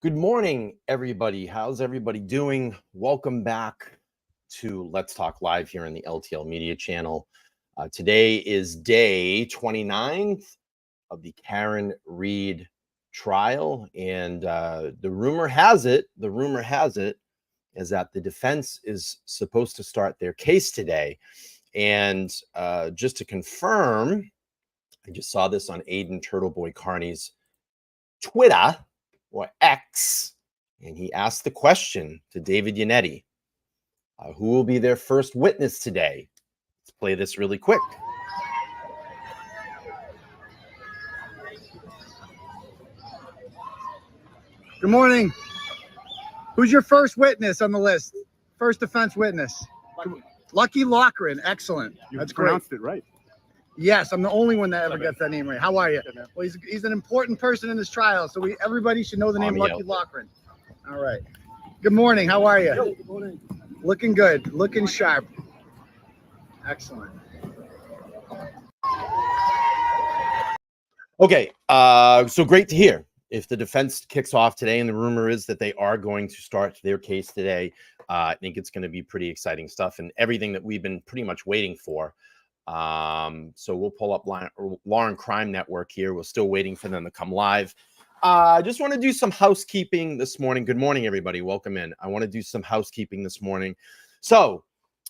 Good morning, everybody. How's everybody doing? Welcome back to Let's Talk Live here in the LTL Media channel. Today is day 29th of the Karen Reed trial, and the rumor has it is that the defense is supposed to start their case today. And just to confirm, I just saw this on Aiden Turtleboy Carney's Twitter or X, and he asked the question to David Yannetti, who will be their first witness today? Let's play this really quick. Good morning. Who's your first witness on the list? First defense witness. Lucky Loughran. Excellent. That's pronounced it right. Yes, I'm the only one that ever gets that name right. How are you? Well, he's an important person in this trial, so everybody should know the name Lucky Loughran. All right. Good morning. How are you? Good morning. Looking good. Looking sharp. Excellent. Okay, so great to hear. If the defense kicks off today, and the rumor is that they are going to start their case today, I think it's going to be pretty exciting stuff and everything that we've been pretty much waiting for. So we'll pull up Law and Crime Network here. We're still waiting for them to come live. I just want to do some housekeeping this morning. Good morning, everybody. Welcome in. I want to do some housekeeping this morning. So,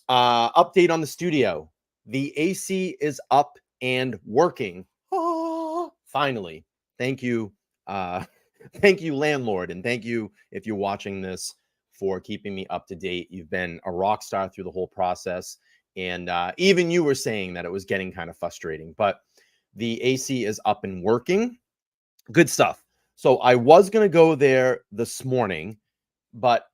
update on the studio. The AC is up and working. Oh, finally. Thank you. Thank you, landlord. And thank you, if you're watching this, for keeping me up to date. You've been a rock star through the whole process. And even you were saying that it was getting kind of frustrating, but the AC is up and working. Good stuff. So I was going to go there this morning, but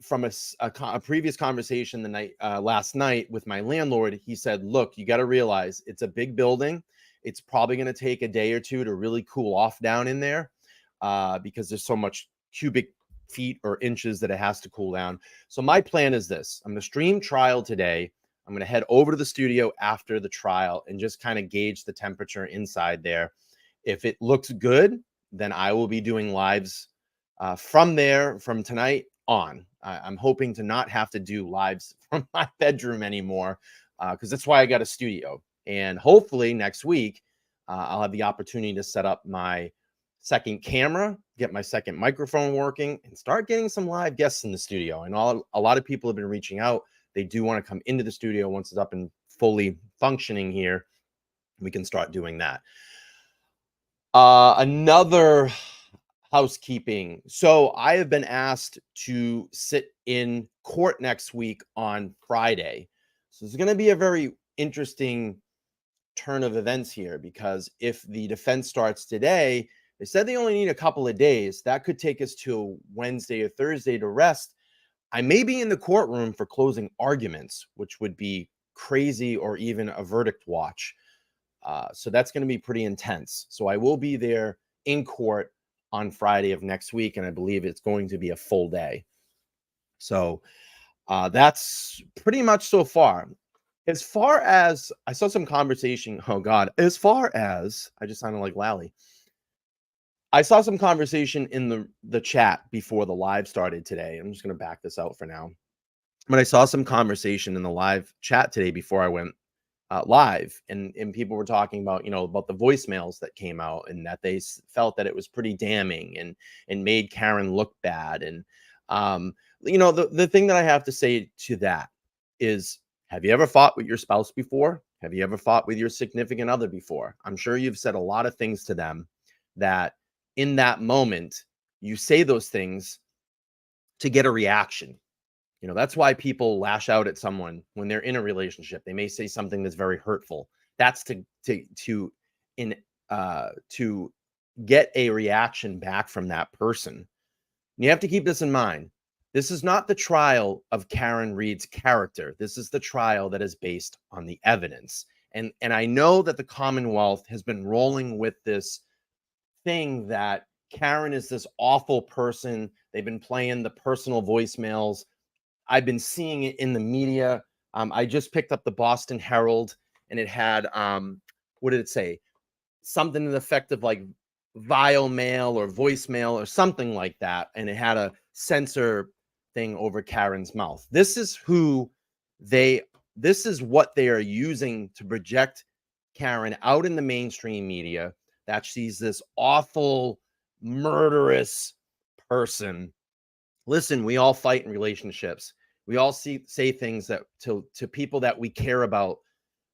from a previous conversation last night with my landlord, he said, look, you got to realize it's a big building. It's probably going to take a day or two to really cool off down in there because there's so much cubic feet or inches that it has to cool down. So my plan is this. I'm going to stream trial today. I'm going to head over to the studio after the trial and just kind of gauge the temperature inside there. If it looks good, then I will be doing lives from there from tonight on. I'm hoping to not have to do lives from my bedroom anymore because that's why I got a studio. And hopefully next week, I'll have the opportunity to set up my second camera, get my second microphone working, and start getting some live guests in the studio. And a lot of people have been reaching out. They do want to come into the studio once it's up and fully functioning here. We can start doing that. Another housekeeping. So I have been asked to sit in court next week on Friday. So it's going to be a very interesting turn of events here, because if the defense starts today, they said they only need a couple of days. That could take us to Wednesday or Thursday to rest. I may be in the courtroom for closing arguments, which would be crazy, or even a verdict watch. So that's going to be pretty intense. So I will be there in court on Friday of next week, and I believe it's going to be a full day. So that's pretty much so far. As far as I saw some conversation, oh God, as far as I just sounded like Lally. I saw some conversation in the chat before the live started today. I'm just going to back this out for now. But I saw some conversation in the live chat today before I went live, and people were talking about, about the voicemails that came out, and that they felt that it was pretty damning and made Karen look bad. And, the thing that I have to say to that is, have you ever fought with your spouse before? Have you ever fought with your significant other before? I'm sure you've said a lot of things to them that in that moment, you say those things to get a reaction. That's why people lash out at someone when they're in a relationship. They may say something that's very hurtful. That's to get a reaction back from that person. And you have to keep this in mind. This is not the trial of Karen Reed's character. This is the trial that is based on the evidence. And I know that the Commonwealth has been rolling with this thing that Karen is this awful person. They've been playing the personal voicemails. I've been seeing it in the media. I just picked up the Boston Herald, and it had, what did it say? Something to the effect of like, vile mail or voicemail or something like that, and it had a censor thing over Karen's mouth. This is what they are using to project Karen out in the mainstream media, that she's this awful, murderous person. Listen, we all fight in relationships. We all say things that to people that we care about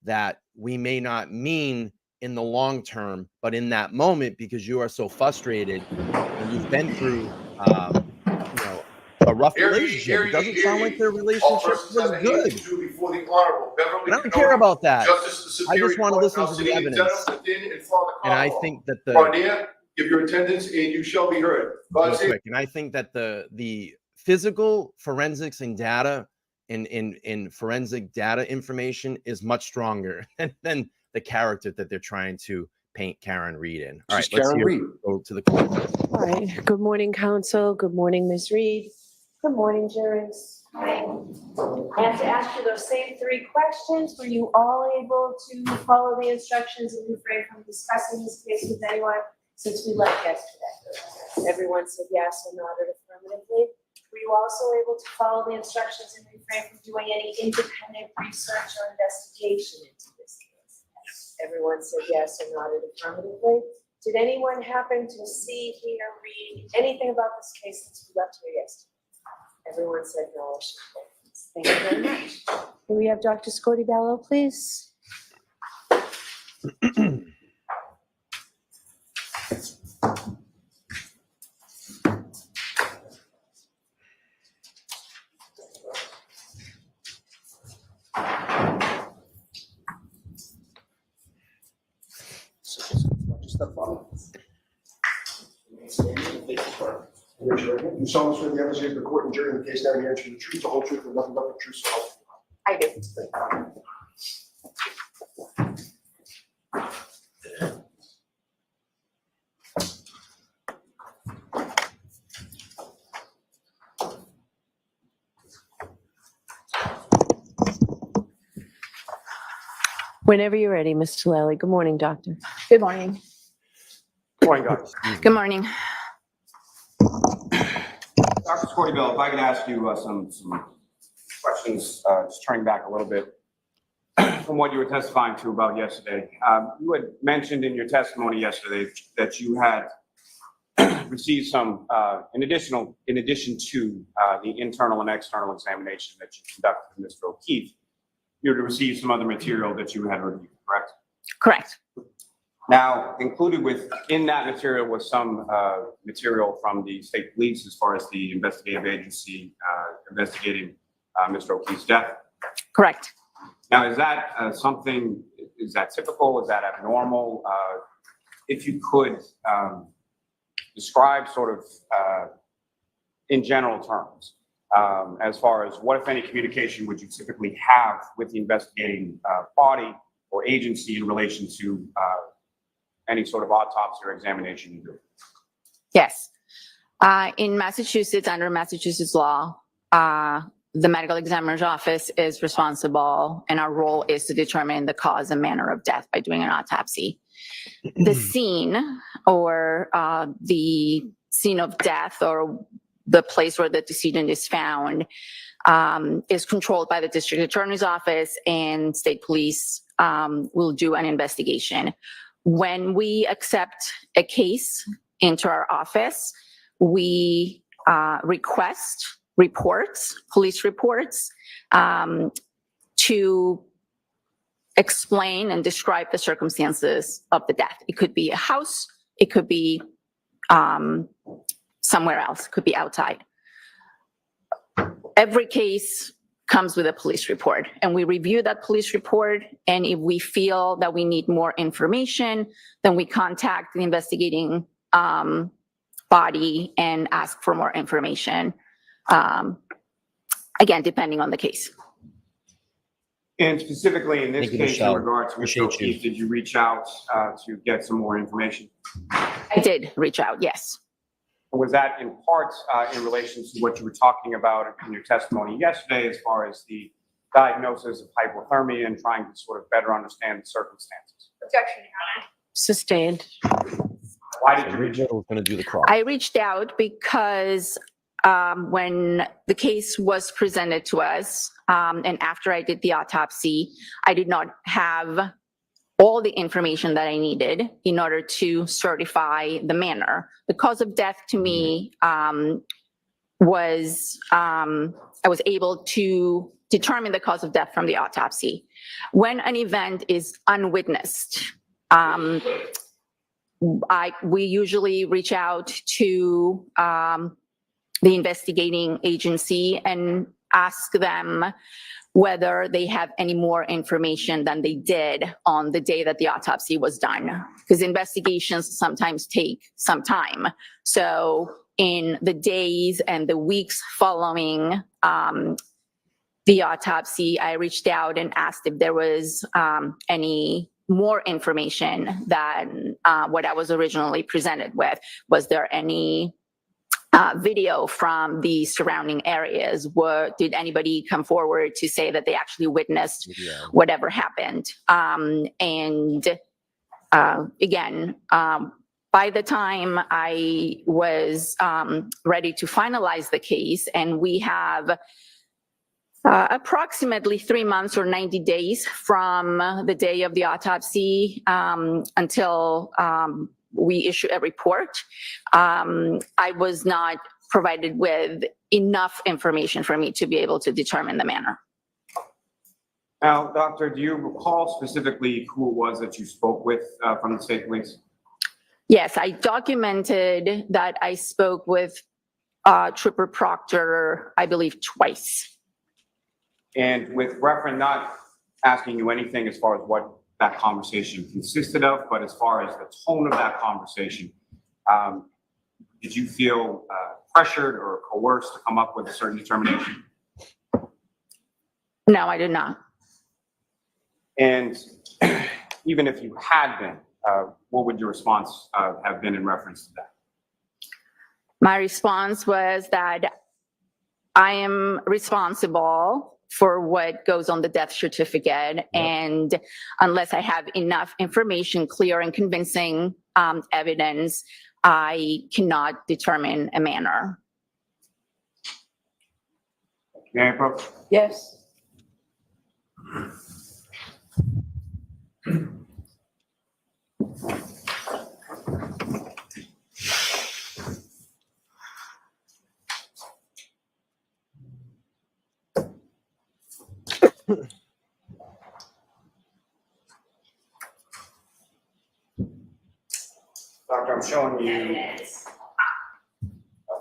that we may not mean in the long term, but in that moment, because you are so frustrated and you've been through, a rough relationship. It doesn't sound like their relationship was good. I don't care about that. I just want to listen to the evidence. And I think that give your attendance and you shall be heard. And I think that the physical forensics and data in forensic data information is much stronger than the character that they're trying to paint Karen Reed in. All right, let's go to the court. All right. Good morning, counsel. Good morning, Ms. Reed. Good morning, jurors. I have to ask you those same 3 questions. Were you all able to follow the instructions and refrain from discussing this case with anyone since we left yesterday? Everyone said yes or nodded affirmatively. Were you also able to follow the instructions and refrain from doing any independent research or investigation into this case? Yes. Everyone said yes or nodded affirmatively. Did anyone happen to see, hear, read anything about this case since we left here yesterday? Everyone said no. Thank you very much. Can we have Dr. Scotti-Bello, please? You solemnly swear the evidence of the court and jury in the case now here to the truth, the whole truth, and nothing but the truth. So help you God. I do. Whenever you're ready, Ms. Tallali. Good morning, doctor. Good morning. Good morning, guys. Good morning. Dr. Scotti-Bello, if I could ask you some questions, just turning back a little bit from what you were testifying to about yesterday. You had mentioned in your testimony yesterday that you had received some, in addition to the internal and external examination that you conducted with Mr. O'Keefe, you had received some other material that you had reviewed, correct? Correct. Now, included in that material was some material from the state police as far as the investigative agency investigating Mr. O'Keefe's death. Correct. Now, is that is that typical? Is that abnormal? If you could describe sort of in general terms, as far as what, if any, communication would you typically have with the investigating body or agency in relation to any sort of autopsy or examination you do? Yes. In Massachusetts, under Massachusetts law, the medical examiner's office is responsible, and our role is to determine the cause and manner of death by doing an autopsy. The scene or the scene of death or the place where the decedent is found is controlled by the district attorney's office, and state police will do an investigation. When we accept a case into our office, we request reports, police reports, to explain and describe the circumstances of the death. It could be a house, it could be somewhere else, it could be outside. Every case comes with a police report, and we review that police report, and if we feel that we need more information, then we contact the investigating body and ask for more information, again, depending on the case. And specifically in this Thank you, case, Michelle. in regards to Mr. O'Keefe, did you reach out to get some more information? I did reach out, yes. Was that in part in relation to what you were talking about in your testimony yesterday, as far as the diagnosis of hypothermia and trying to sort of better understand the circumstances? Objection, Your Honor. Sustained. Why did So you your reach? middle is going to do the cross. I reached out because when the case was presented to us, and after I did the autopsy, I did not have all the information that I needed in order to certify the manner. The cause of death to me was, I was able to determine the cause of death from the autopsy. When an event is unwitnessed, we usually reach out to the investigating agency and ask them whether they have any more information than they did on the day that the autopsy was done, because investigations sometimes take some time. So in the days and the weeks following the autopsy, I reached out and asked if there was any more information than what I was originally presented with. Was there any video from the surrounding areas? Did anybody come forward to say that they actually witnessed whatever happened? Again, by the time I was ready to finalize the case, and we have approximately 3 months or 90 days from the day of the autopsy until we issue a report, I was not provided with enough information for me to be able to determine the manner. Now, doctor, do you recall specifically who it was that you spoke with from the state police? Yes, I documented that I spoke with Trooper Proctor, I believe, twice. And with reference, not asking you anything as far as what that conversation consisted of, but as far as the tone of that conversation, did you feel pressured or coerced to come up with a certain determination? No, I did not. And even if you had been, what would your response have been in reference to that? My response was that I am responsible for what goes on the death certificate, and unless I have enough information, clear and convincing evidence, I cannot determine a manner. May I approach? Yes. Doctor, I'm showing you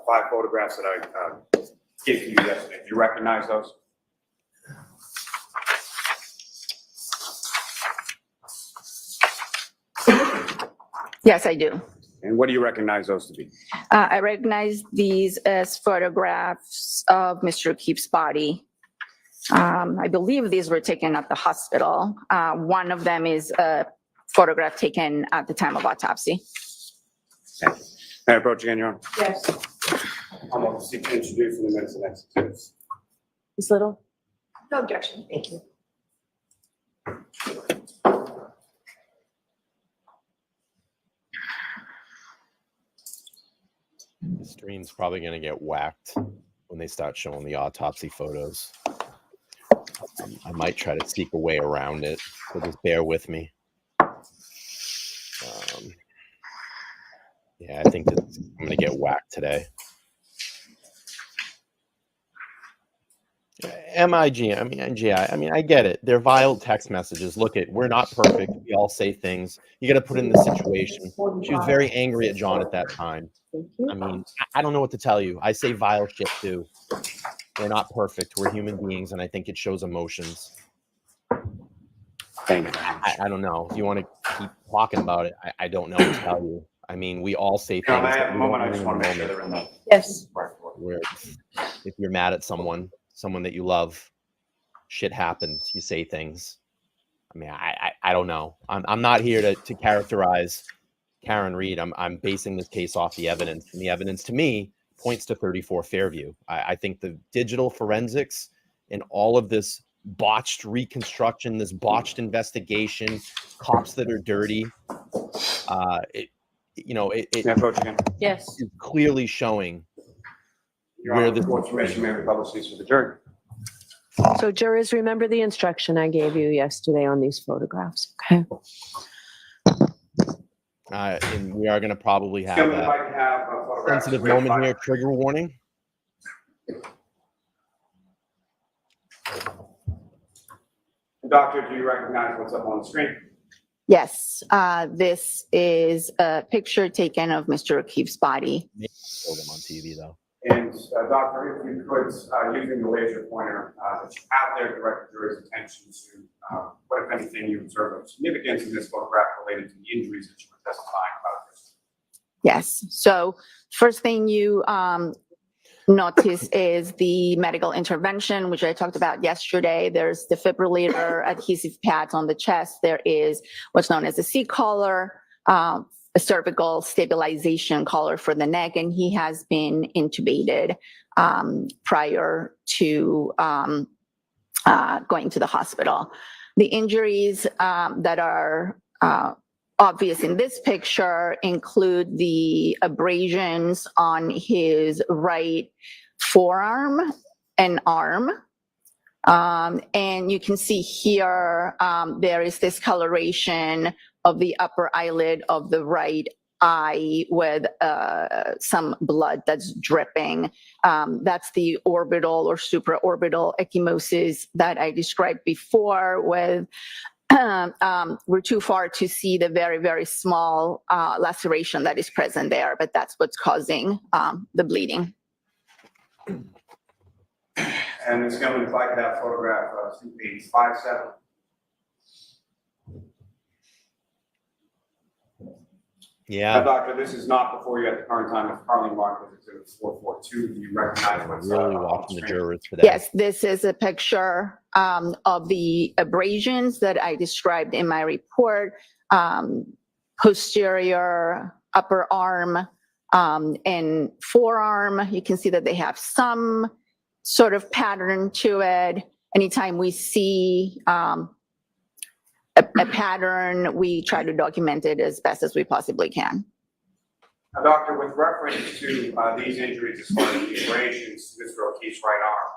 5 photographs that I gave to you yesterday. Do you recognize those? Yes, I do. And what do you recognize those to be? I recognize these as photographs of Mr. O'Keefe's body. I believe these were taken at the hospital. One of them is a photograph taken at the time of autopsy. Thank you. May I approach again, Your Honor? Yes. I'm going to seek to introduce in the minutes and exhibits. Ms. Little? No objection. Thank you. The stream's probably going to get whacked when they start showing the autopsy photos. I might try to sneak a way around it, so just bear with me. Yeah, I think that I'm going to get whacked today. MIG, I mean, NGI, I mean, I get it. They're vile text messages. Look it, we're not perfect. We all say things. You got to put in the situation. She was very angry at John at that time. I mean, I don't know what to tell you. I say vile shit too. We're not perfect. We're human beings, and I think it shows emotions. Thank you. I don't know. If you want to keep talking about it, I don't know what to tell you. I mean, we all say things. I that have a we moment. don't I just mean in want the to make sure moment. they're in the Yes. right order. Where if you're mad at someone that you love, shit happens. You say things. I mean, I don't know. I'm not here to characterize Karen Reed. I'm basing this case off the evidence, and the evidence to me points to 34 Fairview. I think the digital forensics and all of this botched reconstruction, this botched investigation, cops that are dirty, you know, it May I approach again? Yes. is clearly showing Your where Honor, this with court's permission, may we publish these for the jury? So jurors, remember the instruction I gave you yesterday on these photographs, okay? and we are going to probably have Gentlemen, if a I can have photographs. sensitive of moment five. here, trigger warning. Doctor, do you recognize what's up on the screen? Yes, this is a picture taken of Mr. O'Keefe's body. Show them on TV though. And doctor, if you could, using the laser pointer that you have there, direct the jury's attention to what, if anything, you observe of significance in this photograph related to the injuries that you were testifying about. Yes, so first thing you notice is the medical intervention, which I talked about yesterday. There's defibrillator adhesive pads on the chest. There is what's known as a C-collar, a cervical stabilization collar for the neck, and he has been intubated prior to going to the hospital. The injuries that are obvious in this picture include the abrasions on his right forearm and arm. And you can see here, there is discoloration of the upper eyelid of the right eye with some blood that's dripping. That's the orbital or supraorbital ecchymosis that I described before with we're too far to see the very, very small laceration that is present there, but that's what's causing the bleeding. And Ms. Gilman, if I could have photograph 2857. Yeah, Doctor, this is not before you at the current time. It's currently marked as exhibit 442. Do you recognize what's really on watching the screen? jurors today. Yes, this is a picture of the abrasions that I described in my report, posterior upper arm and forearm. You can see that they have some sort of pattern to it. Anytime we see a pattern, we try to document it as best as we possibly can. Now, doctor, with reference to these injuries as far as the abrasions to Mr. O'Keefe's right arm,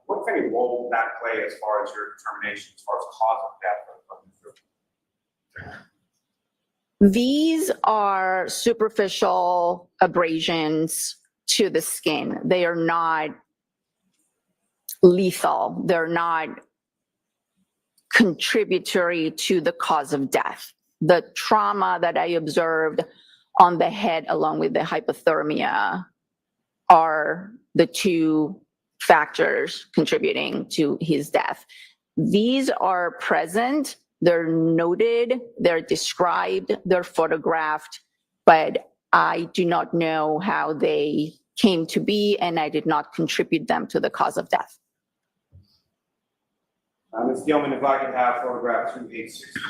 what if any role will that play as far as your determination as far as cause of death of Mr. O'Keefe? These are superficial abrasions to the skin. They are not lethal. They're not contributory to the cause of death. The trauma that I observed on the head along with the hypothermia are the two factors contributing to his death. These are present, they're noted, they're described, they're photographed, but I do not know how they came to be, and I did not contribute them to the cause of death. Ms. Gilman, if I could have photograph 2860.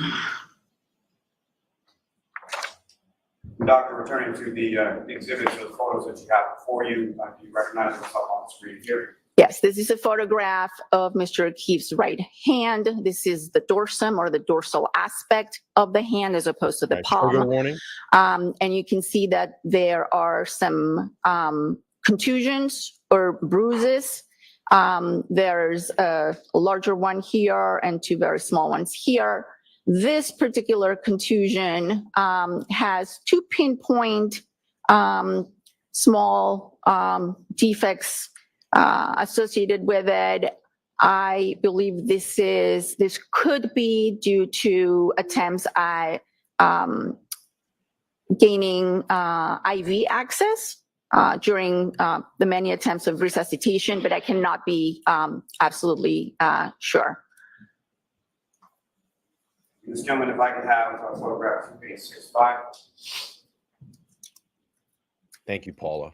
Doctor, returning to the exhibits or the photos that you have before you, do you recognize what's up on the screen here? Yes, this is a photograph of Mr. O'Keefe's right hand. This is the dorsum or the dorsal aspect of the hand as opposed to the Trigger palm. warning. And you can see that there are some contusions or bruises. There's a larger one here and two very small ones here. This particular contusion has two pinpoint small defects associated with it. I believe this could be due to attempts at gaining IV access during the many attempts of resuscitation, but I cannot be absolutely sure. Ms. Gilman, if I could have photograph 2865. Thank you, Paula.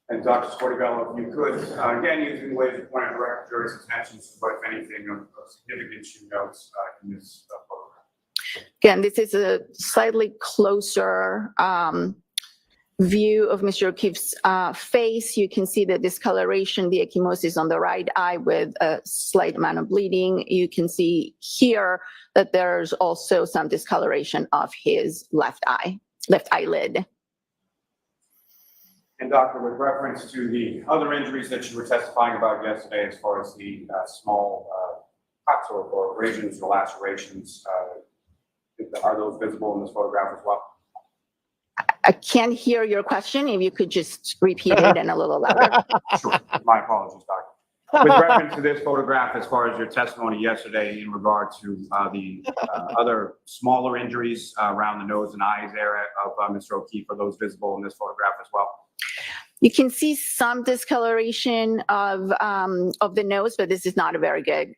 And Dr. Sportibello, if you could, again, using the laser pointer, direct the jury's attention to what, if anything, of significance you note in this photograph. Again, this is a slightly closer view of Mr. O'Keefe's face. You can see the discoloration, the ecchymosis on the right eye with a slight amount of bleeding. You can see here that there's also some discoloration of his left eye. left eyelid. And doctor, with reference to the other injuries that you were testifying about yesterday, as far as the small cuts or abrasions or lacerations, are those visible in this photograph as well? I can't hear your question. If you could just repeat it and a little louder. Sure. My apologies, doctor. With reference to this photograph, as far as your testimony yesterday in regard to the other smaller injuries around the nose and eyes area of Mr. O'Keefe, are those visible in this photograph as well? You can see some discoloration of the nose, but this is not a very good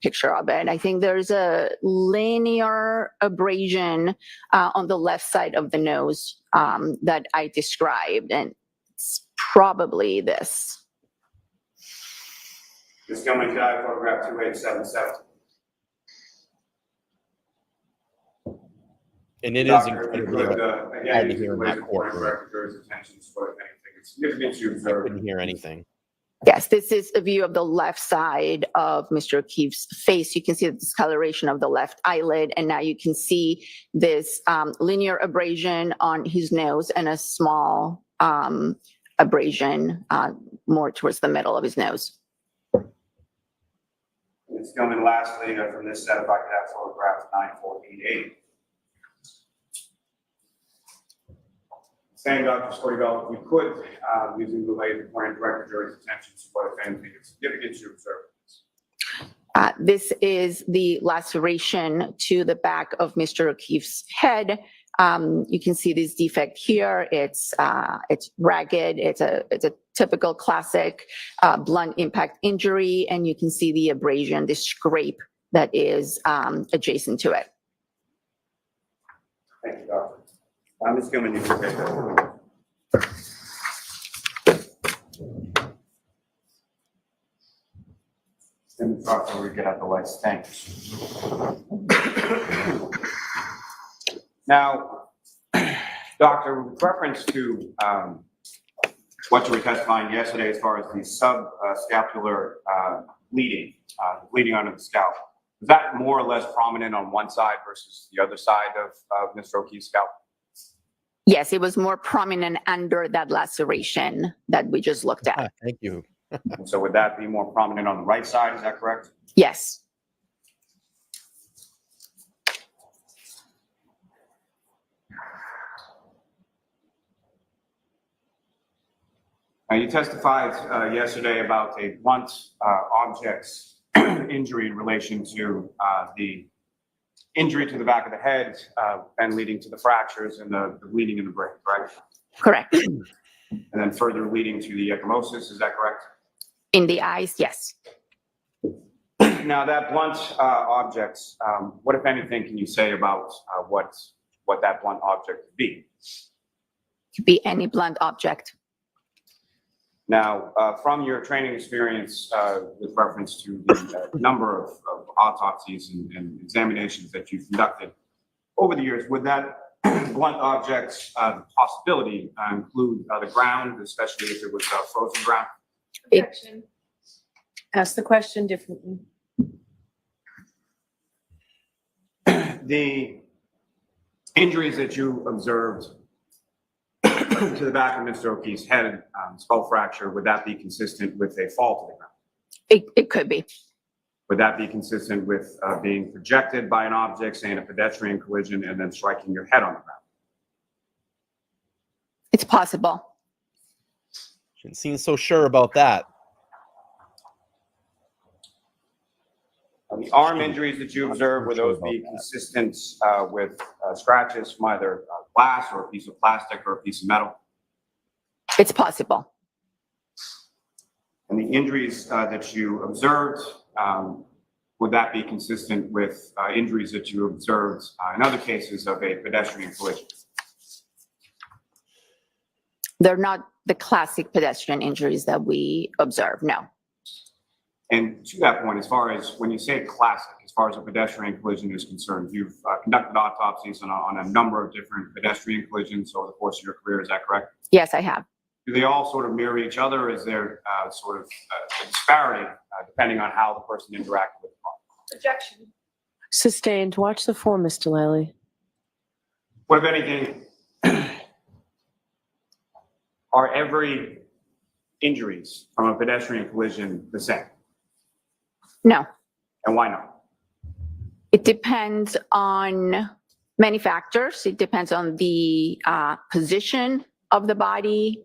picture of it. I think there's a linear abrasion on the left side of the nose that I described, and it's probably this. Ms. Gilman, could I have photograph 2877? And it is Doctor, if you incredibly could, hard again, to hear in that courtroom. director's attention to what, if anything, is significant you I observed. couldn't hear anything. Yes, this is a view of the left side of Mr. O'Keefe's face. You can see the discoloration of the left eyelid, and now you can see this linear abrasion on his nose and a small abrasion more towards the middle of his nose. Ms. Gilman, lastly, from this set, if I could have photograph 9488. Saying, Dr. Scotti-Bell, if we could, using the laser pointing direct the jury's attention to what, if anything, is significant you observed. This is the laceration to the back of Mr. O'Keefe's head. You can see this defect here. It's ragged. It's a typical classic blunt impact injury, and you can see the abrasion, the scrape that is adjacent to it. Thank you, Doctor. Ms. Gilman, you can take that. And Doctor, we get out the lights. Thanks. Now, Doctor, with reference to what you were testifying yesterday as far as the subscapular bleeding under the scalp, was that more or less prominent on one side versus the other side of Mr. O'Keefe's scalp? Yes, it was more prominent under that laceration that we just looked at. Thank you. And so would that be more prominent on the right side? Is that correct? Yes. Now, you testified yesterday about a blunt object's injury in relation to the injury to the back of the head and leading to the fractures and the bleeding in the brain, correct? Correct. And then further leading to the ecchymosis, is that correct? In the eyes, yes. Now, that blunt object, what, if anything, can you say about what that blunt object could be? Could be any blunt object. Now, from your training experience with reference to the number of autopsies and examinations that you've conducted over the years, would that blunt object possibility include the ground, especially if it was frozen ground? Objection. Ask the question differently. The injuries that you observed to the back of Mr. O'Keefe's head, skull fracture, would that be consistent with a fall to the ground? It could be. Would that be consistent with being projected by an object, say in a pedestrian collision, and then striking your head on the ground? It's possible. Shouldn't seem so sure about that. The arm injuries that you observed, would those be consistent with scratches from either glass or a piece of plastic or a piece of metal? It's possible. And the injuries that you observed, would that be consistent with injuries that you observed in other cases of a pedestrian collision? They're not the classic pedestrian injuries that we observe, no. And to that point, as far as when you say classic, as far as a pedestrian collision is concerned, you've conducted autopsies on a number of different pedestrian collisions over the course of your career, is that correct? Yes, I have. Do they all sort of mirror each other? Is there sort of a disparity depending on how the person interacted with the car? Objection. Sustained. Watch the form, Mr. Lally. What, if anything, Are every injuries from a pedestrian collision the same? No, And why not? it depends on many factors. It depends on the position of the body,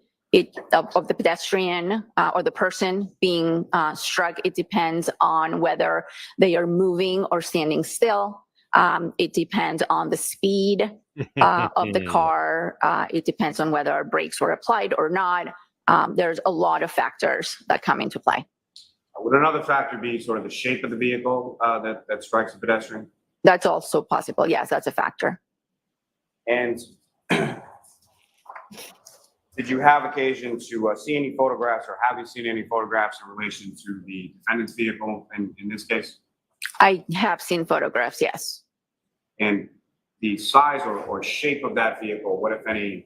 of the pedestrian or the person being struck. It depends on whether they are moving or standing still. It depends on the speed of the car. It depends on whether brakes were applied or not. There's a lot of factors that come into play. Would another factor be sort of the shape of the vehicle that strikes a pedestrian? That's also possible. Yes, that's a factor. And did you have occasion to see any photographs, or have you seen any photographs in relation to the defendant's vehicle in this case? I have seen photographs, yes. And the size or shape of that vehicle, what, if any,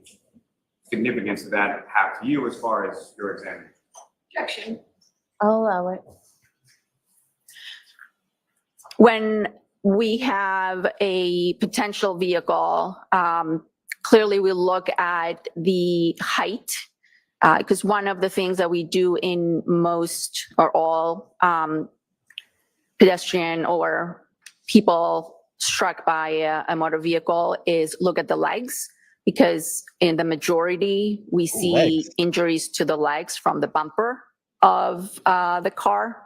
significance did that have to you as far as your examining? Objection. I'll allow it. When we have a potential vehicle, clearly we look at the height, because one of the things that we do in most or all pedestrian or people struck by a motor vehicle is look at the legs, because in the majority we see injuries to the legs from the bumper of the car.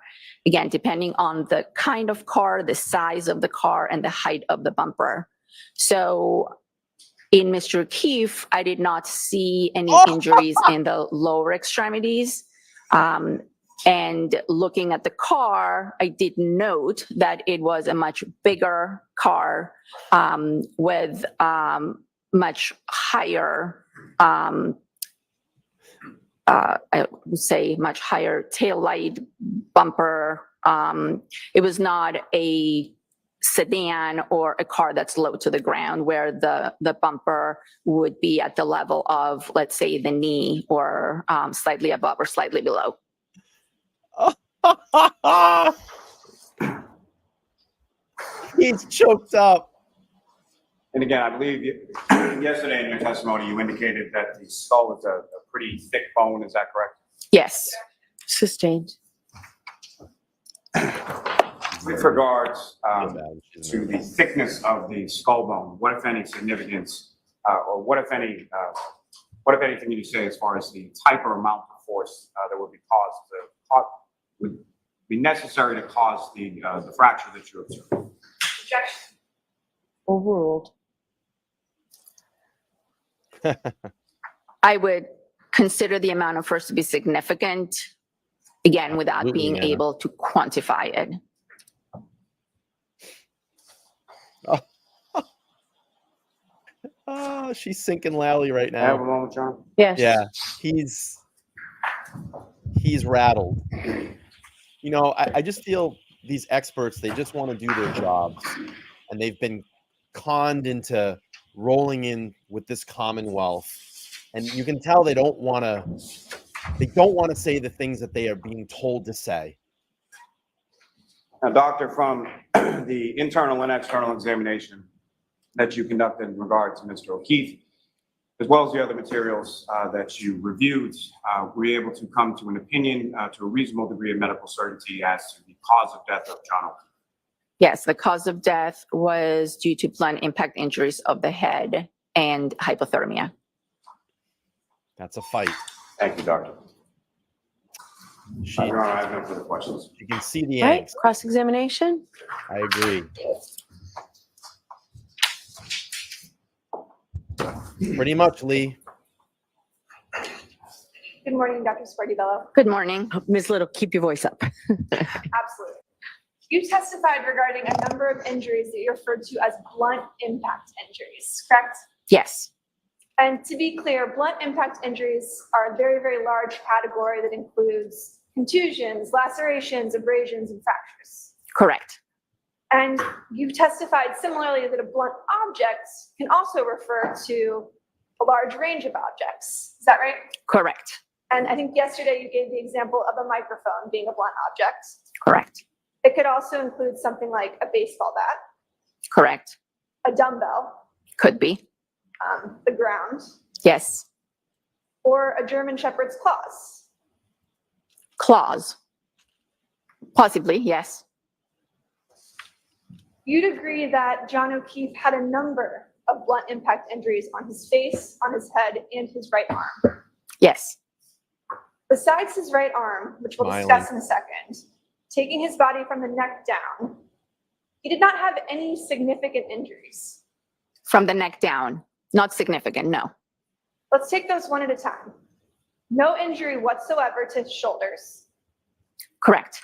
Again, depending on the kind of car, the size of the car, and the height of the bumper. So in Mr. O'Keefe, I did not see any injuries in the lower extremities. And looking at the car, I did note that it was a much bigger car with much higher, I would say much higher tail light, bumper. It was not a sedan or a car that's low to the ground where the bumper would be at the level of, let's say, the knee, or slightly above or slightly below. He's choked up. And again, I believe yesterday in your testimony, you indicated that the skull is a pretty thick bone. Is that correct? Yes. Sustained. With regards to the thickness of the skull bone, what, if any, significance, or what, if any, what, if anything, you say as far as the type or amount of force that would be would be necessary to cause the fracture that you observed? Objection. Overruled. I would consider the amount of force to be significant, again, without Absolutely, being Anna. able to quantify it. Oh, she's sinking Lally right I have a now. moment, John. Yes. Yeah, he's rattled. You know, I just feel these experts, they just want to do their jobs, and they've been conned into rolling in with this Commonwealth, and you can tell they don't want to say the things that they are being told to say. Now, doctor, from the internal and external examination that you conducted in regard to Mr. O'Keefe, as well as the other materials that you reviewed, were you able to come to an opinion to a reasonable degree of medical certainty as to the cause of death of John O'Keefe? Yes, the cause of death was due to blunt impact injuries of the head and hypothermia. That's a fight. Thank you, doctor. She, Your Honor, I have no further questions. you can see the Right, angst. cross-examination. I agree. Pretty much, Lee. Good morning, Dr. Spartibello. Good morning. Ms. Little, keep your voice up. Absolutely. You testified regarding a number of injuries that you referred to as blunt impact injuries, correct? Yes, And to be clear, blunt impact injuries are a very, very large category that includes contusions, lacerations, abrasions, and fractures. correct. And you've testified similarly that a blunt object can also refer to a large range of objects. Is that right? Correct. And I think yesterday you gave the example of a microphone being a blunt object. Correct. It could also include something like a baseball bat, Correct. a dumbbell, Could be. the ground, Yes. or a German Shepherd's claws? Claws. Possibly, yes. You'd agree that John O'Keefe had a number of blunt impact injuries on his face, on his head, and his right arm. Yes. Besides his right arm, which we'll Smiling. discuss in a second, taking his body from the neck down, he did not have any significant injuries. From the neck down. Not significant, no. Let's take those one at a time. No injury whatsoever to his shoulders. Correct.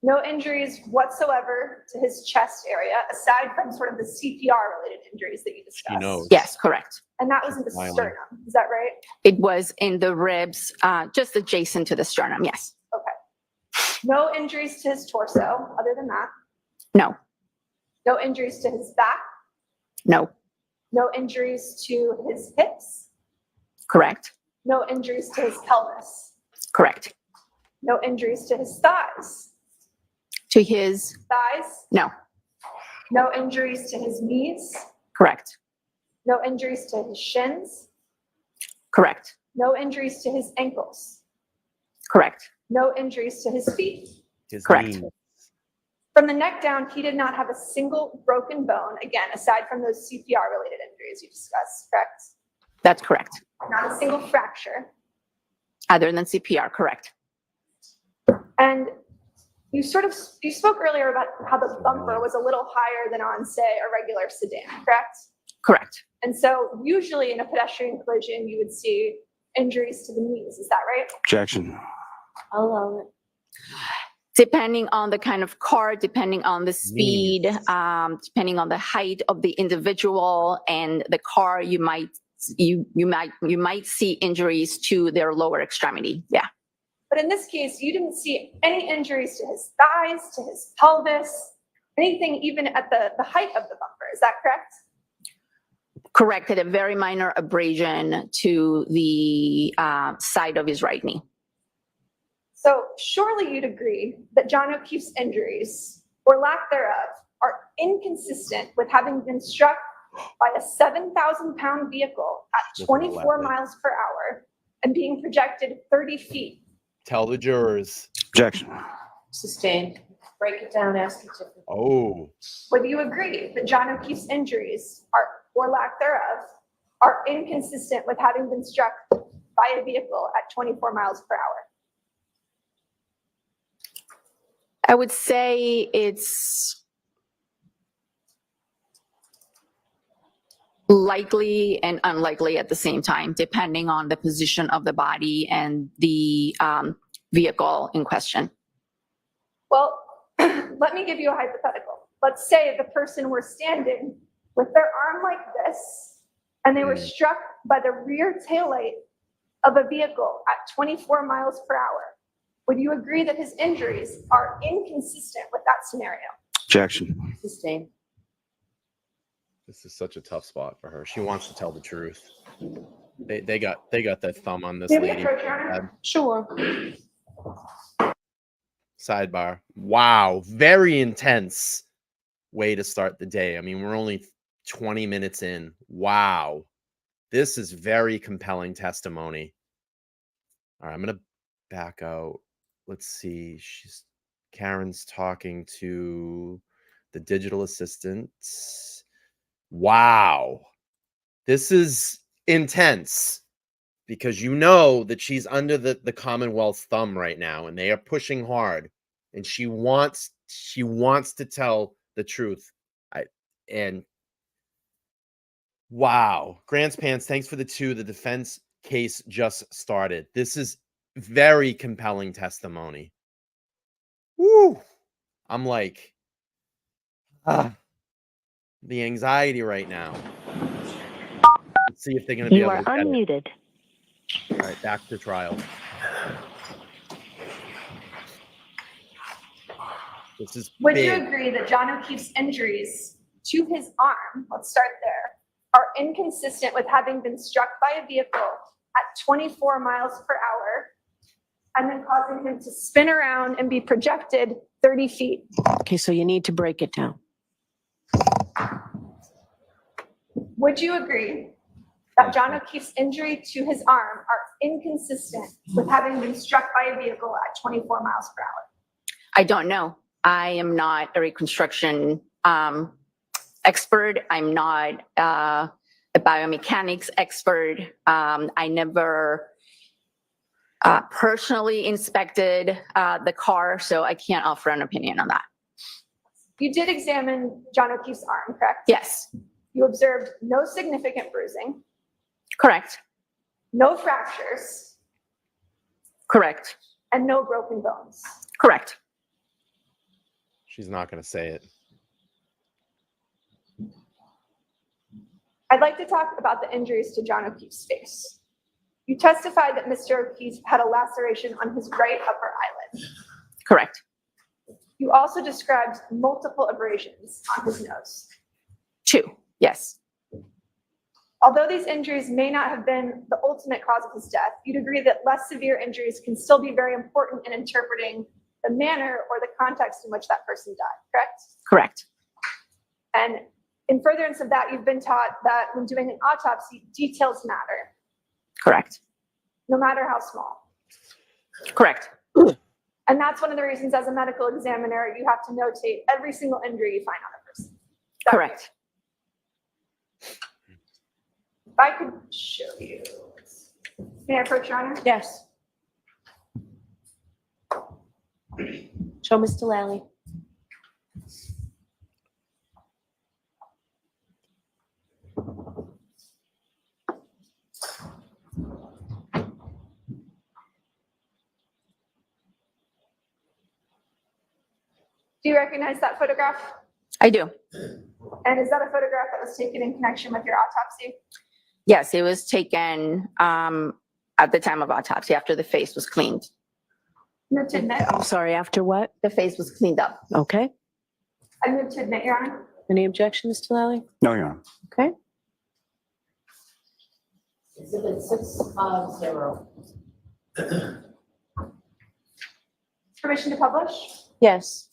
No injuries whatsoever to his chest area, aside from sort of the CPR-related injuries that you discussed. knows. Yes, correct. And that was in the Smiling. sternum, is that right? It was in the ribs, just adjacent to the sternum, yes. Okay. No injuries to his torso, other than that. No, No injuries to his back. no, No injuries to his hips. correct, No injuries to his pelvis. correct. No injuries to his thighs. To his, Thighs. no, No injuries to his knees. correct, No injuries to his shins. correct, No injuries to his ankles. correct, No injuries to his feet. His Correct. knee. From the neck down, he did not have a single broken bone, again, aside from those CPR-related injuries you discussed, correct? that's correct. Not a single fracture. Other than CPR, correct. And you spoke earlier about how the bumper was a little higher than on, say, a regular sedan, correct? Correct. And so usually in a pedestrian collision, you would see injuries to the knees, is that right? Objection. I'll allow it. Depending on the kind of car, depending on the speed, depending on the height of the individual and the car, you might see injuries to their lower extremity. Yeah, But in this case, you didn't see any injuries to his thighs, to his pelvis, anything even at the height of the bumper, is that correct? correct. At a very minor abrasion to the side of his right knee. So surely you'd agree that John O'Keefe's injuries, or lack thereof, are inconsistent with having been struck by a 7,000-pound vehicle at 24 miles per hour and being projected 30 feet. Tell the jurors. Objection. Sustained. Break it down, ask it differently. Oh, Would you agree that John O'Keefe's injuries, are, or lack thereof, are inconsistent with having been struck by a vehicle at 24 miles per hour? I would say it's likely and unlikely at the same time, depending on the position of the body and the vehicle in question. Well, let me give you a hypothetical. Let's say the person were standing with their arm like this, and they were struck by the rear taillight of a vehicle at 24 miles per hour. Would you agree that his injuries are inconsistent with that scenario? Objection. Sustained. this is such a tough spot for her. She wants to tell the truth. They got that thumb on this May we lady. approach, Your Honor? Sure. Sidebar. Wow, very intense way to start the day. I mean, we're only 20 minutes in. Wow. This is very compelling testimony. All right, I'm going to back out. Let's see. Karen's talking to the digital assistant. Wow. This is intense because you know that she's under the Commonwealth's thumb right now and they are pushing hard and she wants to tell the truth. And wow. Grant's Pants, thanks for the 2. The defense case just started. This is very compelling testimony. Woo! I'm like, the anxiety right now. Let's see if they're going to be able to get it. Unmuted. All right, back to trial. This is Would you big. agree that John O'Keefe's injuries to his arm, let's start there, are inconsistent with having been struck by a vehicle at 24 miles per hour and then causing him to spin around and be projected 30 feet? Okay, so you need to break it down. Would you agree that John O'Keefe's injury to his arm are inconsistent with having been struck by a vehicle at 24 miles per hour? I don't know. I am not a reconstruction expert. I'm not a biomechanics expert. I never personally inspected the car, so I can't offer an opinion on that. You did examine John O'Keefe's arm, correct? Yes, You observed no significant bruising, correct, no fractures, correct, and no broken bones. correct. She's not going to say it. I'd like to talk about the injuries to John O'Keefe's face. You testified that Mr. O'Keefe had a laceration on his right upper eyelid. Correct. You also described multiple abrasions on his nose. 2, yes, Although these injuries may not have been the ultimate cause of his death, you'd agree that less severe injuries can still be very important in interpreting the manner or the context in which that person died, correct? correct, And in furtherance of that, you've been taught that when doing an autopsy, details matter, correct, no matter how small. correct, And that's one of the reasons as a medical examiner, you have to notate every single injury you find on a person. Is that correct. If I could show you. May I approach, Your Honor? Yes. Show Mr. Lally. Do you recognize that photograph? I do. And is that a photograph that was taken in connection with your autopsy? Yes, it was taken at the time of autopsy after the face was cleaned. Move to admit. I'm sorry, after what? The face was cleaned up. Okay. I move to admit, Your Honor. Any objection, Mr. Lally? No, Your Honor. Okay. Exhibit 650. Permission to publish? Yes.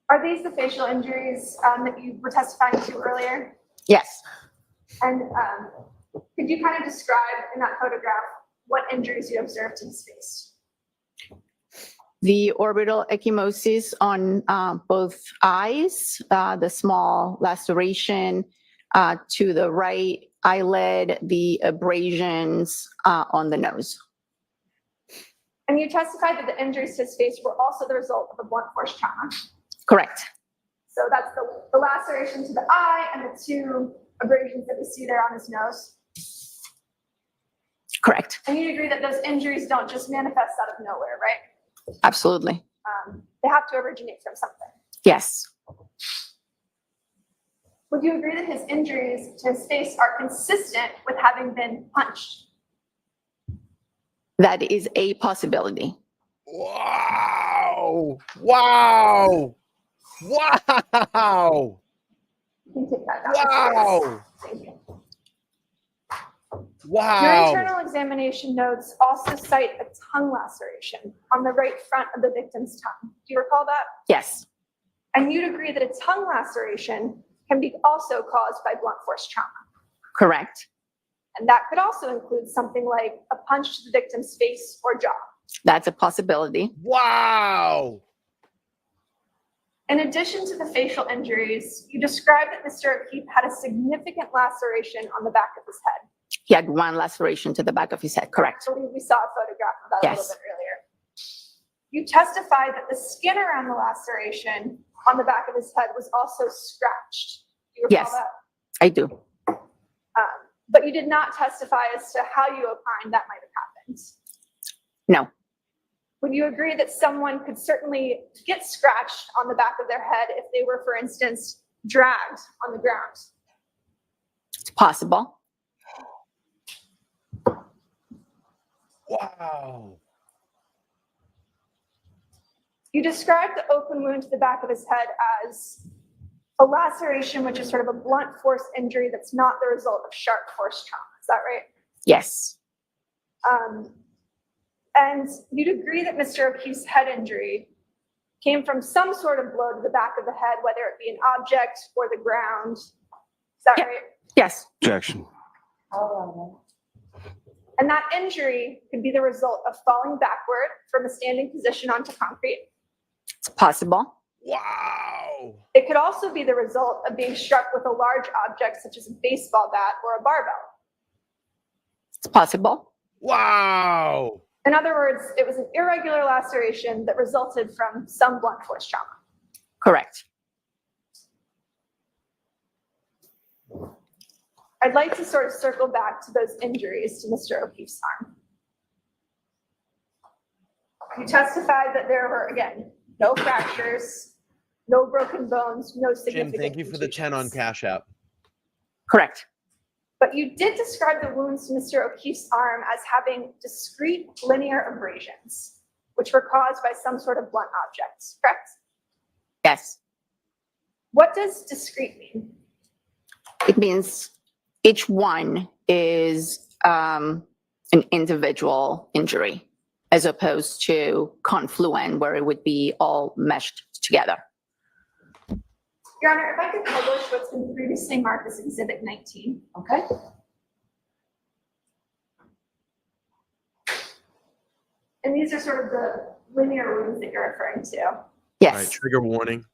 Are these the facial injuries that you were testifying to earlier? Yes. And could you kind of describe in that photograph what injuries you observed to his face? The orbital ecchymosis on both eyes, the small laceration to the right eyelid, the abrasions on the nose. And you testified that the injuries to his face were also the result of a blunt force trauma. Correct. So that's the laceration to the eye and the 2 abrasions that we see there on his nose. Correct. And you agree that those injuries don't just manifest out of nowhere, right? Absolutely. They have to originate from something. Yes. Would you agree that his injuries to his face are consistent with having been punched? That is a possibility. Wow. Wow. Wow. You can take that down. Wow. Thank you. Your Wow. internal examination notes also cite a tongue laceration on the right front of the victim's tongue. Do you recall that? Yes. And you'd agree that a tongue laceration can be also caused by blunt force trauma. Correct. And that could also include something like a punch to the victim's face or jaw. That's a possibility. Wow. In addition to the facial injuries, you described that Mr. O'Keefe had a significant laceration on the back of his head. He had 1 laceration to the back of his head. Correct. I believe we saw a photograph of that a Yes. little bit earlier. You testified that the skin around the laceration on the back of his head was also scratched. Do you recall Yes. that? I do. But you did not testify as to how you opined that might have happened. No. Would you agree that someone could certainly get scratched on the back of their head if they were, for instance, dragged on the ground? It's possible. Wow. You described the open wound to the back of his head as a laceration, which is sort of a blunt force injury that's not the result of sharp force trauma. Is that right? Yes. And you'd agree that Mr. O'Keefe's head injury came from some sort of blow to the back of the head, whether it be an object or the ground. Is that Yeah. right? Yes, Objection. And that injury could be the result of falling backward from a standing position onto concrete. it's possible. Wow. It could also be the result of being struck with a large object such as a baseball bat or a barbell. It's possible. Wow. In other words, it was an irregular laceration that resulted from some blunt force trauma. Correct. I'd like to sort of circle back to those injuries to Mr. O'Keefe's arm. You testified that there were, again, no fractures, no broken bones, no Jim, significant thank you for the 10 on contusions. Cash App. Correct. But you did describe the wounds to Mr. O'Keefe's arm as having discrete linear abrasions, which were caused by some sort of blunt object, correct? Yes. What does discrete mean? It means each one is an individual injury as opposed to confluent where it would be all meshed together. Your Honor, if I could publish what's been previously marked as Exhibit 19. Okay. And these are sort of the linear wounds that you're referring to. All right, Yes, trigger warning.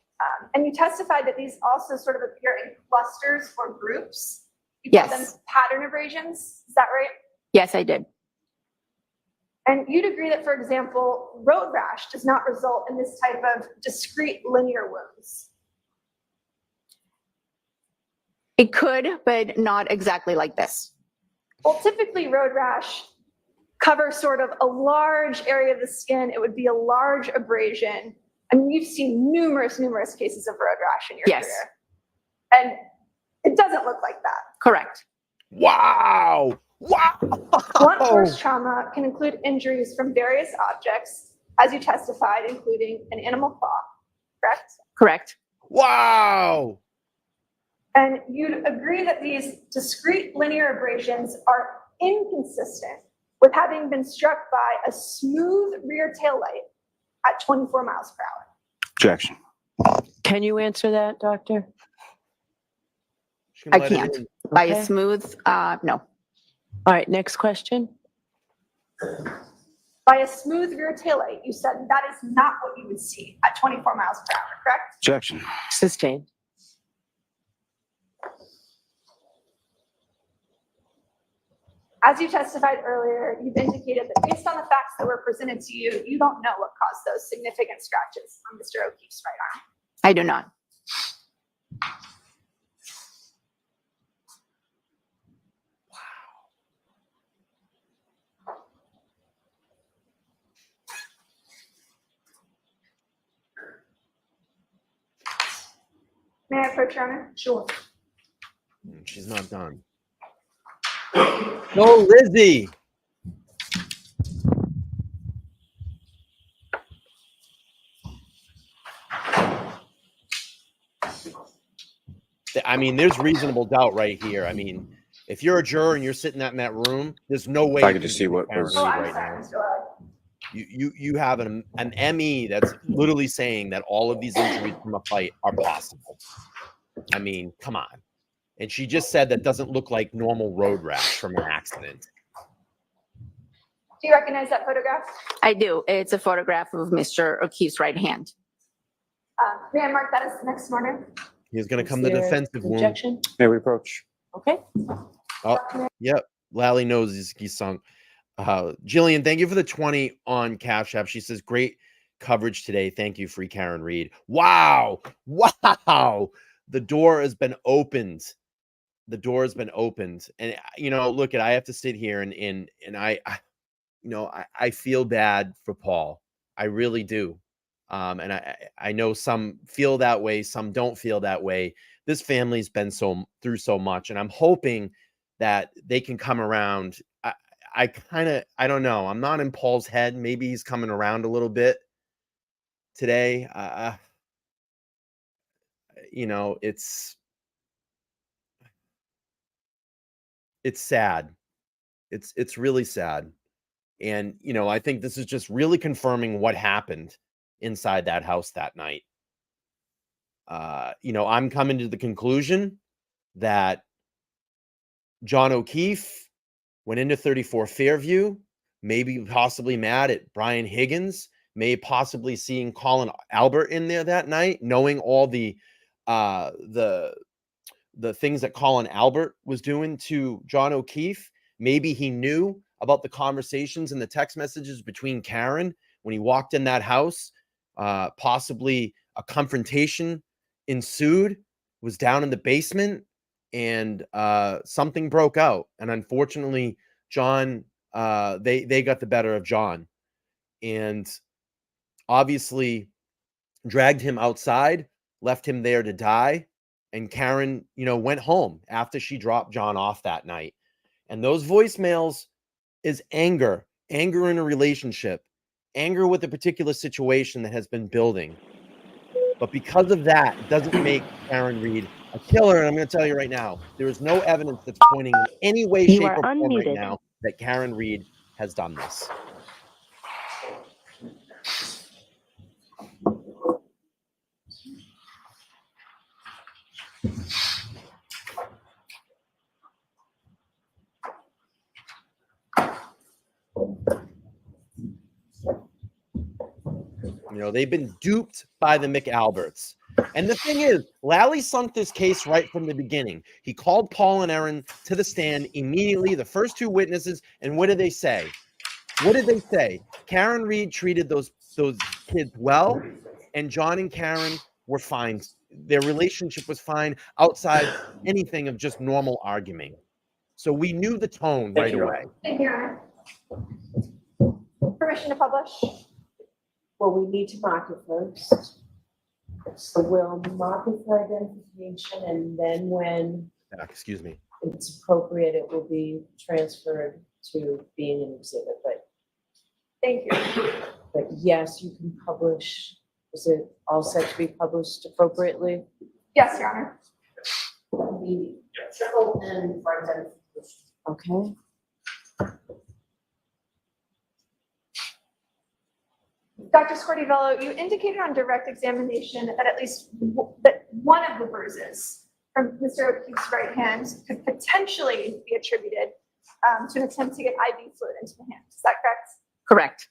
And you testified that these also sort of appear in clusters or groups. You call them Yes. pattern abrasions. Is that right? yes, I did. And you'd agree that, for example, road rash does not result in this type of discrete linear wounds. It could, but not exactly like this. Well, typically road rash covers sort of a large area of the skin. It would be a large abrasion. I mean, you've seen numerous cases of road rash in your Yes. career. And it doesn't look like that. Correct. Wow. Wow. Blunt force trauma can include injuries from various objects, as you testified, including an animal claw, correct? Correct. Wow. And you'd agree that these discrete linear abrasions are inconsistent with having been struck by a smooth rear taillight at 24 miles per hour. Objection. Can you answer that, doctor? She's gonna I let it can't. in. By Okay. a smooth, no. All right, next question. By a smooth rear taillight, you said that is not what you would see at 24 miles per hour, correct? Objection. Sustained. As you testified earlier, you've indicated that based on the facts that were presented to you, you don't know what caused those significant scratches on Mr. O'Keefe's right arm. I do not. May I approach, Your Honor? Sure. She's not done. No, Lizzie. I mean, there's reasonable doubt right here. I mean, if you're a juror and you're sitting in that room, there's no way. If I you could can just see what Karen was- Oh, Reed I'm right sorry, now. Mr. Lally. You have an ME that's literally saying that all of these injuries from a fight are possible. I mean, come on. And she just said that doesn't look like normal road rash from an accident. Do you recognize that photograph? I do. It's a photograph of Mr. O'Keefe's right hand. May I mark that as the next morning? He's going to Is come the there defensive wound. Objection? May we approach? Okay. Oh, yep. Lally knows he's sung. Jillian, thank you for the 20 on Cash App. She says, great coverage today. Thank you, Free Karen Reed. Wow. Wow. The door has been opened. The door has been opened. And, you know, look, I have to sit here and I feel bad for Paul. I really do. And I know some feel that way. Some don't feel that way. This family's been through so much, and I'm hoping that they can come around. I don't know. I'm not in Paul's head. Maybe he's coming around a little bit today. You know, it's sad. It's really sad. And, you know, I think this is just really confirming what happened inside that house that night. You know, I'm coming to the conclusion that John O'Keefe went into 34 Fairview, maybe possibly mad at Brian Higgins, may possibly seeing Colin Albert in there that night, knowing all the things that Colin Albert was doing to John O'Keefe. Maybe he knew about the conversations and the text messages between Karen when he walked in that house. Possibly a confrontation ensued, was down in the basement, and something broke out. And unfortunately, John, they got the better of John, and obviously dragged him outside, left him there to die. And Karen, you know, went home after she dropped John off that night. And those voicemails is anger in a relationship, anger with a particular situation that has been building. But because of that, it doesn't make Karen Reed a killer. And I'm going to tell you right now, there is no evidence that's pointing in any way, You shape, are or form right unmuted. now that Karen Reed has done this. You know, they've been duped by the McAlberts. And the thing is, Lally sunk this case right from the beginning. He called Paul and Erin to the stand immediately, the first two witnesses, and what did they say? What did they say? Karen Reed treated those kids well, and John and Karen were fine. Their relationship was fine outside anything of just normal arguing. So we knew the tone right away. Thank you, Your Honor. Permission to publish? Well, we need to mark it first. So we'll mark it for identification, and then when Excuse me. it's appropriate, it will be transferred to being an exhibit. Thank you. But yes, you can publish. Is it all set to be published appropriately? Yes, Your Honor. The triple N for identification. Okay. Dr. Scordivello, you indicated on direct examination that at least that one of the bruises from Mr. O'Keefe's right hand could potentially be attributed to an attempt to get IV fluid into the hand. Is that correct? Correct.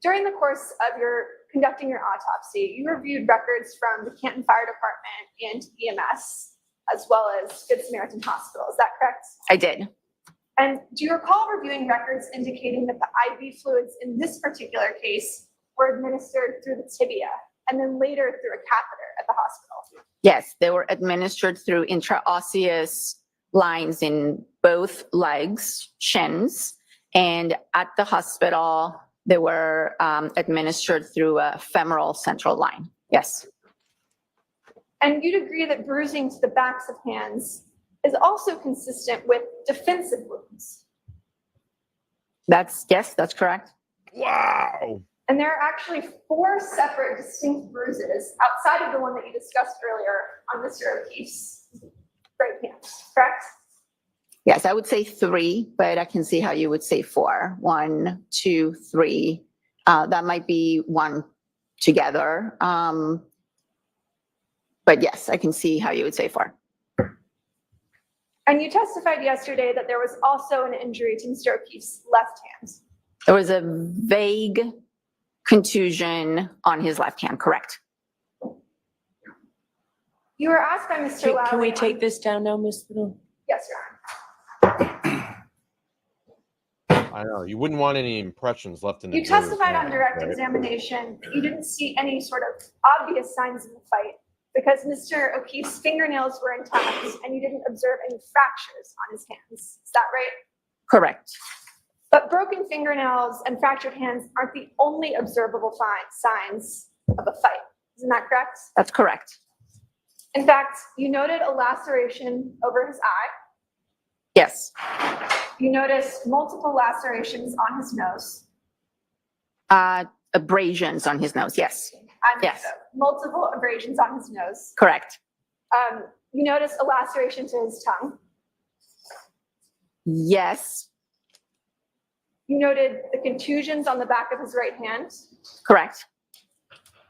During the course of your conducting your autopsy, you reviewed records from the Canton Fire Department and EMS, as well as Good Samaritan Hospital. Is that correct? I did. And do you recall reviewing records indicating that the IV fluids in this particular case were administered through the tibia and then later through a catheter at the hospital? Yes, they were administered through intraosseous lines in both legs, shins, and at the hospital, they were administered through a femoral central line. Yes. And you'd agree that bruising to the backs of hands is also consistent with defensive wounds. Yes, that's correct. Wow. And there are actually 4 separate distinct bruises outside of the one that you discussed earlier on Mr. O'Keefe's right hand, correct? Yes, I would say 3, but I can see how you would say 4. 1, 2, 3. That might be 1 together. But yes, I can see how you would say 4. And you testified yesterday that there was also an injury to Mr. O'Keefe's left hand. There was a vague contusion on his left hand, correct? You were asked by Mr. Lally. Can we take this down now, Ms. Little? Yes, Your Honor. I know. You wouldn't want any impressions left in the You jury's testified on mind, direct right? examination that you didn't see any sort of obvious signs of the fight because Mr. O'Keefe's fingernails were intact and you didn't observe any fractures on his hands. Is that right? Correct. But broken fingernails and fractured hands aren't the only observable signs of a fight. Isn't that correct? That's correct. In fact, you noted a laceration over his eye. Yes. You noticed multiple lacerations on his nose. Abrasions on his nose, yes. Yes. Multiple abrasions on his nose. Correct. You noticed a laceration to his tongue. Yes. You noted the contusions on the back of his right hand, Correct.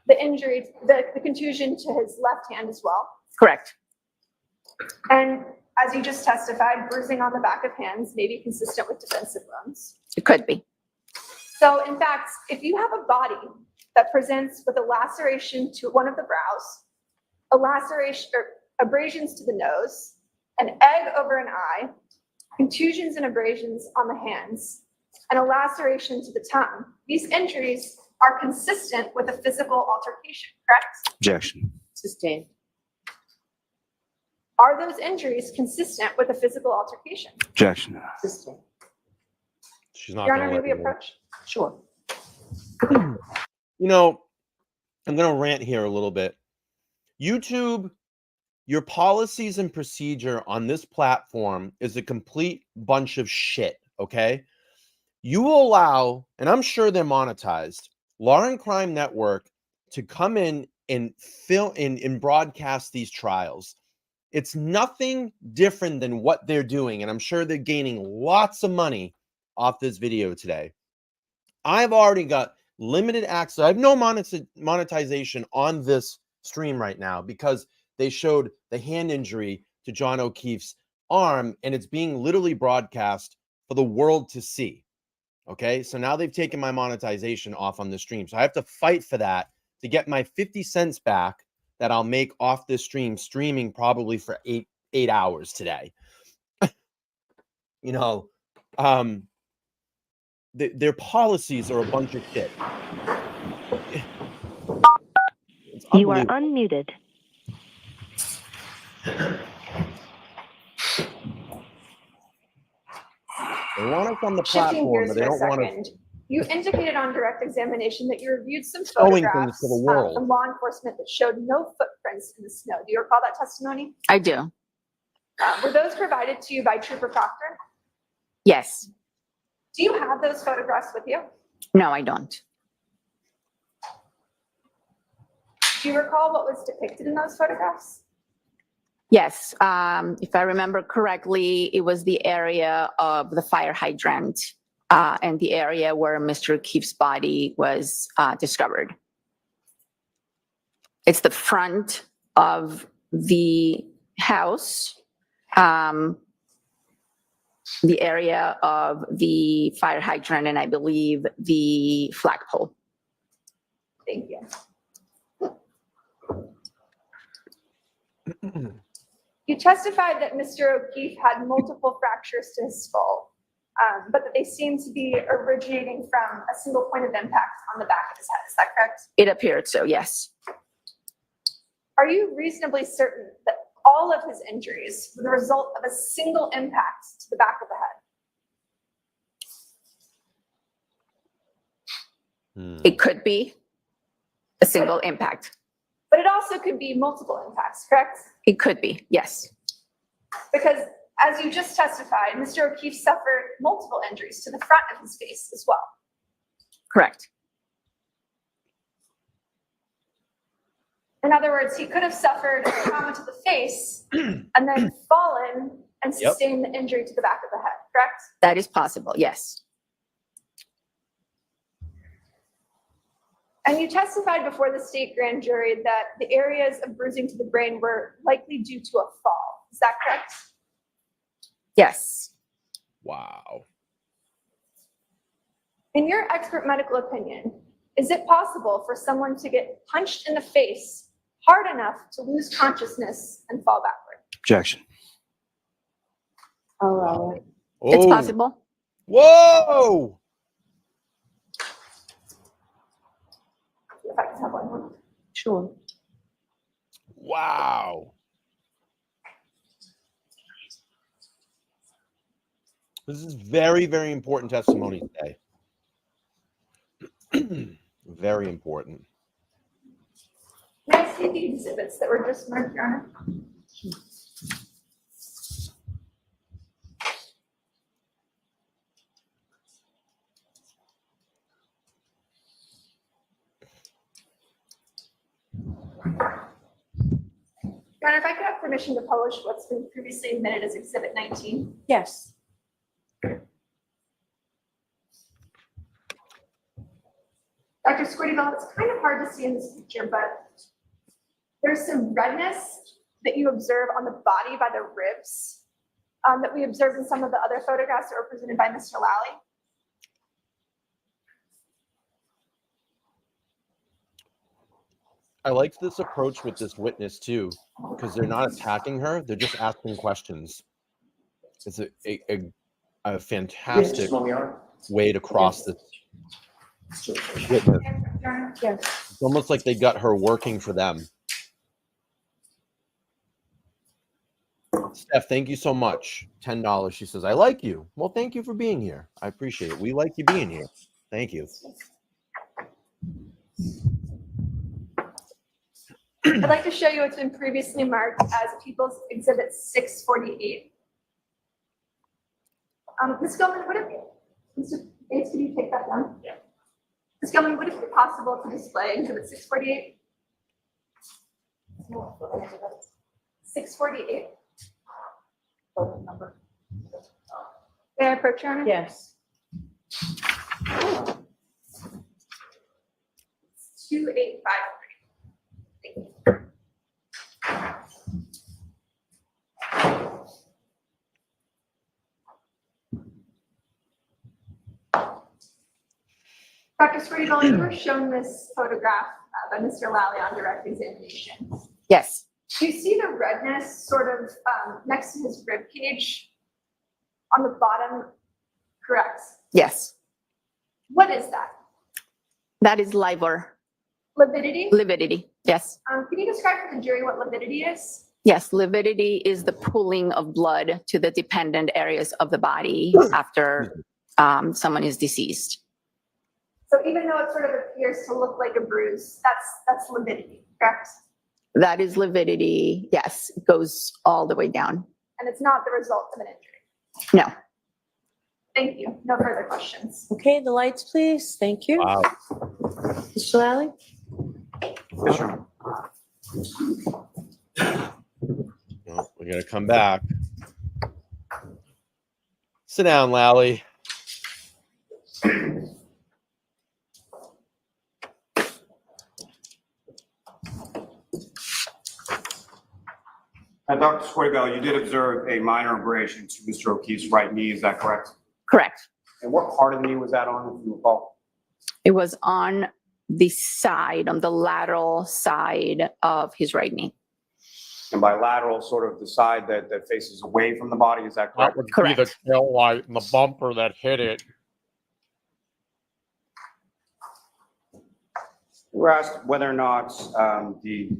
the injury, the contusion to his left hand as well. Correct. And as you just testified, bruising on the back of hands may be consistent with defensive wounds. It could be. So in fact, if you have a body that presents with a laceration to one of the brows, a laceration or abrasions to the nose, an egg over an eye, contusions and abrasions on the hands, and a laceration to the tongue, these injuries are consistent with a physical altercation, correct? Objection. Sustained. Are those injuries consistent with a physical altercation? Objection. Sustained. She's not Your going Honor, to may let we me. approach? Sure. You know, I'm going to rant here a little bit. YouTube, your policies and procedure on this platform is a complete bunch of shit, okay? You allow, and I'm sure they're monetized, Law and Crime Network to come in and film and broadcast these trials. It's nothing different than what they're doing, and I'm sure they're gaining lots of money off this video today. I've already got limited access. I have no monetization on this stream right now because they showed the hand injury to John O'Keefe's arm, and it's being literally broadcast for the world to see. Okay, so now they've taken my monetization off on the stream. So I have to fight for that to get my 50 cents back that I'll make off this stream, streaming probably for eight hours today. You know, their policies are a bunch of shit. It's You are unbelievable. unmuted. They want us on the Shifting platform, gears but they for a don't want us second, you indicated on direct examination that you reviewed some showing things photographs to the world. from law enforcement that showed no footprints in the snow. Do you recall that testimony? I do. Were those provided to you by Trooper Proctor? Yes. Do you have those photographs with you? No, I don't. Do you recall what was depicted in those photographs? Yes. If I remember correctly, it was the area of the fire hydrant and the area where Mr. O'Keefe's body was discovered. It's the front of the house, the area of the fire hydrant, and I believe the flagpole. Thank you. You testified that Mr. O'Keefe had multiple fractures to his skull, but that they seem to be originating from a single point of impact on the back of his head. Is that correct? It appeared so, yes. Are you reasonably certain that all of his injuries were the result of a single impact to the back of the head? It could be a single impact. But it also could be multiple impacts, correct? It could be, yes. Because as you just testified, Mr. O'Keefe suffered multiple injuries to the front of his face as well. Correct. In other words, he could have suffered a trauma to the face and then fallen and sustained the injury to the back of the head, correct? That is possible, yes. And you testified before the state grand jury that the areas of bruising to the brain were likely due to a fall. Is that correct? Yes. Wow. In your expert medical opinion, is it possible for someone to get punched in the face hard enough to lose consciousness and fall backward? Objection. I'll allow it. It's Oh. possible. Whoa! If I can have one more. Sure. Wow. This is very, very important testimony today. Very important. May I see the exhibits that were just marked, Your Honor? Your Honor, if I could have permission to publish what's been previously admitted as Exhibit 19. Yes. Dr. Squirtyville, it's kind of hard to see in this picture, but there's some redness that you observe on the body by the ribs that we observed in some of the other photographs that were presented by Mr. Lally. I liked this approach with this witness too, because they're not attacking her; they're just asking questions. It's a fantastic way to cross this witness. Yes. It's almost like they got her working for them. Steph, thank you so much. $10. She says, I like you. Well, thank you for being here. I appreciate it. We like you being here. Thank you. I'd like to show you what's been previously marked as People's Exhibit 648. Ms. Gilman, would it be, Mr. Bates, could you take that down? Yeah. Ms. Gilman, would it be possible to display Exhibit 648? 648. May I approach, Your Honor? Yes. 2853. Thank you. Dr. Squirtyville, you were shown this photograph by Mr. Lally on direct examination. Yes, Do you see the redness sort of next to his rib cage on the bottom? Correct. yes. What is that? That is livor, Lividity? lividity. Yes. Can you describe for the jury what lividity is? Yes, lividity is the pooling of blood to the dependent areas of the body after someone is deceased. So even though it sort of appears to look like a bruise, that's lividity, correct? That is lividity. Yes, it goes all the way down. And it's not the result of an injury. No. Thank you. No further questions. Okay, the lights, please. Thank you. Wow. Mr. Lally? Yes, Your Honor. Well, we're going to come back. Sit down, Lally. Dr. Squirtyville, you did observe a minor abrasion to Mr. O'Keefe's right knee, is that correct? Correct. And what part of the knee was that on, if you recall? It was on the side, on the lateral side of his right knee. And by lateral, sort of the side that faces away from the body, is that correct? That would be Correct. the tail light and the bumper that hit it. We're asked whether or not the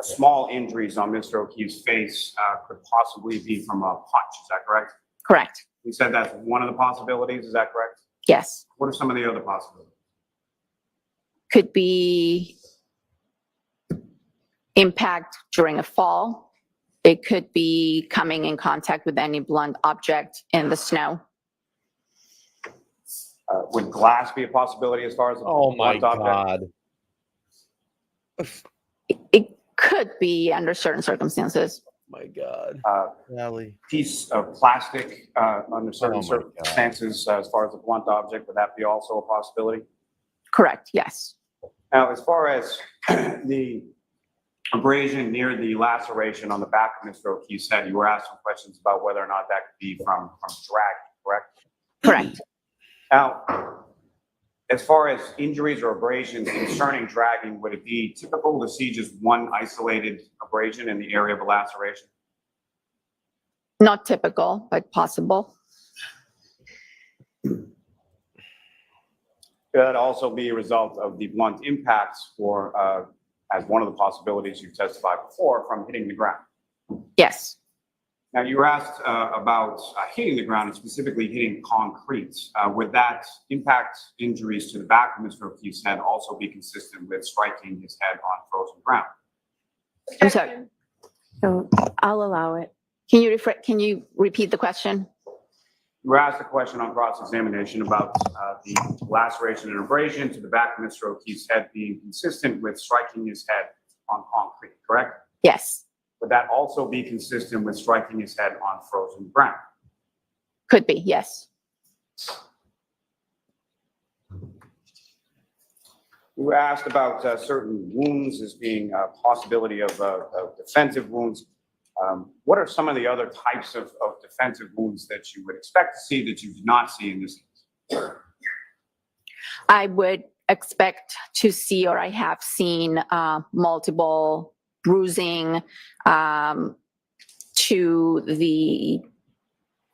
small injuries on Mr. O'Keefe's face could possibly be from a punch, is that correct? Correct. You said that's one of the possibilities, is that correct? Yes. What are some of the other possibilities? Could be impact during a fall. It could be coming in contact with any blunt object in the snow. Would glass be a possibility as far as? Oh, my blunt object? God. It could be under certain circumstances. My God. Lally. Piece of plastic under certain Oh my God. circumstances as far as a blunt object, would that be also a possibility? Correct. Yes. Now, as far as the abrasion near the laceration on the back of Mr. O'Keefe's head, you were asked some questions about whether or not that could be from dragging, correct? Correct. Now, as far as injuries or abrasions concerning dragging, would it be typical to see just one isolated abrasion in the area of a laceration? Not typical, but possible. Could that also be a result of the blunt impacts or, as one of the possibilities you testified before, from hitting the ground? Yes. Now, you were asked about hitting the ground and specifically hitting concrete. Would that impact injuries to the back of Mr. O'Keefe's head also be consistent with striking his head on frozen ground? I'm sorry. No, I'll allow it. Can you repeat the question? You were asked a question on cross-examination about the laceration and abrasion to the back of Mr. O'Keefe's head being consistent with striking his head on concrete, correct? Yes. Would that also be consistent with striking his head on frozen ground? Could be. Yes. You were asked about certain wounds as being a possibility of defensive wounds. What are some of the other types of defensive wounds that you would expect to see that you did not see in this case? I would expect to see, or I have seen, multiple bruising to the,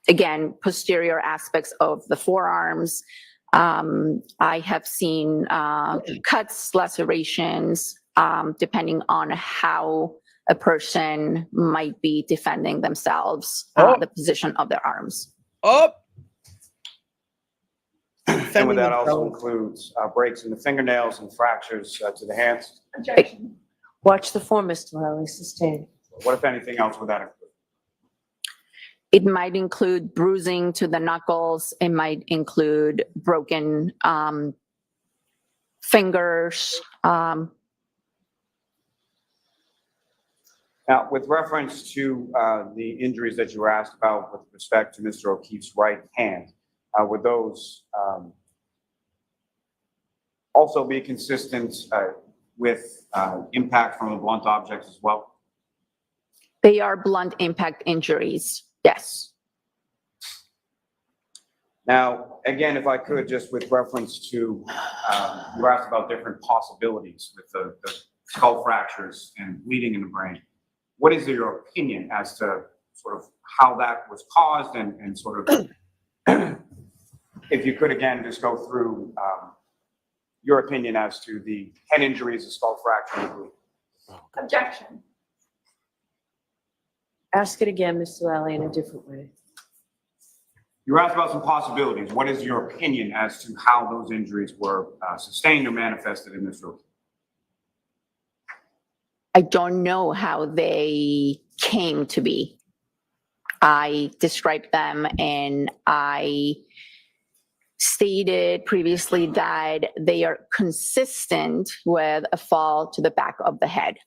again, posterior aspects of the forearms. I have seen cuts, lacerations, depending on how a person might be defending themselves, the position of their arms. Oh, And with that also includes breaks in the fingernails and fractures to the hands. Objection. Watch the form, Mr. Lally, sustained. What, if anything else, would that include? It might include bruising to the knuckles. It might include broken fingers. Now, with reference to the injuries that you were asked about with respect to Mr. O'Keefe's right hand, would those also be consistent with impact from a blunt object as well? They are blunt impact injuries, yes. Now, again, if I could, just with reference to, you were asked about different possibilities with the skull fractures and bleeding in the brain. What is your opinion as to sort of how that was caused and sort of, if you could again just go through your opinion as to the head injuries, the skull fracture, and bleeding? Objection. Ask it again, Mr. Lally, in a different way. You were asked about some possibilities. What is your opinion as to how those injuries were sustained or manifested in this room? I don't know how they came to be. I described them and I stated previously that they are consistent with a fall to the back of the head.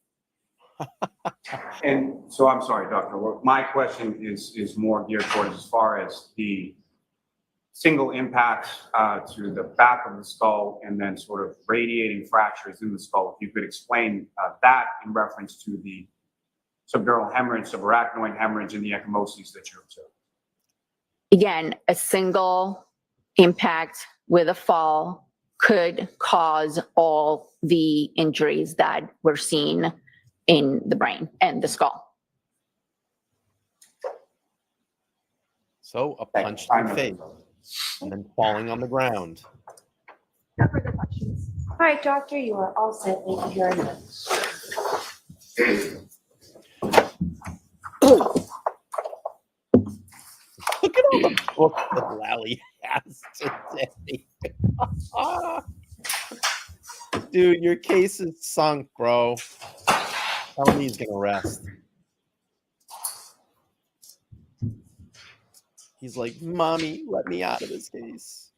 And so I'm sorry, Doctor. My question is more geared towards as far as the single impact to the back of the skull and then sort of radiating fractures in the skull. If you could explain that in reference to the subdural hemorrhage, subarachnoid hemorrhage, and the ecchymoses that you observed. Again, a single impact with a fall could cause all the injuries that we're seeing in the brain and the skull. So a punch to the face and then falling on the ground. No further questions. All right, doctor, you are all set. Thank you very much. Look at all the books that Lally has today. Dude, your case is sunk, bro. Tell me he's gonna rest. He's like, Mommy, let me out of this case.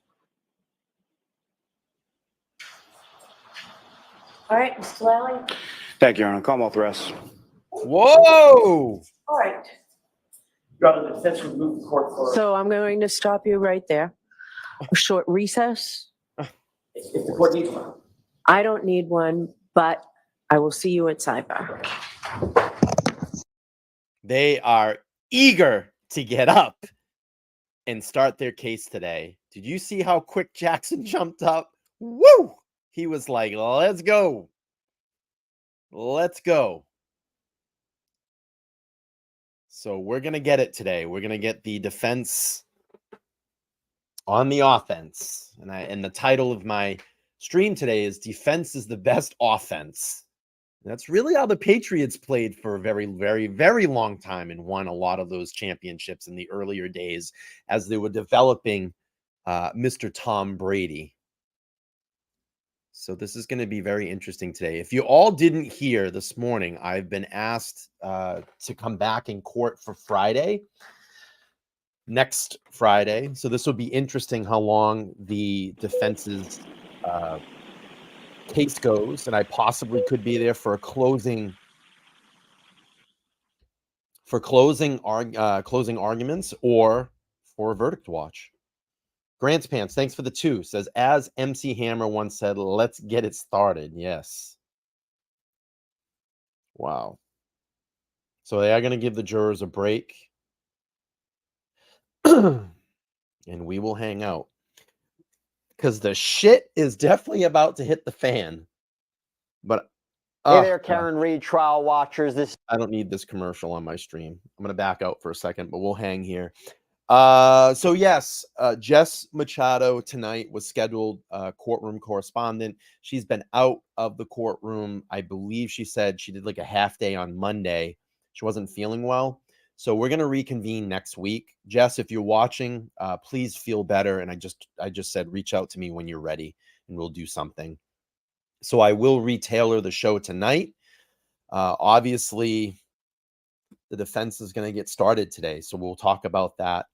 All right, Mr. Lally. Thank you, Your Honor. Commonwealth rest. Whoa! All right. Your Honor, the defense would move the court for, So I'm going to stop you right there. A short recess. if the court needs one. I don't need one, but I will see you at sidebar. They are eager to get up and start their case today. Did you see how quick Jackson jumped up? Woo! He was like, let's go. Let's go. So we're going to get it today. We're going to get the defense on the offense. And the title of my stream today is Defense is the Best Offense. And that's really how the Patriots played for a very, very, very long time and won a lot of those championships in the earlier days as they were developing Mr. Tom Brady. So this is going to be very interesting today. If you all didn't hear this morning, I've been asked to come back in court for Friday, next Friday. So this will be interesting how long the defense's case goes, and I possibly could be there for a closing arguments or for a verdict watch. Grant's Pants, thanks for the 2. Says, as MC Hammer once said, let's get it started. Yes. Wow. So they are going to give the jurors a break. And we will hang out. Because the shit is definitely about to hit the fan. But Hey there, Karen Reed, trial watchers. I don't need this commercial on my stream. I'm going to back out for a second, but we'll hang here. So yes, Jess Machado tonight was scheduled courtroom correspondent. She's been out of the courtroom. I believe she said she did like a half day on Monday. She wasn't feeling well. So we're going to reconvene next week. Jess, if you're watching, please feel better. And I just said, reach out to me when you're ready and we'll do something. So I will retailer the show tonight. Obviously, the defense is going to get started today. So we'll talk about that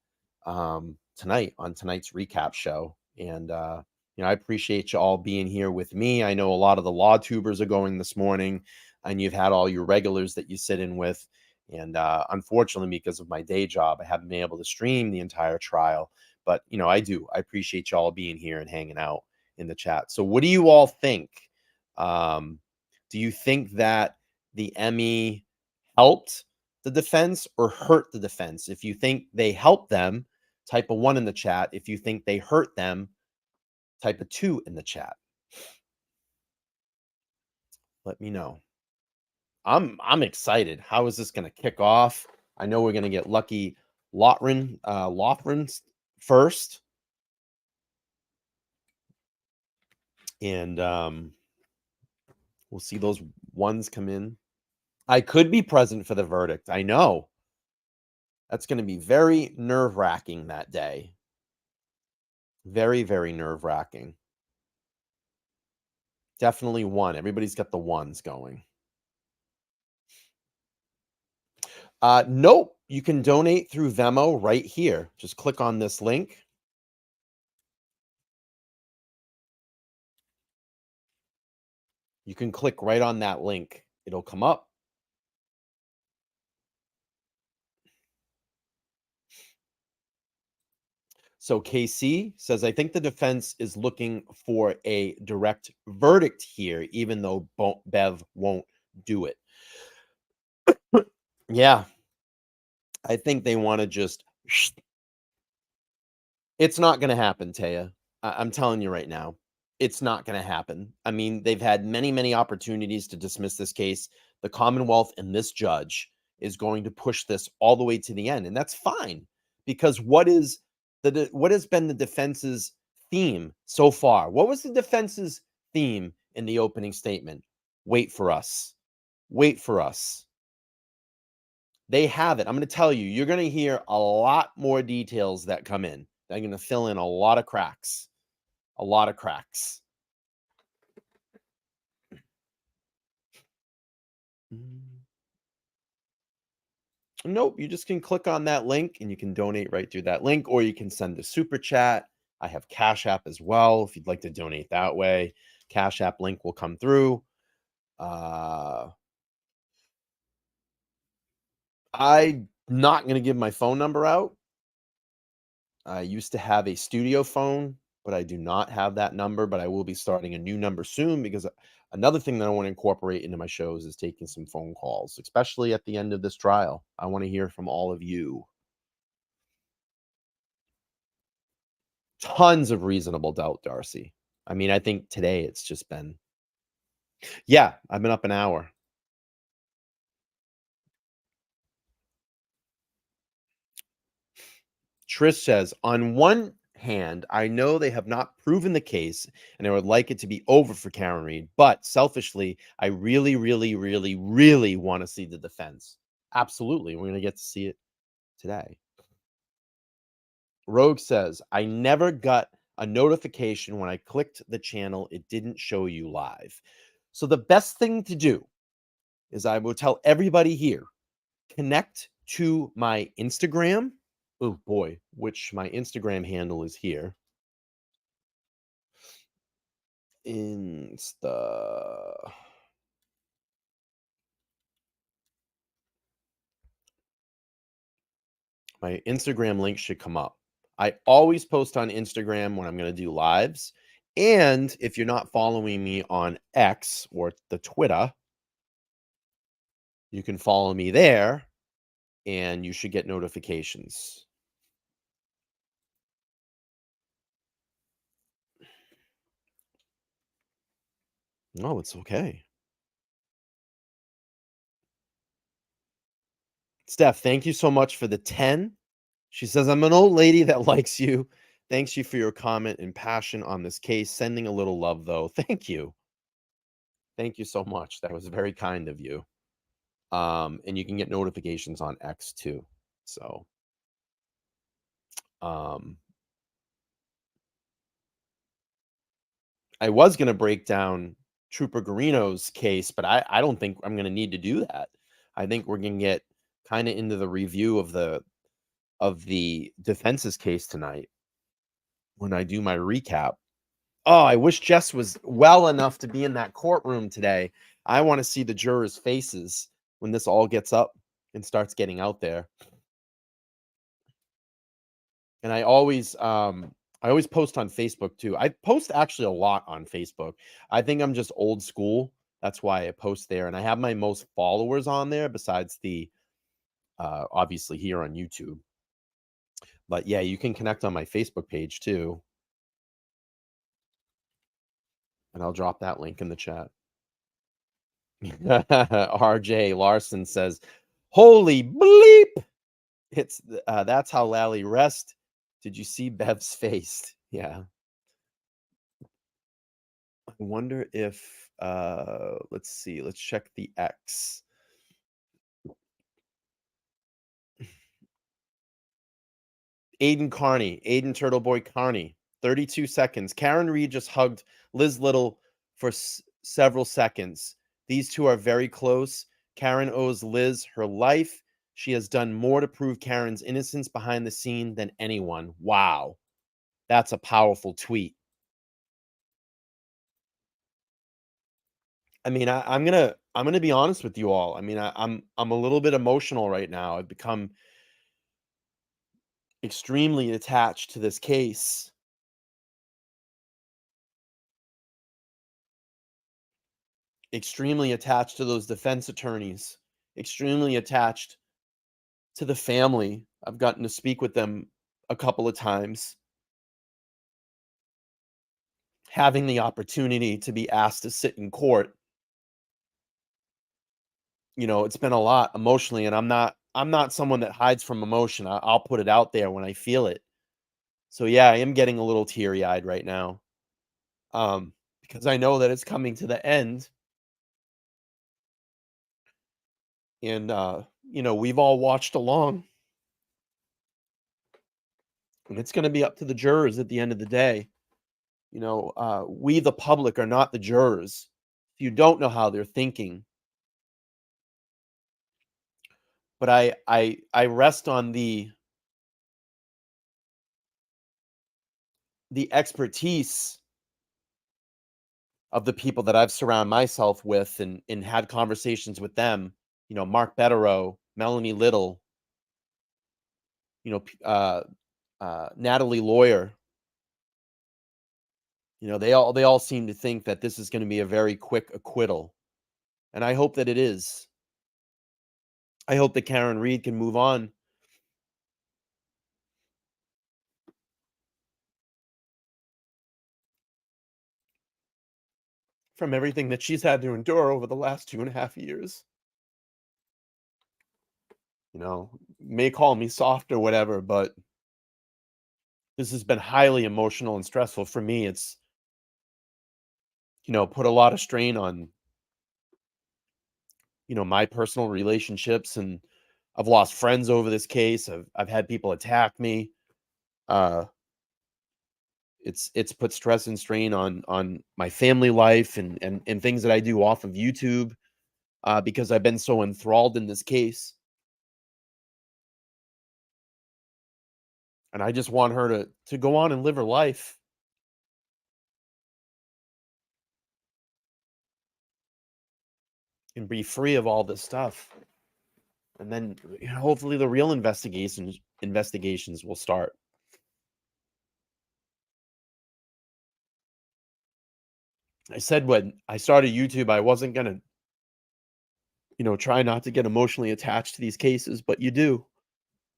tonight on tonight's recap show. And, I appreciate you all being here with me. I know a lot of the law tubers are going this morning, and you've had all your regulars that you sit in with. And unfortunately, because of my day job, I haven't been able to stream the entire trial. But, I do. I appreciate you all being here and hanging out in the chat. So what do you all think? Do you think that the Emmy helped the defense or hurt the defense? If you think they helped them, type a 1 in the chat. If you think they hurt them, type a 2 in the chat. Let me know. I'm excited. How is this going to kick off? I know we're going to get Lucky Loughran first. And we'll see those 1s come in. I could be present for the verdict. I know. That's going to be very nerve-wracking that day. Very, very nerve-wracking. Definitely 1. Everybody's got the 1s going. Nope. You can donate through Venmo right here. Just click on this link. You can click right on that link. It'll come up. So KC says, I think the defense is looking for a direct verdict here, even though Bev won't do it. Yeah. I think they want to just... It's not going to happen, Taya. I'm telling you right now. It's not going to happen. I mean, they've had many, many opportunities to dismiss this case. The Commonwealth and this judge is going to push this all the way to the end. And that's fine, because what has been the defense's theme so far? What was the defense's theme in the opening statement? Wait for us. Wait for us. They have it. I'm going to tell you, you're going to hear a lot more details that come in. They're going to fill in a lot of cracks. A lot of cracks. Nope, you just can click on that link and you can donate right through that link, or you can send a super chat. I have Cash App as well if you'd like to donate that way. Cash App link will come through. I'm not going to give my phone number out. I used to have a studio phone, but I do not have that number, but I will be starting a new number soon, because another thing that I want to incorporate into my shows is taking some phone calls, especially at the end of this trial. I want to hear from all of you. Tons of reasonable doubt, Darcy. I mean, I think today it's just been... Yeah, I've been up an hour. Trish says, on one hand, I know they have not proven the case and I would like it to be over for Karen Reed, but selfishly, I really, really, really, really want to see the defense. Absolutely. We're going to get to see it today. Rogue says, I never got a notification when I clicked the channel. It didn't show you live. So the best thing to do is, I will tell everybody here, connect to my Instagram. Oh boy, which my Instagram handle is here. Insta. My Instagram link should come up. I always post on Instagram when I'm going to do lives. And if you're not following me on X or the Twitter, you can follow me there and you should get notifications. No, it's okay. Steph, thank you so much for the 10. She says, I'm an old lady that likes you. Thanks you for your comment and passion on this case. Sending a little love, though. Thank you. Thank you so much. That was very kind of you. And you can get notifications on X too. So, I was going to break down Trooper Garino's case, but I don't think I'm going to need to do that. I think we're going to get kind of into the review of the defense's case tonight when I do my recap. Oh, I wish Jess was well enough to be in that courtroom today. I want to see the jurors' faces when this all gets up and starts getting out there. And I always post on Facebook too. I post actually a lot on Facebook. I think I'm just old school. That's why I post there. And I have my most followers on there besides the obviously here on YouTube. But yeah, you can connect on my Facebook page too. And I'll drop that link in the chat. RJ Larson says, holy bleep. It's that's how Lally rest. Did you see Bev's face? Yeah. I wonder if let's see, let's check the X. Aiden Turtle Boy Carney, 32 seconds. Karen Reed just hugged Liz Little for several seconds. These two are very close. Karen owes Liz her life. She has done more to prove Karen's innocence behind the scene than anyone. Wow. That's a powerful tweet. I mean, I'm gonna be honest with you all. I mean, I'm a little bit emotional right now. I've become extremely attached to this case. Extremely attached to those defense attorneys. Extremely attached to the family. I've gotten to speak with them a couple of times. Having the opportunity to be asked to sit in court, you know, it's been a lot emotionally, and I'm not someone that hides from emotion. I'll put it out there when I feel it. So yeah, I am getting a little teary-eyed right now, because I know that it's coming to the end, and you know, we've all watched along, and it's going to be up to the jurors at the end of the day. You know, we the public are not the jurors. You don't know how they're thinking. But I rest on the expertise of the people that I've surrounded myself with and had conversations with them. You know, Mark Betterow, Melanie Little, you know, Natalie Lawyer. You know, they all seem to think that this is going to be a very quick acquittal. And I hope that it is. I hope that Karen Reed can move on. From everything that she's had to endure over the last 2.5 years. You know, may call me soft or whatever, but this has been highly emotional and stressful for me. It's, you know, put a lot of strain on, you know, my personal relationships, and I've lost friends over this case. I've had people attack me. It's put stress and strain on my family life and things that I do off of YouTube, because I've been so enthralled in this case. And I just want her to go on and live her life. And be free of all this stuff. And then hopefully the real investigations will start. I said when I started YouTube, I wasn't going to, try not to get emotionally attached to these cases, but you do,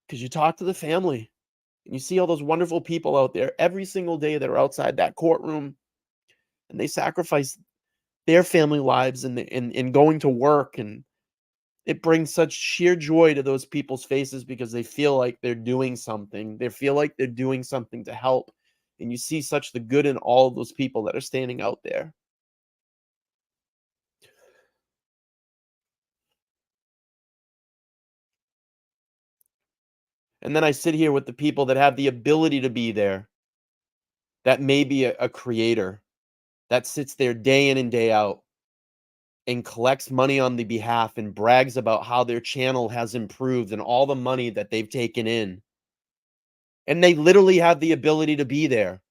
because you talk to the family and you see all those wonderful people out there every single day that are outside that courtroom, and they sacrifice their family lives in going to work, and it brings such sheer joy to those people's faces because they feel like they're doing something. They feel like they're doing something to help. And you see such the good in all of those people that are standing out there. And then I sit here with the people that have the ability to be there, that may be a creator, that sits there day in and day out and collects money on the behalf and brags about how their channel has improved and all the money that they've taken in. And they literally have the ability to be there.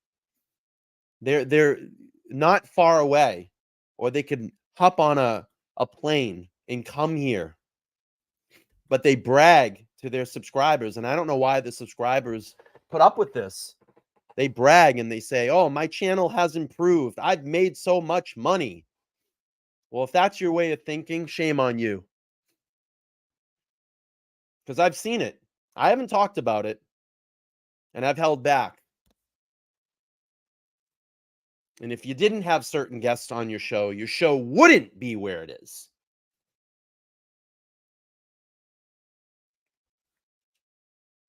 They're not far away, or they could hop on a plane and come here. But they brag to their subscribers, and I don't know why the subscribers put up with this. They brag and they say, "Oh, my channel has improved. I've made so much money." Well, if that's your way of thinking, shame on you. Because I've seen it. I haven't talked about it, and I've held back. And if you didn't have certain guests on your show wouldn't be where it is.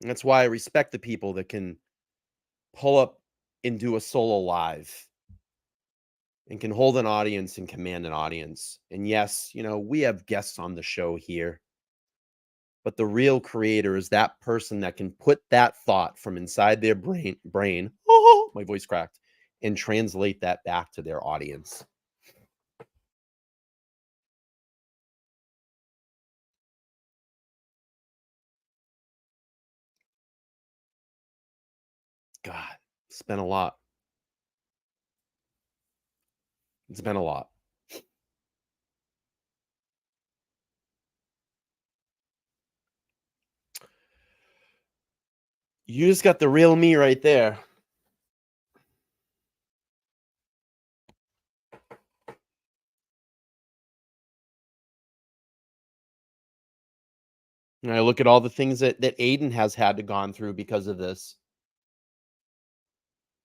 And that's why I respect the people that can pull up and do a solo live and can hold an audience and command an audience. And yes, we have guests on the show here, but the real creator is that person that can put that thought from inside their brain, oh, my voice cracked, and translate that back to their audience. God, it's been a lot. It's been a lot. You just got the real me right there. And I look at all the things that Aiden has had to gone through because of this.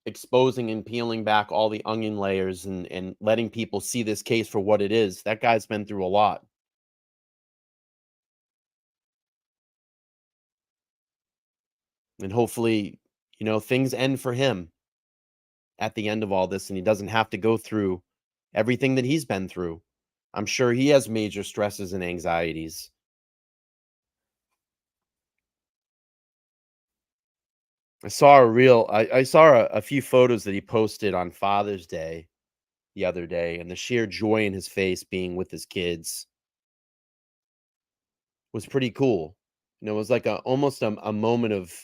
Exposing and peeling back all the onion layers and letting people see this case for what it is. That guy's been through a lot. And hopefully, things end for him at the end of all this, and he doesn't have to go through everything that he's been through. I'm sure he has major stresses and anxieties. I saw a few photos that he posted on Father's Day the other day, and the sheer joy in his face being with his kids was pretty cool. It was like almost a moment of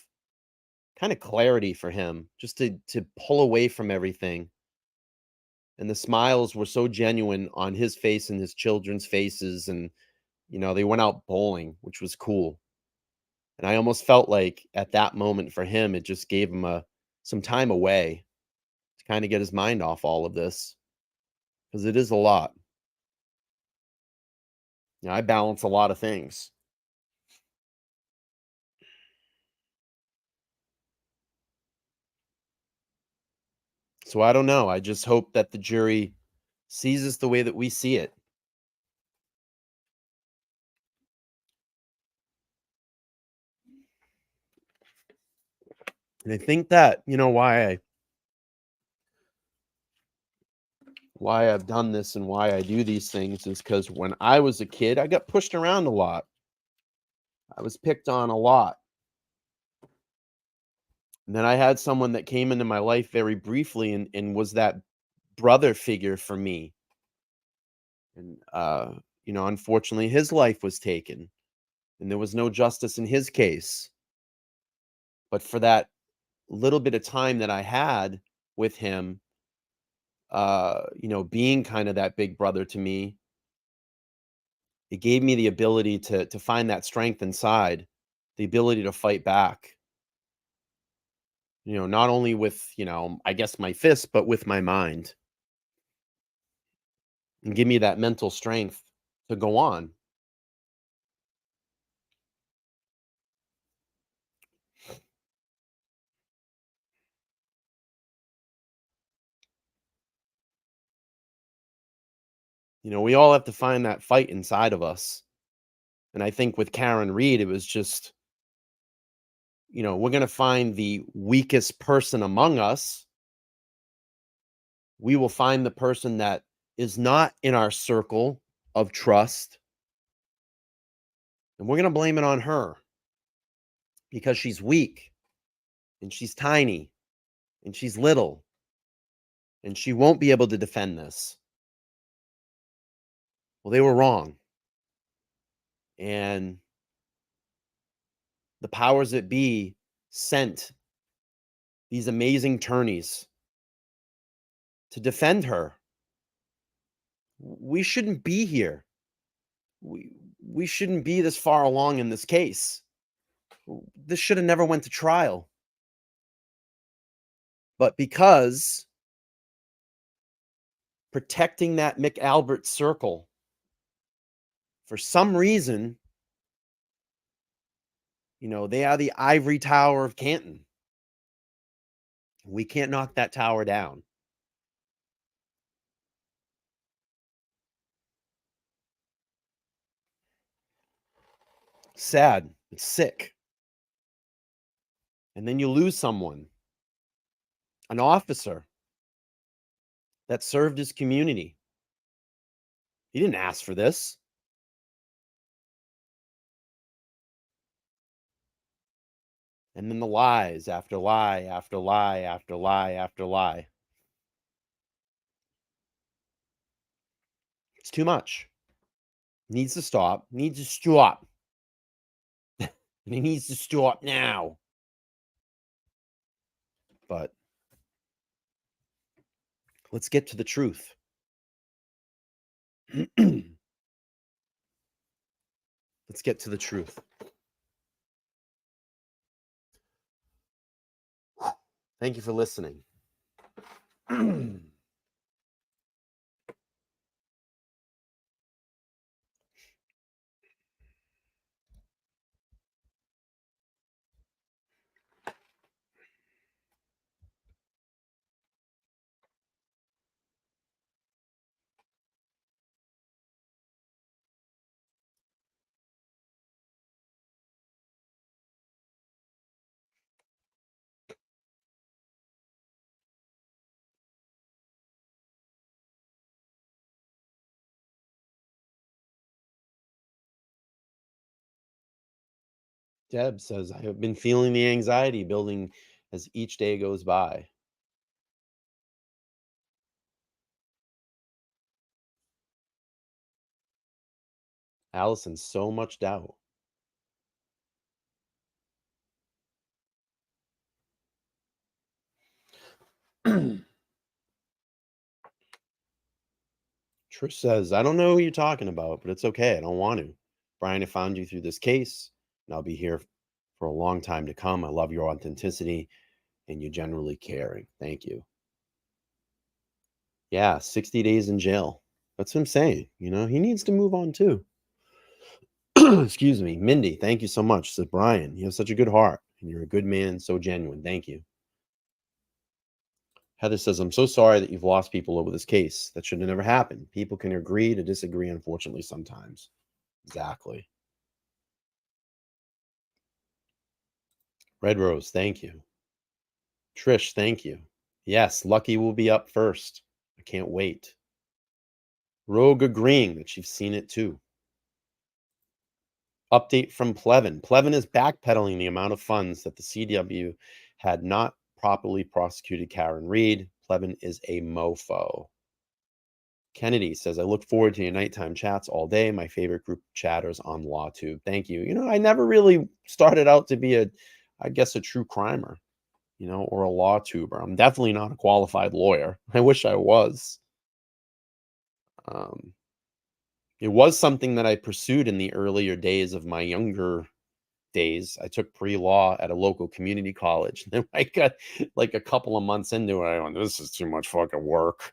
kind of clarity for him, just to pull away from everything. And the smiles were so genuine on his face and his children's faces, and they went out bowling, which was cool. And I almost felt like at that moment for him, it just gave him some time away to kind of get his mind off all of this, because it is a lot. I balance a lot of things. So I don't know. I just hope that the jury sees us the way that we see it. And I think that, why I've done this and why I do these things is because when I was a kid, I got pushed around a lot. I was picked on a lot. And then I had someone that came into my life very briefly and was that brother figure for me. And, unfortunately, his life was taken and there was no justice in his case. But for that little bit of time that I had with him, being kind of that big brother to me, it gave me the ability to find that strength inside, the ability to fight back. Not only with, I guess my fist, but with my mind. and give me that mental strength to go on. You know, we all have to find that fight inside of us. And I think with Karen Reed, it was just, you know, we're going to find the weakest person among us. We will find the person that is not in our circle of trust. And we're going to blame it on her because she's weak and she's tiny and she's little and she won't be able to defend this. Well, they were wrong. And the powers that be sent these amazing attorneys to defend her. We shouldn't be here. We shouldn't be this far along in this case. This should have never went to trial. But because protecting that McAlbert circle, for some reason, you know, they are the ivory tower of Canton. We can't knock that tower down. Sad. It's sick. And then you lose someone, an officer that served his community. He didn't ask for this. And then the lies after lie after lie after lie after lie. It's too much. Needs to stop. Needs to stop. And he needs to stop now. But let's get to the truth. Let's get to the truth. Thank you for listening. Deb says, I have been feeling the anxiety building as each day goes by. Allison, so much doubt. Trish says, I don't know who you're talking about, but it's okay. I don't want to. Brian, I found you through this case, and I'll be here for a long time to come. I love your authenticity and you generally caring. Thank you. Yeah, 60 days in jail. That's what I'm saying. You know, he needs to move on too. Excuse me. Mindy, thank you so much. Says Brian, you have such a good heart and you're a good man, so genuine. Thank you. Heather says, I'm so sorry that you've lost people over this case. That should have never happened. People can agree to disagree, unfortunately, sometimes. Exactly. Red Rose, thank you. Trish, thank you. Yes, Lucky will be up first. I can't wait. Rogue agreeing that you've seen it too. Update from Plevin. Plevin is backpedaling the amount of funds that the CW had not properly prosecuted Karen Reed. Plevin is a mofo. Kennedy says, I look forward to your nighttime chats all day. My favorite group of chatters on LawTube. Thank you. You know, I never really started out to be a true crimer, you know, or a law tuber. I'm definitely not a qualified lawyer. I wish I was. It was something that I pursued in the earlier days of my younger days. I took pre-law at a local community college. Then I got like a couple of months into it. I went, this is too much fucking work.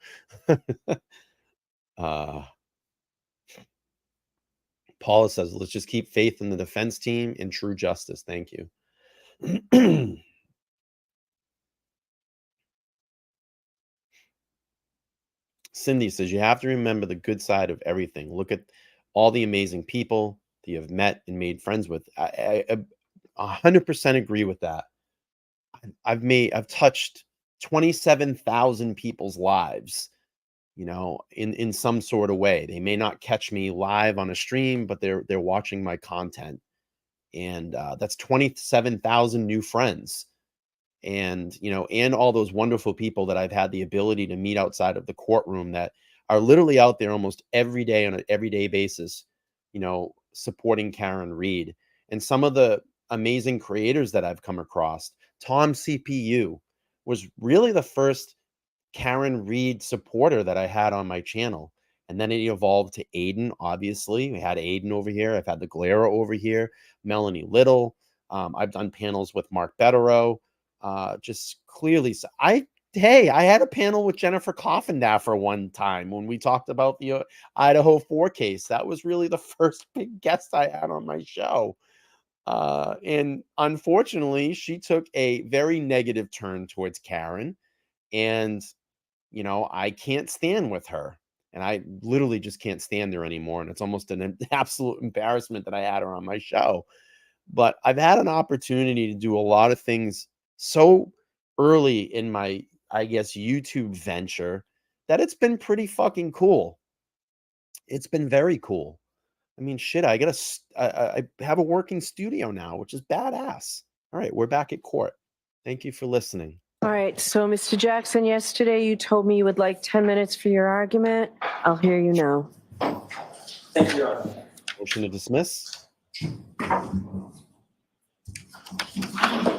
Paula says, let's just keep faith in the defense team and true justice. Thank you. Cindy says, you have to remember the good side of everything. Look at all the amazing people that you have met and made friends with. I 100% agree with that. I've touched 27,000 people's lives, you know, in some sort of way. They may not catch me live on a stream, but they're watching my content. And that's 27,000 new friends. And, you know, and all those wonderful people that I've had the ability to meet outside of the courtroom that are literally out there almost every day on an everyday basis, you know, supporting Karen Reed. And some of the amazing creators that I've come across. Tom CPU was really the first Karen Reed supporter that I had on my channel. And then it evolved to Aiden, obviously. We had Aiden over here. I've had the Glera over here, Melanie Little. I've done panels with Mark Betterow. Just clearly, I had a panel with Jennifer Coffindaffer one time when we talked about the Idaho 4 case. That was really the first big guest I had on my show. And unfortunately, she took a very negative turn towards Karen. And, you know, I can't stand with her. And I literally just can't stand her anymore. And it's almost an absolute embarrassment that I had her on my show. But I've had an opportunity to do a lot of things so early in my, I guess, YouTube venture that it's been pretty fucking cool. It's been very cool. I mean, shit, I have a working studio now, which is badass. All right, we're back at court. Thank you for listening. All right. So, Mr. Jackson, yesterday you told me you would like 10 minutes for your argument. I'll hear you now. Thank you, Your Honor. Motion to dismiss.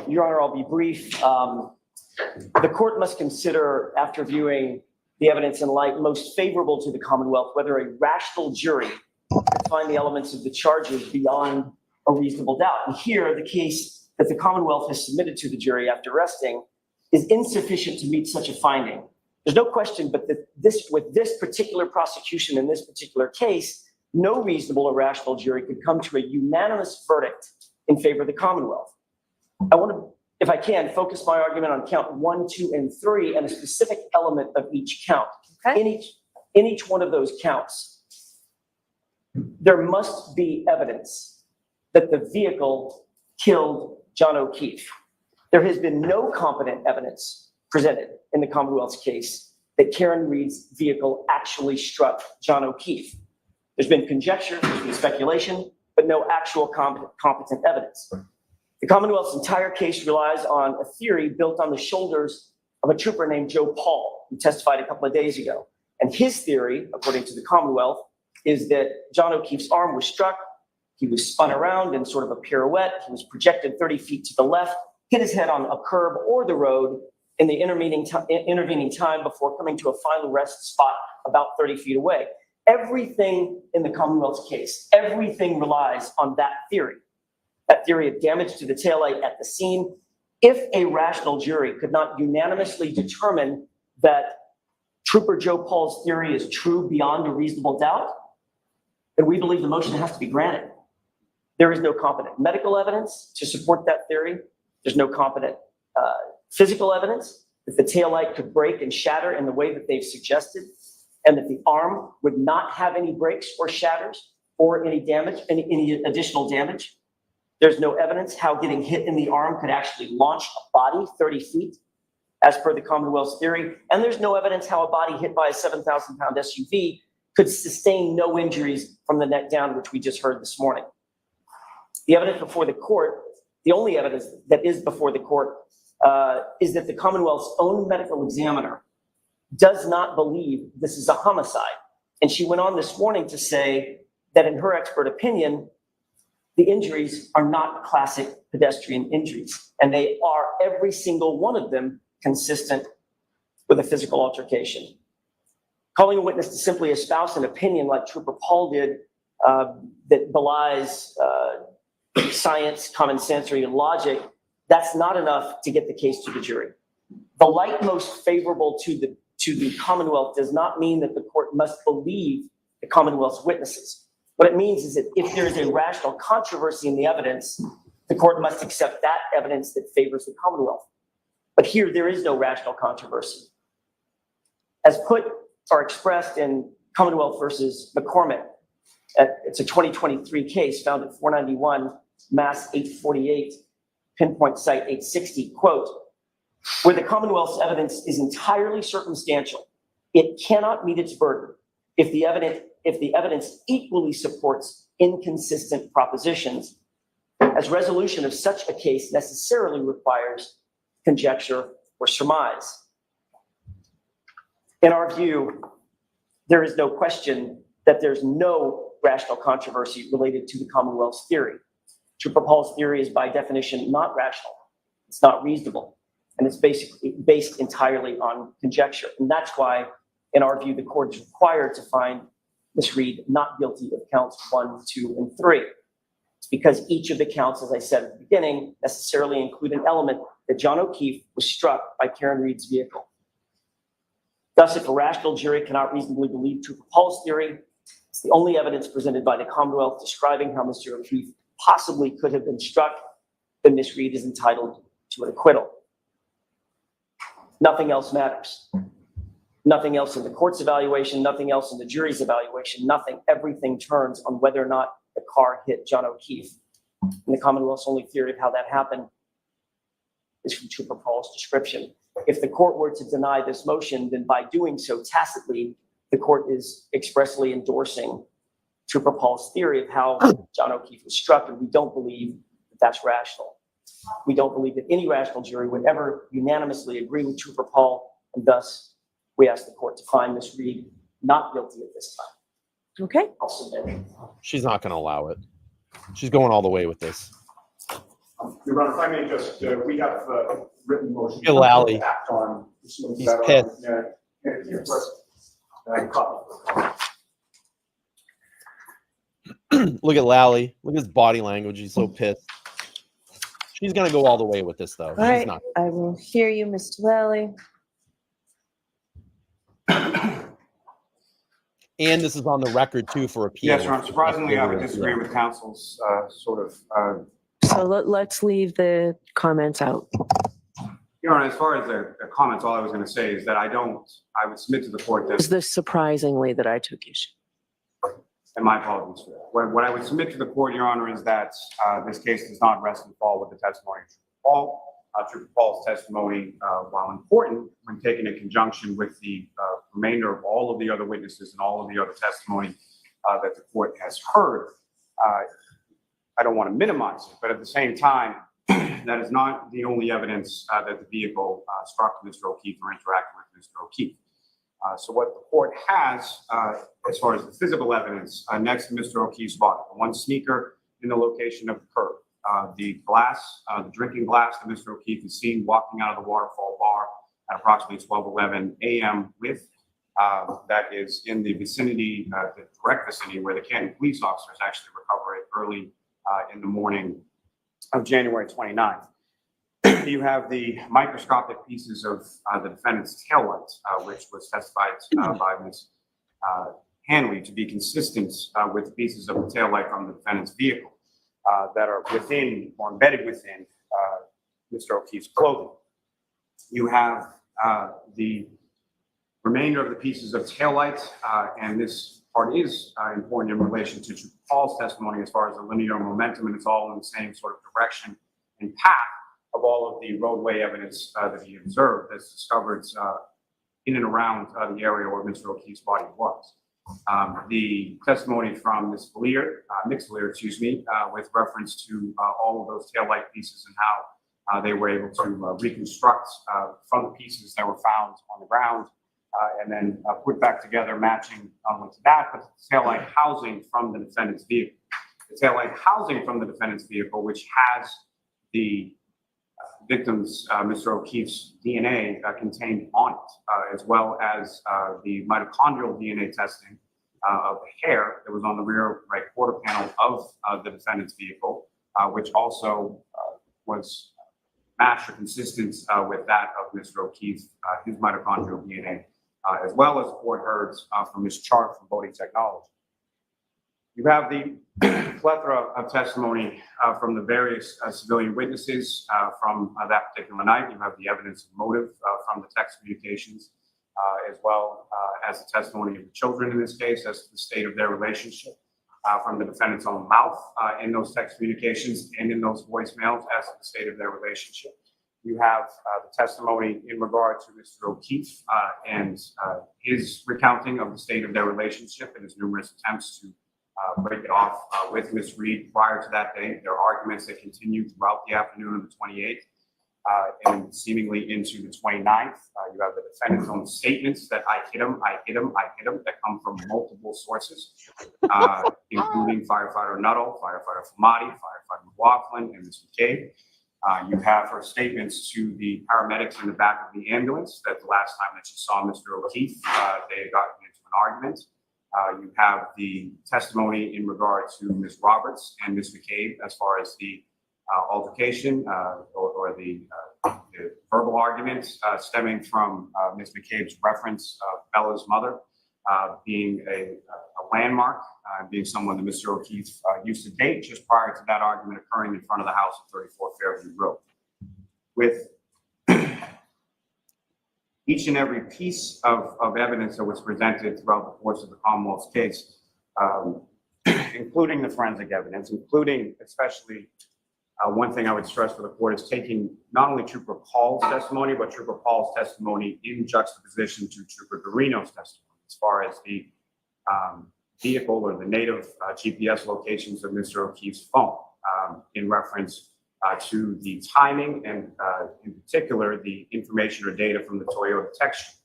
Your Honor, I'll be brief. The court must consider, after viewing the evidence in light most favorable to the Commonwealth, whether a rational jury could find the elements of the charges beyond a reasonable doubt. And here, the case that the Commonwealth has submitted to the jury after resting is insufficient to meet such a finding. There's no question but that with this particular prosecution in this particular case, no reasonable or rational jury could come to a unanimous verdict in favor of the Commonwealth. I want to, if I can, focus my argument on count 1, 2, and 3 and a specific element of each count. Okay. In each one of those counts, there must be evidence that the vehicle killed John O'Keefe. There has been no competent evidence presented in the Commonwealth's case that Karen Reed's vehicle actually struck John O'Keefe. There's been conjecture, there's been speculation, but no actual competent evidence. The Commonwealth's entire case relies on a theory built on the shoulders of a trooper named Joe Paul, who testified a couple of days ago. And his theory, according to the Commonwealth, is that John O'Keefe's arm was struck, he was spun around in sort of a pirouette, he was projected 30 feet to the left, hit his head on a curb or the road in the intervening time before coming to a final rest spot about 30 feet away. Everything in the Commonwealth's case, everything relies on that theory of damage to the taillight at the scene. If a rational jury could not unanimously determine that Trooper Joe Paul's theory is true beyond a reasonable doubt, then we believe the motion has to be granted. There is no competent medical evidence to support that theory. There's no competent physical evidence that the taillight could break and shatter in the way that they've suggested, and that the arm would not have any breaks or shatters or any damage, any additional damage. There's no evidence how getting hit in the arm could actually launch a body 30 feet, as per the Commonwealth's theory. And there's no evidence how a body hit by a 7,000-pound SUV could sustain no injuries from the neck down, which we just heard this morning. The evidence before the court, the only evidence that is before the court, is that the Commonwealth's own medical examiner does not believe this is a homicide. And she went on this morning to say that in her expert opinion, the injuries are not classic pedestrian injuries. And they are, every single one of them, consistent with a physical altercation. Calling a witness to simply espouse an opinion like Trooper Paul did that belies science, common sense, or even logic, that's not enough to get the case to the jury. The light most favorable to to the Commonwealth does not mean that the court must believe the Commonwealth's witnesses. What it means is that if there is a rational controversy in the evidence, the court must accept that evidence that favors the Commonwealth. But here, there is no rational controversy. As put or expressed in Commonwealth versus McCormick, it's a 2023 case found at 491 Mass 848, pinpoint site 860, quote, where the Commonwealth's evidence is entirely circumstantial, it cannot meet its burden if the evidence equally supports inconsistent propositions, as resolution of such a case necessarily requires conjecture or surmise. In our view, there is no question that there's no rational controversy related to the Commonwealth's theory. Trooper Paul's theory is by definition not rational. It's not reasonable. And it's basically based entirely on conjecture. And that's why, in our view, the court is required to find Ms. Reed not guilty of counts 1, 2, and 3. It's because each of the counts, as I said at the beginning, necessarily include an element that John O'Keefe was struck by Karen Reed's vehicle. Thus, if a rational jury cannot reasonably believe Trooper Paul's theory, it's the only evidence presented by the Commonwealth describing how Mr. O'Keefe possibly could have been struck, then Ms. Reed is entitled to an acquittal. Nothing else matters. Nothing else in the court's evaluation, nothing else in the jury's evaluation, nothing. Everything turns on whether or not the car hit John O'Keefe. And the Commonwealth's only theory of how that happened is from Trooper Paul's description. If the court were to deny this motion, then by doing so tacitly, the court is expressly endorsing Trooper Paul's theory of how John O'Keefe was struck, and we don't believe that that's rational. We don't believe that any rational jury would ever unanimously agree with Trooper Paul, and thus we ask the court to find Ms. Reed not guilty at this time. Okay. I'll submit. She's not going to allow it. She's going all the way with this. Your Honor, if I may just, we have written motion. Hey, Lally. To act on. He's pissed. Look at Lally. Look at his body language. He's so pissed. She's going to go all the way with this, though. All She's right, not. I will hear you, Mr. Lally. And this is on the record, too, for appeal. Yes, Your Honor. Surprisingly, I would disagree with counsel's So let's leave the comments out. Your Honor, as far as the comments, all I was going to say is that I would submit to the court that, Is this surprisingly that I took issue? and my apologies for that. What I would submit to the court, Your Honor, is that this case does not rest and fall with the testimony of Trooper Paul. Trooper Paul's testimony, while important when taken in conjunction with the remainder of all of the other witnesses and all of the other testimony that the court has heard, I don't want to minimize it, but at the same time, that is not the only evidence that the vehicle struck Mr. O'Keefe or interacted with Mr. O'Keefe. So what the court has, as far as the physical evidence, next to Mr. O'Keefe's body, the one sneaker in the location of the curb, the glass, the drinking glass that Mr. O'Keefe is seen walking out of the Waterfall Bar at approximately 12:11 a.m. with, that is in the vicinity, the direct vicinity where the Canton police officers actually recover it early in the morning of January 29th. You have the microscopic pieces of the defendant's taillight, which was testified by Ms. Hanley to be consistent with pieces of the taillight from the defendant's vehicle that are within or embedded within Mr. O'Keefe's clothing. You have the remainder of the pieces of taillight, and this part is important in relation to Paul's testimony as far as the linear momentum, and it's all in the same sort of direction and path of all of the roadway evidence that he observed that's discovered in and around the area where Mr. O'Keefe's body was. The testimony from Ms. Nick Valier, with reference to all of those taillight pieces and how they were able to reconstruct from the pieces that were found on the ground and then put back together, matching not only to that, but the taillight housing from the defendant's vehicle. The taillight housing from the defendant's vehicle, which has the victim's, Mr. O'Keefe's DNA contained on it, as well as the mitochondrial DNA testing of the hair that was on the rear right quarter panel of the defendant's vehicle, which also was matched or consistent with that of Mr. O'Keefe, his mitochondrial DNA. as well as the board heard from Ms. Chart from Voting Technology. You have the plethora of testimony from the various civilian witnesses from that particular night. You have the evidence of motive from the text communications, as well as the testimony of the children in this case as to the state of their relationship from the defendant's own mouth in those text communications and in those voicemails as to the state of their relationship. You have the testimony in regard to Mr. O'Keefe and his recounting of the state of their relationship and his numerous attempts to break it off with Ms. Reed prior to that date. There are arguments that continue throughout the afternoon of the 28th and seemingly into the 29th. You have the defendant's own statements that I hit him, I hit him, I hit him, that come from multiple sources, including firefighter Nuttall, firefighter Famati, firefighter McLaughlin, and Ms. McCabe. You have her statements to the paramedics in the back of the ambulance that the last time that she saw Mr. O'Keefe, they had gotten into an argument. You have the testimony in regard to Ms. Roberts and Ms. McCabe as far as the altercation or the verbal arguments stemming from Ms. McCabe's reference of Bella's mother being a landmark, being someone that Mr. O'Keefe used to date just prior to that argument occurring in front of the house at 34 Fairview Road. With each and every piece of evidence that was presented throughout the course of the Commonwealth's case, including the forensic evidence, including especially one thing I would stress for the court is taking not only Trooper Paul's testimony, but Trooper Paul's testimony in juxtaposition to Trooper Garino's testimony as far as the vehicle or the native GPS locations of Mr. O'Keefe's phone in reference to the timing and in particular, the information or data from the Toyota text sheet.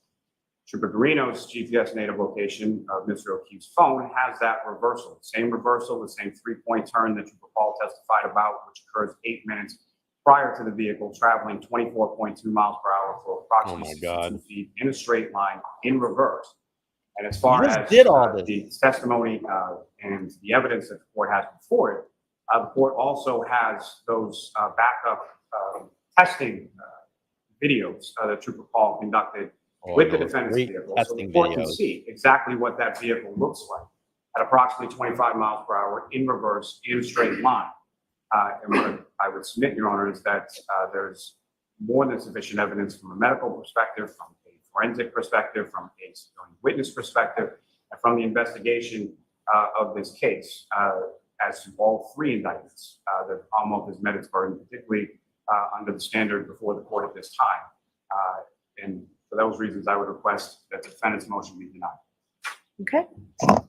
Trooper Garino's GPS native location of Mr. O'Keefe's phone has that reversal, the same reversal, the same three-point turn that Trooper Paul testified about, which occurs 8 minutes prior to the vehicle traveling 24.2 miles per hour for approximately 62 feet in a straight line in reverse. And as far as the testimony and the evidence that the court has before it, the court also has those backup testing videos that Trooper Paul conducted with the defendant's vehicle. So the court can see exactly what that vehicle looks like at approximately 25 miles per hour in reverse in a straight line. And what I would submit, Your Honor, is that there's more than sufficient evidence from a medical perspective, from a forensic perspective, from a civilian witness perspective, and from the investigation of this case as to all three indictments that the Commonwealth has met its burden, particularly under the standard before the court at this time. And for those reasons, I would request that the defendant's motion be denied. Okay. All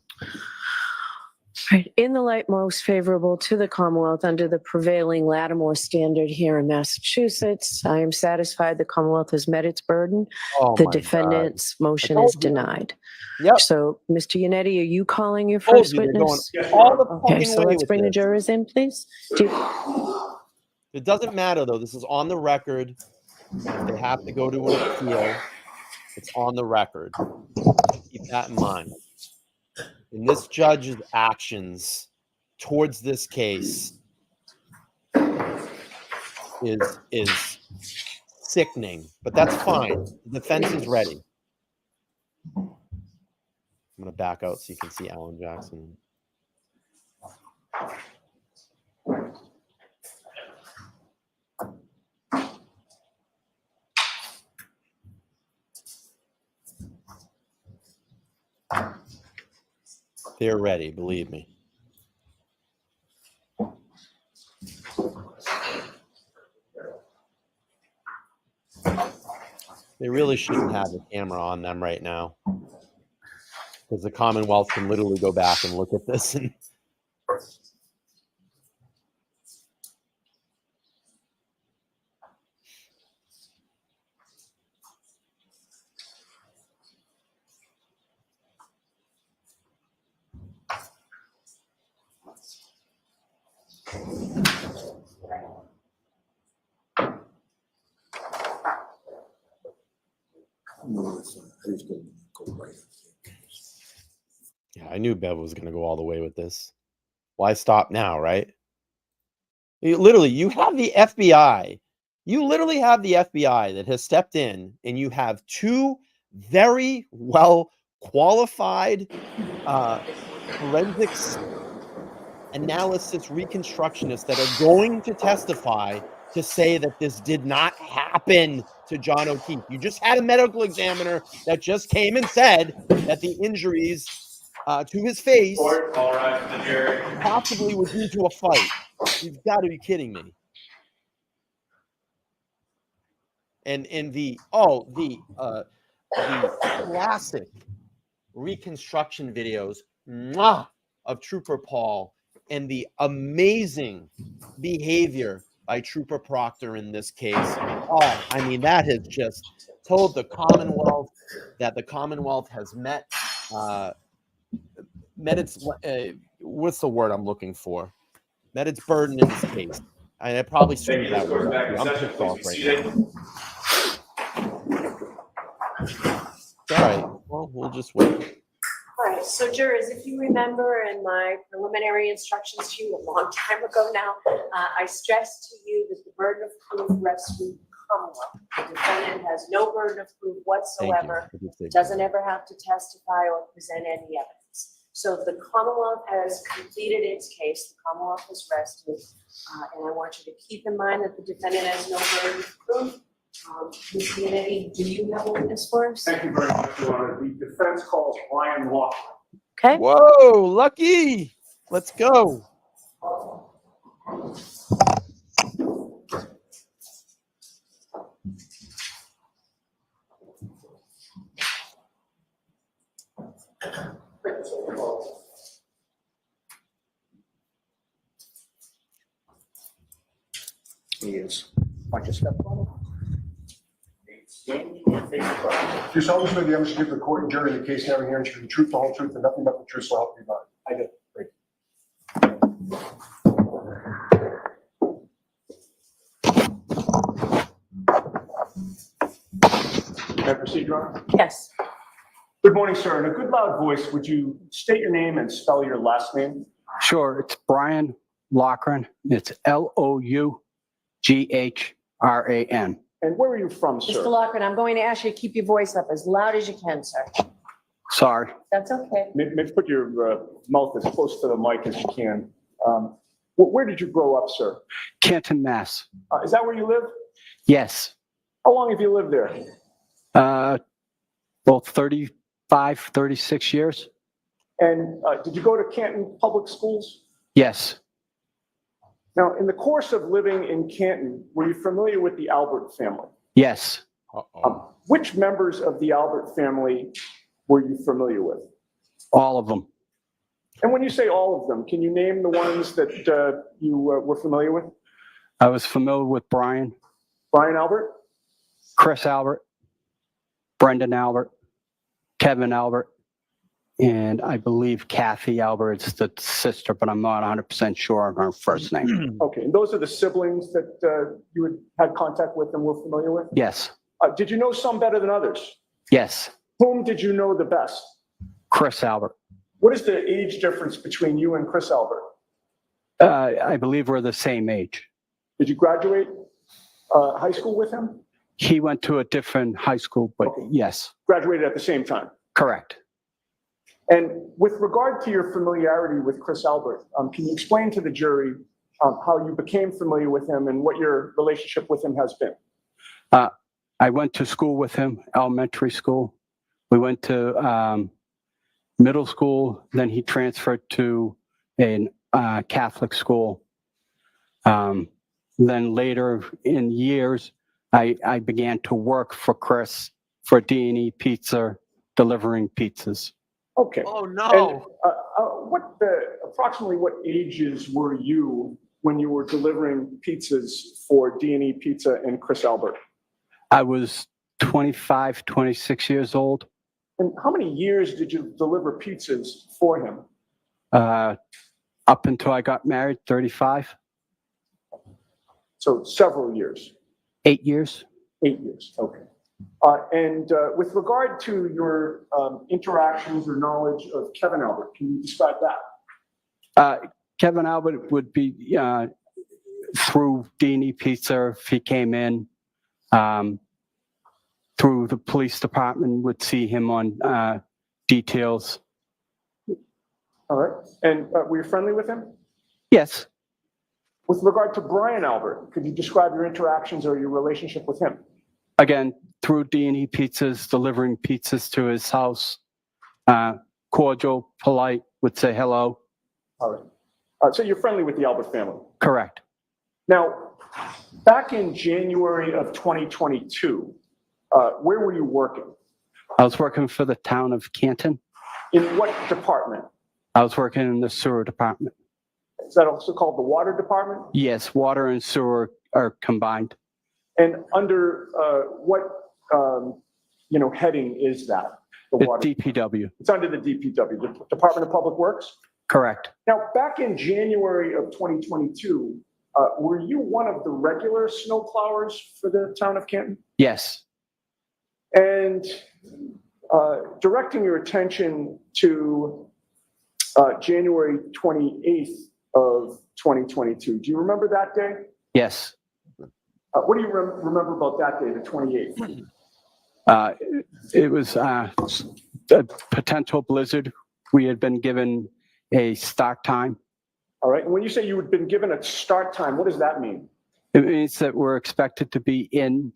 right. In the light most favorable to the Commonwealth under the prevailing Lattimore standard here in Massachusetts, I am satisfied the Commonwealth has met its burden. The defendant's motion is denied. Yep. So, Mr. Yannetti, are you calling your first witness? Okay, so let's bring the jurors in, please. It doesn't matter, though. This is on the record. If they have to go to an appeal, it's on the record. Keep that in mind. And this judge's actions towards this case is sickening, but that's fine. The defense is ready. I'm going to back out so you can see Alan Jackson. They're ready, believe me. They really shouldn't have a camera on them right now, because the Commonwealth can literally go back and look at this and yeah, I knew Bev was going to go all the way with this. Why stop now, right? You have the FBI. You literally have the FBI that has stepped in, and you have two very well qualified forensics analysis reconstructionists that are going to testify to say that this did not happen to John O'Keefe. You just had a medical examiner that just came and said that the injuries to his face possibly were due to a fight. You've got to be kidding me. And the classic reconstruction videos of Trooper Paul and the amazing behavior by Trooper Proctor in this case. Oh, I mean, that has just told the Commonwealth that the Commonwealth has met its what's the word I'm looking for? Met its burden in this case. I probably screwed that word up. I'm pissed off right now. All right. Well, we'll just wait. All right, so jurors, if you remember in my preliminary instructions to you a long time ago now, I stressed to you that the burden of proof rests with the Commonwealth. The defendant has no burden of proof whatsoever, doesn't ever have to testify or present any evidence. So the Commonwealth has completed its case, the Commonwealth has rested, and I want you to keep in mind that the defendant has no burden of proof. Ms. Kennedy, do you have a witness for us? Thank you very much, Your Honor. The defense calls Brian Laughlin. Okay. Whoa, Lucky. Let's go. He is. Why don't you step forward? Do you solemnly swear the evidence you give the court and jury in the case now hearing should be the truth, the whole truth, and nothing but the truth, so help you God? I do. Great. May I proceed, Your Honor? Yes. Good morning, sir. In a good loud voice, would you state your name and spell your last name? Sure, it's Brian Loughran. It's Loughran. And where are you from, sir? Mr. Loughran, I'm going to ask you to keep your voice up as loud as you can, sir. Sorry. That's okay. Maybe put your mouth as close to the mic as you can. Where did you grow up, sir? Canton, Mass. Is that where you live? Yes. How long have you lived there? Both 35, 36 years. And did you go to Canton Public Schools? Yes. Now, in the course of living in Canton, were you familiar with the Albert family? Yes. Which members of the Albert family were you familiar with? All of them. And when you say all of them, can you name the ones that you were familiar with? I was familiar with Brian. Brian Albert? Chris Albert. Brendan Albert. Kevin Albert. And I believe Kathy Albert is the sister, but I'm not 100% sure of her first name. Okay, and those are the siblings that you had contact with and were familiar with? Yes. Did you know some better than others? Yes. Whom did you know the best? Chris Albert. What is the age difference between you and Chris Albert? I believe we're the same age. Did you graduate high school with him? He went to a different high school, but Okay. yes. Graduated at the same time? Correct. And with regard to your familiarity with Chris Albert, can you explain to the jury how you became familiar with him and what your relationship with him has been? I went to school with him, elementary school. We went to middle school. Then he transferred to a Catholic school. Then later in years, I began to work for Chris for D&E Pizza, delivering pizzas. Okay. Oh, no. And, approximately what ages were you when you were delivering pizzas for D&E Pizza and Chris Albert? I was 25, 26 years old. And how many years did you deliver pizzas for him? Up until I got married, 35. So several years. 8 years. 8 years, okay. And with regard to your interactions or knowledge of Kevin Albert, can you describe that? Kevin Albert would be through D&E Pizza if he came in. through the police department would see him on details. All right. And were you friendly with him? Yes. With regard to Brian Albert, could you describe your interactions or your relationship with him? Again, through D&E Pizzas, delivering pizzas to his house. Cordial, polite, would say hello. All right. So you're friendly with the Albert family? Correct. Now, back in January of 2022, where were you working? I was working for the town of Canton. In what department? I was working in the sewer department. Is that also called the water department? Yes, water and sewer are combined. And under what heading is that? The It's water. DPW. It's under the DPW, the Department of Public Works. Correct. Now, back in January of 2022, were you one of the regular snow plowers for the town of Canton? Yes. And directing your attention to January 28th of 2022, do you remember that day? Yes. What do you remember about that day, the 28th? It was a potential blizzard. We had been given a start time. All right. And when you say you had been given a start time, what does that mean? It means that we're expected to be in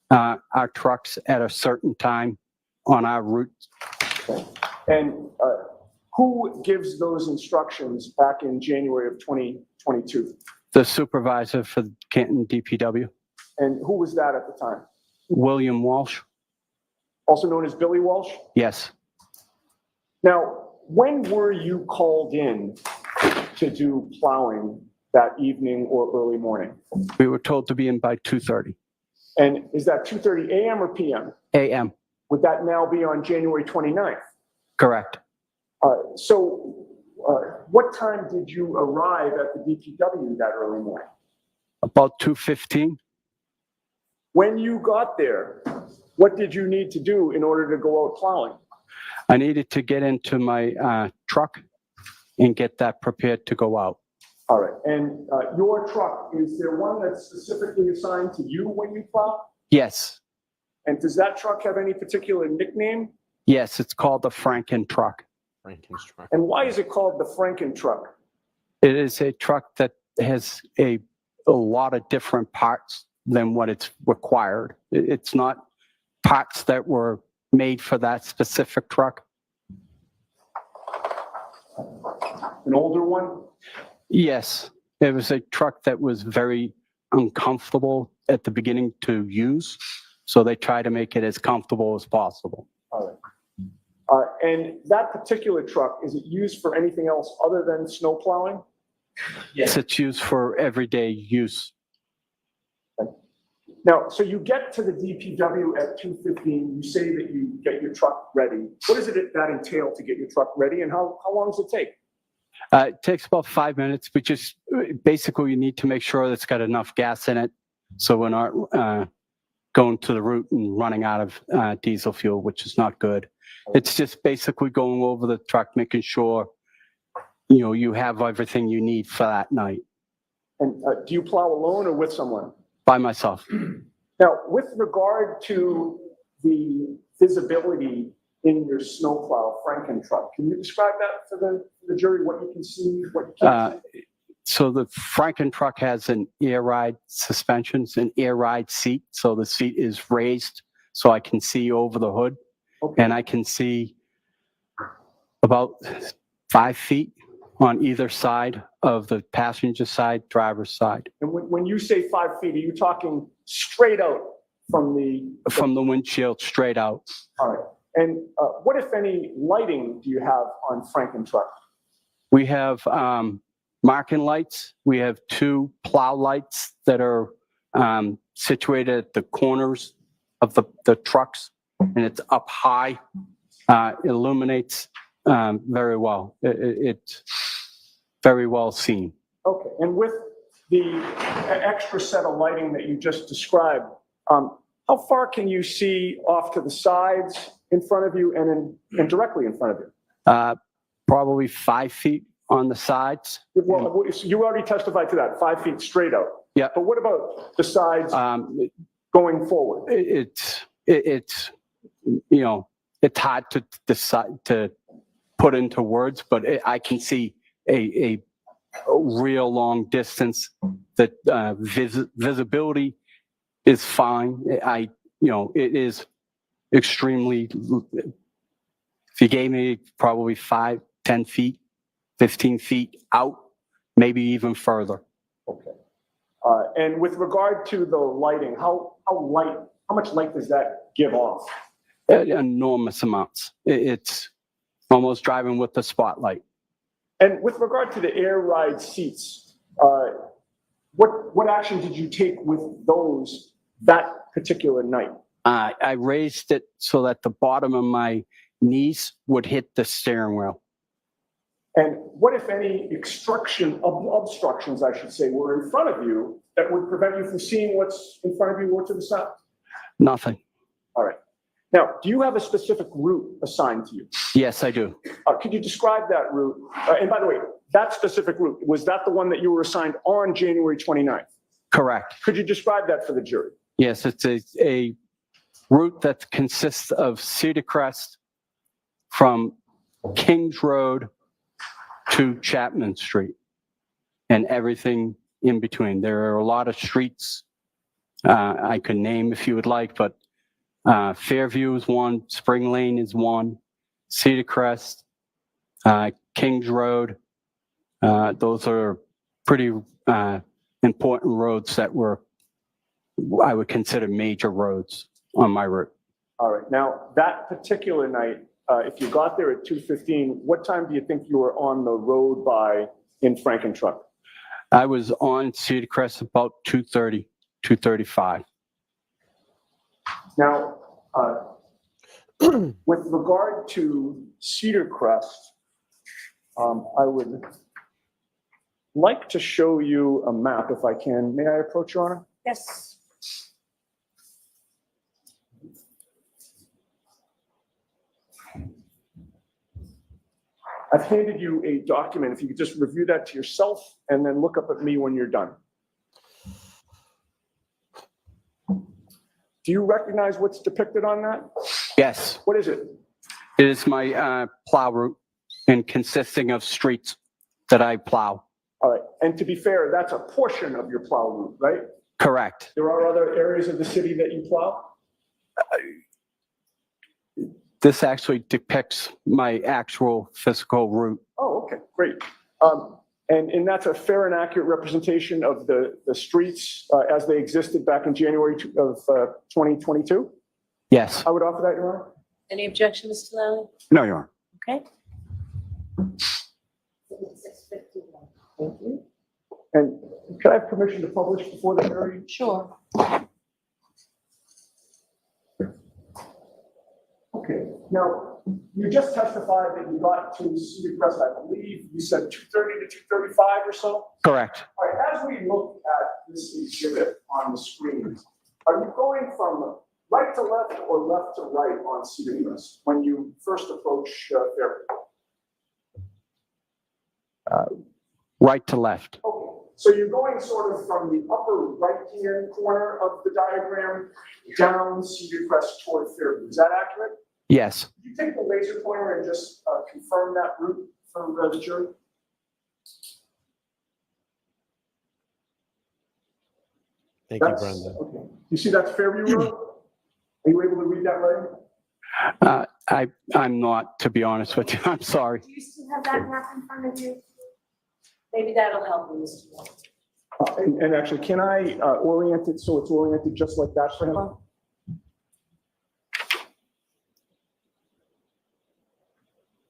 our trucks at a certain time on our route. Okay. And who gives those instructions back in January of 2022? The supervisor for Canton DPW. And who was that at the time? William Walsh. Also known as Billy Walsh? Yes. Now, when were you called in to do plowing that evening or early morning? We were told to be in by 2:30 And is that 2:30 a.m. or p.m.? a.m. Would that now be on January 29th? Correct. What time did you arrive at the DPW that early morning? About 2:15. When you got there, what did you need to do in order to go out plowing? I needed to get into my truck and get that prepared to go out. All right. And your truck, is there one that's specifically assigned to you when you plow? Yes. And does that truck have any particular nickname? Yes, it's called the Franken truck. Franken's truck. And why is it called the Franken truck? It is a truck that has a lot of different parts than what it's required. It's not parts that were made for that specific truck. An older one? Yes, it was a truck that was very uncomfortable at the beginning to use. So they try to make it as comfortable as possible. All right. And that particular truck, is it used for anything else other than snow plowing? Yes, it's used for everyday use. Okay. Now, so you get to the DPW at 2:15, you say that you get your truck ready. What does that entail to get your truck ready, and how long does it take? It takes about 5 minutes, but just basically you need to make sure that it's got enough gas in it so we're not going to the route and running out of diesel fuel, which is not good. It's just basically going over the truck, making sure, you have everything you need for that night. And do you plow alone or with someone? By myself. Now, with regard to the visibility in your snowplow Franken truck, can you describe that for the jury, what you can see, what you can't see? So the Franken truck has an air ride suspensions, an air ride seat. So the seat is raised so I can see over the hood. Okay. And I can see about 5 feet on either side of the passenger side, driver's side. And when you say 5 feet, are you talking straight out from From the windshield straight out. All right. And what, if any, lighting do you have on Franken truck? We have marking lights. We have 2 plow lights that are situated at the corners of the trucks, and it's up high. It illuminates very well. It's very well seen. Okay. And with the extra set of lighting that you just described, how far can you see off to the sides, in front of you, and directly in front of you? Probably 5 feet on the sides. Well, you already testified to that, 5 feet straight out. Yeah. But what about the sides going forward? It's it's, you know, it's hard to decide to put into words, but I can see a real long distance. That visibility is fine. You know, it is extremely. If you gave me probably 5, 10 feet, 15 feet out, maybe even further. Okay. And with regard to the lighting, how much light does that give off? Enormous amounts. It's almost driving with the spotlight. And with regard to the air ride seats, what action did you take with those that particular night? I raised it so that the bottom of my knees would hit the steering wheel. And what, if any, obstructions, I should say, were in front of you that would prevent you from seeing what's in front of you or to the side? Nothing. All right. Now, do you have a specific route assigned to you? Yes, I do. Could you describe that route? And by the way, that specific route, was that the one that you were assigned on January 29th? Correct. Could you describe that for the jury? Yes, it's a route that consists of Cedar Crest from Kings Road to Chapman Street and everything in between. There are a lot of streets I could name if you would like, but Fairview is one, Spring Lane is one, Cedar Crest, Kings Road. Those are pretty important roads that I would consider major roads on my route. All right. Now, that particular night, if you got there at 2:15, what time do you think you were on the road by in Franken-Truck? I was on Cedar Crest about 2:30, 2:35. Now, with regard to Cedar Crest, I would like to show you a map if I can. May I approach, Your Honor? Yes. I've handed you a document. If you could just review that to yourself and then look up at me when you're done. Do you recognize what's depicted on that? Yes. What is it? It is my plow route and consisting of streets that I plow. All right. And to be fair, that's a portion of your plow route, right? Correct. There are other areas of the city that you plow? This actually depicts my actual physical route. Oh, okay, great. And that's a fair and accurate representation of the streets as they existed back in January of 2022? Yes. I would offer that, Your Honor. Any objection, Mr. Lally? No, Your Honor. Okay. Thank you. And could I have permission to publish before the hearing? Sure. Okay, now, you just testified that you got to Cedar Crest, I believe, you said 2:30 to 2:35 or so? Correct. All right, as we look at this exhibit on the screen, are you going from right to left or left to right on Cedar Crest when you first approach Fairview? Right to left. Okay, so you're going sort of from the upper right-hand corner of the diagram down Cedar Crest toward Fairview. Is that accurate? Yes. Could you take the laser pointer and just confirm that route for the jury? Thank you, Brenda. Okay. You see that's Fairview Road? Are you able to read that right? I'm not, to be honest with you. I'm sorry. Do you still have that map in front of you? Maybe that'll help you, Mr. Lally. And actually, can I orient it so it's oriented just like that for him?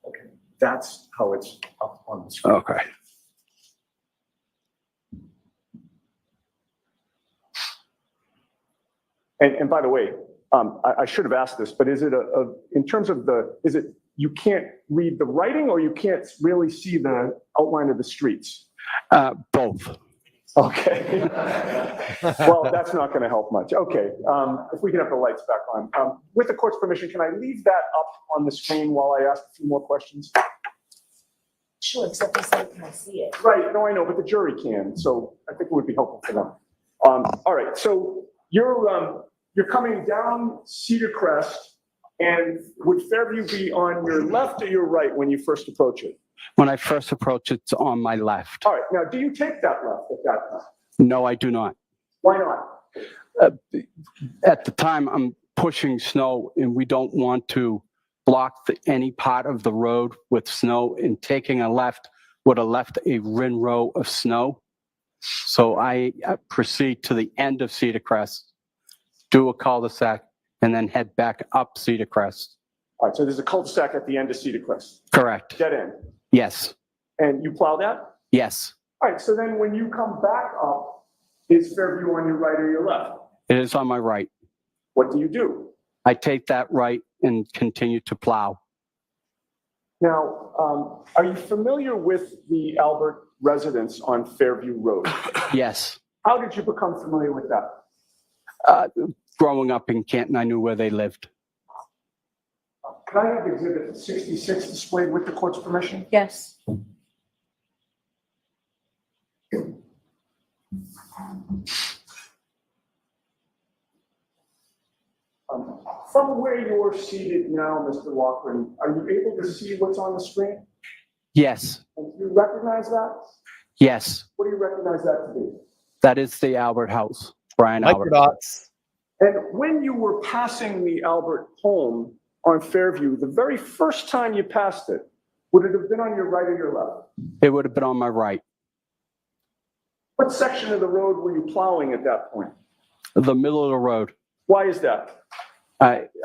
Okay, that's how it's up on the screen. Okay. And by the way, I should have asked this, but is it in terms of is it you can't read the writing or you can't really see the outline of the streets? Both. Okay. Well, that's not going to help much. Okay. If we can have the lights back on. With the court's permission, can I leave that up on the screen while I ask a few more questions? Sure, except you said you can't see it. Right. No, I know, but the jury can. So I think it would be helpful for them. All right. So you're coming down Cedar Crest, and would Fairview be on your left or your right when you first approach it? When I first approach, it's on my left. All right, now, do you take that left at that time? No, I do not. Why not? At the time, I'm pushing snow, and we don't want to block any part of the road with snow, and taking a left would have left a row of snow. So I proceed to the end of Cedar Crest, do a cul-de-sac, and then head back up Cedar Crest. All right, so there's a cul-de-sac at the end of Cedar Crest. Correct. Dead end. Yes. And you plow that? Yes. All right, so then when you come back up, is Fairview on your right or your left? It is on my right. What do you do? I take that right and continue to plow. Now, are you familiar with the Albert residence on Fairview Road? Yes. How did you become familiar with that? Growing up in Canton, I knew where they lived. Could I have exhibit 66 displayed with the court's permission? Yes. From where you're seated now, Mr. Loughran, are you able to see what's on the screen? Yes. And do you recognize that? Yes. What do you recognize that to be? That is the Albert house, Brian Albert. Microdots. And when you were passing the Albert home on Fairview, the very first time you passed it, would it have been on your right or your left? It would have been on my right. What section of the road were you plowing at that point? The middle of the road. Why is that?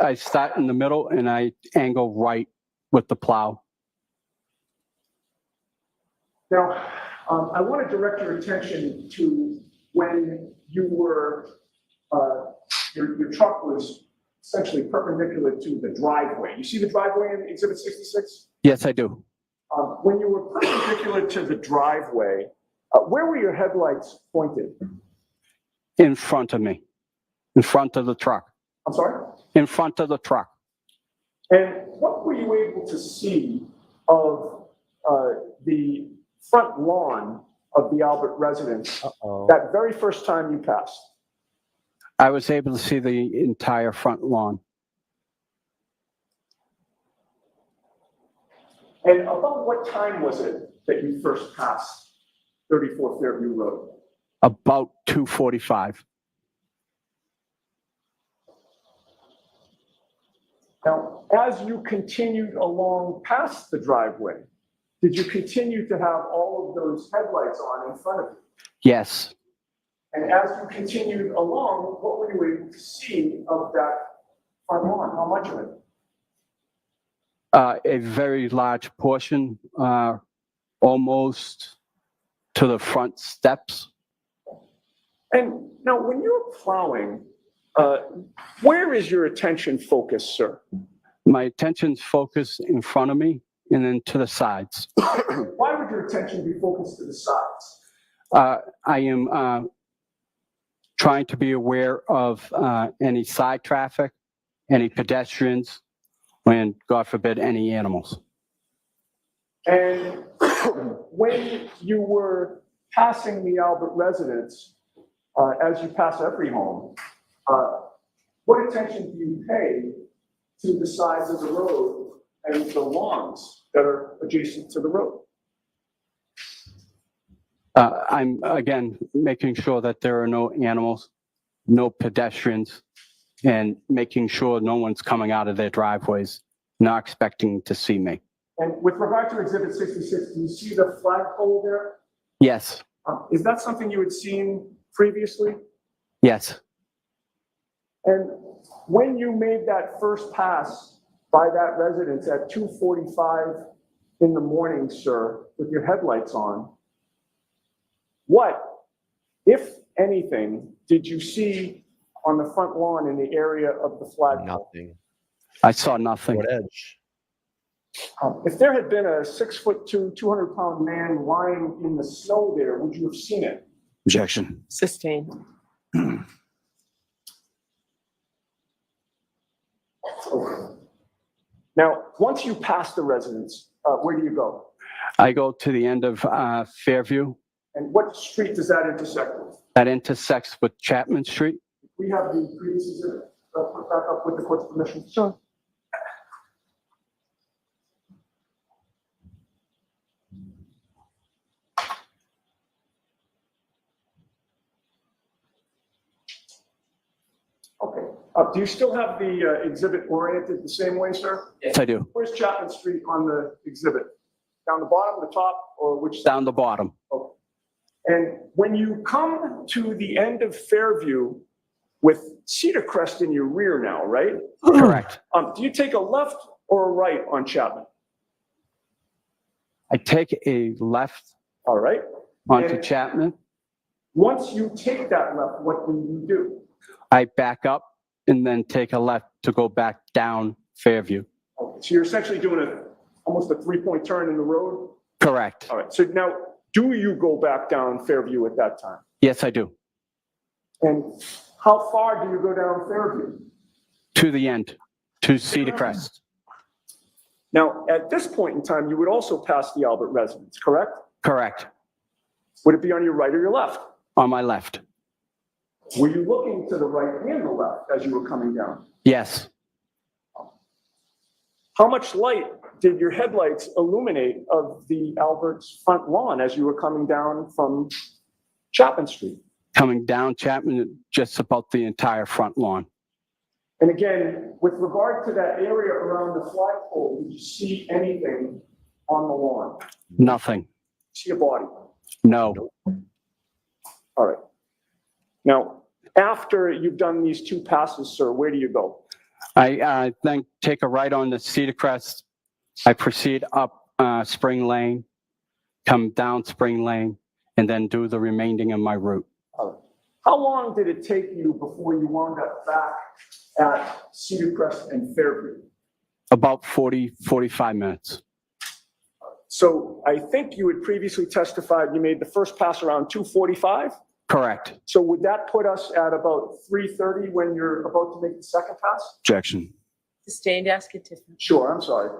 I start in the middle and I angle right with the plow. Now, I want to direct your attention to when you were, your truck was essentially perpendicular to the driveway. You see the driveway in exhibit 66? Yes, I do. When you were perpendicular to the driveway, where were your headlights pointed? In front of me, in front of the truck. I'm sorry? In front of the truck. And what were you able to see of the front lawn of the Albert residence that very first time you passed? I was able to see the entire front lawn. And about what time was it that you first passed 34 Fairview Road? About 2:45. Now, as you continued along past the driveway, did you continue to have all of those headlights on in front of you? Yes. And as you continued along, what were you able to see of that front lawn? How much of it? A very large portion, almost to the front steps. And now, when you're plowing, where is your attention focused, sir? My attention's focused in front of me and then to the sides. Why would your attention be focused to the sides? I am trying to be aware of any side traffic, any pedestrians, and God forbid, any animals. And when you were passing the Albert residence, as you pass every home, what attention do you pay to the sides of the road and the lawns that are adjacent to the road? I'm, again, making sure that there are no animals, no pedestrians, and making sure no one's coming out of their driveways, not expecting to see me. And with regard to exhibit 66, do you see the flagpole there? Yes, Is that something you had seen previously? yes. And when you made that first pass by that residence at 2:45 in the morning, sir, with your headlights on, what, if anything, did you see on the front lawn in the area of the flagpole? Nothing. I saw nothing. What edge? If there had been a 6'2", 200-pound man lying in the snow there, would you have seen it? Objection. Sustained. Now, once you pass the residence, where do you go? I go to the end of Fairview. And what street does that intersect with? That intersects with Chapman Street. we have the previous exhibit put back up with the court's permission? Sure. Okay. Do you still have the exhibit oriented the same way, sir? Yes, I do. Where's Chapman Street on the exhibit? Down the bottom, the top, or which side? Down the bottom. Okay. And when you come to the end of Fairview with Cedar Crest in your rear now, right? Correct. Do you take a left or a right on Chapman? I take a left All right. onto And Chapman. once you take that left, what do you do? I back up and then take a left to go back down Fairview. Okay. So you're essentially doing almost a 3-point turn in the road? Correct. All right. So now, do you go back down Fairview at that time? Yes, I do. And how far do you go down Fairview? To the end, to Cedar Crest. Now, at this point in time, you would also pass the Albert residence, correct? Correct. Would it be on your right or your left? On my left. Were you looking to the right and the left as you were coming down? Yes. How much light did your headlights illuminate of the Albert's front lawn as you were coming down from Chapman Street? Coming down Chapman, just about the entire front lawn. And again, with regard to that area around the flagpole, did you see anything on the lawn? Nothing. See a body? No. All right. Now, after you've done these two passes, sir, where do you go? I then take a right on the Cedar Crest. I proceed up Spring Lane, come down Spring Lane, and then do the remaining of my route. All right. How long did it take you before you wound up back at Cedar Crest and Fairview? About 45 minutes. So I think you had previously testified you made the first pass around 2:45. Correct. So would that put us at about 3:30 when you're about to make the second pass? Objection. Sustained, ask it different. Sure, I'm sorry.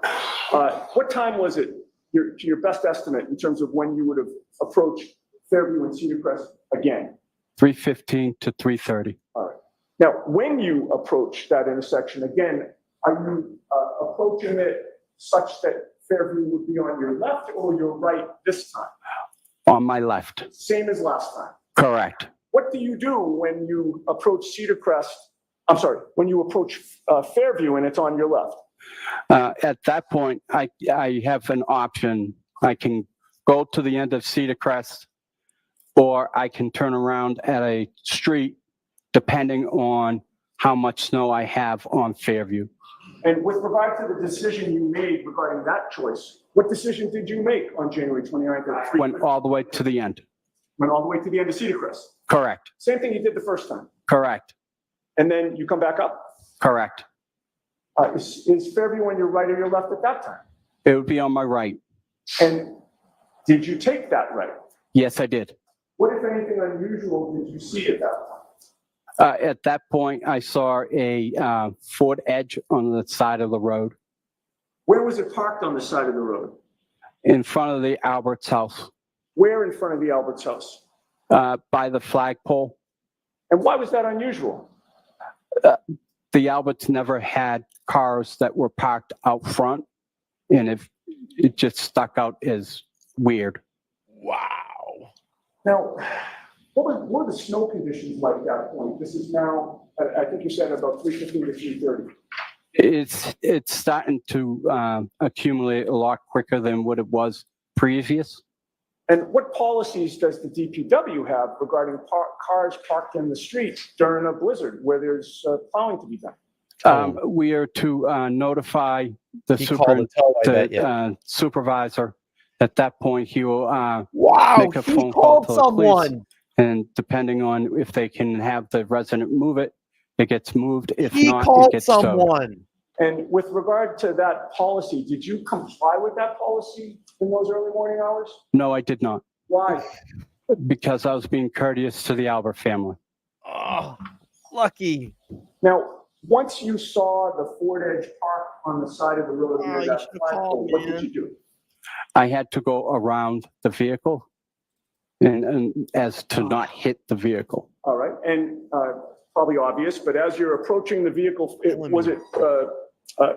What time was it, to your best estimate, in terms of when you would have approached Fairview and Cedar Crest again? 3:15 to 3:30. All right. Now, when you approach that intersection again, are you approaching it such that Fairview would be on your left or your right this time? On my left. Same as last time. Correct. What do you do when you approach Cedar Crest? I'm sorry, when you approach Fairview and it's on your left? At that point, I have an option. I can go to the end of Cedar Crest, or I can turn around at a street, depending on how much snow I have on Fairview. And with regard to the decision you made regarding that choice, what decision did you make on January 29th at 3? Went all the way to the end. Went all the way to the end of Cedar Crest? Correct. Same thing you did the first time? Correct. And then you come back up? Correct. Is Fairview on your right or your left at that time? It would be on my right. And did you take that right? Yes, I did. What, if anything, unusual did you see at that time? At that point, I saw a Ford Edge on the side of the road. Where was it parked on the side of the road? In front of the Albert's house. Where in front of the Albert's house? By the flagpole. And why was that unusual? The Alberts never had cars that were parked out front, and it just stuck out as weird. Wow. Now, what were the snow conditions like at that point? This is now, I think you said about 3:15 to 3:30. It's starting to accumulate a lot quicker than what it was previous. And what policies does the DPW have regarding cars parked in the street during a blizzard where there's plowing to be done? We are to notify the supervisor. At that point, he will make a phone call to the police. And depending on if they can have the resident move it, it gets moved. If not, it gets towed. And with regard to that policy, did you comply with that policy in those early morning hours? No, I did not. Why? Because I was being courteous to the Albert family. Oh, lucky. Now, once you saw the Ford Edge parked on the side of the road near you that should've flagpole, called, what man. did you do? I had to go around the vehicle and as to not hit the vehicle. All right. And probably obvious, but as you're approaching the vehicle, was it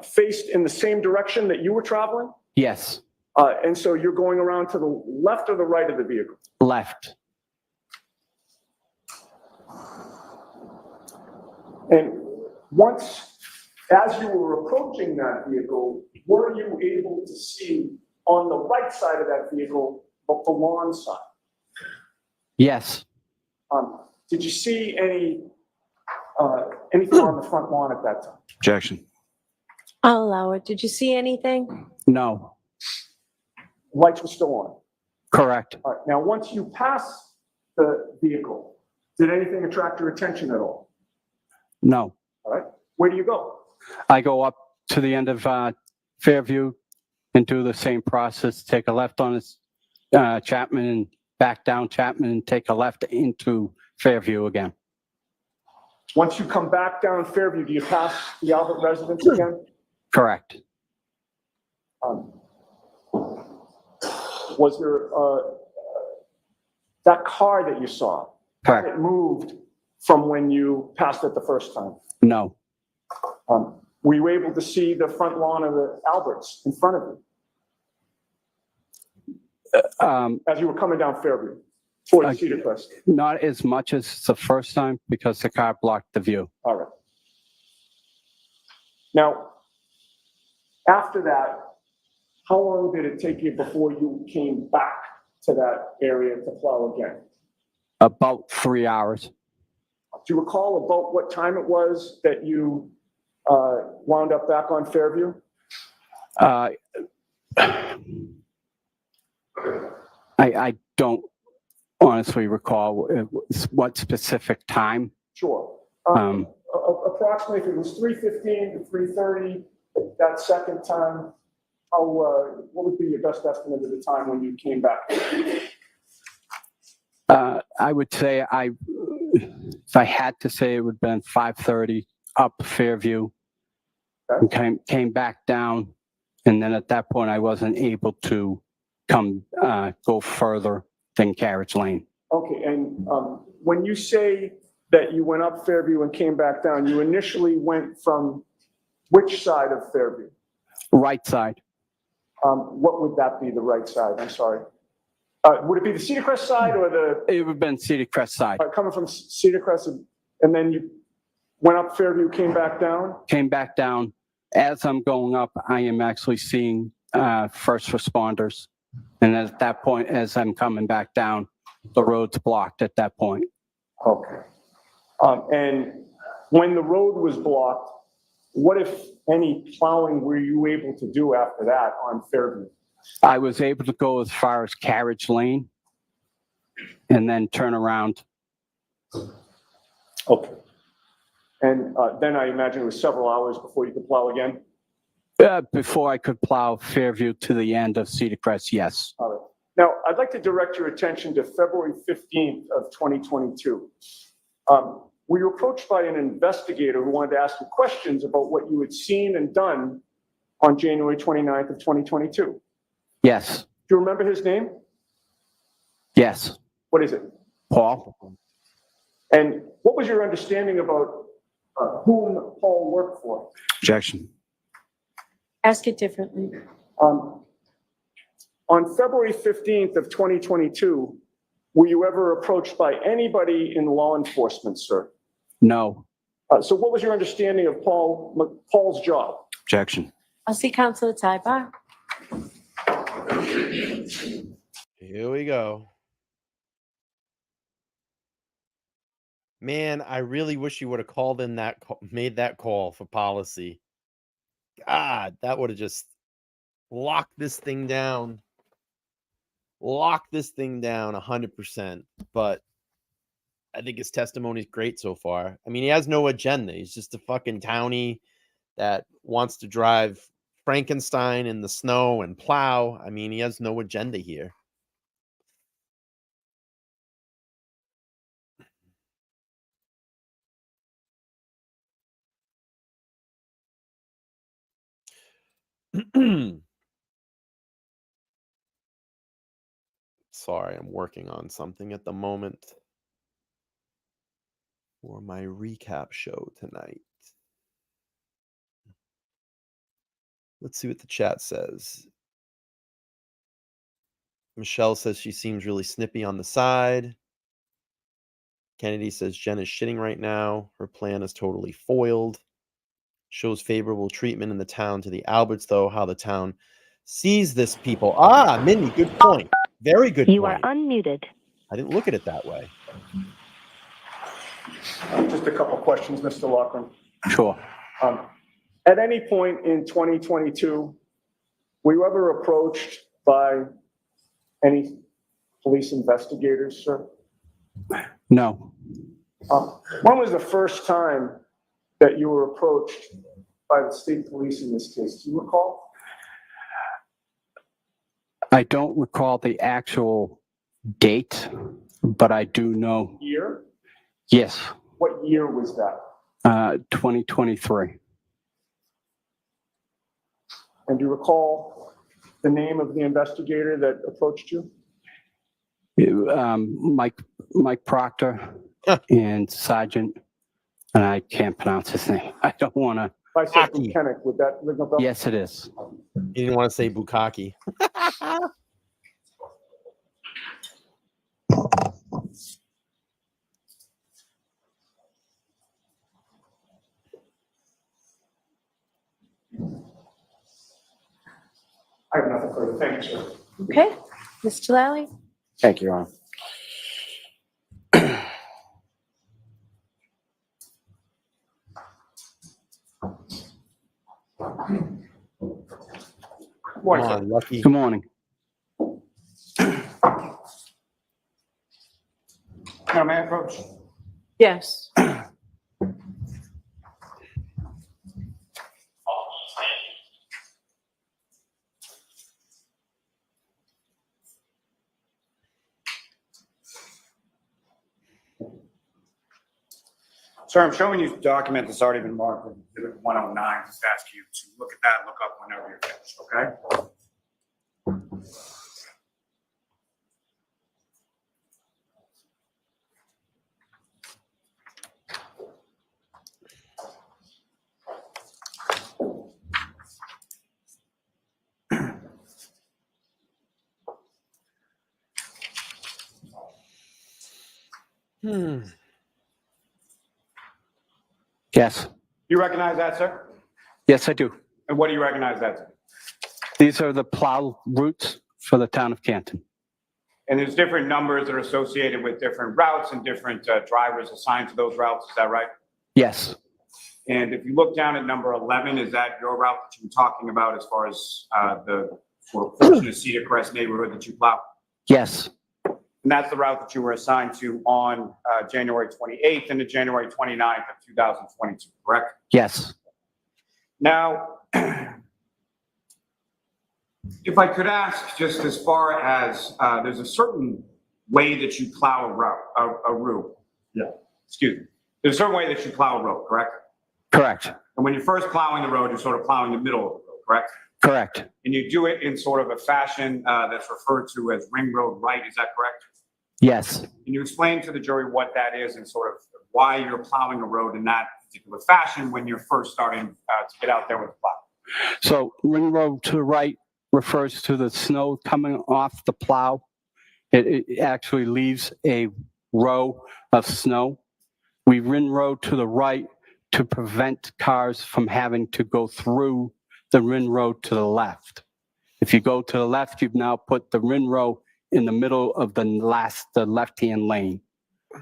faced in the same direction that you were traveling? Yes, And so you're going around to the left or the right of the vehicle? left. And once, as you were approaching that vehicle, were you able to see on the right side of that vehicle, but the lawn side? Yes, Did you see anything on the front lawn at that time? Objection. I'll allow it. Did you see anything? no, Lights were still on. correct. All right. Now, once you pass the vehicle, did anything attract your attention at all? No. All right. Where do you go? I go up to the end of Fairview and do the same process, take a left on this Chapman and back down Chapman and take a left into Fairview again. Once you come back down Fairview, do you pass the Albert residence again? Correct. Was there that car that you saw? Correct. It moved from when you passed it the first time. No, Were you able to see the front lawn of the Alberts in front of you as you were coming down Fairview toward Cedar Crest? not as much as the first time because the car blocked the view. All right. Now, after that, how long did it take you before you came back to that area to plow again? About 3 hours. Do you recall about what time it was that you wound up back on Fairview? I don't honestly recall what specific time. Sure. Approximately, if it was 3:15 to 3:30, that second time, what would be your best estimate of the time when you came back? I would say if I had to say, it would have been 5:30 up Fairview. Okay. And came back down, and then at that point I wasn't able to go further than Carriage Lane. Okay, and when you say that you went up Fairview and came back down, you initially went from which side of Fairview? Right side. What would that be, the right side? I'm sorry. Would it be the Cedar Crest side or the, It would have been Cedar Crest side. coming from Cedar Crest and then you went up Fairview, came back down? Came back down. As I'm going up, I am actually seeing first responders. And at that point, as I'm coming back down, the road's blocked at that point. Okay. And when the road was blocked, what, if any, plowing were you able to do after that on Fairview? I was able to go as far as Carriage Lane and then turn around. Okay. And then I imagine it was several hours before you could plow again? Before I could plow Fairview to the end of Cedar Crest, yes. All right. Now, I'd like to direct your attention to February 15th of 2022. We were approached by an investigator who wanted to ask you questions about what you had seen and done on January 29th of 2022. Yes. Do you remember his name? Yes. What is it? Paul? And what was your understanding about whom Paul worked for? Objection. Ask it differently. On February 15th of 2022, were you ever approached by anybody in law enforcement, sir? No. So what was your understanding of Paul's job? Objection. I'll see Councilor Tybach. Here we go. Man, I really wish you would have called in made that call for policy. God, that would have just locked this thing down. Lock this thing down 100%. But I think his testimony is great so far. I mean, he has no agenda. He's just a fucking townie that wants to drive Frankenstein in the snow and plow. I mean, he has no agenda here. Sorry, I'm working on something at the moment. for my recap show tonight. Let's see what the chat says. Michelle says she seems really snippy on the side. Kennedy says Jen is shitting right now. Her plan is totally foiled. Shows favorable treatment in the town to the Alberts, though. How the town sees this people. Ah, Mindy, good point. Very good point. You are unmuted. I didn't look at it that way. Just a couple questions, Mr. Loughran. Sure. At any point in 2022, were you ever approached by any police investigators, sir? No. When was the first time that you were approached by the state police in this case? Do you recall? I don't recall the actual date, but I do know. Year? Yes. What year was that? 2023. And do you recall the name of the investigator that approached you? Mike Proctor and Sergeant, and I can't pronounce his name. I don't want to. If I said Buchanan, would that ring a bell? Yes, it is. You didn't want to say Bukaki. I have nothing further. Thank you, sir. Okay, Mr. Lally? Thank you, Your Honor. Morning, Come sir. on, Lucky. Good morning. Now, may I approach? Yes. Sir, I'm showing you a document that's already been marked with Exhibit 109. Just ask you to look at that and look up whenever you're finished, okay? Yes. You recognize that, sir? Yes, I do. And what do you recognize that to? These are the plow routes for the town of Canton. And there's different numbers that are associated with different routes and different drivers assigned to those routes, is that right? Yes. And if you look down at number 11, is that your route that you were talking about as far as the sort of portion of Cedar Crest neighborhood that you plow? Yes. And that's the route that you were assigned to on January 28th and January 29th of 2022, correct? Yes. Now, if I could ask, just as far as there's a certain way that you plow a route. Yeah. Excuse me. There's a certain way that you plow a road, correct? Correct. And when you're first plowing the road, you're sort of plowing the middle of the road, correct? Correct. And you do it in sort of a fashion that's referred to as ring road right, is that correct? Yes. Can you explain to the jury what that is and sort of why you're plowing a road in that particular fashion when you're first starting to get out there with the plow? So ring road to the right refers to the snow coming off the plow. It actually leaves a row of snow. We ring road to the right to prevent cars from having to go through the ring road to the left. If you go to the left, you've now put the ring road in the middle of the left-hand lane.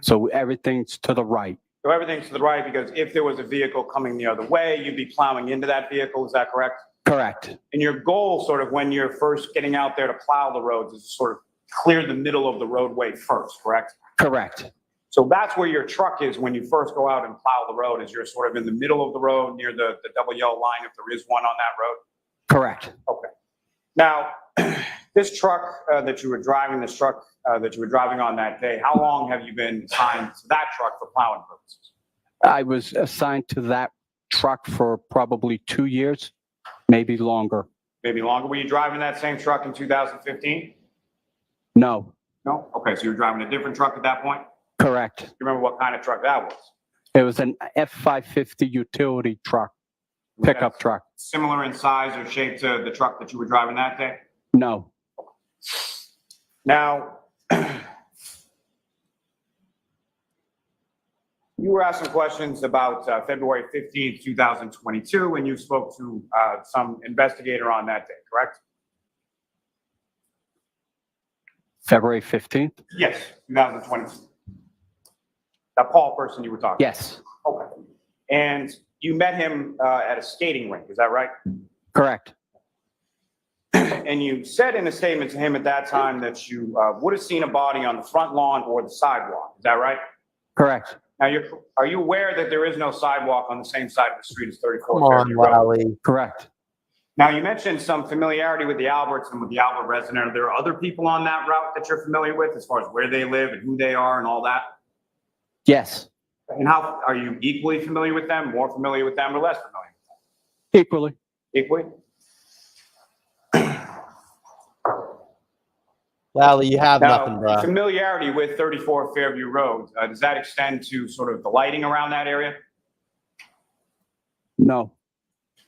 So everything's to the right. So everything's to the right because if there was a vehicle coming the other way, you'd be plowing into that vehicle, is that correct? Correct. And your goal sort of when you're first getting out there to plow the roads is to sort of clear the middle of the roadway first, correct? Correct. So that's where your truck is when you first go out and plow the road, is you're sort of in the middle of the road near the double yellow line if there is one on that road? Correct. Okay. Now, this truck that you were driving, on that day, how long have you been assigned to that truck for plowing purposes? I was assigned to that truck for probably 2 years, maybe longer. Maybe longer. Were you driving that same truck in 2015? No. No? Okay, so you were driving a different truck at that point? Correct. You remember what kind of truck that was? It was an F-550 utility truck, pickup truck. Similar in size or shape to the truck that you were driving that day? No, Now, you were asked some questions about February 15th, 2022, and you spoke to some investigator on that day, correct? February 15th? Yes, 2022. That Paul person you were talking about? Yes, Okay. And you met him at a skating rink, is that right? correct. And you said in a statement to him at that time that you would have seen a body on the front lawn or the sidewalk, is that right? Correct. Now, are you aware that there is no sidewalk on the same side of the street as 34 Come on, Fairview Road? Lally. Correct. Now, you mentioned some familiarity with the Alberts and with the Albert resident. Are there other people on that route that you're familiar with as far as where they live and who they are and all that? Yes, And how, are you equally familiar with them, more familiar with them, or less familiar with them? equally. Equally? Lally, you have nothing, Now, bro. familiarity with 34 Fairview Road, does that extend to sort of the lighting around that area? No,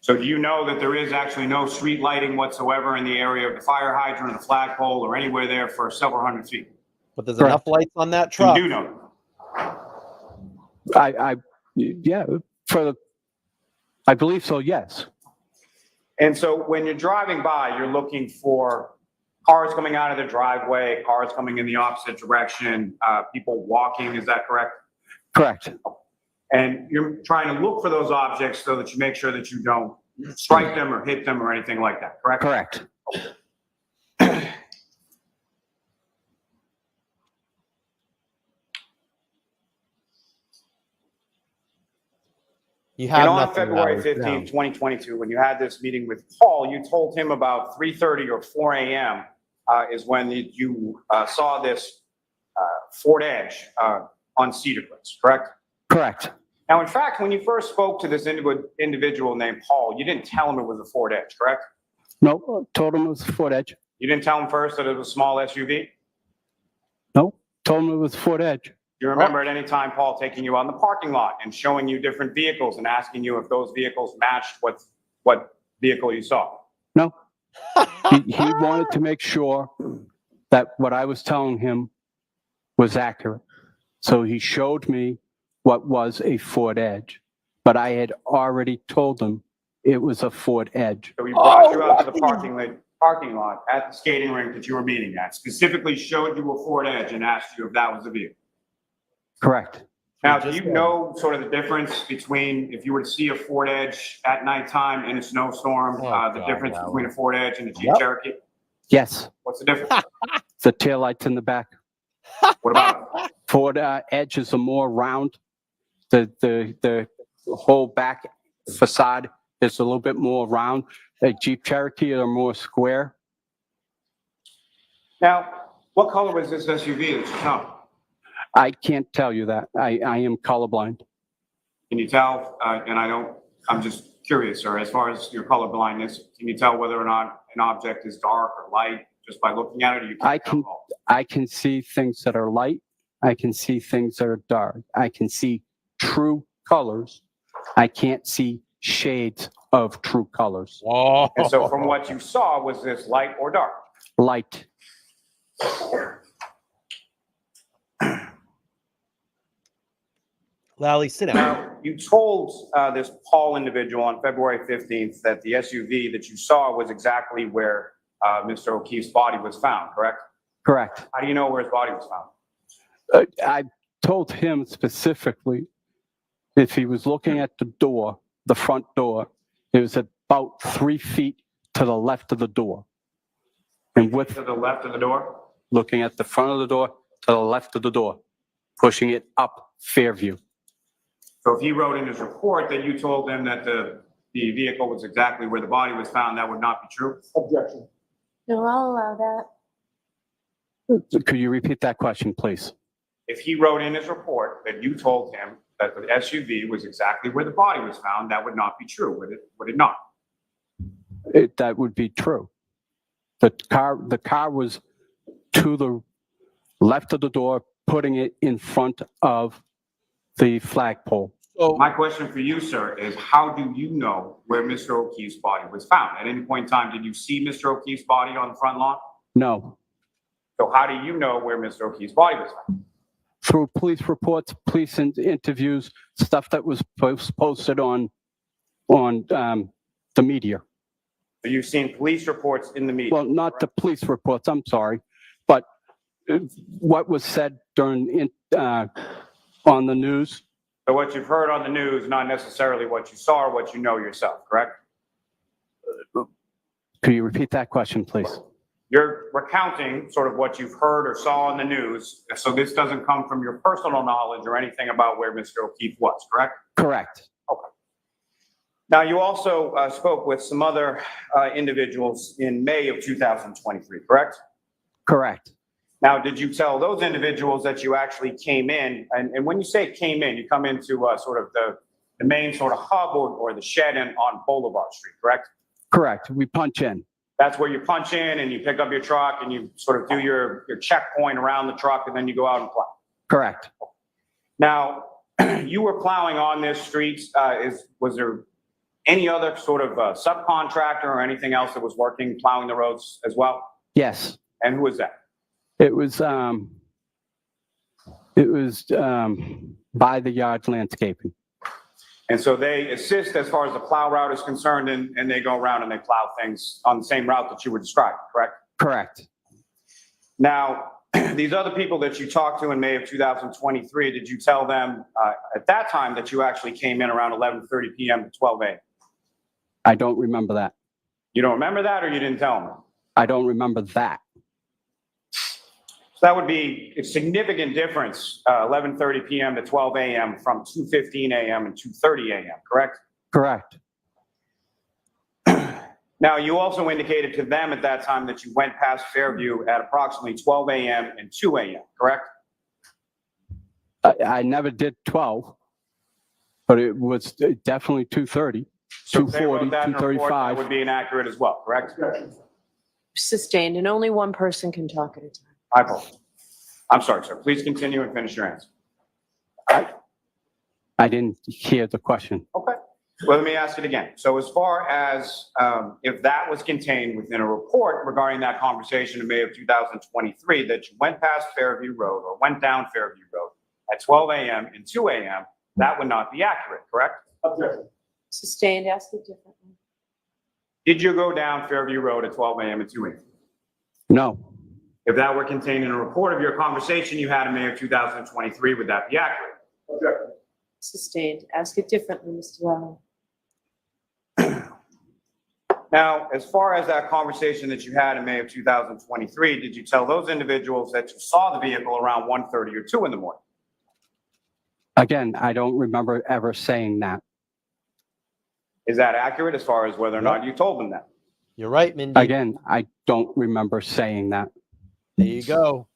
So do you know that there is actually no street lighting whatsoever in the area of the fire hydrant or the flagpole or anywhere there for several hundred feet? But there's Correct. enough lights on that You truck. do know. yeah, I believe so, yes. And so when you're driving by, you're looking for cars coming out of the driveway, cars coming in the opposite direction, people walking, is that correct? Correct. And you're trying to look for those objects so that you make sure that you don't strike them or hit them or anything like that, correct? Correct. You have And on nothing, February Lally. Sit 15th, down. 2022, when you had this meeting with Paul, you told him about 3:30 or 4 a.m. Is when you saw this Ford Edge on Cedar Place, correct? Correct. Now, in fact, when you first spoke to this individual named Paul, you didn't tell him it was a Ford Edge, correct? No, told him it was a Ford Edge. You didn't tell him first that it was a small SUV? No, told him it was a Ford Edge. Do you remember at any time Paul taking you on the parking lot and showing you different vehicles and asking you if those vehicles matched what vehicle you saw? No. He wanted to make sure that what I was telling him was accurate. So he showed me what was a Ford Edge, but I had already told him it was a Ford Edge. So he brought you out to the parking lot at the skating rink that you were meeting at, specifically showed you a Ford Edge and asked you if that was the vehicle. Correct. Now, do you know sort of the difference between if you were to see a Ford Edge at nighttime in a snowstorm, the God, difference wow. between a Ford Edge and a Jeep Yep. Cherokee? Yes, What's the difference? the taillights in the back. What about it? Ford Edge is a more round. The whole back facade is a little bit more round. A Jeep Cherokee are more square. Now, what color was this SUV that you saw? I can't tell you that. I am colorblind. Can you tell, I'm just curious, sir, as far as your color blindness, can you tell whether or not an object is dark or light just by looking at it? Or you I can't can tell? I can see things that are light. I can see things that are dark. I can see true colors. I can't see shades of true colors. Whoa. And so from what you saw, was this light or dark? Light. Lally, sit down. Now, you told this Paul individual on February 15th that the SUV that you saw was exactly where Mr. O'Keefe's body was found, correct? Correct. How do you know where his body was found? I told him specifically if he was looking at the door, the front door, it was about 3 feet to the left of the door. And with To the left of the door? looking at the front of the door to the left of the door, pushing it up Fairview. So if he wrote in his report that you told him that the vehicle was exactly where the body was found, that would not be true? Objection. No, I'll allow that. Could you repeat that question, please? If he wrote in his report that you told him that the SUV was exactly where the body was found, that would not be true, would it not? That would be true. The car was to the left of the door, putting it in front of the flagpole. So My question for you, sir, is how do you know where Mr. O'Keefe's body was found? At any point in time, did you see Mr. O'Keefe's body on the front lawn? No. So how do you know where Mr. O'Keefe's body was found? Through police reports, police interviews, stuff that was posted on the media. So you've seen police reports in the media? Well, not the police reports, I'm sorry, but what was said during on the news. So what you've heard on the news, not necessarily what you saw or what you know yourself, correct? Could you repeat that question, please? You're recounting sort of what you've heard or saw on the news, so this doesn't come from your personal knowledge or anything about where Mr. O'Keefe was, correct? Correct. Okay. Now, you also spoke with some other individuals in May of 2023, correct? Correct. Now, did you tell those individuals that you actually came in, and when you say came in, you come into sort of the main sort of hub or the shed on Boulevard Street, correct? Correct. We punch in. That's where you punch in and you pick up your truck and you sort of do your checkpoint around the truck and then you go out and plow. Correct. Now, you were plowing on this street. Was there any other sort of subcontractor or anything else that was working, plowing the roads as well? Yes. And who was that? It was by the yard landscaping. And so they assist as far as the plow route is concerned, and they go around and they plow things on the same route that you were describing, correct? Correct. Now, these other people that you talked to in May of 2023, did you tell them at that time that you actually came in around 11:30 p.m. to 12 a.m.? I don't remember that. You don't remember that, or you didn't tell them? I don't remember that. So that would be a significant difference, 11:30 p.m. to 12 a.m. from 2:15 a.m. and 2:30 a.m., correct? Correct. Now, you also indicated to them at that time that you went past Fairview at approximately 12 a.m. and 2 a.m., correct? I never did 12, but it was definitely 2:30, So if they wrote 2:40, that in a report, that 2:35. would be inaccurate as well, correct? Sustained, and only one person can talk at a time. I apologize. I'm sorry, sir. Please continue and finish your answer. I didn't hear the question. Okay. Well, let me ask it again. So as far as if that was contained within a report regarding that conversation in May of 2023, that you went past Fairview Road or went down Fairview Road at 12 a.m. and 2 a.m., that would not be accurate, correct? Objection. Sustained, ask it differently. Did you go down Fairview Road at 12 a.m. and 2 a.m.? No. If that were contained in a report of your conversation you had in May of 2023, would that be accurate? Objection. Sustained, ask it differently, Mr. Lally. Now, as far as that conversation that you had in May of 2023, did you tell those individuals that you saw the vehicle around 1:30 or 2 in the morning? Again, I don't remember ever saying that. Is that accurate as far as whether or not you told them that? you're right, Mindy. Again, I don't remember saying that. There you go.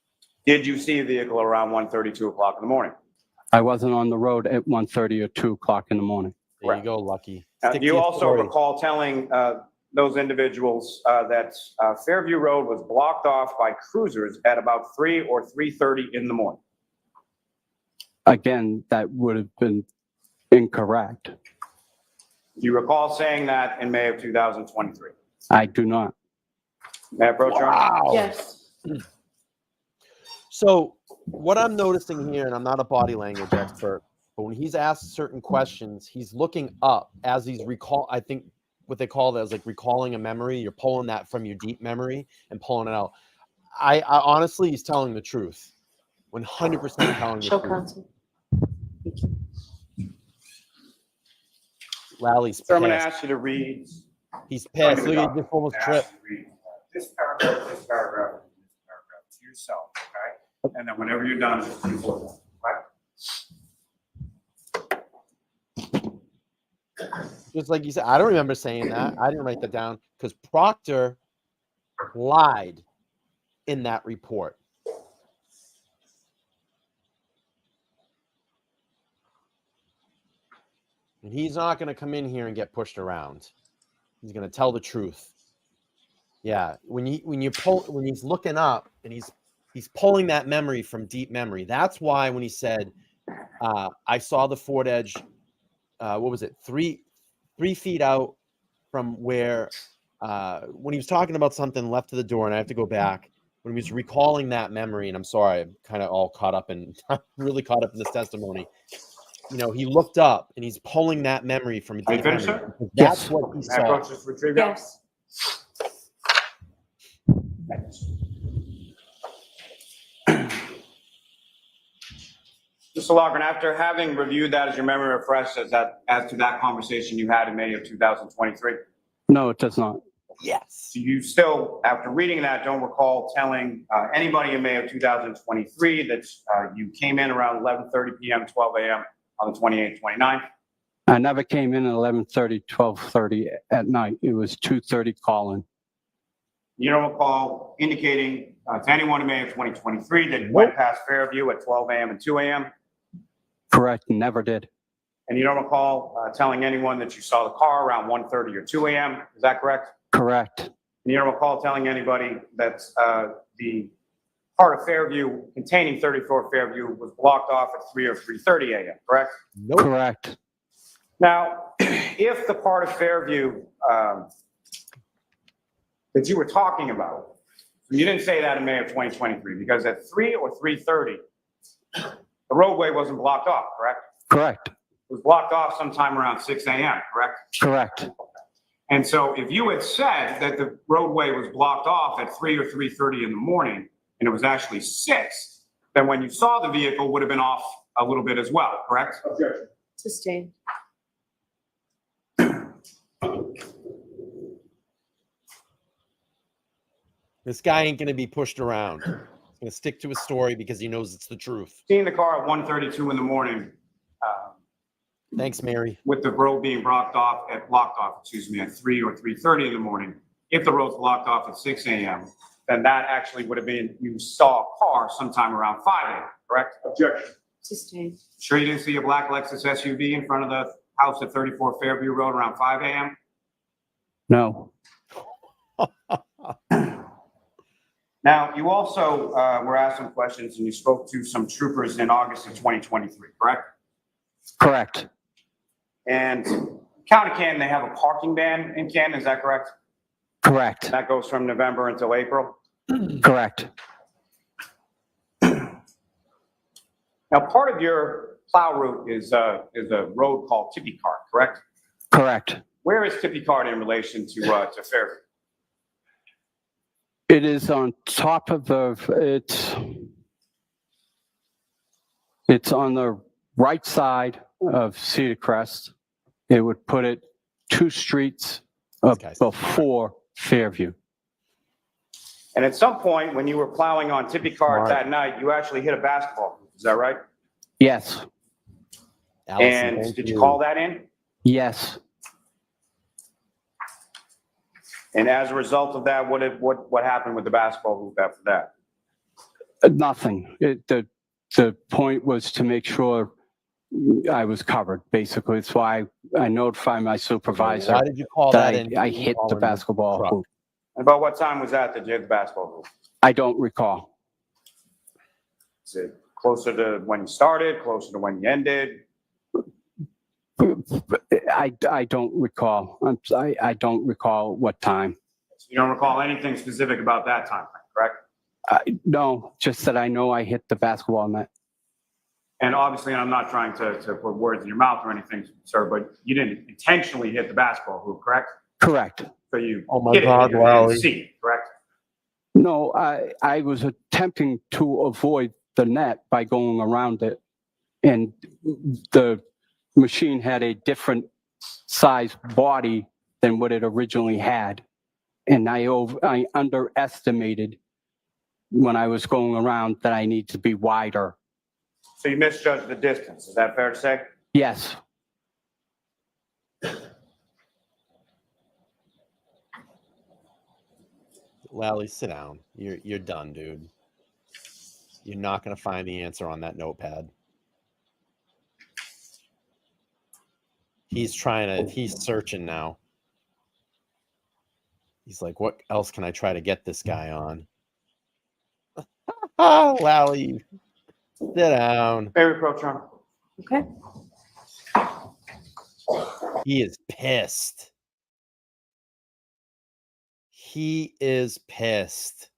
Did you see a vehicle around 1:30, 2 o'clock in the morning? I wasn't on the road at 1:30 or 2 o'clock in the morning. There you go, Lucky. Do Stick to you your also story. recall telling those individuals that Fairview Road was blocked off by cruisers at about 3 or 3:30 in the morning? Again, that would have been incorrect. Do you recall saying that in May of 2023? I do not. May I approach your Honor? Wow. Yes. So what I'm noticing here, and I'm not a body language expert, but when he's asked certain questions, he's looking up as he's I think what they call that is like recalling a memory. You're pulling that from your deep memory and pulling it out. I honestly, he's telling the truth. 100% telling the Show truth. counsel. Thank you. Lally's So I'm going to pissed. ask you to read. He's pissed. Look at this almost trip. This paragraph, and this paragraph to yourself, okay? And then whenever you're done, just report that, okay? Just like you said, I don't remember saying that. I didn't write that down because Proctor lied in that report. And he's not going to come in here and get pushed around. He's going to tell the truth. Yeah, when he's looking up and he's pulling that memory from deep memory. That's why when he said I saw the Ford Edge. What was it? 3 feet out from where when he was talking about something left to the door, and I have to go back when he was recalling that memory. And I'm sorry, I'm kind of all caught up and really caught up in this testimony. You know, he looked up and he's pulling that memory from a Are you deep finished, memory. sir? That's Yes. what he May I saw. approach this retrieval? Yes. Mr. Logren, after having reviewed that as your memory refreshed as to that conversation you had in May of 2023, No, it does not. Yes. do you still, after reading that, don't recall telling anybody in May of 2023 that you came in around 11:30 p.m., 12 a.m. on the 28th, 29th? I never came in at 11:30, 12:30 at night. It was 2:30 calling. You don't recall indicating to anyone in May of 2023 that you went past Fairview at 12 a.m. and 2 a.m.? Correct, never did. And you don't recall telling anyone that you saw the car around 1:30 or 2 a.m.? Is that correct? Correct, And you don't recall telling anybody that the part of Fairview containing 34 Fairview was blocked off at 3 or 3:30 a.m., correct? Nope. correct. Now, if the part of Fairview that you were talking about, you didn't say that in May of 2023, because at 3 or 3:30, the roadway wasn't blocked off, correct? Correct, It was blocked off sometime around 6 a.m., correct? correct. And so if you had said that the roadway was blocked off at 3 or 3:30 in the morning, and it was actually 6, then when you saw the vehicle would have been off a little bit as well, correct? Objection. Sustained. This guy ain't going to be pushed around. He's going to stick to his story because he knows it's the truth. Seeing the car at 1:32 in the morning, Thanks, Mary. with the road being blocked off at 3 or 3:30 in the morning, if the road's blocked off at 6 a.m., then that actually would have been, you saw a car sometime around 5 a.m., correct? Objection. Sustained. Sure you didn't see a black Lexus SUV in front of the house at 34 Fairview Road around 5 a.m.? No, Now, you also were asked some questions and you spoke to some troopers in August of 2023, correct? correct, And County Canton, they have a parking ban in Canton, is that correct? correct, That goes from November until April. correct. Now, part of your plow route is a road called Tippy Cart, correct? Correct. Where is Tippy Cart in relation to Fairview? It is on top of it's on the right side of Cedar Crest. It would put it 2 streets up before Fairview. And at some point, when you were plowing on Tippy Cart that night, you actually hit a basketball hoop, is that right? Yes, Allison, And did you call that in? yes. And as a result of that, what happened with the basketball hoop after that? Nothing. The point was to make sure I was covered, basically. That's why I notified my supervisor Why did you call that in? I hit the basketball truck? hoop. And about what time was that you hit the basketball hoop? I don't recall. Is it closer to when you started, closer to when you ended? I don't recall. I don't recall what time. So you don't recall anything specific about that time, correct? No, just that I know I hit the basketball net. And obviously, I'm not trying to put words in your mouth or anything, sir, but you didn't intentionally hit the basketball hoop, correct? Correct. So you Oh my hit it God, because you didn't Lally. see it, correct? No, I was attempting to avoid the net by going around it. And the machine had a different size body than what it originally had. And I underestimated when I was going around that I need to be wider. So you misjudged the distance, is that fair to say? Yes, Lally, sit down. You're done, dude. You're not going to find the answer on that notepad. He's searching now. He's like, what else can I try to get this guy on? Lally, sit down. May we approach, Your Honor? Okay. He is pissed. He is pissed.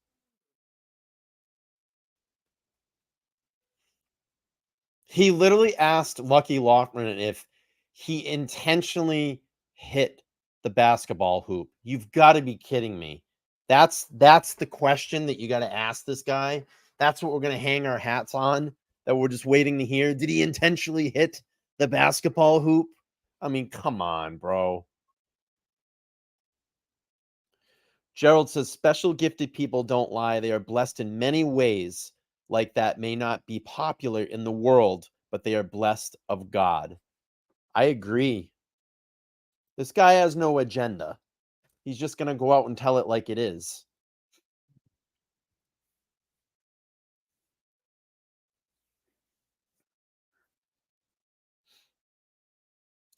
He literally asked Lucky Lochran if he intentionally hit the basketball hoop. You've got to be kidding me. That's the question that you got to ask this guy. That's what we're going to hang our hats on, that we're just waiting to hear. Did he intentionally hit the basketball hoop? I mean, come on, bro. Gerald says, special gifted people don't lie. They are blessed in many ways like that may not be popular in the world, but they are blessed of God. I agree. This guy has no agenda. He's just going to go out and tell it like it is.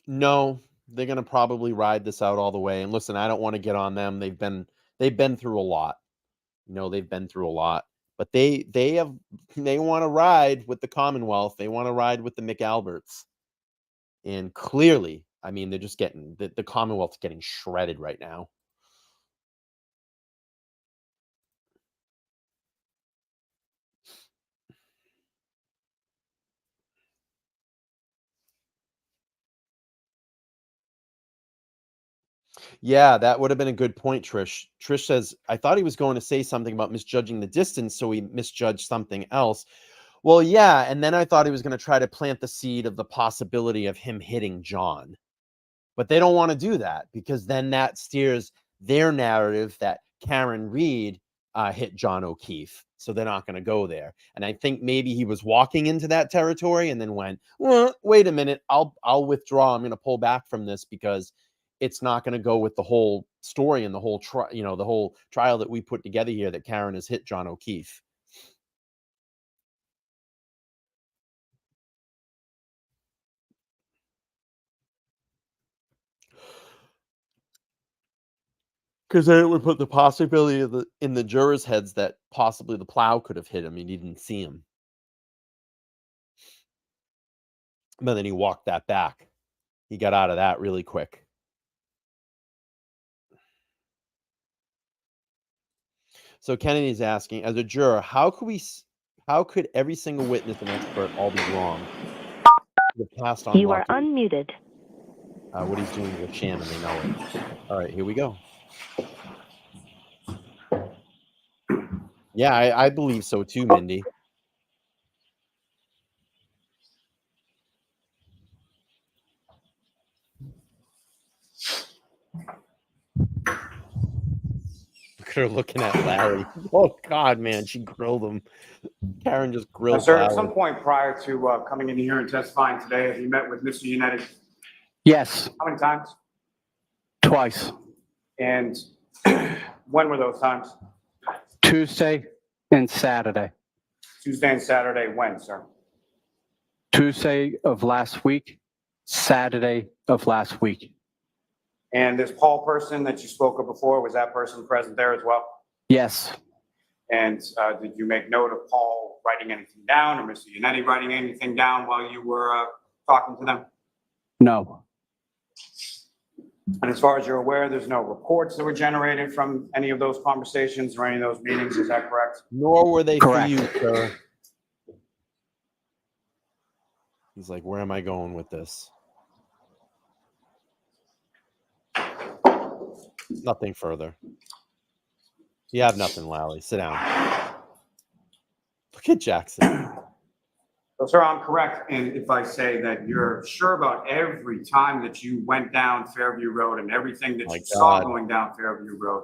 No, they're going to probably ride this out all the way. And listen, I don't want to get on them. They've been through a lot. They've been through a lot. But they want to ride with the Commonwealth. They want to ride with the McAlberts. And clearly, I mean, they're just getting the Commonwealth's getting shredded right now. Yeah, that would have been a good point, Trish. Trish says, I thought he was going to say something about misjudging the distance, so he misjudged something else. Well, yeah, and then I thought he was going to try to plant the seed of the possibility of him hitting John. But they don't want to do that because then that steers their narrative that Karen Reed hit John O'Keefe. So they're not going to go there. And I think maybe he was walking into that territory and then went, well, wait a minute, I'll withdraw. I'm going to pull back from this because it's not going to go with the whole story and the whole the whole trial that we put together here that Karen has hit John O'Keefe. Because then it would put the possibility of in the jurors' heads that possibly the plow could have hit him and he didn't see him. But then he walked that back. He got out of that really quick. So Kennedy's asking, as a juror, how could every single witness and expert all be wrong? Passed on you are unmuted. What he's doing is a sham and they know it. All right, here we go. Yeah, I believe so too, Mindy. Look at her looking at Larry. Oh, God, man, she grilled him. Karen just grilled Sir, Larry. at some point prior to coming in here and testifying today, have you met with Mr. United? Yes, How many times? twice. And when were those times? Tuesday and Saturday. Tuesday and Saturday, when, sir? Tuesday of last week, Saturday of last week. And this Paul person that you spoke of before, was that person present there as well? Yes, And did you make note of Paul writing anything down or Mr. Unetti writing anything down while you were talking to them? no, And as far as you're aware, there's no reports that were generated from any of those conversations or any of those meetings, is that correct? Nor were they Correct. for you, sir. He's like, where am I going with this? Nothing further. You have nothing, Lally. Sit down. Look at Jackson. So, sir, I'm correct if I say that you're sure about every time that you went down Fairview Road and everything that you saw going down Fairview Road,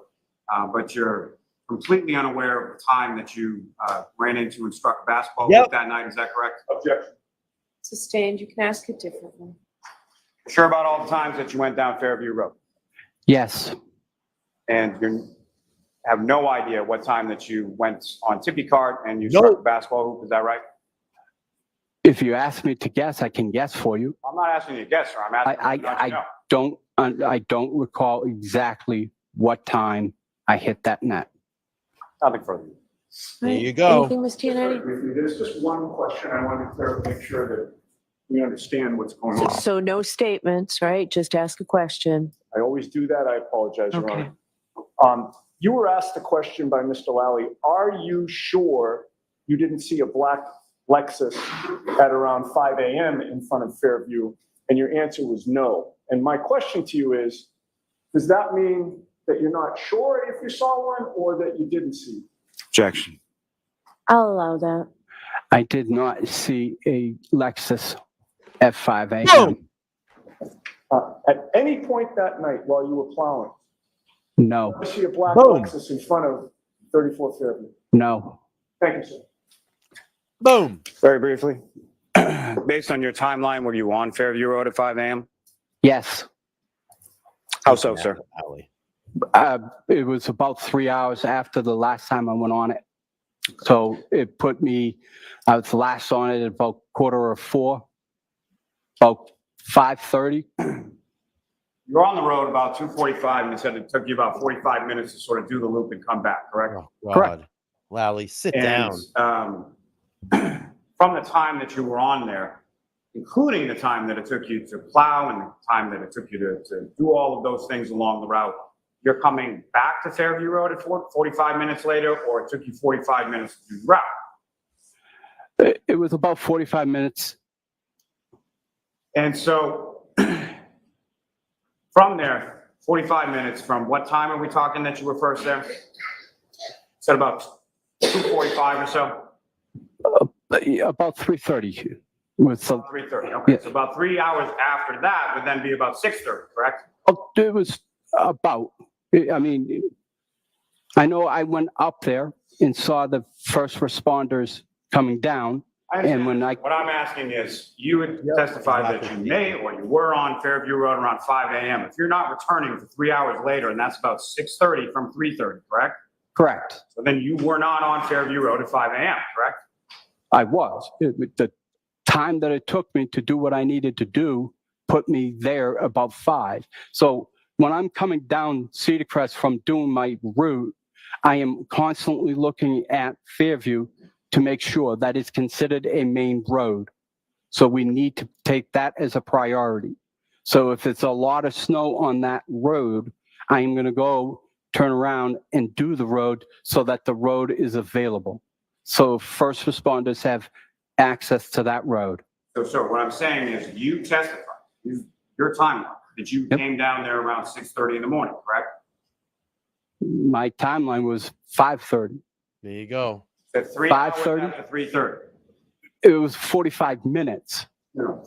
but you're completely unaware of the time that you ran into and struck a basketball hoop that night. Is that correct? Objection. Sustained. You can ask it differently. You're sure about all the times that you went down Fairview Road? yes, And you have no idea what time that you went on Tippy Cart and you struck the basketball hoop. Is that right? if you ask me to guess, I can guess for you. I'm not asking you to guess, sir. I'm asking you not to know. I don't recall exactly what time I hit that net. Nothing further. There you go. Anything, Mr. Unetti? There's just one question I want to make sure that we understand what's going on. So no statements, right? Just ask a question. I always do that. I apologize, Your Okay. Honor. You were asked a question by Mr. Lally. Are you sure you didn't see a black Lexus at around 5 a.m. in front of Fairview? And your answer was no. And my question to you is, does that mean that you're not sure if you saw one or that you didn't see? Objection. I'll allow that. I did not see a Lexus at 5 a.m. Boom. At any point that night while you were plowing, No, did you see a black Boom. Lexus in front of 34 Fairview? no. Thank you, sir. Boom. Very briefly, based on your timeline, were you on Fairview Road at 5 a.m.? Yes. How so, sir? Alley. It was about 3 hours after the last time I went on it. So it put me, I was last on it at about 3:45, about 5:30. You were on the road about 2:45, and you said it took you about 45 minutes to sort of do the loop and come back, correct? Oh, God. Correct. Lally, sit And down. from the time that you were on there, including the time that it took you to plow and the time that it took you to do all of those things along the route, you're coming back to Fairview Road at 45 minutes later, or it took you 45 minutes to do the route? It was about 45 minutes. And so from there, 45 minutes, from what time are we talking that you were first there? Said about 2:45 or so? About 3:30. With some, 3:30, okay. Yeah. So about 3 hours after that would then be about 6:30, correct? it was about, I mean, I know I went up there and saw the first responders coming down. I And understand. when I, What I'm asking is, you had testified that you may, or you were on Fairview Road around 5 a.m. If you're not returning for 3 hours later, and that's about 6:30 from 3:30, correct? correct, So then you were not on Fairview Road at 5 a.m., correct? I was. The time that it took me to do what I needed to do put me there about 5. So when I'm coming down Cedar Crest from doing my route, I am constantly looking at Fairview to make sure that it's considered a main road. So we need to take that as a priority. So if it's a lot of snow on that road, I am going to go turn around and do the road so that the road is available. So first responders have access to that road. So what I'm saying is, you testified, your timeline, that you Yep. came down there around 6:30 in the morning, correct? My timeline was 5:30. There you go. At 3 hours 5:30? after 3:30. It was 45 minutes.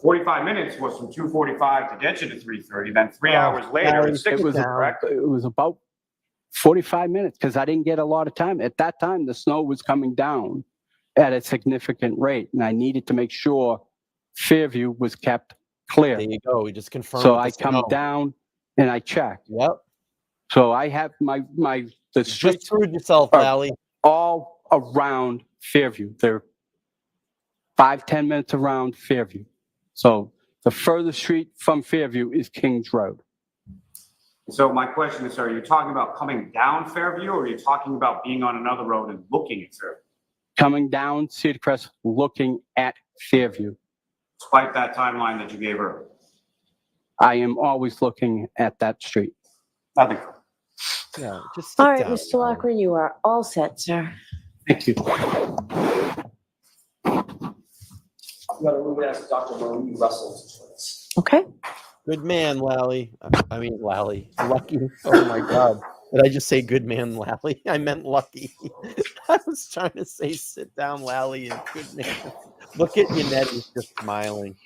45 minutes was from 2:45 to get you to 3:30, then 3 Oh, hours later, Larry, it's 6, It was, correct? it was about 45 minutes because I didn't get a lot of time. At that time, the snow was coming down at a significant rate, and I needed to make sure Fairview was kept clear. There you go. We just confirmed. So with I the come snow. down and I check. Yep. So I have the You streets just screwed yourself, Oh. Lally. all around Fairview. They're 5-10 minutes around Fairview. So the furthest street from Fairview is Kings Road. So my question is, are you talking about coming down Fairview, or are you talking about being on another road and looking at Fairview? Coming down Cedar Crest, looking at Fairview. Despite that timeline that you gave her? I am always looking at that street. Nothing. Yeah, just sit All right, down, Mr. Lally. Lockren, you are all set, sir. Thank you. I'm going to move it as Dr. Marie Russell to join us. Okay. Good man, Lally. I mean, Lally. Lucky. Oh my God. Did I just say good man, Lally? I meant lucky. I was trying to say sit down, Lally, and good man. Look at Yanette, he's just smiling.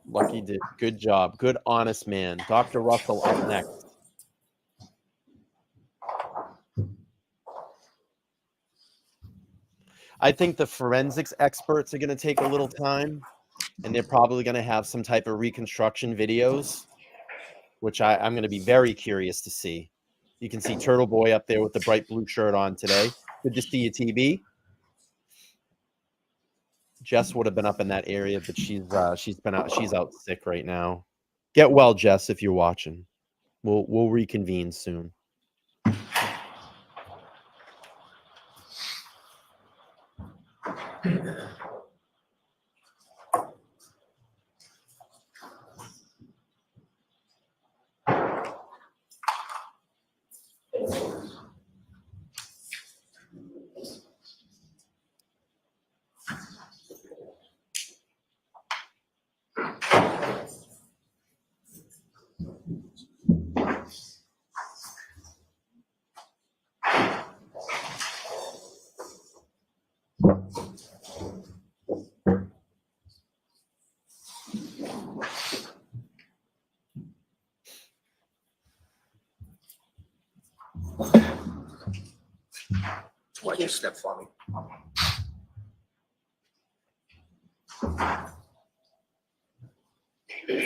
Lucky did. Good job. Good, honest man. Dr. Russell up next. I think the forensics experts are going to take a little time, and they're probably going to have some type of reconstruction videos, which I'm going to be very curious to see. You can see Turtle Boy up there with the bright blue shirt on today. Good to see you, TB. Jess would have been up in that area, but she's out sick right now. Get well, Jess, if you're watching. We'll reconvene soon. Watch your step for me. You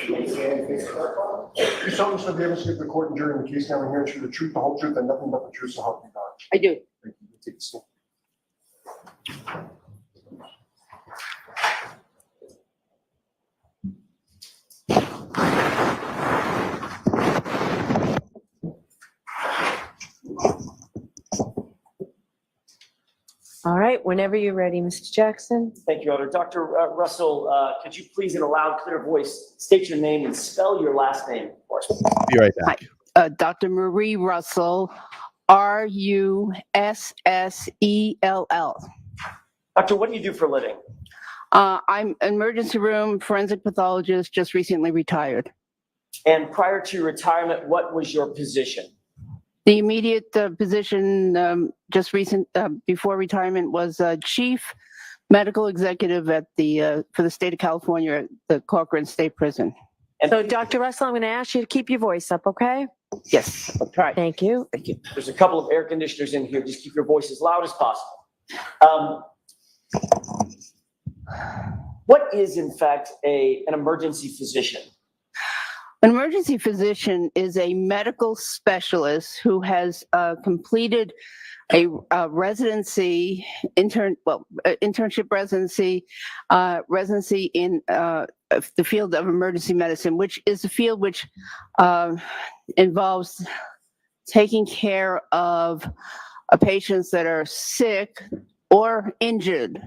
solemnly swear to be able to speak to the court and jury in the case now and here and show the truth, the whole truth, and nothing but the truth, so help you God. I do. Thank you. Take a seat. All right, whenever you're ready, Mr. Jackson. Thank you, Your Honor. Dr. Russell, could you please, in a loud, clear voice, state your name and spell your last name for us? Be right back. Dr. Marie Russell, Russell. Doctor, what do you do for a living? I'm an emergency room forensic pathologist, just recently retired. And prior to your retirement, what was your position? The immediate position before retirement was chief medical executive at for the state of California at the Corcoran State Prison. And So, Dr. Russell, I'm going to ask you to keep your voice up, okay? Yes, I'll try. Thank you. Thank you. there's a couple of air conditioners in here. Just keep your voice as loud as possible. What is, in fact, an emergency physician? An emergency physician is a medical specialist who has completed a residency, internship residency in the field of emergency medicine, which is a field which involves taking care of patients that are sick or injured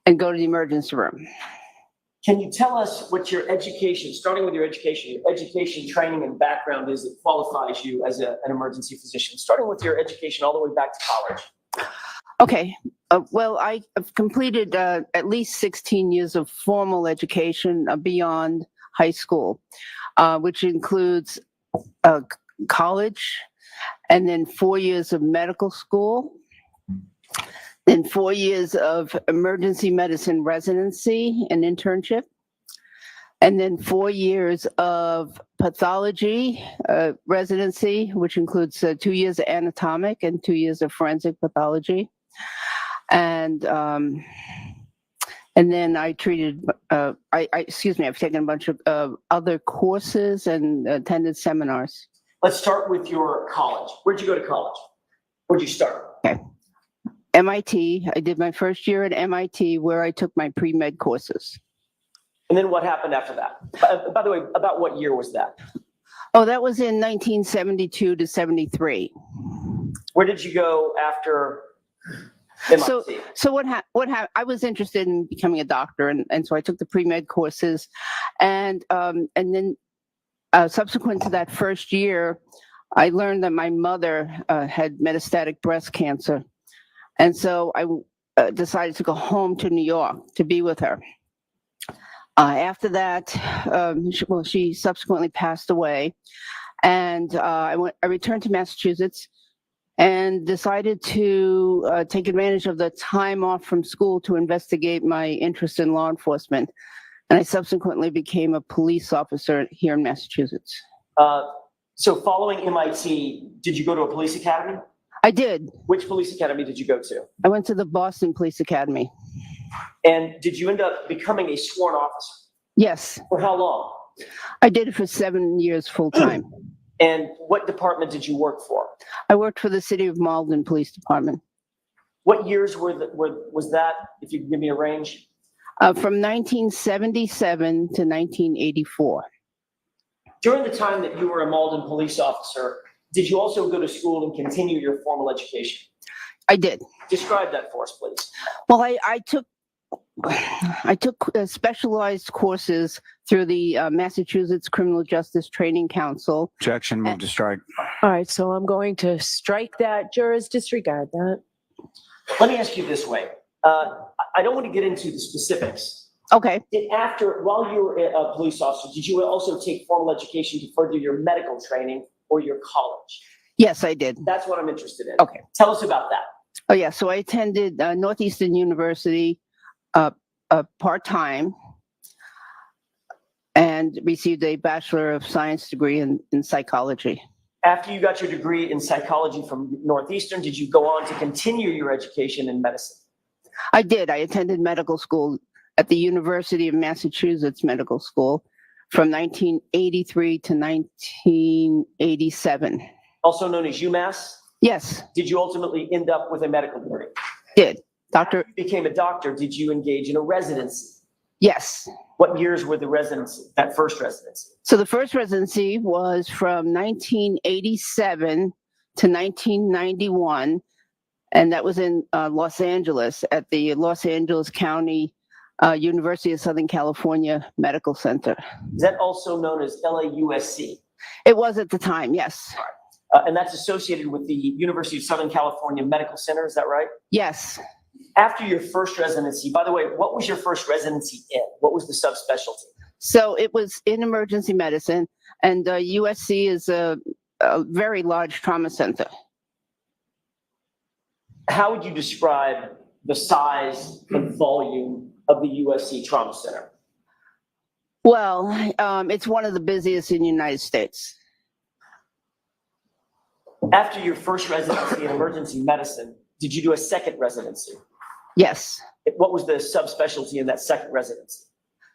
and go to the emergency room. Can you tell us what your education, starting with your education, training, and background is that qualifies you as an emergency physician, starting with your education all the way back to college? Okay. Well, I have completed at least 16 years of formal education beyond high school, which includes college, and then 4 years of medical school, then 4 years of emergency medicine residency and internship, and then 4 years of pathology residency, which includes 2 years of anatomic and 2 years of forensic pathology. And then I treated, I've taken a bunch of other courses and attended seminars. Let's start with your college. Where'd you go to college? Where'd you start? Okay. MIT. I did my first year at MIT where I took my pre-med courses. And then what happened after that? By the way, about what year was that? Oh, that was in 1972 to 73. Where did you go after MIT? So what happened? I was interested in becoming a doctor, and so I took the pre-med courses, and then subsequent to that first year, I learned that my mother had metastatic breast cancer, and so I decided to go home to New York to be with her. After that, she subsequently passed away, and I returned to Massachusetts and decided to take advantage of the time off from school to investigate my interest in law enforcement. And I subsequently became a police officer here in Massachusetts. So following MIT, did you go to a police academy? I did. Which police academy did you go to? I went to the Boston Police Academy. And did you end up becoming a sworn officer? Yes. For how long? I did it for 7 years full time. And what department did you work for? I worked for the City of Malden Police Department. What years was that, if you could give me a range? From 1977 to 1984. During the time that you were a Malden police officer, did you also go to school and continue your formal education? I did. Describe that for us, please. Well, I took specialized courses through the Massachusetts Criminal Justice Training Council. Objection, move to strike. All right, so I'm going to strike that. Jurors, disregard that. Let me ask you this way. I don't want to get into the specifics. Okay. While you were a police officer, did you also take formal education to further your medical training or your college? Yes, I did. That's what I'm interested in. Okay. Tell us about that. Oh, yeah. So I attended Northeastern University part-time and received a Bachelor of Science degree in psychology. After you got your degree in psychology from Northeastern, did you go on to continue your education in medicine? I did. I attended medical school at the University of Massachusetts Medical School from 1983 to 1987. Also known as UMass? Yes, Did you ultimately end up with a medical degree? did. Doctor, After you became a doctor, did you engage in a residency? yes. What years were the residency, that first residency? So the first residency was from 1987 to 1991, and that was in Los Angeles at the Los Angeles County University of Southern California Medical Center. Is that also known as LAUSC? It was at the time, yes. And that's associated with the University of Southern California Medical Center, is that right? Yes. After your first residency, by the way, what was your first residency in? What was the subspecialty? So it was in emergency medicine, and USC is a very large trauma center. How would you describe the size and volume of the USC Trauma Center? Well, it's one of the busiest in the United States. After your first residency in emergency medicine, did you do a second residency? Yes. What was the subspecialty in that second residency?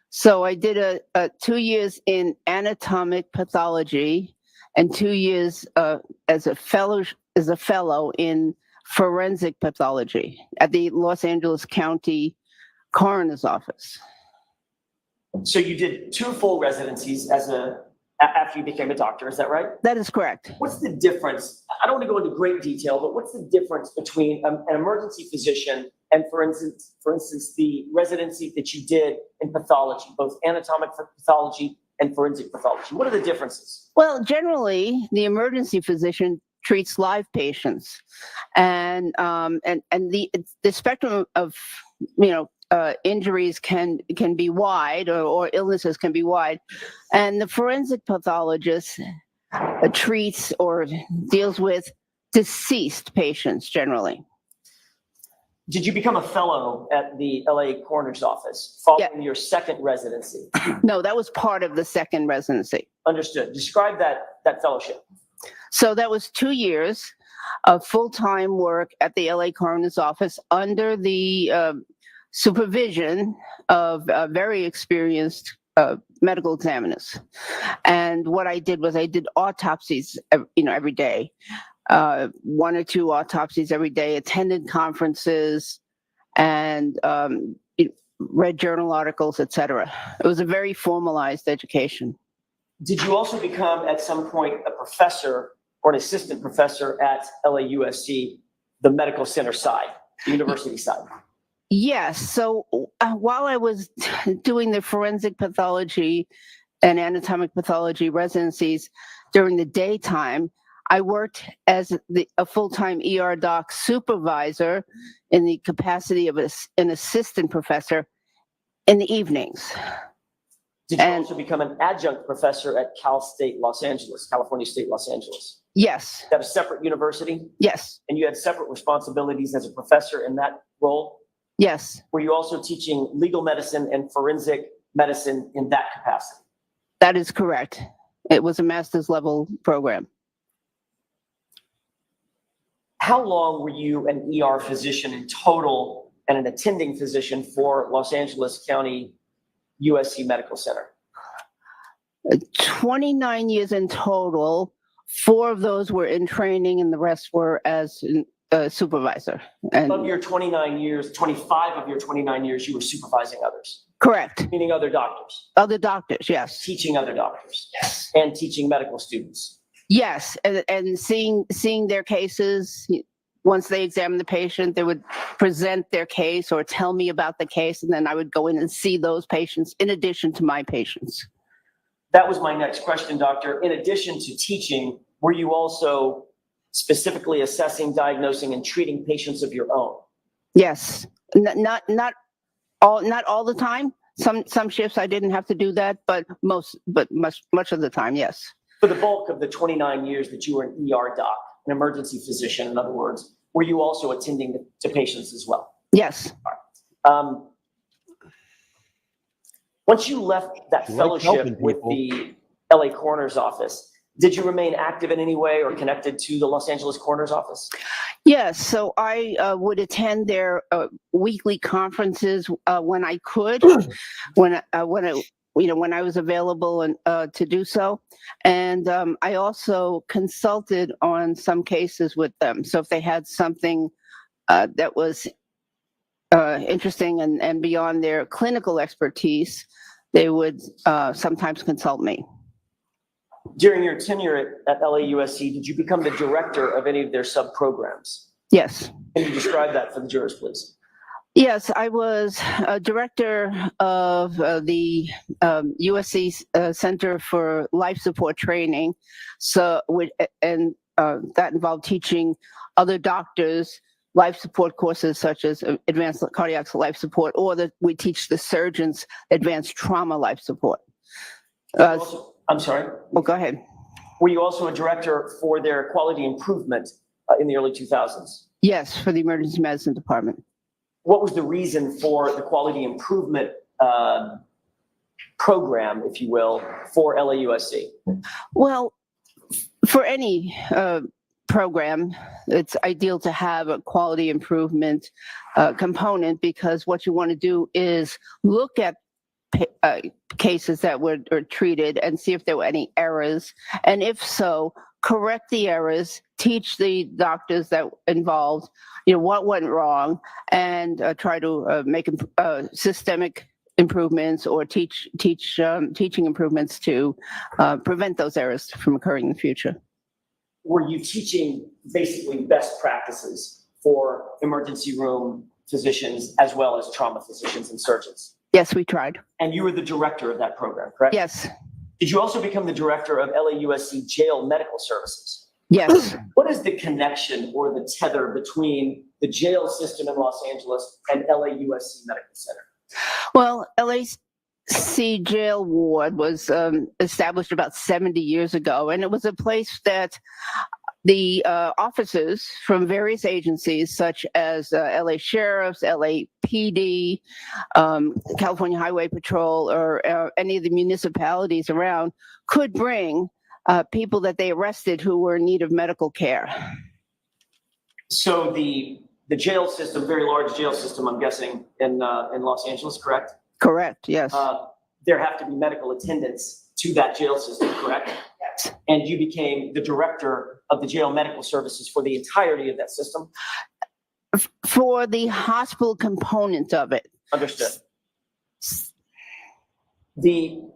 So I did a 2 years in anatomic pathology and 2 years as a fellow in forensic pathology at the Los Angeles County Coroner's Office. So you did 2 full residencies after you became a doctor, is that right? That is correct. What's the difference? I don't want to go into great detail, but what's the difference between an emergency physician and, for instance, the residency that you did in pathology, both anatomic pathology and forensic pathology? What are the differences? Well, generally, the emergency physician treats live patients, and the spectrum of injuries can be wide, or illnesses can be wide, and the forensic pathologist treats or deals with deceased patients generally. Did you become a fellow at the LA Coroner's Office following your second residency? No, that was part of the second residency. Understood. Describe that fellowship. So that was 2 years of full-time work at the LA Coroner's Office under the supervision of very experienced medical examiners. And what I did was I did autopsies, every day, 1 or 2 autopsies every day, attended conferences, and read journal articles, etc. It was a very formalized education. Did you also become at some point a professor or an assistant professor at LAUSC, the medical center side, the university side? Yes. So while I was doing the forensic pathology and anatomic pathology residencies during the daytime, I worked as a full-time ER doc supervisor in the capacity of an assistant professor in the evenings. Did you also become an adjunct professor at California State Los Angeles? Yes. Is that a separate university? Yes. And you had separate responsibilities as a professor in that role? Yes. Were you also teaching legal medicine and forensic medicine in that capacity? That is correct. It was a master's level program. How long were you an ER physician in total and an attending physician for Los Angeles County USC Medical Center? 29 years in total. 4 of those were in training and the rest were as a supervisor. And of your 29 years, 25 of your 29 years, you were supervising others? Correct. Meaning other doctors? Other doctors, yes. Teaching other doctors? Yes. And teaching medical students? Yes, and seeing their cases. Once they examined the patient, they would present their case or tell me about the case, and then I would go in and see those patients in addition to my patients. That was my next question, doctor. In addition to teaching, were you also specifically assessing, diagnosing, and treating patients of your own? Yes, not all the time. Some shifts I didn't have to do that, but much of the time, yes. For the bulk of the 29 years that you were an ER doc, an emergency physician, in other words, were you also attending to patients as well? Yes. Once you left that fellowship with the LA Coroner's Office, Did you remain active in any way or connected to the Los Angeles Coroner's Office? Yes, so I would attend their weekly conferences when I could, when I when I was available and to do so, and I also consulted on some cases with them. So if they had something that was interesting and beyond their clinical expertise, they would sometimes consult me. During your tenure at LAUSC, did you become the director of any of their sub-programs? Yes. Can you describe that for the jurors, please? Yes, I was a director of the USC Center for Life Support Training. And that involved teaching other doctors life support courses such as advanced cardiac life support, or we teach the surgeons advanced trauma life support. I'm sorry? Oh, go ahead. Were you also a director for their quality improvement in the early 2000s? Yes, for the emergency medicine department. What was the reason for the quality improvement program, if you will, for LAUSC? Well, for any program, it's ideal to have a quality improvement component, because what you want to do is look at cases that were treated and see if there were any errors, and if so, correct the errors, teach the doctors that involved, what went wrong, and try to make systemic improvements or teaching improvements to prevent those errors from occurring in the future. Were you teaching basically best practices for emergency room physicians as well as trauma physicians and surgeons? Yes, we tried. And you were the director of that program, correct? Yes. Did you also become the director of LAUSC Jail Medical Services? Yes. What is the connection or the tether between the jail system in Los Angeles and LAUSC Medical Center? Well, LAC Jail Ward was established about 70 years ago, and it was a place that the officers from various agencies, such as LA Sheriffs, LAPD, California Highway Patrol, or any of the municipalities around, could bring people that they arrested who were in need of medical care. So the jail system, very large jail system, I'm guessing, in Los Angeles, correct? Correct, yes. There have to be medical attendants to that jail system, correct? Yes. And you became the director of the jail medical services for the entirety of that system? For the hospital component of it. Understood. In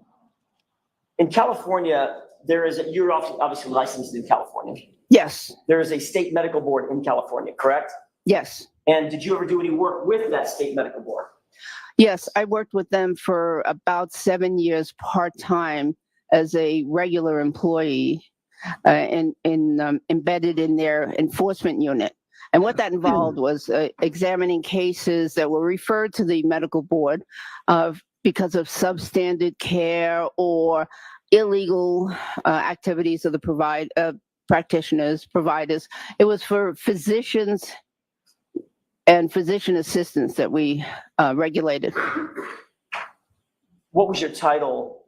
California, you're obviously licensed in California. Yes. There is a state medical board in California, correct? Yes. And did you ever do any work with that state medical board? Yes, I worked with them for about 7 years part-time as a regular employee embedded in their enforcement unit. And what that involved was examining cases that were referred to the medical board because of substandard care or illegal activities of the providers. It was for physicians and physician assistants that we regulated. What was your title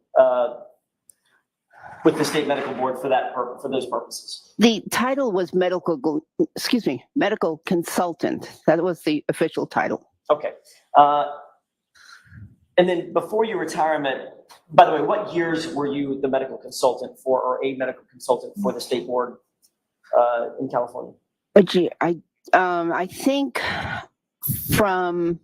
with the state medical board for those purposes? The title was medical consultant. That was the official title. Okay. And then before your retirement, by the way, what years were you the medical consultant for, or a medical consultant for the state board in California? I think from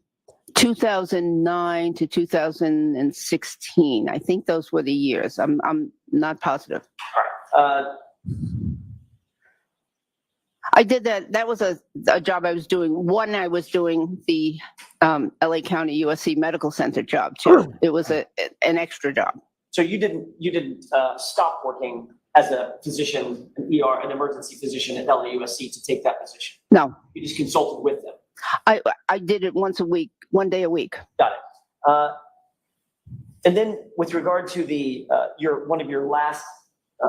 2009 to 2016. I think those were the years. I'm not positive. I did that. That was a job I was doing. One, I was doing the LA County USC Medical Center job too. It was an extra job. So you didn't stop working as a physician, an emergency physician at LAUSC to take that position? No. You just consulted with them? I did it once a week, 1 day a week. Got it. And then with regard to one of your last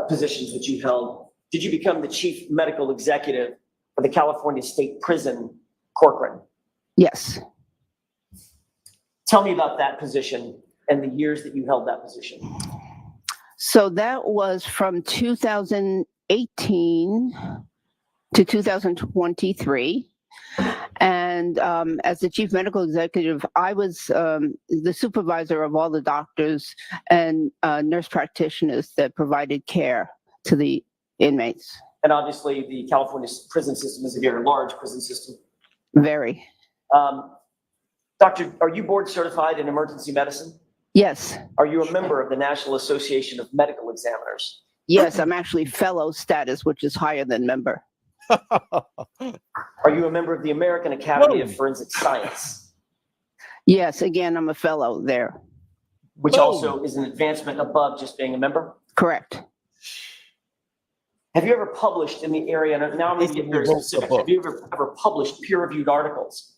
positions that you held, did you become the chief medical executive of the California State Prison, Corcoran? Yes. Tell me about that position and the years that you held that position. So that was from 2018 to 2023. And as the chief medical executive, I was the supervisor of all the doctors and nurse practitioners that provided care to the inmates. And obviously, the California prison system is a very large prison system. Very. Doctor, are you board certified in emergency medicine? Yes. Are you a member of the National Association of Medical Examiners? Yes, I'm actually fellow status, which is higher than member. Are you a member of the American Academy of Forensic Science? Yes, again, I'm a fellow there. Which also is an advancement above just being a member? Correct. Have you ever published in the area, and now I'm going to get very specific, have you ever published peer-reviewed articles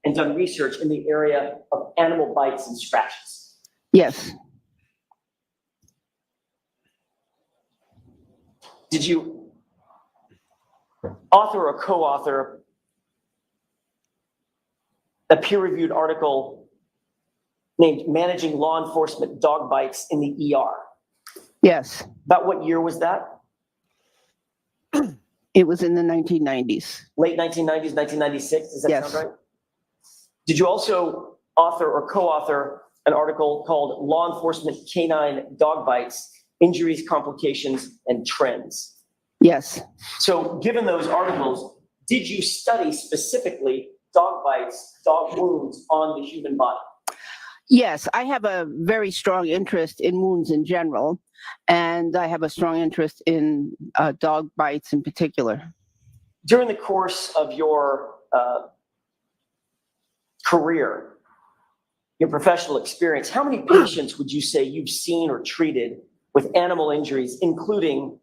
and done research in the area of animal bites and scratches? Yes. Did you author or co-author a peer-reviewed article named Managing Law Enforcement Dog Bites in the ER? Yes. About what year was that? It was in the 1990s. Late 1990s, 1996, does that Yes. sound right? Did you also author or co-author an article called Law Enforcement Canine Dog Bites, Injuries, Complications, and Trends? Yes. So given those articles, did you study specifically dog bites, dog wounds on the human body? Yes, I have a very strong interest in wounds in general, and I have a strong interest in dog bites in particular. During the course of your career, your professional experience, how many patients would you say you've seen or treated with animal injuries, including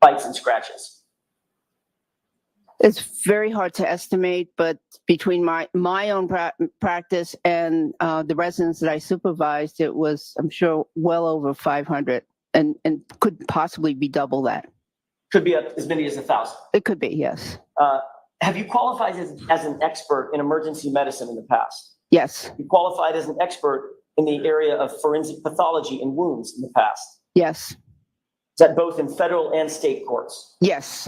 bites and scratches? It's very hard to estimate, but between my own practice and the residents that I supervised, it was, I'm sure, well over 500, and could possibly be double that. Could be as many as 1,000. It could be, yes. Have you qualified as an expert in emergency medicine in the past? Yes. You qualified as an expert in the area of forensic pathology and wounds in the past? Yes. Is that both in federal and state courts? Yes.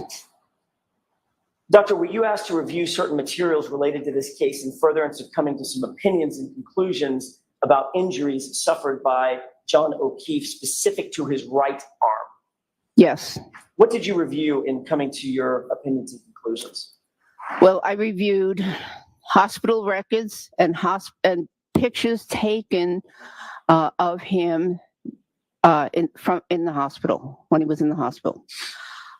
Doctor, were you asked to review certain materials related to this case in furtherance of coming to some opinions and conclusions about injuries suffered by John O'Keefe specific to his right arm? Yes. What did you review in coming to your opinions and conclusions? Well, I reviewed hospital records and pictures taken of him in the hospital, when he was in the hospital.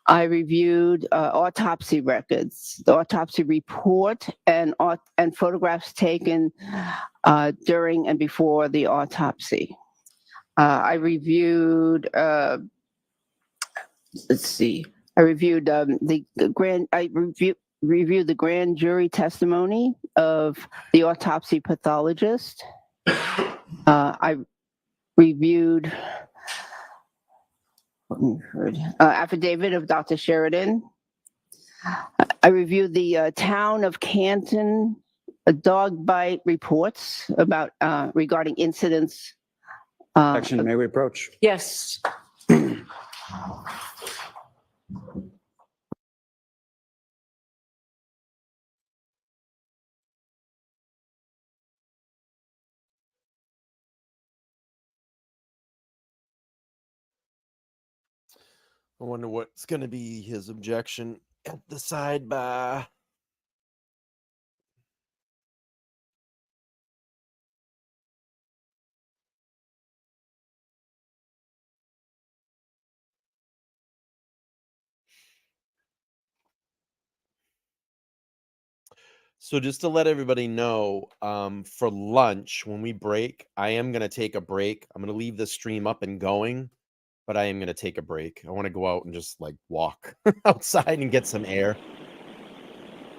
I reviewed autopsy records, the autopsy report, and photographs taken during and before the autopsy. I reviewed, let's see, I reviewed reviewed the grand jury testimony of the autopsy pathologist. I reviewed affidavit of Dr. Sheridan. I reviewed the town of Canton dog bite reports about regarding incidents. Section, may we approach? Yes. I wonder what's going to be his objection at the sidebar. So just to let everybody know, for lunch, when we break, I am going to take a break. I'm going to leave the stream up and going, but I am going to take a break. I want to go out and just like walk outside and get some air.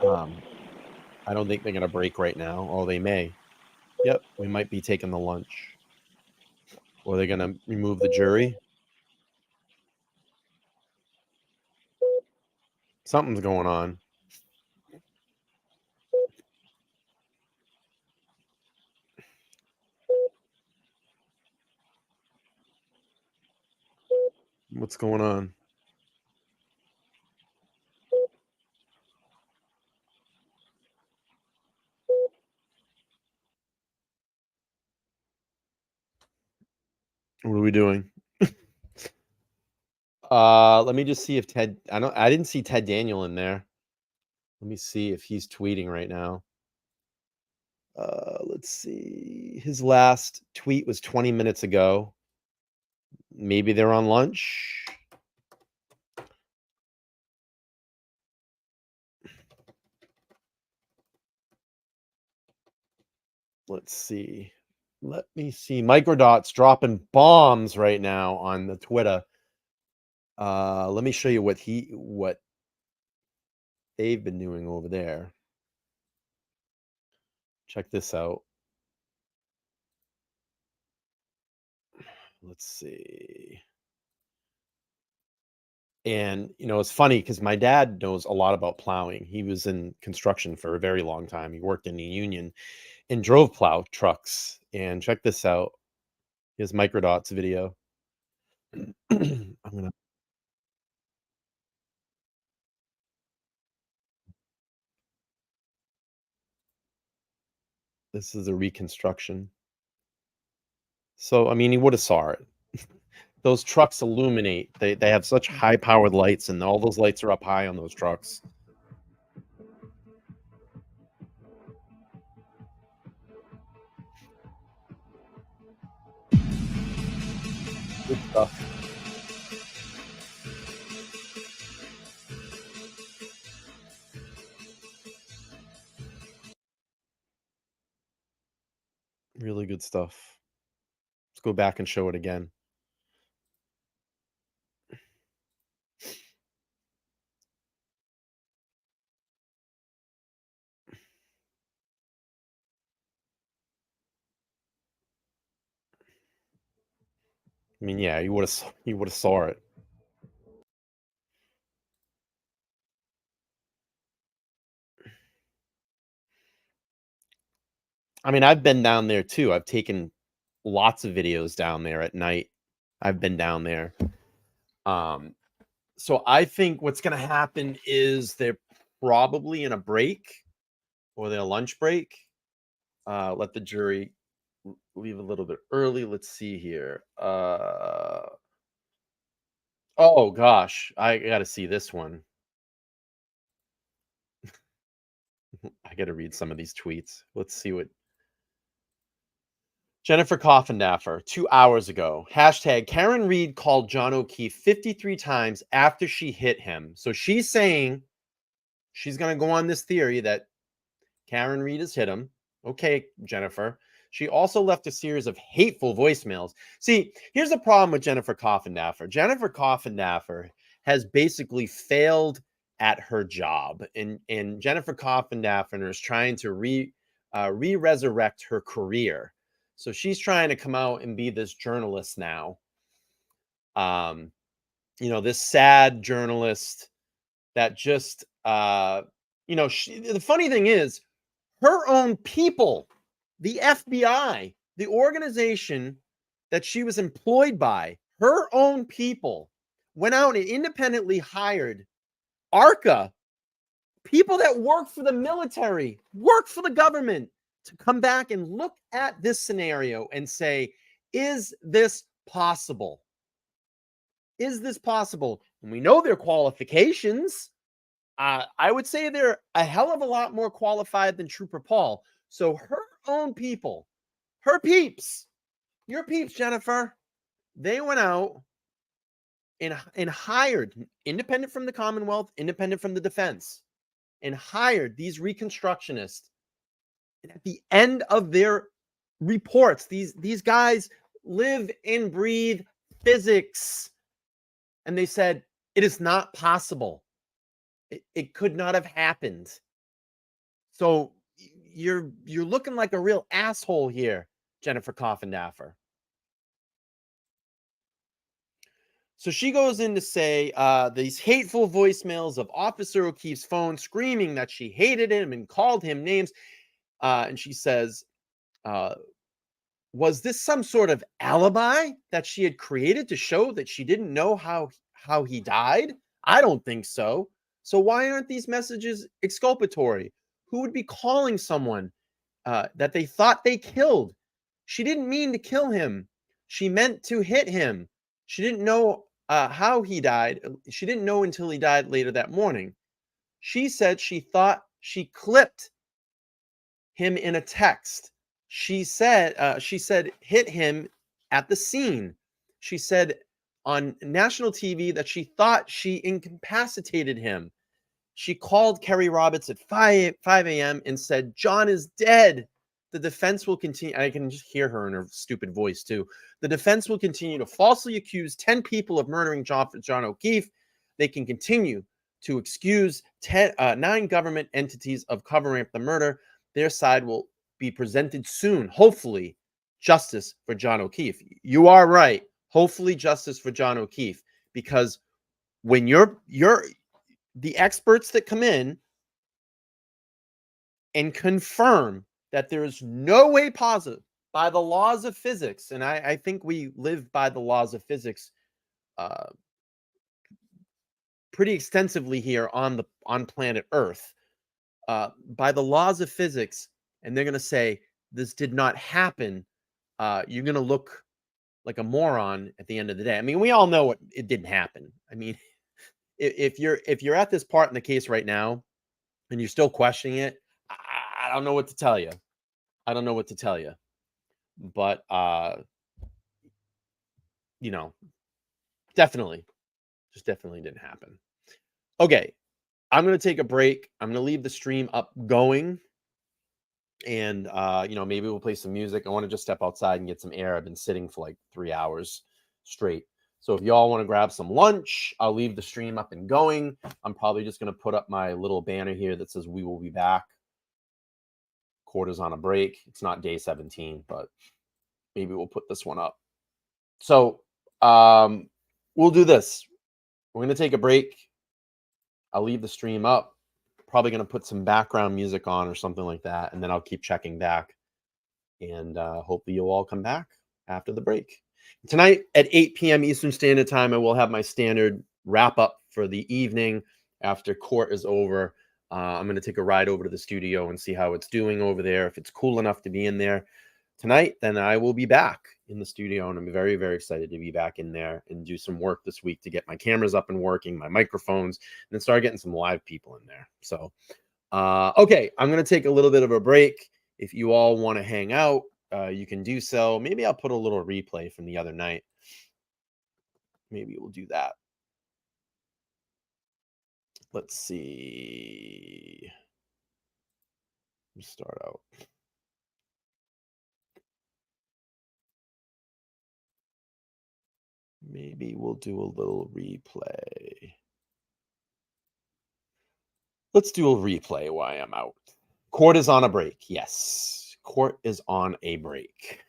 I don't think they're going to break right now. Oh, they may. Yep, we might be taking the lunch. Or they're going to remove the jury. Something's going on. What's going on? What are we doing? Let me just see if Ted. I didn't see Ted Daniel in there. Let me see if he's tweeting right now. Let's see. His last tweet was 20 minutes ago. Maybe they're on lunch. Let's see. Let me see. Microdot's dropping bombs right now on the Twitter. Let me show you what they've been doing over there. Check this out. Let's see. And, it's funny because my dad knows a lot about plowing. He was in construction for a very long time. He worked in the union and drove plow trucks. And check this out. Here's Microdot's video. This is a reconstruction. So, I mean, he would have saw it. Those trucks illuminate. They have such high-powered lights, and all those lights are up high on those trucks. Good stuff. Really good stuff. Let's go back and show it again. I mean, yeah, you would have saw it. I mean, I've been down there too. I've taken lots of videos down there at night. I've been down there. So I think what's going to happen is they're probably in a break or their lunch break. Let the jury leave a little bit early. Let's see here. Oh gosh, I got to see this one. I got to read some of these tweets. Let's see what Jennifer Coffindaffer, 2 hours ago. Hashtag Karen Reed called John O'Keefe 53 times after she hit him. So she's saying she's going to go on this theory that Karen Reed has hit him. Okay, Jennifer. She also left a series of hateful voicemails. See, here's the problem with Jennifer Coffindaffer. Jennifer Coffindaffer has basically failed at her job. And Jennifer Coffindaffer is trying to re-resurrect her career. So she's trying to come out and be this journalist now. This sad journalist that just, the funny thing is, her own people, the FBI, the organization that she was employed by, her own people went out and independently hired ARCA, people that work for the military, work for the government, to come back and look at this scenario and say, is this possible? Is this possible? And we know their qualifications. I would say they're a hell of a lot more qualified than Trooper Paul. So her own people, her peeps, your peeps, Jennifer, they went out and hired, independent from the Commonwealth, independent from the defense, and hired these reconstructionists. And at the end of their reports, these guys live and breathe physics. And they said, it is not possible. It could not have happened. So you're looking like a real asshole here, Jennifer Coffindaffer. So she goes in to say these hateful voicemails of Officer O'Keefe's phone screaming that she hated him and called him names. And she says, was this some sort of alibi that she had created to show that she didn't know how he died? I don't think so. So why aren't these messages exculpatory? Who would be calling someone that they thought they killed? She didn't mean to kill him. She meant to hit him. She didn't know how he died. She didn't know until he died later that morning. She said she thought she clipped him in a text. She said hit him at the scene. She said on national TV that she thought she incapacitated him. She called Kerry Roberts at 5 a.m. and said, John is dead. The defense will continue. I can just hear her in her stupid voice, too. The defense will continue to falsely accuse 10 people of murdering John O'Keefe. They can continue to excuse 9 government entities of covering up the murder. Their side will be presented soon. Hopefully, justice for John O'Keefe. You are right. Hopefully, justice for John O'Keefe. Because when you're the experts that come in and confirm that there is no way possible by the laws of physics, and I think we live by the laws of physics pretty extensively here on planet Earth, by the laws of physics, and they're going to say this did not happen, you're going to look like a moron at the end of the day. I mean, we all know it didn't happen. I mean, if you're at this part in the case right now and you're still questioning it, I don't know what to tell you. I don't know what to tell you. But definitely didn't happen. Okay, I'm going to take a break. I'm going to leave the stream up going. And maybe we'll play some music. I want to just step outside and get some air. I've been sitting for like 3 hours straight. So if y'all want to grab some lunch, I'll leave the stream up and going. I'm probably just going to put up my little banner here that says we will be back. Court is on a break. It's not day 17, but maybe we'll put this one up. So we'll do this. We're going to take a break. I'll leave the stream up. Probably going to put some background music on or something like that, and then I'll keep checking back. And hopefully you'll all come back after the break. Tonight at 8 p.m. Eastern Standard Time, I will have my standard wrap up for the evening after court is over. I'm going to take a ride over to the studio and see how it's doing over there. If it's cool enough to be in there tonight, then I will be back in the studio, and I'm very, very excited to be back in there and do some work this week to get my cameras up and working, my microphones, and then start getting some live people in there. So, okay, I'm going to take a little bit of a break. If you all want to hang out, you can do so. Maybe I'll put a little replay from the other night. Maybe we'll do that. Let's see. Let's start out. Maybe we'll do a little replay. Let's do a replay while I'm out. Court is on a break. Yes, court is on a break.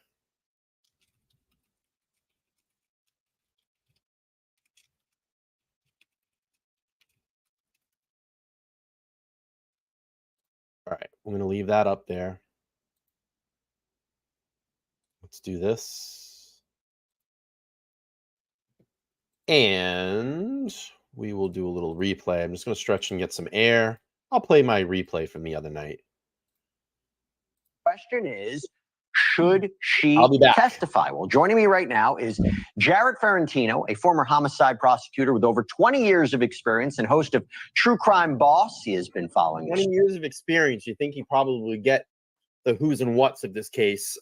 All right, I'm going to leave that up there. Let's do this. And we will do a little replay. I'm just going to stretch and get some air. I'll play my replay from the other night. Question is, should she I'll be back. testify? Well, joining me right now is Jarrett Ferrantino, a former homicide prosecutor with over 20 years of experience and host of True Crime Boss. He has been following 20 years of experience. You think he probably would get the who's and whats of this case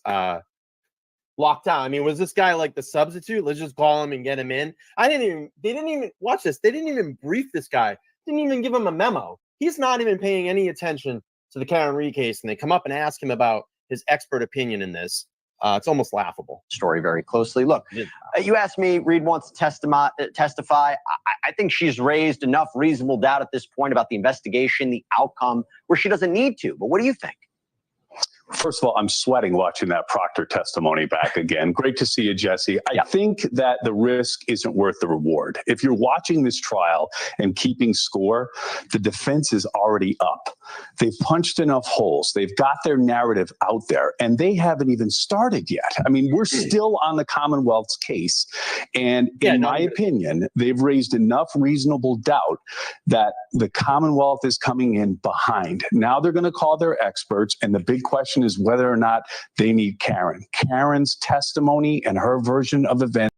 locked down. I mean, was this guy like the substitute? Let's just call him and get him in. They didn't even watch this. They didn't even brief this guy. Didn't even give him a memo. He's not even paying any attention to the Karen Reed case, and they come up and ask him about his expert opinion in this. It's almost laughable. Story very closely. Look, you asked me, Reed wants to testify. I think she's raised enough reasonable doubt at this point about the investigation, the outcome, where she doesn't need to. But what do you think? First of all, I'm sweating watching that Proctor testimony back again. Great to see you, Jesse. I think that the risk isn't worth the reward. If you're watching this trial and keeping score, the defense is already up. They've punched enough holes. They've got their narrative out there, and they haven't even started yet. I mean, we're still on the Commonwealth's case. And in my opinion, they've raised enough reasonable doubt that the Commonwealth is coming in behind. Now they're going to call their experts, and the big question is whether or not they need Karen. Karen's testimony and her version of events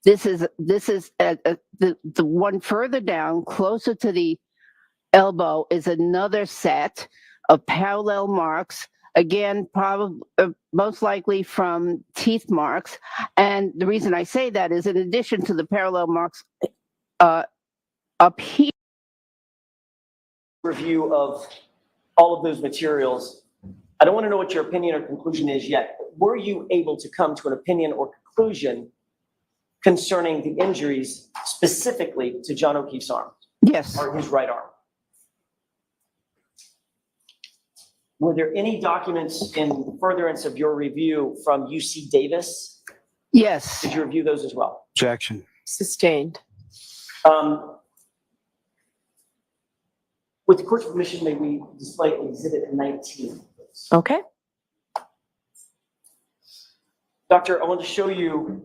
This is the one further down, closer to the elbow, is another set of parallel marks. Again, probably most likely from teeth marks. And the reason I say that is, in addition to the parallel marks up here, review of all of those materials, I don't want to know what your opinion or conclusion is yet. But were you able to come to an opinion or conclusion concerning the injuries specifically to John O'Keefe's arm? Yes. Or his right arm? Were there any documents in furtherance of your review from UC Davis? Yes. Did you review those as well? Objection. Sustained. With the court's permission, may we display Exhibit 19? Okay. Doctor, I want to show you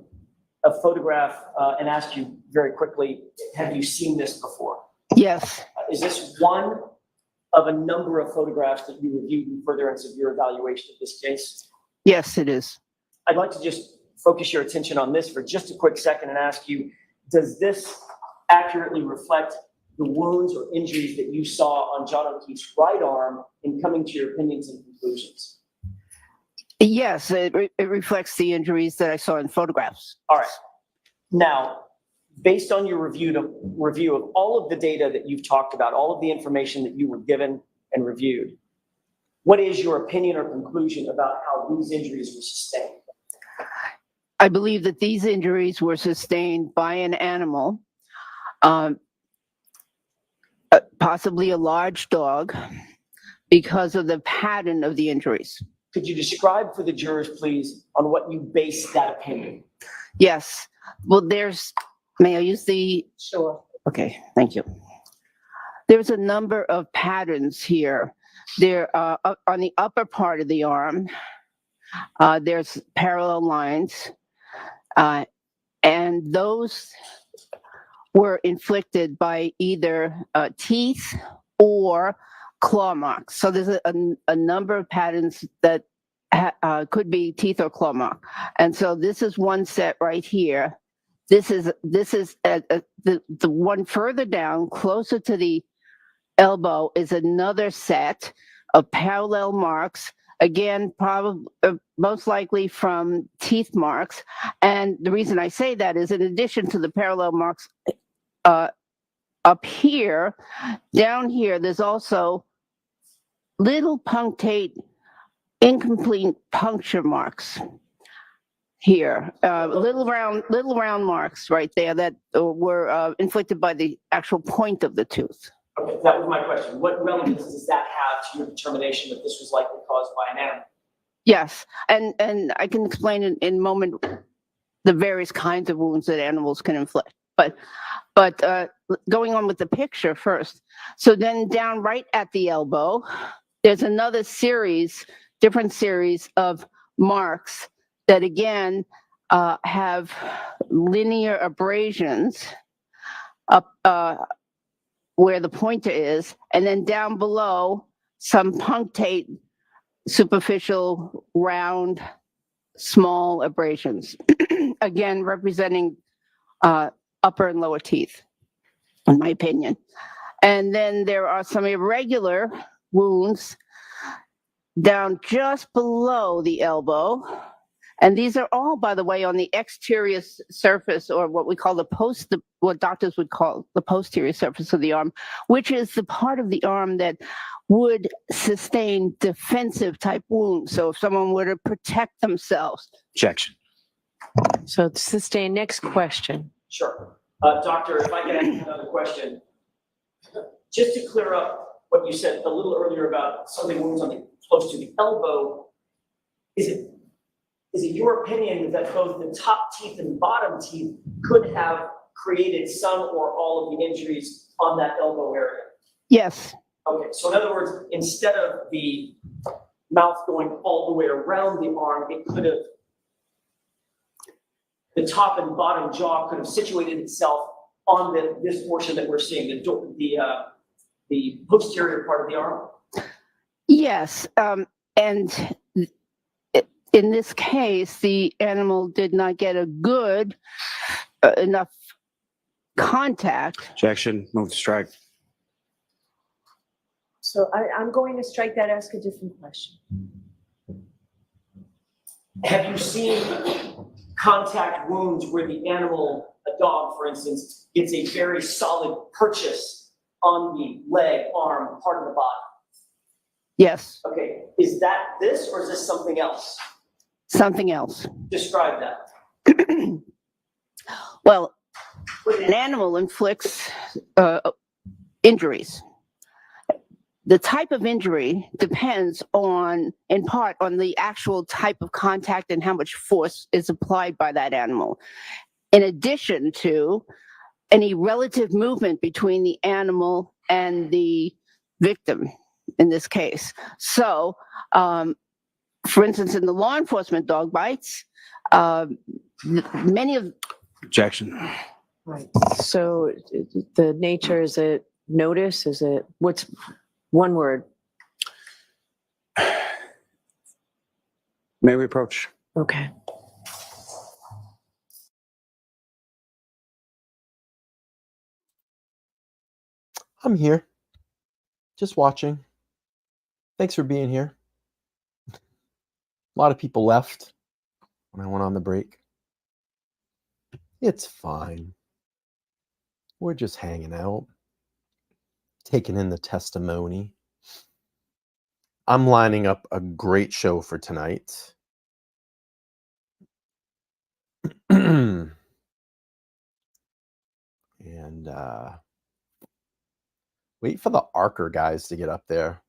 a photograph and ask you very quickly, have you seen this before? Yes. Is this one of a number of photographs that you reviewed in furtherance of your evaluation of this case? Yes, it is. I'd like to just focus your attention on this for just a quick second and ask you, does this accurately reflect the wounds or injuries that you saw on John O'Keefe's right arm in coming to your opinions and conclusions? Yes, it reflects the injuries that I saw in photographs. All right. Now, based on your review of all of the data that you've talked about, all of the information that you were given and reviewed, what is your opinion or conclusion about how these injuries were sustained? I believe that these injuries were sustained by an animal, possibly a large dog, because of the pattern of the injuries. Could you describe for the jurors, please, on what you base that opinion? Yes. Well, may I use the? Sure. Okay, thank you. There's a number of patterns here. There on the upper part of the arm, there's parallel lines, and those were inflicted by either teeth or claw marks. So there's a number of patterns that could be teeth or claw mark. And so this is one set right here. This is the one further down, closer to the elbow, is another set of parallel marks. Again, probably most likely from teeth marks. And the reason I say that is, in addition to the parallel marks up here, down here, there's also little punctate, incomplete puncture marks here, little round marks right there that were inflicted by the actual point of the tooth. Okay, that was my question. What relevance does that have to your determination that this was likely caused by an animal? Yes, and I can explain in a moment the various kinds of wounds that animals can inflict. But going on with the picture first. So then down right at the elbow, there's another different series of marks that again have linear abrasions up where the pointer is, and then down below some punctate, superficial, round, small abrasions, again representing upper and lower teeth, in my opinion. And then there are some irregular wounds down just below the elbow. And these are all, by the way, on the exterior surface, or what we call what doctors would call the posterior surface of the arm, which is the part of the arm that would sustain defensive type wounds. So if someone were to protect themselves. Objection. So it's sustained. Next question. Sure. Doctor, if I can ask another question. Just to clear up what you said a little earlier about something wounds close to the elbow, is it your opinion that both the top teeth and bottom teeth could have created some or all of the injuries on that elbow area? Yes. Okay, so in other words, instead of the mouth going all the way around the arm, it could have, the top and bottom jaw could have situated itself on this portion that we're seeing, the posterior part of the arm? Yes, and in this case, the animal did not get a good enough contact. Objection, move to strike. So I'm going to strike that, ask a different question. Have you seen contact wounds where the animal, a dog, for instance, gets a very solid purchase on the leg, arm, part of the body? Yes. Okay, is that this or is this something else? Something else. Describe that. Well, when an animal inflicts injuries, the type of injury depends on, in part, on the actual type of contact and how much force is applied by that animal, in addition to any relative movement between the animal and the victim in this case. So, for instance, in the law enforcement dog bites, many of... Objection. Right. So the nature, is it notice? Is it, what's one word? May we approach? Okay. I'm here. Just watching. Thanks for being here. A lot of people left when I went on the break. It's fine. We're just hanging out, taking in the testimony. I'm lining up a great show for tonight. And wait for the Archer guys to get up there.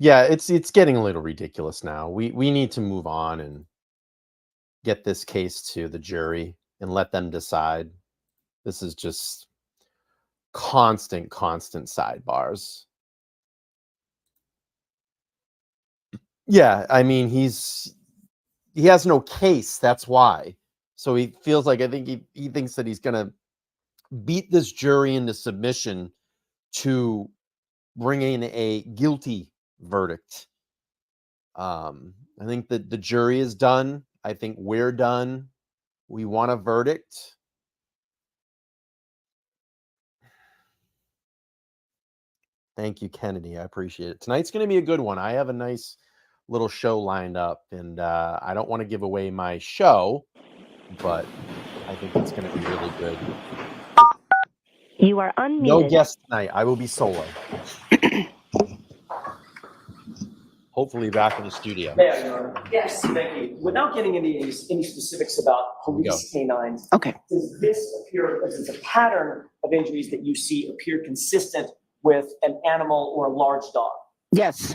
Yeah, it's getting a little ridiculous now. We need to move on and get this case to the jury and let them decide. This is just constant sidebars. Yeah, I mean, he has no case, that's why. So he feels like, I think he thinks that he's gonna beat this jury into submission to bring in a guilty verdict. I think that the jury is done. I think we're done. We want a verdict. Thank you, Kennedy. I appreciate it. Tonight's going to be a good one. I have a nice little show lined up, and I don't want to give away my show, but I think it's going to be really good. You are unmuted. No guest tonight. I will be solo. Hopefully back in the studio. May I, Your Honor? Yes. Thank you. Without getting into any specifics about police canines, okay, does the pattern of injuries that you see appear consistent with an animal or a large dog? Yes.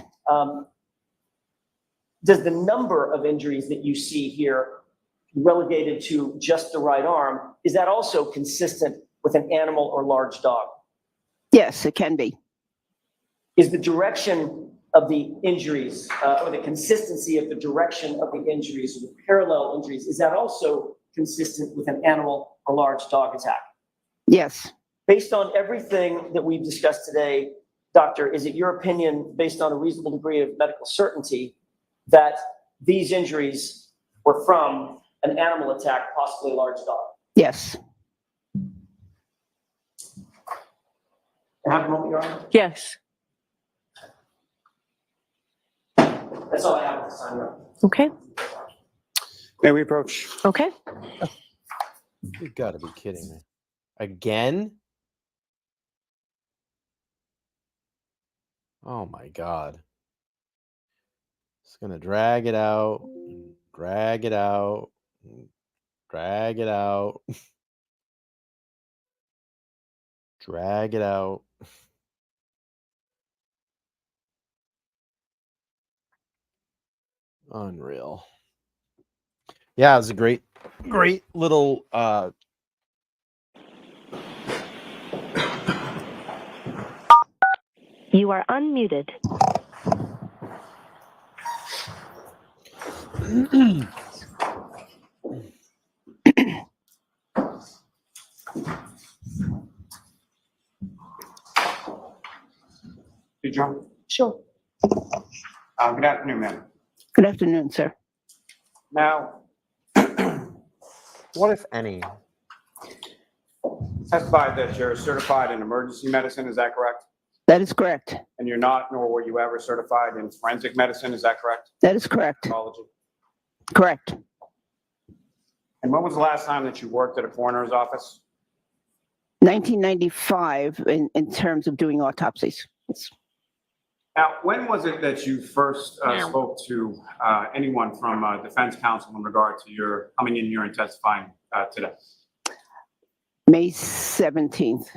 Does the number of injuries that you see here relegated to just the right arm, is that also consistent with an animal or large dog? Yes, it can be. Is the direction of the injuries, or the consistency of the direction of the injuries, or the parallel injuries, is that also consistent with an animal or large dog attack? Yes. Based on everything that we've discussed today, Doctor, is it your opinion, based on a reasonable degree of medical certainty, that these injuries were from an animal attack, possibly a large dog? Yes. Have a moment, Your Honor? Yes. That's all I have at this time, Your Honor. Okay. May we approach? Okay. You gotta be kidding me. Again? Oh my God. It's gonna drag it out, drag it out, drag it out, drag it out. Unreal. Yeah, it was a great little You are unmuted. Hey, John. Sure. Good afternoon, ma'am. Good afternoon, sir. Now, What if any? testified that you're certified in emergency medicine, is that correct? That is correct. And you're not, nor were you ever certified in forensic medicine, is that correct? That is correct. Pathology. Correct. And when was the last time that you worked at a coroner's office? 1995 in terms of doing autopsies. Yes. Now, when was it that you first spoke to anyone from defense counsel in regard to your coming in here and testifying today? May 17th.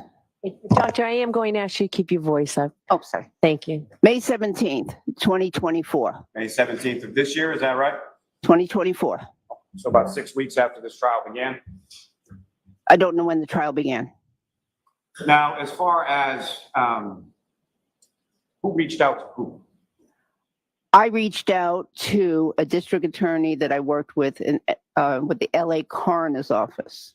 Doctor, I am going to ask you to keep your voice up. Oh, sorry. Thank you. May 17th, 2024. May 17th of this year, is that right? 2024. So about 6 weeks after this trial began? I don't know when the trial began. Now, as far as who reached out to who? I reached out to a district attorney that I worked with with the LA coroner's office.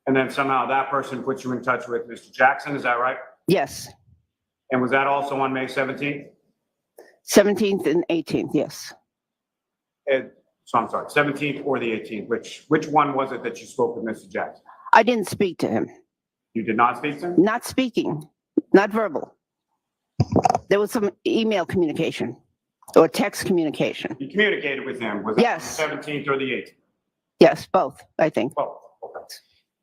And then somehow that person put you in touch with Mr. Jackson, is that right? Yes. And was that also on May 17th? 17th and 18th, yes. So I'm sorry, 17th or the 18th? Which one was it that you spoke with Mr. Jackson? I didn't speak to him. You did not speak to him? Not speaking, not verbal. There was some email communication or text communication. You communicated with him, was that Yes. on the 17th or the 18th? Yes, both, I think. Both, okay.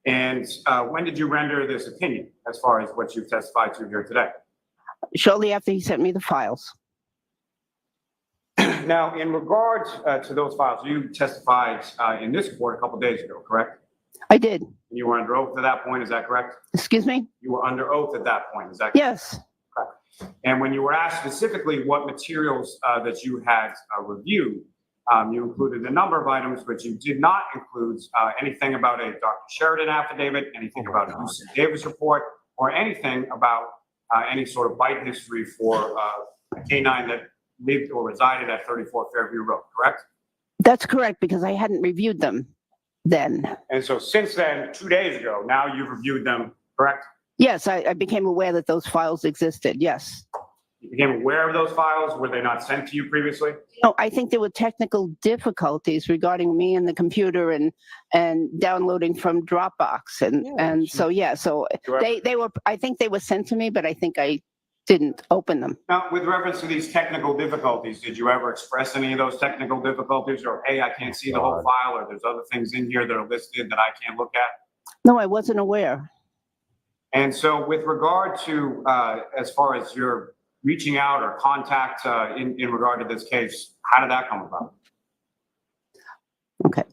And when did you render this opinion as far as what you've testified to here today? Shortly after he sent me the files. Now, in regard to those files, you testified in this court a couple days ago, correct? I did. You were under oath at that point, is that correct? Excuse me? You were under oath at that point, is that correct? Yes. And when you were asked specifically what materials that you had reviewed, you included a number of items, but you did not include anything about a Dr. Sheridan affidavit, anything about a UC Davis report, or anything about any sort of bite history for a canine that lived or resided at 34 Fairview Road, correct? That's correct, because I hadn't reviewed them then. And so since then, 2 days ago, now you've reviewed them, correct? Yes, I became aware that those files existed, yes. You became aware of those files? Were they not sent to you previously? No, I think there were technical difficulties regarding me and the computer and downloading from Dropbox. So they were, I think they were sent to me, but I think I didn't open them. Now, with reference to these technical difficulties, did you ever express any of those technical difficulties, or, hey, I can't see the whole file, or there's other things in here that are listed that I can't look at? No, I wasn't aware. And so with regard to, as far as your reaching out or contact in regard to this case, how did that come about? Okay.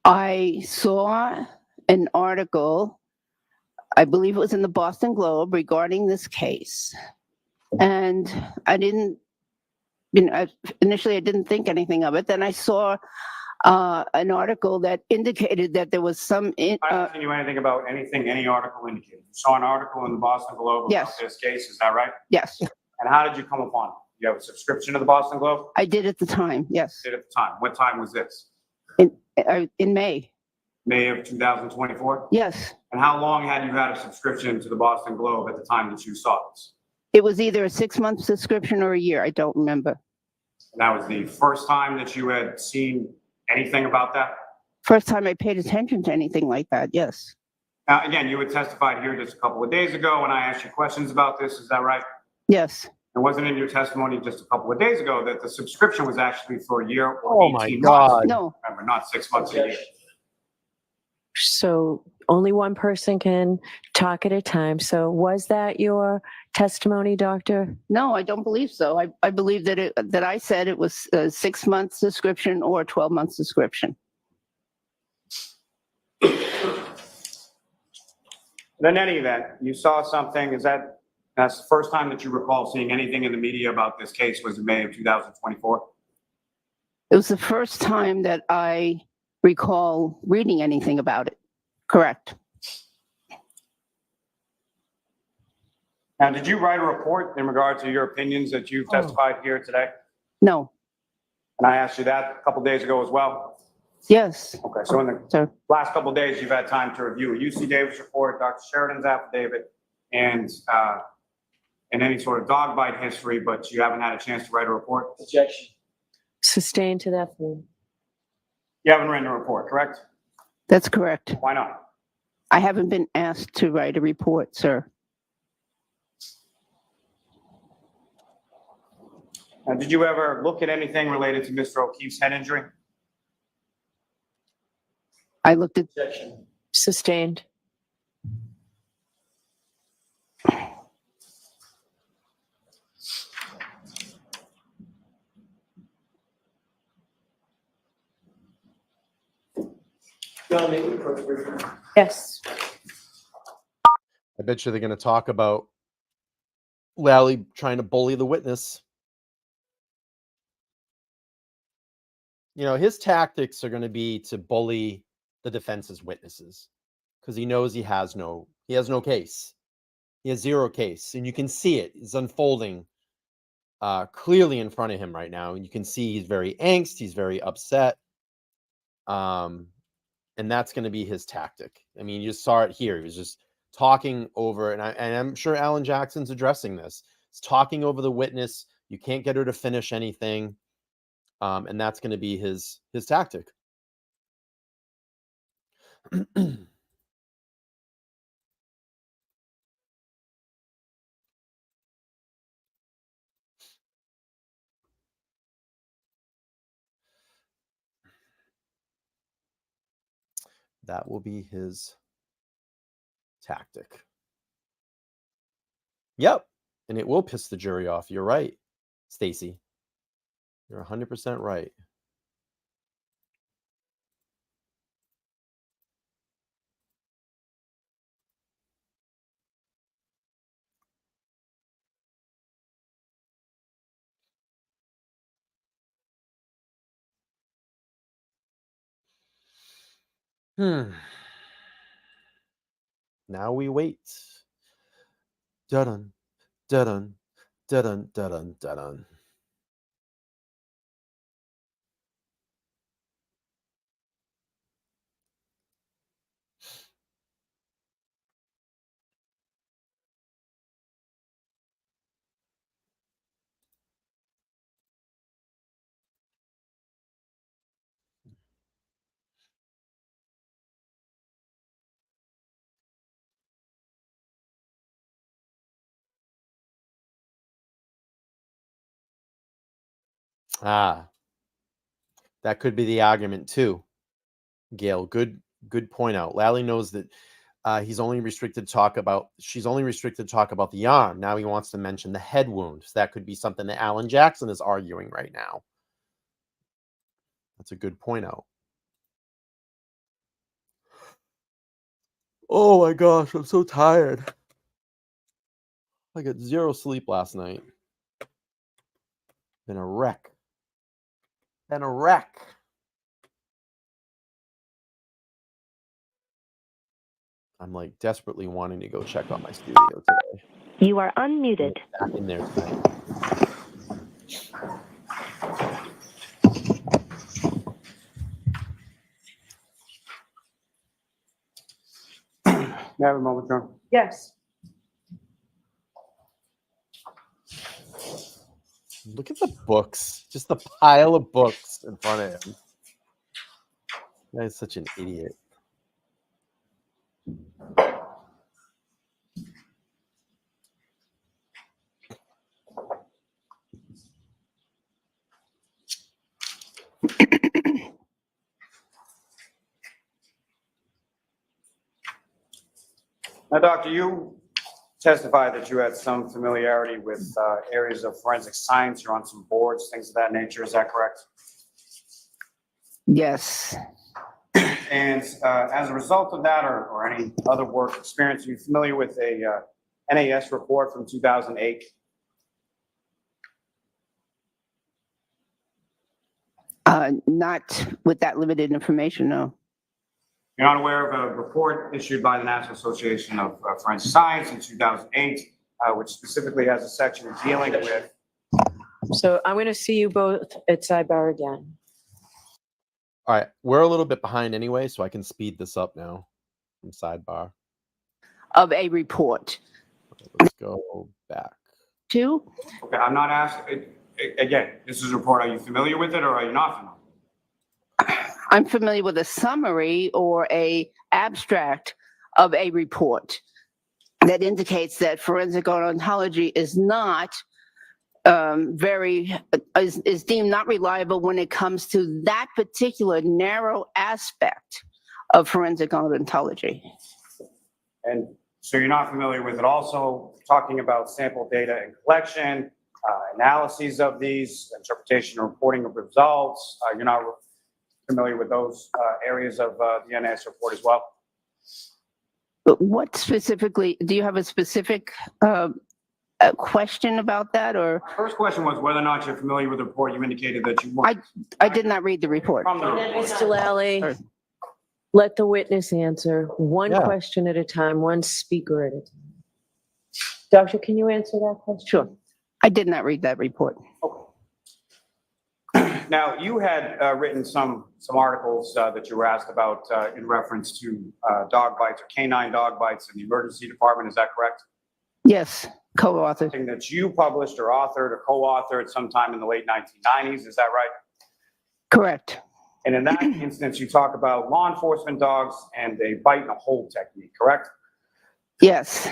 I saw an article, I believe it was in the Boston Globe, regarding this case. And I didn't, initially I didn't think anything of it. Then I saw an article that indicated that there was some. I didn't ask you anything about anything any article indicated. You saw an article in the Boston Globe about Yes. this case, is that right? Yes, And how did you come upon it? You have a subscription to the Boston Globe? I did at the time, yes, Did at the time. What time was this? in May, May of 2024? yes. And how long had you had a subscription to the Boston Globe at the time that you saw this? It was either a 6-month subscription or a year, I don't remember. And that was the first time that you had seen anything about that? First time I paid attention to anything like that, yes. Now, again, you had testified here just a couple of days ago when I asked you questions about this, is that right? Yes. It wasn't in your testimony just a couple of days ago that the subscription was actually for a year or Oh my 18 God. months. No, Remember, not 6 months a year. So only one person can talk at a time. So was that your testimony, doctor? no, I don't believe so. I believe that I said it was a 6-month subscription or a 12-month subscription. But in any event, you saw something, that's the first time that you recall seeing anything in the media about this case was in May of 2024? It was the first time that I recall reading anything about it. Correct. Now, did you write a report in regard to your opinions that you've testified here today? No, And I asked you that a couple days ago as well. Yes. Okay, so in the Sir. last couple days, you've had time to review a UC Davis report, Dr. Sheridan's affidavit, and any sort of dog bite history, but you haven't had a chance to write a report? Objection. Sustained to that point. You haven't written a report, correct? That's correct. Why not? I haven't been asked to write a report, sir. Now, did you ever look at anything related to Mr. O'Keefe's head injury? I looked at. Objection. Sustained. John, may we approach briefly? Yes. I bet you they're going to talk about Lally trying to bully the witness. You know, his tactics are going to be to bully the defense's witnesses because he knows he has no case. He has zero case, and you can see it. It's unfolding clearly in front of him right now. And you can see he's very angst. He's very upset. And that's going to be his tactic. I mean, you just saw it here. He was just talking over, and I'm sure Alan Jackson's addressing this. He's talking over the witness. You can't get her to finish anything. And that's going to be his tactic. That will be his tactic. Yep. And it will piss the jury off. You're right, Stacy. You're 100% right. Now we wait. Dun dun dun dun dun dun. That could be the argument too. Gail, good point out. Lally knows that she's only restricted to talk about the arm. Now he wants to mention the head wound. So that could be something that Alan Jackson is arguing right now. That's a good point out. Oh my gosh, I'm so tired. I got zero sleep last night. Been a wreck. I'm like desperately wanting to go check on my studio today. You are unmuted. Back in there tonight. May I have a moment, John? Yes. Look at the books. Just the pile of books in front of him. That is such an idiot. Now, Doctor, you testified that you had some familiarity with areas of forensic science. You're on some boards, things of that nature. Is that correct? Yes. And as a result of that, or any other work experience, are you familiar with a NAS report from 2008? Not with that limited information, no. You're not aware of a report issued by the National Association of Forensic Science in 2008, which specifically has a section dealing with So I'm going to see you both at sidebar again. All right, we're a little bit behind anyway, so I can speed this up now from sidebar. Of a report. Let's go back. Two, Okay, I'm not asking, again, this is a report. Are you familiar with it or are you not familiar? I'm familiar with a summary or a abstract of a report that indicates that forensic odontology is not is deemed not reliable when it comes to that particular narrow aspect of forensic odontology. And so you're not familiar with it. Also talking about sample data and collection, analyses of these, interpretation and reporting of results. You're not familiar with those areas of the NAS report as well? But what specifically, do you have a specific question about that, or? First question was whether or not you're familiar with the report. You indicated that you weren't. I did not read the report. From the report. Mr. Lally, let the witness answer one Yeah. question at a time, one speaker at a time. Doctor, can you answer that question? Sure. I did not read that report. Now, you had written some articles that you were asked about in reference to dog bites or canine dog bites in the emergency department. Is that correct? Yes, co-authored. Something that you published or authored or co-authored sometime in the late 1990s. Is that right? Correct. And in that instance, you talk about law enforcement dogs and a bite and a hold technique, correct? Yes.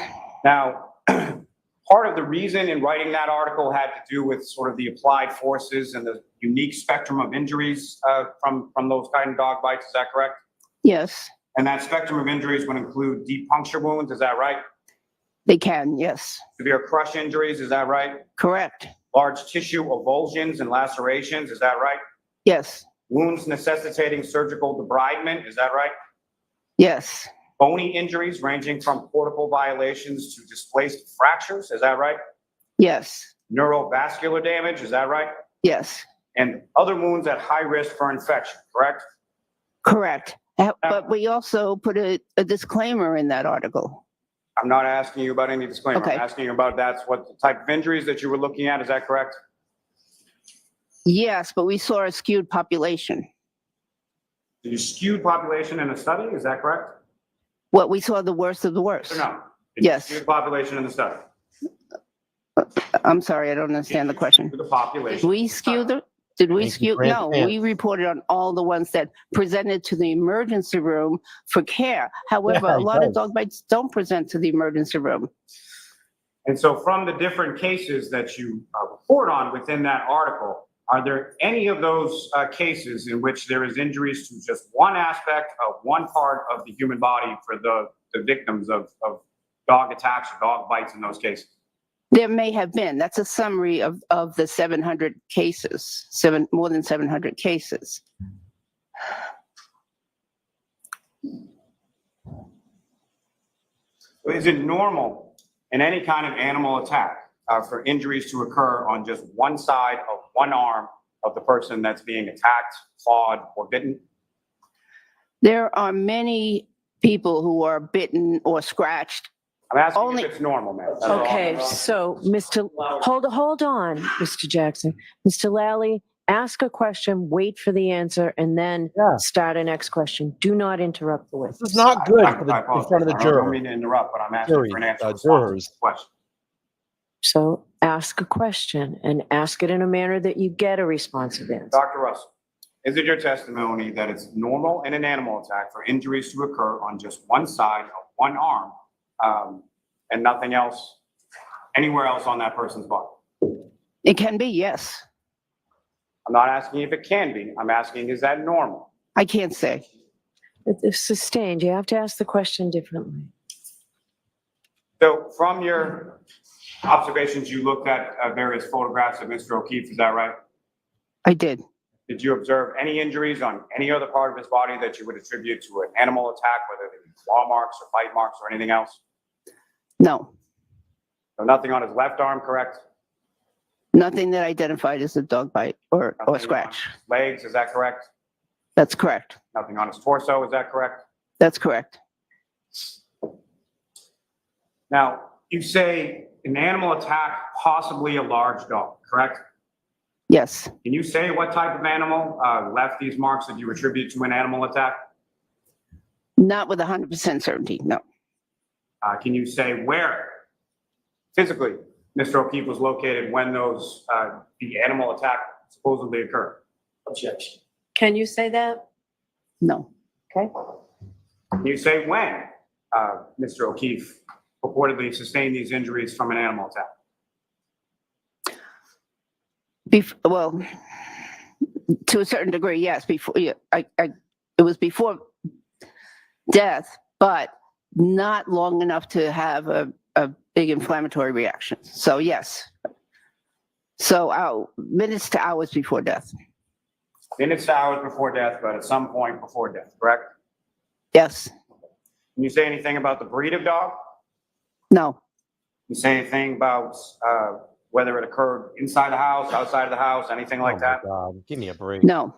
Now, part of the reason in writing that article had to do with sort of the applied forces and the unique spectrum of injuries from those kind of dog bites. Is that correct? Yes. And that spectrum of injuries would include deep puncture wounds. Is that right? They can, yes. Severe crush injuries. Is that right? Correct. Large tissue avulsions and lacerations. Is that right? Yes. Wounds necessitating surgical debridement. Is that right? Yes. Bony injuries ranging from portable violations to displaced fractures. Is that right? Yes. Neurovascular damage. Is that right? Yes. And other wounds at high risk for infection, correct? Correct. But we also put a disclaimer in that article. I'm not asking you about any disclaimer. Okay. I'm asking you about that's what the type of injuries that you were looking at. Is that correct? Yes, but we saw a skewed population. Did you skewed population in a study? Is that correct? What we saw the worst of the worst. Or no? Did you Yes. skew the population in the study? I'm sorry, I don't understand the question. The population. We skew the, did we Thank you, skew? Grant. No, we reported on all the ones that presented to the emergency room for care. However, Yeah, a it lot of does. dog bites don't present to the emergency room. And so from the different cases that you report on within that article, are there any of those cases in which there is injuries to just one aspect of one part of the human body for the victims of dog attacks or dog bites in those cases? There may have been. That's a summary of the 700 cases, more than 700 cases. Is it normal in any kind of animal attack for injuries to occur on just one side of one arm of the person that's being attacked, clawed, or bitten? There are many people who are bitten or scratched. I'm asking Only- if it's normal, ma'am. That's all. Okay, so hold on, Mr. Jackson. Mr. Lally, ask a question, wait for the answer, and then start a next question. Do not interrupt the witness. This is not good I for the, in apologize. front of the I don't juror. mean to interrupt, but I'm asking Jury, for an answer. jurors. To the question. So ask a question and ask it in a manner that you get a responsive answer. Dr. Russell, is it your testimony that it's normal in an animal attack for injuries to occur on just one side of one arm and nothing else, anywhere else on that person's body? It can be, yes. I'm not asking if it can be. I'm asking, is that normal? I can't say. It's sustained. You have to ask the question differently. So from your observations, you looked at various photographs of Mr. O'Keefe, is that right? I did. Did you observe any injuries on any other part of his body that you would attribute to an animal attack, whether they be claw marks or bite marks or anything else? No, So nothing on his left arm, correct? nothing that identified as a dog bite or Nothing on scratch. his legs, is that correct? That's correct. Nothing on his torso, is that correct? That's correct. Now, you say an animal attack, possibly a large dog, correct? Yes. Can you say what type of animal left these marks that you attribute to an animal attack? Not with 100% certainty, no. Can you say where physically Mr. O'Keefe was located when the animal attack supposedly occurred? Objection. Can you say that? No. Okay. Can you say when Mr. O'Keefe purportedly sustained these injuries from an animal attack? Well, to a certain degree, yes. Before, yeah, it was before death, but not long enough to have a big inflammatory reaction. So yes. So minutes to hours before death. Minutes to hours before death, but at some point before death, correct? Yes. Can you say anything about the breed of dog? No. Can you say anything about whether it occurred inside the house, outside of the house, anything like that? God, give me a break. No.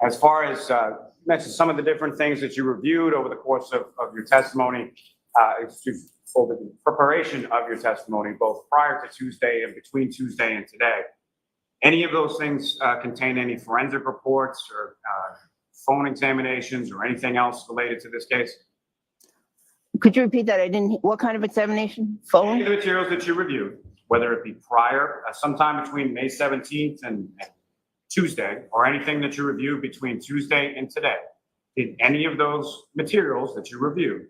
As far as you mentioned some of the different things that you reviewed over the course of your testimony, over the preparation of your testimony, both prior to Tuesday and between Tuesday and today, any of those things contain any forensic reports or phone examinations or anything else related to this case? Could you repeat that? What kind of examination? Phone? Any of the materials that you reviewed, whether it be prior, sometime between May 17th and Tuesday, or anything that you reviewed between Tuesday and today, did any of those materials that you reviewed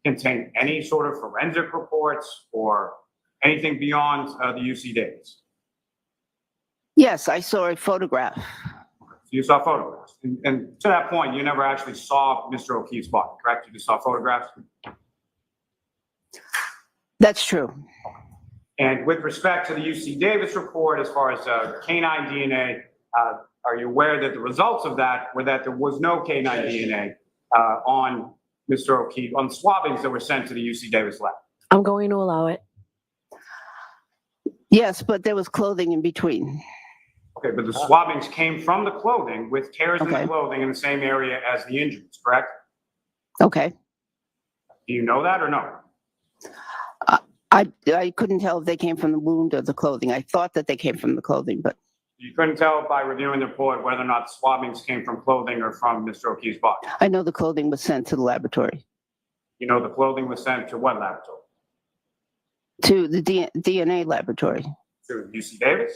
contain any sort of forensic reports or anything beyond the UC Davis? Yes, I saw a photograph. So you saw photographs. And to that point, you never actually saw Mr. O'Keefe's body, correct? You just saw photographs? That's true. And with respect to the UC Davis report, as far as canine DNA, are you aware that the results of that were that there was no canine DNA on Mr. O'Keefe, on swabbings that were sent to the UC Davis lab? I'm going to allow it. Yes, but there was clothing in between. Okay, but the swabbings came from the clothing with tears in the Okay. clothing in the same area as the injuries, correct? Okay. Do you know that or no? I couldn't tell if they came from the wound or the clothing. I thought that they came from the clothing, but You couldn't tell by reviewing the report whether or not the swabbings came from clothing or from Mr. O'Keefe's body? I know the clothing was sent to the laboratory, You know the clothing was sent to what laboratory? to the DNA laboratory. To UC Davis?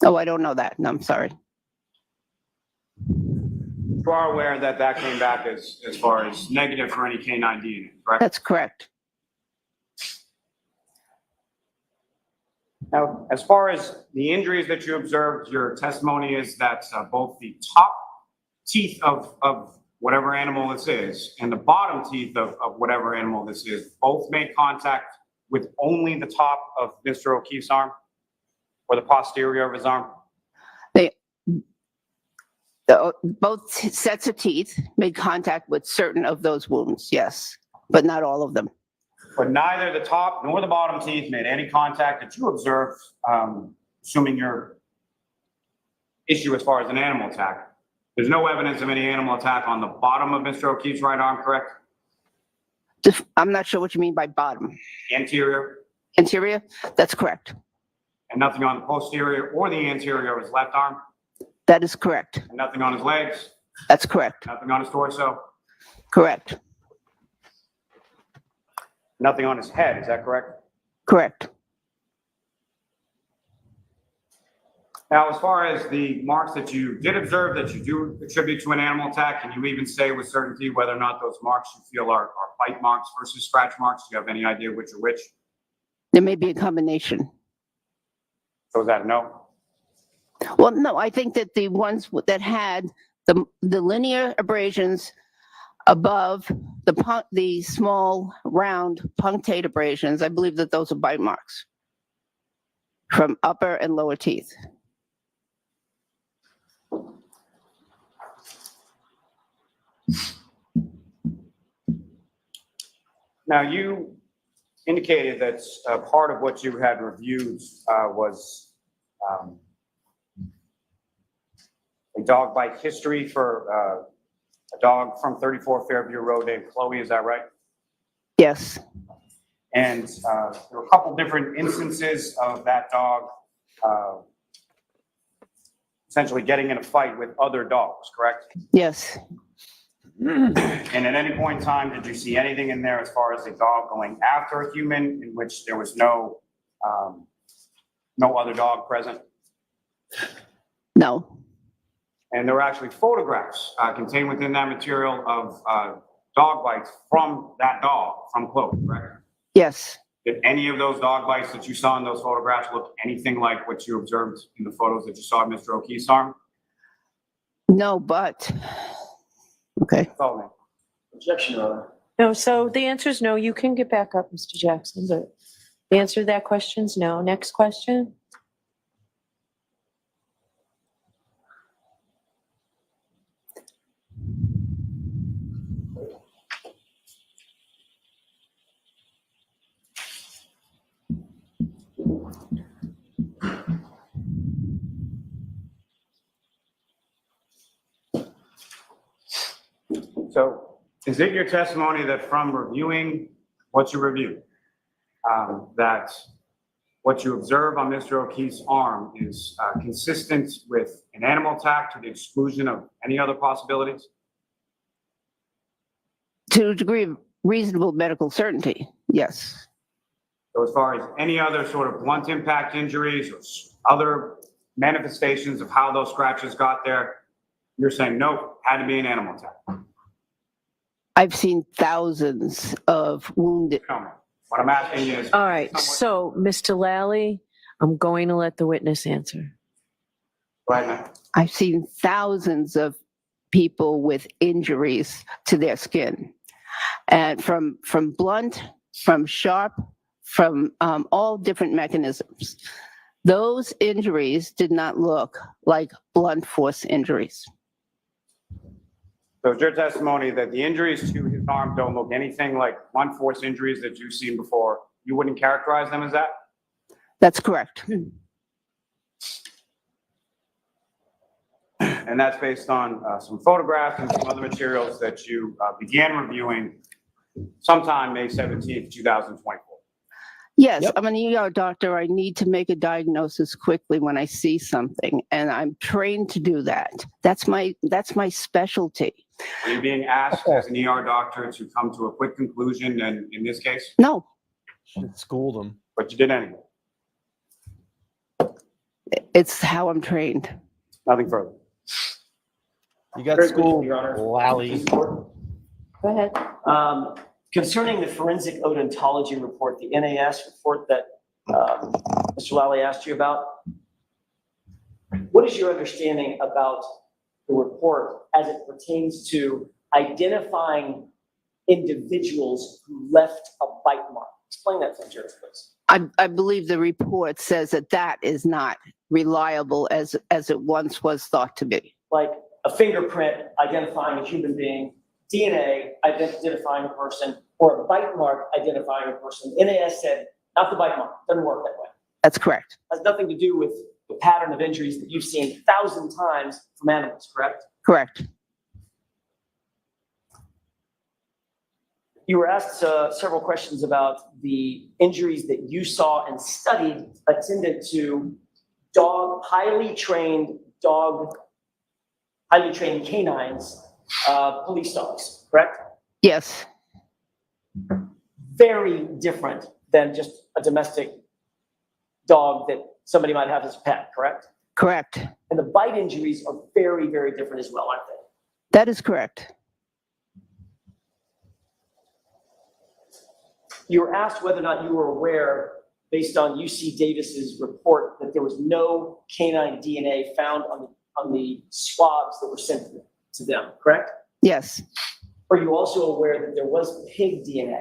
Oh, I don't know that. No, I'm sorry. You are aware that that came back as far as negative for any canine DNA, correct? That's correct. Now, as far as the injuries that you observed, your testimony is that both the top teeth of whatever animal this is and the bottom teeth of whatever animal this is both made contact with only the top of Mr. O'Keefe's arm or the posterior of his arm? Both sets of teeth made contact with certain of those wounds, yes, but not all of them. But neither the top nor the bottom teeth made any contact that you observed, assuming your issue as far as an animal attack. There's no evidence of any animal attack on the bottom of Mr. O'Keefe's right arm, correct? I'm not sure what you mean by bottom. Anterior? Anterior? That's correct. And nothing on the posterior or the anterior of his left arm? That is correct. And nothing on his legs? That's correct. Nothing on his torso? Correct. Nothing on his head, is that correct? Correct. Now, as far as the marks that you did observe that you do attribute to an animal attack, can you even say with certainty whether or not those marks you feel are bite marks versus scratch marks? Do you have any idea which are which? There may be a combination. So is that a no? Well, no, I think that the ones that had the linear abrasions above the small round punctate abrasions, I believe that those are bite marks from upper and lower teeth. Now, you indicated that part of what you had reviewed was a dog bite history for a dog from 34 Fairview Road named Chloe, is that right? Yes. And there were a couple different instances of that dog essentially getting in a fight with other dogs, correct? Yes. And at any point in time, did you see anything in there as far as a dog going after a human in which there was no other dog present? No. And there were actually photographs contained within that material of dog bites from that dog, from Chloe, correct? Yes. Did any of those dog bites that you saw in those photographs look anything like what you observed in the photos that you saw of Mr. O'Keefe's arm? No, but. Okay. Objection, Your Honor. No, so the answer is no. You can get back up, Mr. Jackson, but the answer to that question is no. Next question. So is it your testimony that from reviewing what you reviewed, that what you observe on Mr. O'Keefe's arm is consistent with an animal attack to the exclusion of any other possibilities? To a degree of reasonable medical certainty, yes. So as far as any other sort of blunt impact injuries or other manifestations of how those scratches got there, you're saying, nope, had to be an animal attack. I've seen thousands of wounded. What I'm asking is. All right, so Mr. Lally, I'm going to let the witness answer. Right now. I've seen thousands of people with injuries to their skin. And from blunt, from sharp, from all different mechanisms. Those injuries did not look like blunt force injuries. So it's your testimony that the injuries to his arm don't look anything like blunt force injuries that you've seen before. You wouldn't characterize them as that? That's correct. And that's based on some photographs and some other materials that you began reviewing sometime May 17th, 2024. Yes, Yep. I'm an ER doctor. I need to make a diagnosis quickly when I see something, and I'm trained to do that. That's my specialty. Are you being asked as an ER doctor to come to a quick conclusion in this case? No. Should school them. But you did anyway. It's how I'm trained. Nothing further. You got Very school, quickly, Your Honor. Lally. Go ahead. Concerning the forensic odontology report, the NAS report that Mr. Lally asked you about, what is your understanding about the report as it pertains to identifying individuals who left a bite mark? Explain that to the jury, please. I believe the report says that is not reliable as it once was thought to be. Like a fingerprint identifying a human being, DNA identifying a person, or a bite mark identifying a person. NAS said, not the bite mark, doesn't work that way. That's correct. Has nothing to do with the pattern of injuries that you've seen 1,000 times from animals, correct? Correct. You were asked several questions about the injuries that you saw and studied attended to highly trained canines, police dogs, correct? Yes. Very different than just a domestic dog that somebody might have as a pet, correct? Correct. And the bite injuries are very, very different as well, aren't they? That is correct. You were asked whether or not you were aware, based on UC Davis's report, that there was no canine DNA found on the swabs that were sent to them, correct? Yes. Are you also aware that there was pig DNA?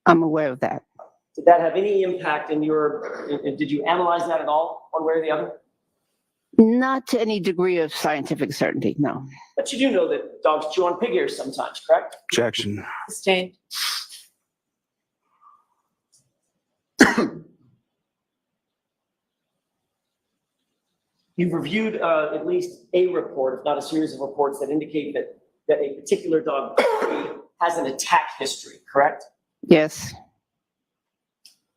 I'm aware of that. Did that have any impact did you analyze that at all, one way or the other? Not to any degree of scientific certainty, no. But you do know that dogs chew on pig ears sometimes, correct? Objection. Sustained. You've reviewed at least a report, if not a series of reports, that indicate that a particular dog has an attack history, correct? Yes.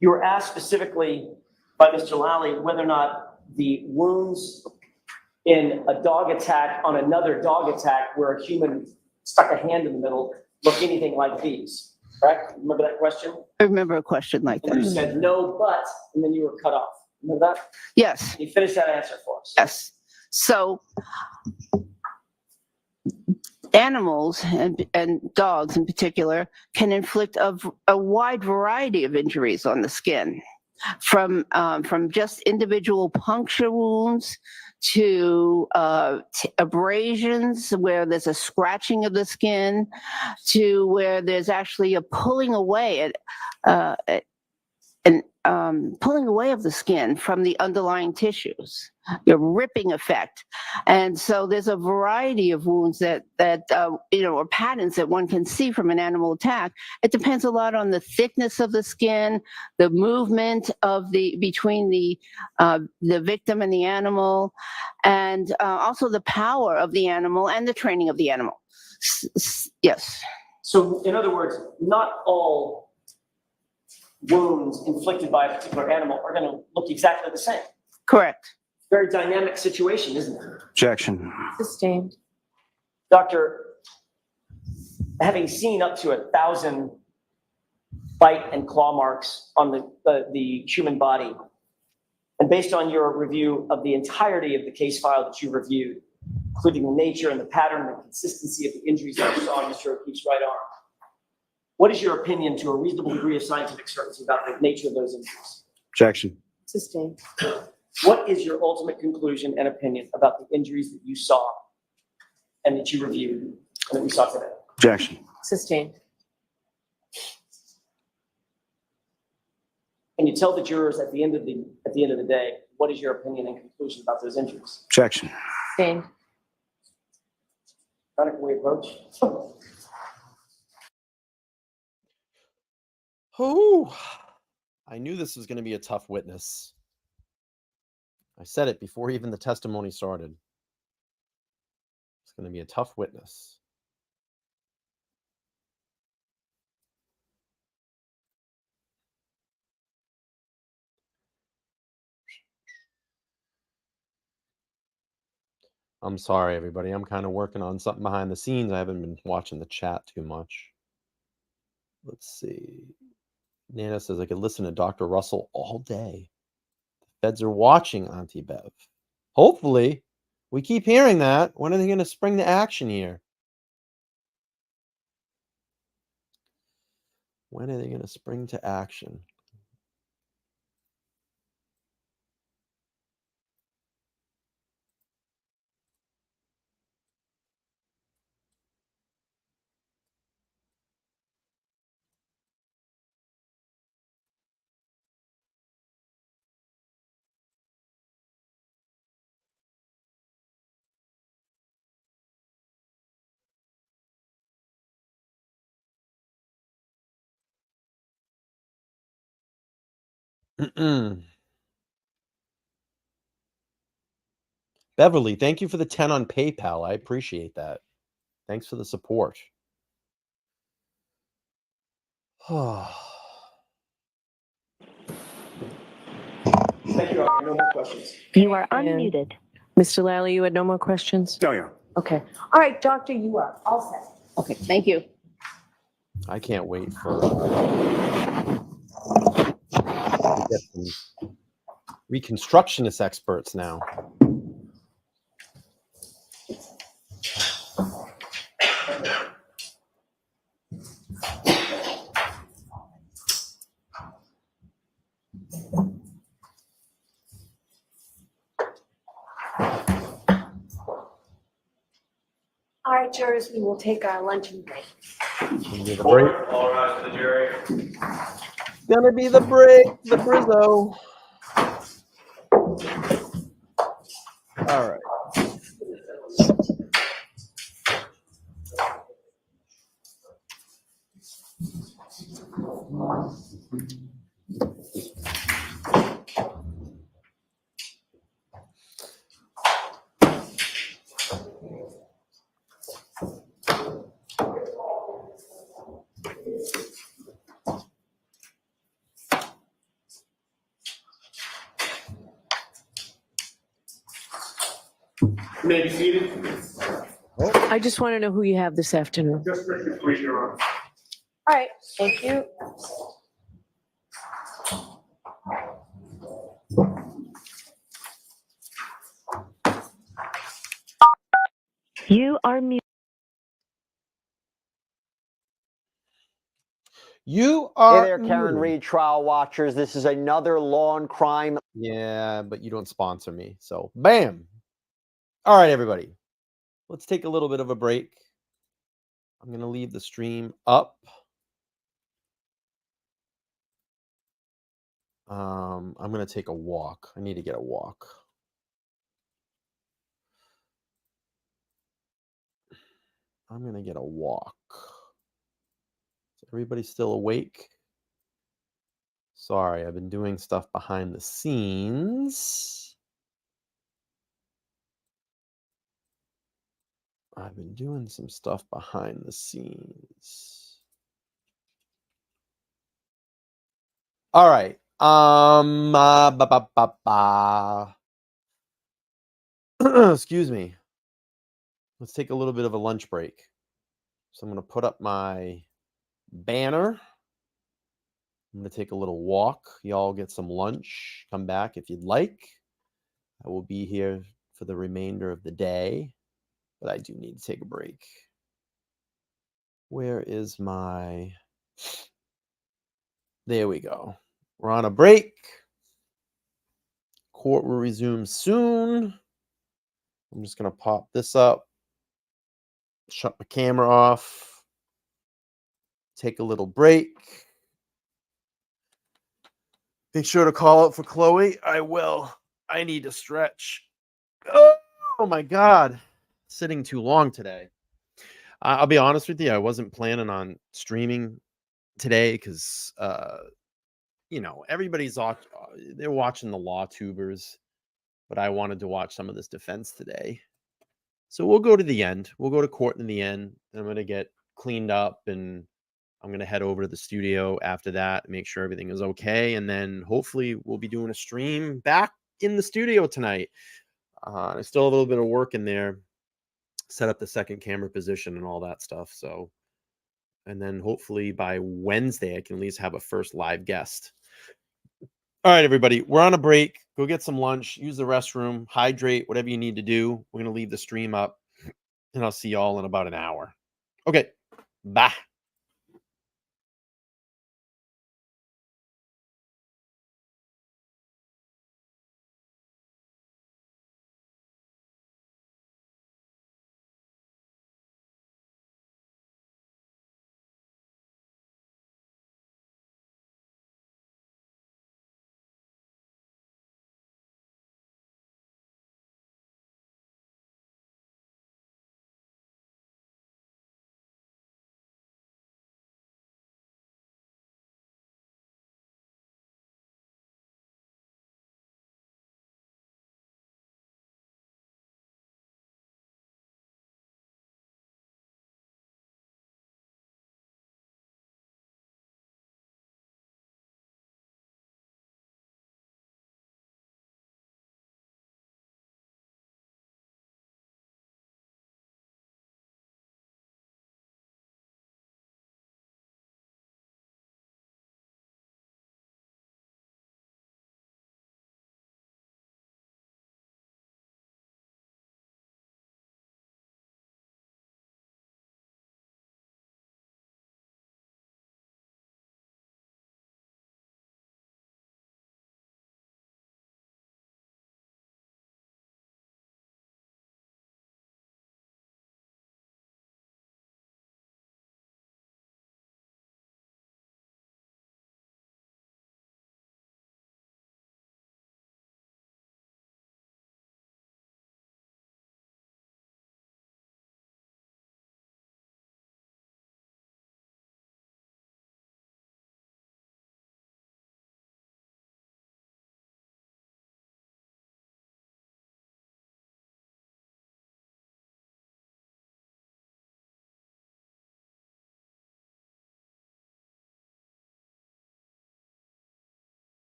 You were asked specifically by Mr. Lally whether or not the wounds in a dog attack on another dog attack where a human stuck a hand in the middle look anything like these? Correct? Remember that question? I remember a question like And you that. said no, but, and then you were cut off. Remember that? Yes, Can you finish that answer for us? yes. So animals and dogs in particular can inflict a wide variety of injuries on the skin, from just individual puncture wounds to abrasions where there's a scratching of the skin, to where there's actually a pulling away pulling away of the skin from the underlying tissues, your ripping effect. And so there's a variety of wounds that or patterns that one can see from an animal attack. It depends a lot on the thickness of the skin, the movement of between the victim and the animal, and also the power of the animal and the training of the animal. Yes. So in other words, not all wounds inflicted by a particular animal are going to look exactly the same. Correct. Very dynamic situation, isn't it? Objection. Sustained. Doctor, having seen up to 1,000 bite and claw marks on the human body, and based on your review of the entirety of the case file that you reviewed, including the nature and the pattern and consistency of the injuries that you saw on Mr. O'Keefe's right arm, what is your opinion to a reasonable degree of scientific certainty about the nature of those injuries? Objection. Sustained. What is your ultimate conclusion and opinion about the injuries that you saw and that you reviewed and that we saw today? Objection. Sustained. Can you tell the jurors at the end of the day, what is your opinion and conclusion about those injuries? Objection. Sustained. Can we approach? Oh, I knew this was going to be a tough witness. I said it before even the testimony started. It's going to be a tough witness. I'm sorry, everybody. I'm kind of working on something behind the scenes. I haven't been watching the chat too much. Let's see. Nana says I could listen to Dr. Russell all day. The feds are watching, Auntie Bev. Hopefully. We keep hearing that. When are they going to spring to action here? When are they going to spring to action? Beverly, thank you for the 10 on PayPal. I appreciate that. Thanks for the support. Thank you, Doctor. No more questions. You are unmuted. Mr. Lally, you had no more questions? Oh, yeah. Okay. All right, doctor, you are all set. Okay, thank you. I can't wait for to get some reconstructionist experts now. All right, jurors, we will take our luncheon break. All rise to the jury. Gonna be the break, the Brizzo. All right. You may be seated. I just want to know who you have this afternoon. Just Richard, please, Your Honor. All right, thank you. You are muted. You are. Hey there, Karen Reed trial watchers. This is another law and crime. Yeah, but you don't sponsor me. So, bam. All right, everybody. Let's take a little bit of a break. I'm going to leave the stream up. I'm going to take a walk. I need to get a walk. I'm going to get a walk. Is everybody still awake? Sorry, I've been doing stuff behind the scenes. I've been doing some stuff behind the scenes. All right. Excuse me. Let's take a little bit of a lunch break. So I'm going to put up my banner. I'm going to take a little walk. Y'all get some lunch. Come back if you'd like. I will be here for the remainder of the day, but I do need to take a break. Where is my... There we go. We're on a break. Court will resume soon. I'm just going to pop this up. Shut my camera off. Take a little break. Make sure to call out for Chloe. I will. I need to stretch. Oh my God. Sitting too long today. I'll be honest with you. I wasn't planning on streaming today because, everybody's they're watching the law tubers, but I wanted to watch some of this defense today. So we'll go to the end. We'll go to court in the end. And I'm going to get cleaned up and I'm going to head over to the studio after that, make sure everything is okay. And then hopefully we'll be doing a stream back in the studio tonight. I still have a little bit of work in there, set up the second camera position and all that stuff. So, and then hopefully by Wednesday, I can at least have a first live guest. All right, everybody, we're on a break. Go get some lunch, use the restroom, hydrate, whatever you need to do. We're going to leave the stream up and I'll see y'all in about an hour. Okay, bye.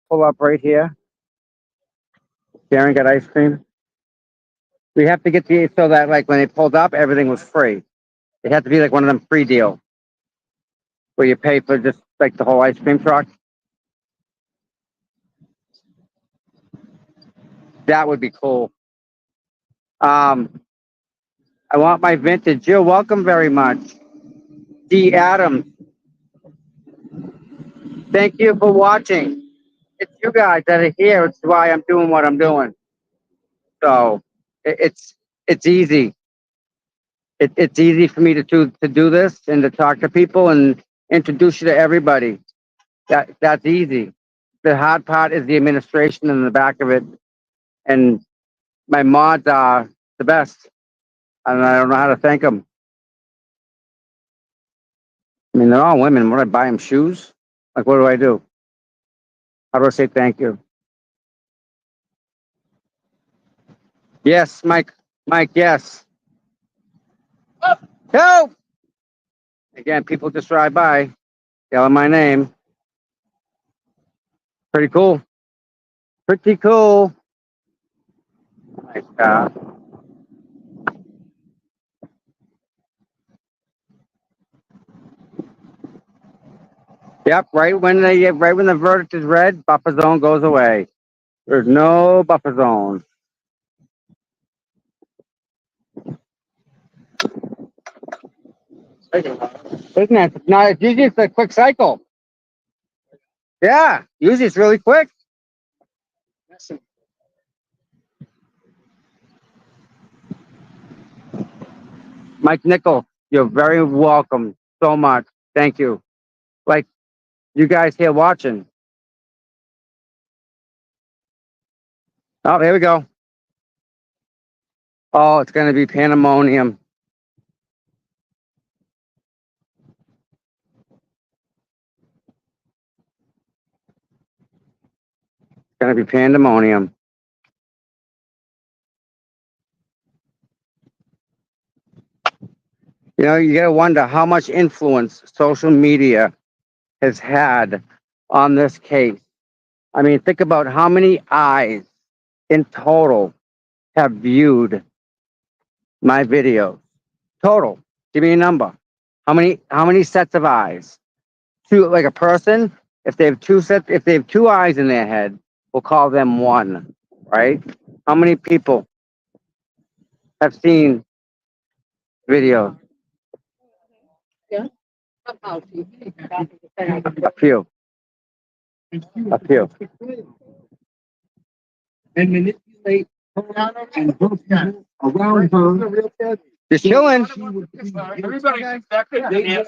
pull up right here. Darren got ice cream. We have to get the so that like when they pulled up, everything was free. It had to be like one of them free deal where you pay for just like the whole ice cream truck. That would be cool. I want my vintage. You're welcome very much. D. Adams. Thank you for watching. It's you guys that are here. It's why I'm doing what I'm doing. So it's easy. It's easy for me to do this and to talk to people and introduce you to everybody. That's easy. The hard part is the administration in the back of it. And my mods are the best. And I don't know how to thank them. I mean, they're all women. What do I buy them shoes? Like, what do I do? How do I say thank you? Yes, Mike. Mike, yes. Help! Again, people just drive by, yelling my name. Pretty cool. Pretty cool. My God. Yep, right when the verdict is read, buffer zone goes away. There's no buffer zone. Isn't it? No, it's usually it's a quick cycle. Yeah, usually it's really quick. Mike Nickel, you're very welcome so much. Thank you. Like you guys here watching. Oh, here we go. Oh, it's going to be pandemonium. It's going to be pandemonium. You know, you got to wonder how much influence social media has had on this case. I mean, think about how many eyes in total have viewed my video. Total. Give me a number. How many sets of eyes? Two, like a person, if they have two eyes in their head, we'll call them one, right? How many people have seen video? Yeah. A few. A few. And manipulate her and her people around her. Just chilling. Everybody expected to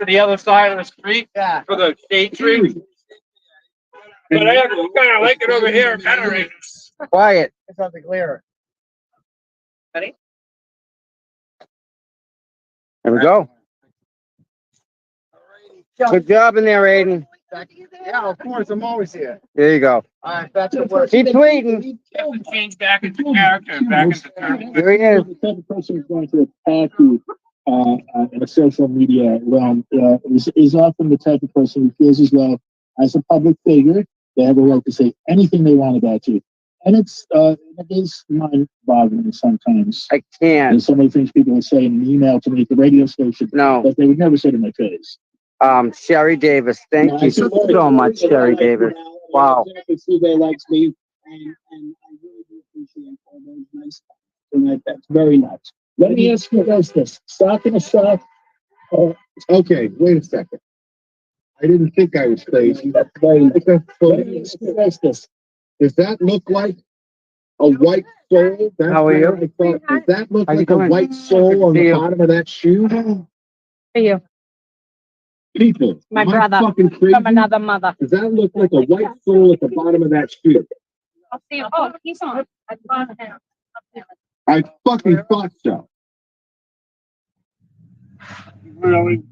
the other side of the street for the shade tree. But I kind of like it over here. Quiet. It's not the glare. Ready? There we go. Good job in there, Aiden. Yeah, of course. I'm always here. There you go. All right, that's what works. Keep tweeting. Change back into character and back into turn. Here he is. The type of person who's going to attack you in a social media realm is often the type of person who feels as though, as a public figure, they have a right to say anything they want about you. And it is mind-boggling sometimes. I can't. And some of the things people will say in an email to me at the radio station that they would never say to my face. Sherry Davis, thank you so much, Sherry Davis. Wow. CJ likes me, and I really do appreciate all those nice comments. That's very nice. Let me ask you this: sock in a sock. Okay, wait a second. I didn't think I was crazy. That's very nice. Let me ask you this: Does that look like a white soul? That's How are you? Does that look How you like a doing? white soul on the bottom of that shoe? For you, People, my am I brother fucking crazy? from another mother. Does that look like a white soul at the bottom of that shoe? I'll see you. Oh, he's on. I fucking thought so. Really?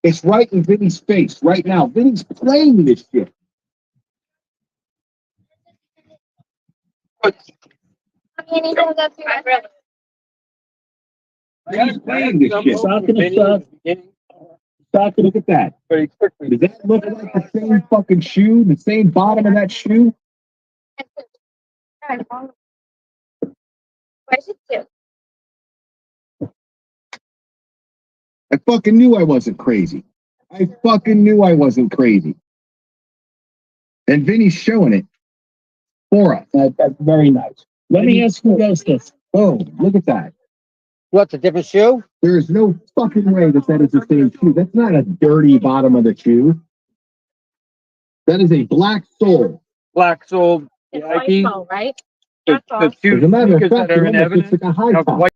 It's right in Vinny's face right now. Vinny's playing this shit. He's playing this shit. Sock in a sock. Stop and look at that. Very quickly. Does that look like the same fucking shoe? The same bottom of that shoe? I fucking knew I wasn't crazy. I fucking knew I wasn't crazy. And Vinny's showing it for us. That's very nice. Let me ask you this. Boom. Look at that. What's a different shoe? There is no fucking way that is the same shoe. That's not a dirty bottom of the shoe. That is a black sole. Black sole. It's white though, right? As a matter of fact, it almost looks like a high top.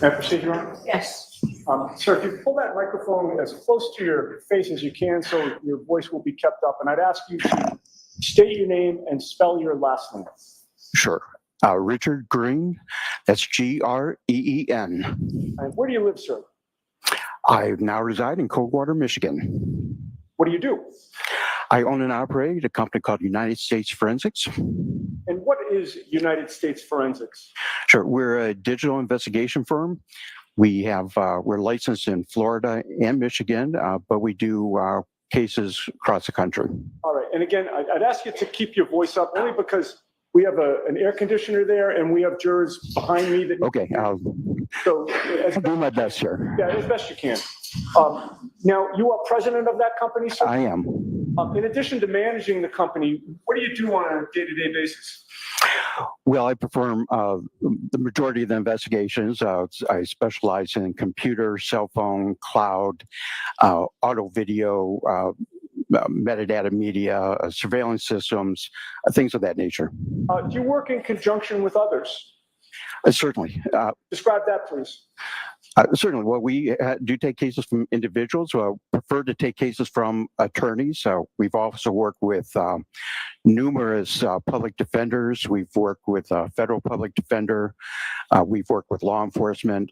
May I proceed, Your Honor? Yes. Sir, if you pull that microphone as close to your face as you can so your voice will be kept up, and I'd ask you to state your name and spell your last name. Sure. Richard Green, that's Green. And where do you live, sir? I now reside in Coldwater, Michigan. What do you do? I own and operate a company called United States Forensics. And what is United States Forensics? Sure. We're a digital investigation firm. We're licensed in Florida and Michigan, but we do cases across the country. All right. And again, I'd ask you to keep your voice up only because we have an air conditioner there and we have jurors behind me that. Okay. I'll do my best, sir. Yeah, as best you can. Now, you are president of that company, sir? I am. In addition to managing the company, what do you do on a day-to-day basis? Well, I perform the majority of the investigations. I specialize in computer, cell phone, cloud, auto video, metadata media, surveillance systems, things of that nature. Do you work in conjunction with others? Certainly. Describe that, please. Certainly. Well, we do take cases from individuals. Prefer to take cases from attorneys. We've also worked with numerous public defenders. We've worked with a federal public defender. We've worked with law enforcement.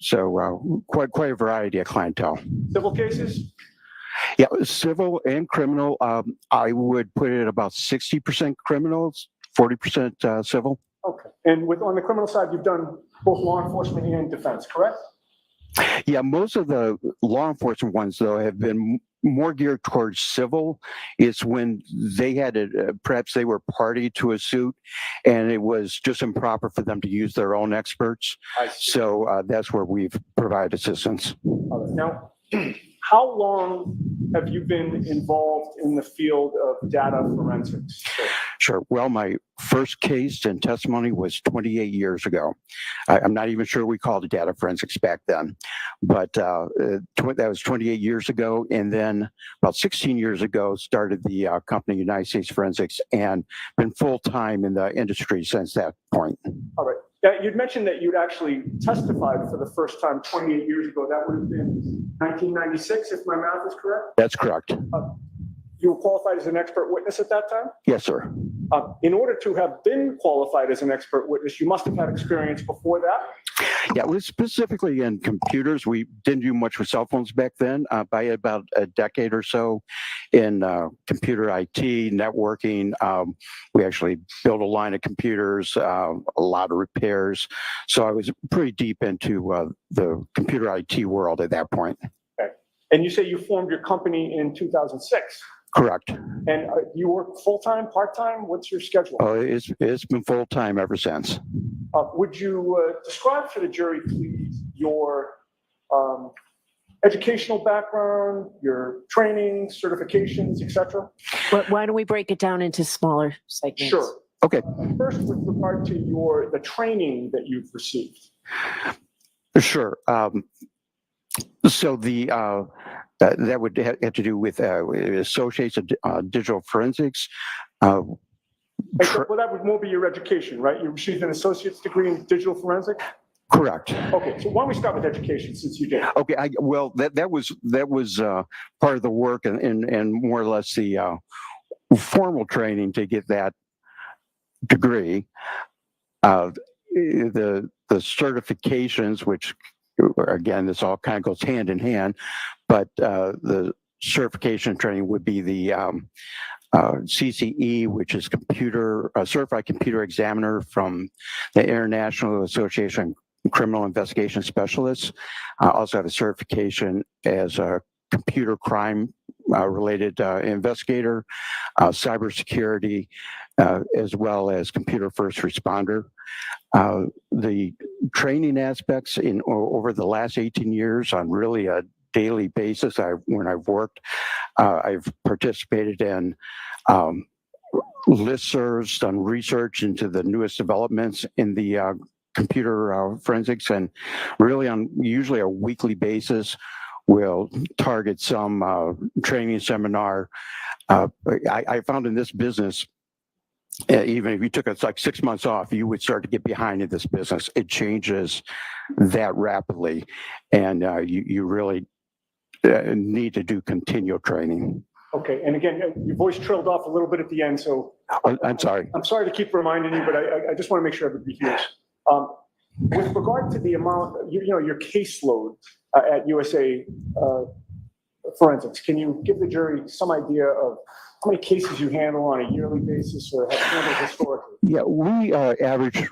So quite a variety of clientele. Civil cases? Yeah, civil and criminal. I would put it about 60% criminals, 40% civil. Okay. And on the criminal side, you've done both law enforcement and defense, correct? Yeah, most of the law enforcement ones, though, have been more geared towards civil. It's when they had perhaps they were party to a suit and it was just improper for them to use their own experts. So that's where we've provided assistance. All right. Now, how long have you been involved in the field of data forensics? Sure. Well, my first case and testimony was 28 years ago. I'm not even sure we called it data forensics back then, but that was 28 years ago. And then about 16 years ago, started the company United States Forensics and been full-time in the industry since that point. All right. You'd mentioned that you'd actually testified for the first time 28 years ago. That would have been 1996, if my math is correct? That's correct. You were qualified as an expert witness at that time? Yes, sir. In order to have been qualified as an expert witness, you must have had experience before that? Yeah, it was specifically in computers. We didn't do much with cell phones back then. By about a decade or so in computer IT, networking. We actually built a line of computers, a lot of repairs. So I was pretty deep into the computer IT world at that point. Okay. And you say you formed your company in 2006? Correct. And you work full-time, part-time? What's your schedule? It's been full-time ever since. Would you describe for the jury, please, your educational background, your training, certifications, etc.? Why don't we break it down into smaller segments? Sure. Okay. First, with regard to the training that you've received. Sure. So that would have to do with Association of Digital Forensics. Well, that would more be your education, right? You received an associate's degree in digital forensics? Correct. Okay, so why don't we start with education since you did? Okay, well, that was part of the work and more or less the formal training to get that degree. The certifications, which again, this all kind of goes hand in hand, but the certification training would be the CCE, which is Certified Computer Examiner from the International Association of Criminal Investigation Specialists. I also have a certification as a computer crime related investigator, cybersecurity, as well as computer first responder. The training aspects over the last 18 years on really a daily basis, when I've worked, I've participated in listservs, done research into the newest developments in the computer forensics, and really on usually a weekly basis, we'll target some training seminar. I found in this business, Even if you took us like 6 months off, you would start to get behind in this business. It changes that rapidly, and you really need to do continual training. Okay, and again, your voice trailed off a little bit at the end, so. I'm sorry. I'm sorry to keep reminding you, but I just want to make sure everybody hears. With regard to the amount, your caseload at USA Forensics, can you give the jury some idea of how many cases you handle on a yearly basis or have handled historically? Yeah, we average,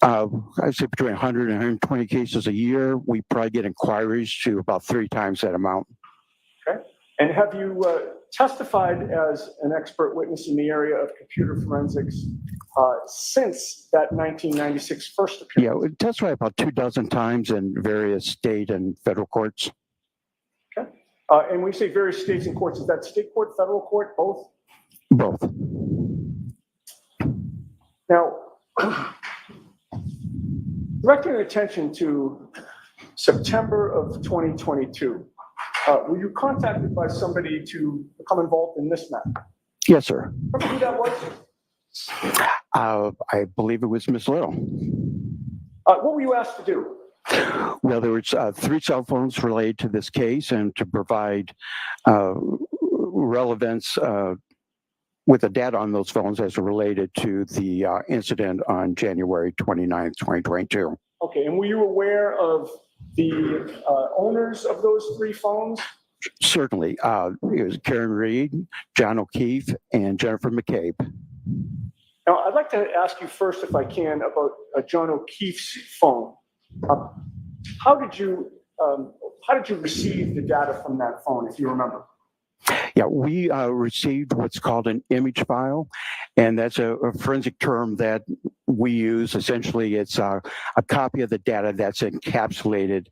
I'd say between 100 and 120 cases a year. We probably get inquiries to about 3 times that amount. Okay, and have you testified as an expert witness in the area of computer forensics since that 1996 first appearance? Yeah, we testified about 24 times in various state and federal courts. Okay, and when you say various states and courts, is that state court, federal court, both? Both. Now, directing attention to September of 2022, were you contacted by somebody to become involved in this matter? Yes, sir. Remember who that was? I believe it was Miss Little. What were you asked to do? Well, there was 3 cell phones related to this case, and to provide relevance with the data on those phones as related to the incident on January 29th, 2022. Okay, and were you aware of the owners of those 3 phones? Certainly. It was Karen Reed, John O'Keefe, and Jennifer McCabe. Now, I'd like to ask you first, if I can, about John O'Keefe's phone. How did you receive the data from that phone, if you remember? Yeah, we received what's called an image file, and that's a forensic term that we use. Essentially, it's a copy of the data that's encapsulated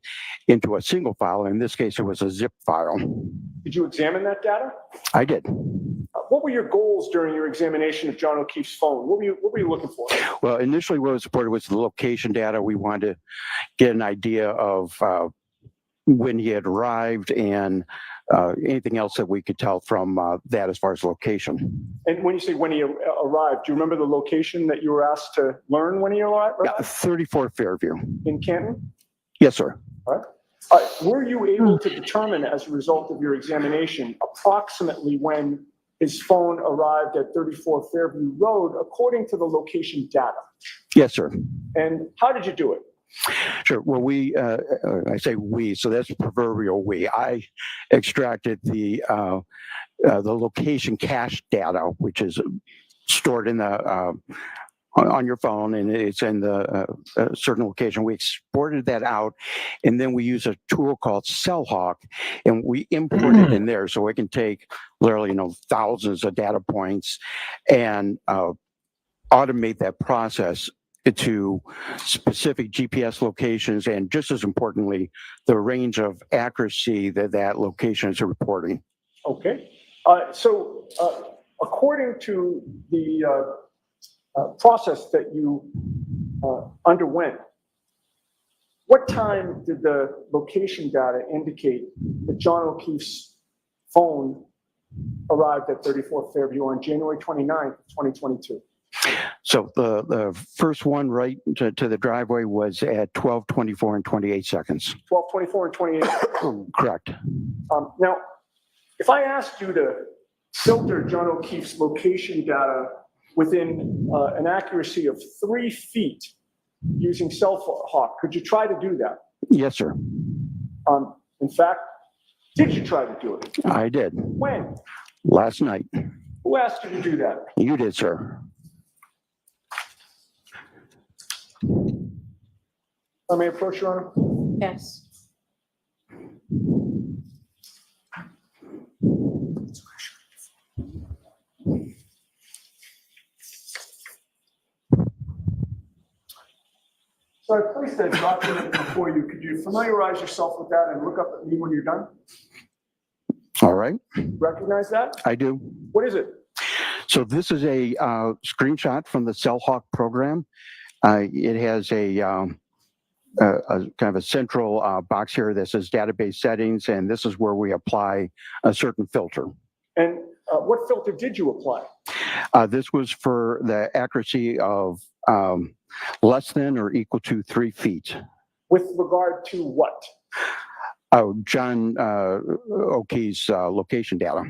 into a single file. In this case, it was a zip file. Did you examine that data? I did. What were your goals during your examination of John O'Keefe's phone? What were you looking for? Well, initially what was reported was the location data. We wanted to get an idea of when he had arrived and anything else that we could tell from that as far as location. And when you say when he arrived, do you remember the location that you were asked to learn when he arrived? Yeah, 34 Fairview. In Canton? Yes, sir. All right. Were you able to determine, as a result of your examination, approximately when his phone arrived at 34 Fairview Road according to the location data? Yes, sir. And how did you do it? Sure. Well, I say we, so that's proverbial we. I extracted the location cache data, which is stored in the on your phone, and it's in the certain location. We exported that out, and then we use a tool called CellHawk, and we import it in there, so it can take literally, thousands of data points and automate that process to specific GPS locations, and just as importantly, the range of accuracy that location is reporting. Okay. So according to the process that you underwent, what time did the location data indicate that John O'Keefe's phone arrived at 34 Fairview on January 29th, 2022? So the first one right to the driveway was at 12:24 and 28 seconds. 12:24 and 28 seconds. Correct. Now, if I asked you to filter John O'Keefe's location data within an accuracy of 3 feet using CellHawk, could you try to do that? Yes, sir. In fact, did you try to do it? I did. When? Last night. Who asked you to do that? You did, sir. I may approach, Your Honor? Yes. So I placed that document before you. Could you familiarize yourself with that and look up at me when you're done? All right. Recognize that? I do. What is it? So this is a screenshot from the CellHawk program. It has a kind of a central box here that says database settings, and this is where we apply a certain filter. And what filter did you apply? This was for the accuracy of less than or equal to 3 feet. With regard to what? Oh, John O'Keefe's location data.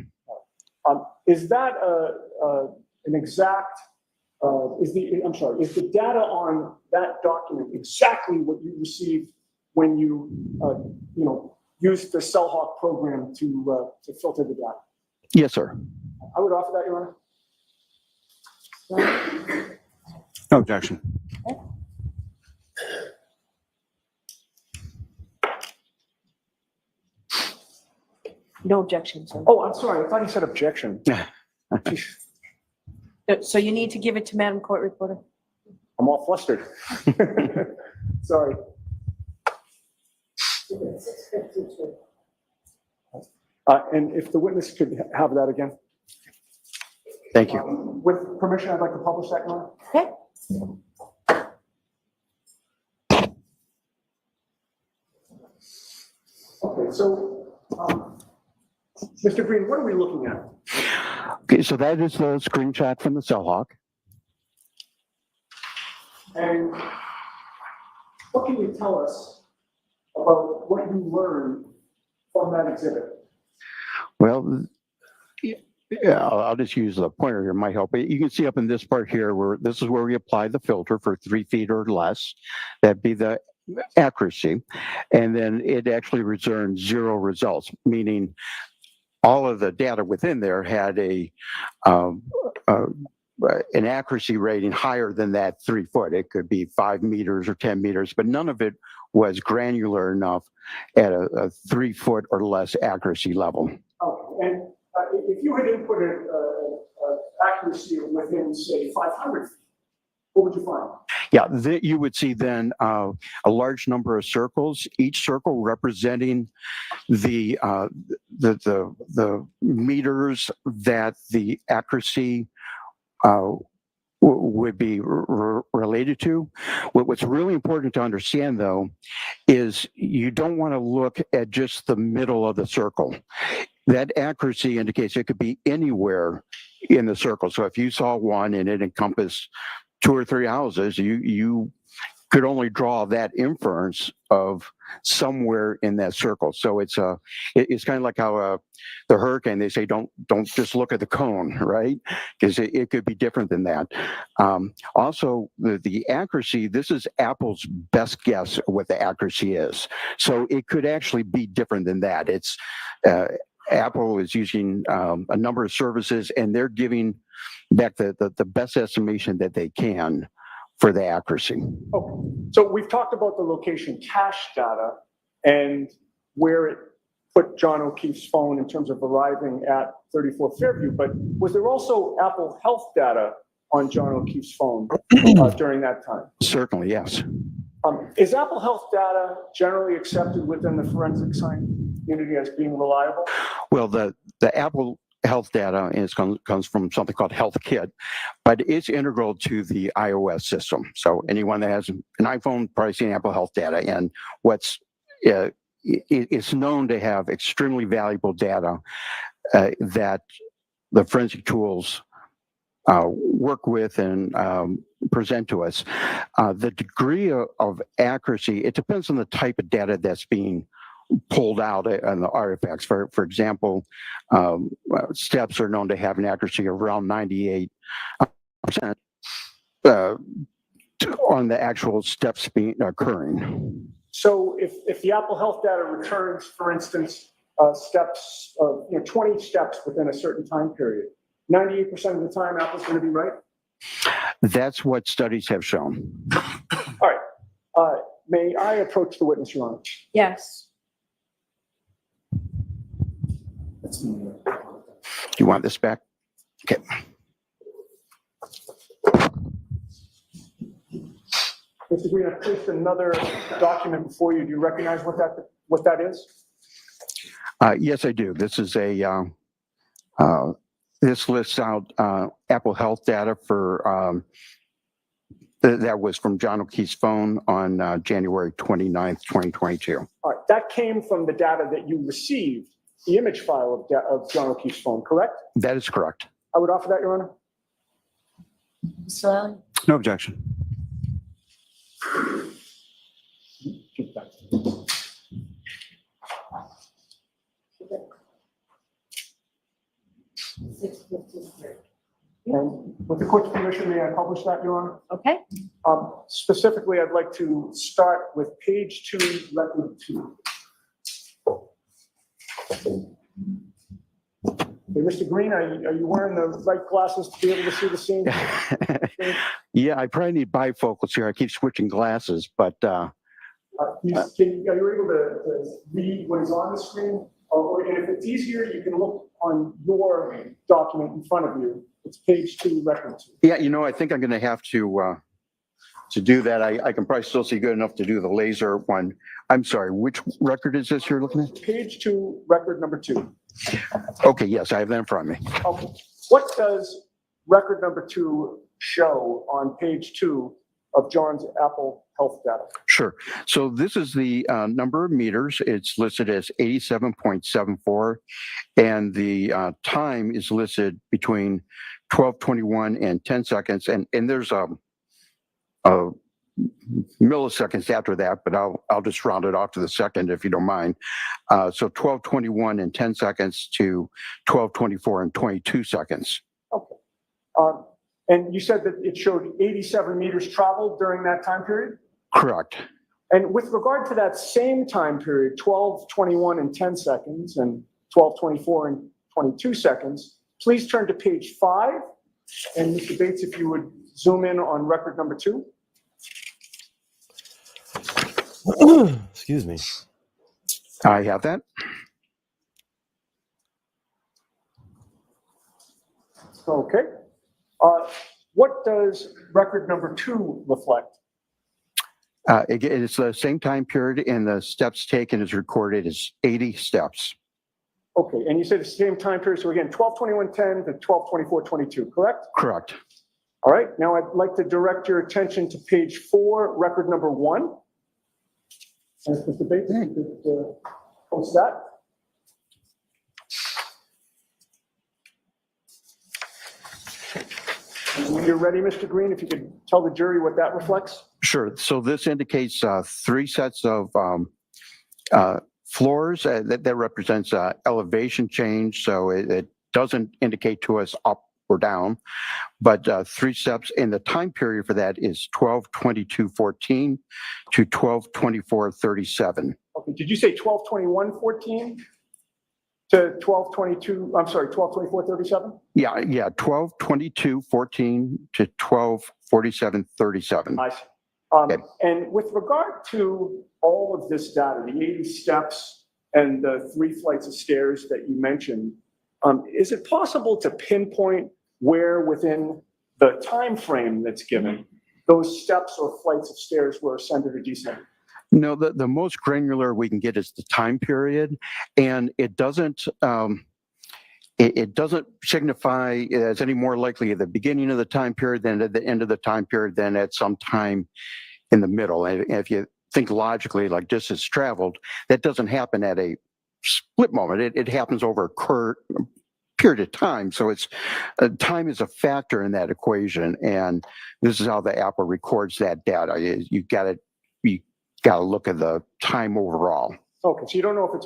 Is that an exact, is the data on that document exactly what you received when you, used the CellHawk program to filter the data? Yes, sir. I would offer that, Your Honor. No objection. No objections. Oh, I'm sorry. I thought you said objection. So you need to give it to Madam Court Reporter. I'm all flustered. Sorry. And if the witness could have that again. Thank you. With permission, I'd like to publish that, Your Honor. Okay. Okay, so, Mr. Green, what are we looking at? Okay, so that is the screenshot from the CellHawk. And what can you tell us about what you learned from that exhibit? Well, yeah, I'll just use the pointer here, might help. You can see up in this part here where this is where we apply the filter for 3 feet or less. That'd be the accuracy. And then it actually returns 0 results, meaning all of the data within there had an accuracy rating higher than that 3 foot. It could be 5 meters or 10 meters, but none of it was granular enough at a 3 foot or less accuracy level. Okay, and if you had inputted accuracy of within, say, 500 feet, what would you find? Yeah, you would see then a large number of circles, each circle representing the meters that the accuracy would be related to. What's really important to understand, though, is you don't want to look at just the middle of the circle. That accuracy indicates it could be anywhere in the circle. So if you saw one and it encompassed 2 or 3 houses, you could only draw that inference of somewhere in that circle. So it's kind of like how the hurricane, they say don't just look at the cone, right? Because it could be different than that. Also, the accuracy, this is Apple's best guess of what the accuracy is. So it could actually be different than that. It's Apple is using a number of services, and they're giving back the best estimation that they can for the accuracy. Okay, so we've talked about the location cache data and where it put John O'Keefe's phone in terms of arriving at 34 Fairview, but was there also Apple Health data on John O'Keefe's phone during that time? Certainly, yes. Is Apple Health data generally accepted within the forensic science community as being reliable? Well, the Apple Health data comes from something called HealthKit, but it's integral to the iOS system. So anyone that has an iPhone probably seen Apple Health data, and it's known to have extremely valuable data that the forensic tools work with and present to us. The degree of accuracy, it depends on the type of data that's being pulled out on the artifacts. For example, steps are known to have an accuracy of around 98% on the actual steps occurring. So if the Apple Health data returns, for instance, steps, 20 steps within a certain time period, 98% of the time Apple's going to be right? That's what studies have shown. All right. May I approach the witness, Your Honor? Yes. Do you want this back? Okay. Mr. Green, I've placed another document before you. Do you recognize what that is? Yes, I do. This is this lists out Apple Health data for that was from John O'Keefe's phone on January 29th, 2022. All right. That came from the data that you received the image file of John O'Keefe's phone, correct? That is correct. I would offer that, Your Honor. Mr. Lally? No objection. And with the court's permission, may I publish that, Your Honor? Okay. Specifically, I'd like to start with page 2, record 2. Hey, Mr. Green, are you wearing the right glasses to be able to see the scene? Yeah, I probably need bifocals here. I keep switching glasses, but Are you able to read what is on the screen? And if it's easier, you can look on your document in front of you. It's page 2, record 2. yeah, I think I'm going to have to do that. I can probably still see good enough to do the laser one. I'm sorry, which record is this you're looking at? Page 2, record number 2. Okay, yes, I have that in front of me. Okay. What does record number 2 show on page 2 of John's Apple Health data? Sure. So this is the number of meters. It's listed as 87.74, and the time is listed between 12:21 and 10 seconds. And there's a milliseconds after that, but I'll just round it off to the second if you don't mind. So 12:21 and 10 seconds to 12:24 and 22 seconds. Okay. And you said that it showed 87 meters traveled during that time period? Correct. And with regard to that same time period, 12:21 and 10 seconds and 12:24 and 22 seconds, please turn to page 5. And Mr. Bates, if you would zoom in on record number 2. Excuse me. I have that. Okay. What does record number 2 reflect? Again, it's the same time period, and the steps taken is recorded as 80 steps. Okay, and you said the same time period, so again, 12:21:10 to 12:24:22, correct? Correct. All right, now I'd like to direct your attention to page 4, record number 1. And if Mr. Bates could post that. And when you're ready, Mr. Green, if you could tell the jury what that reflects. Sure. So this indicates 3 sets of floors. That represents elevation change. So it doesn't indicate to us up or down, but 3 steps. And the time period for that is 12:22:14 to 12:24:37. Okay, did you say 12:21:14 to 12:22? I'm sorry, 12:24:37? Yeah, 12:22:14 to 12:47:37. I see. And with regard to all of this data, the 80 steps and the 3 flights of stairs that you mentioned, is it possible to pinpoint where within the time frame that's given those steps or flights of stairs were ascended or descended? No, the most granular we can get is the time period, and it doesn't signify as any more likely at the beginning of the time period than at the end of the time period than at some time in the middle. And if you think logically, like distance traveled, that doesn't happen at a split moment. It happens over a period of time. So it's time is a factor in that equation, and this is how the Apple records that data. You got to look at the time overall. Okay, so you don't know if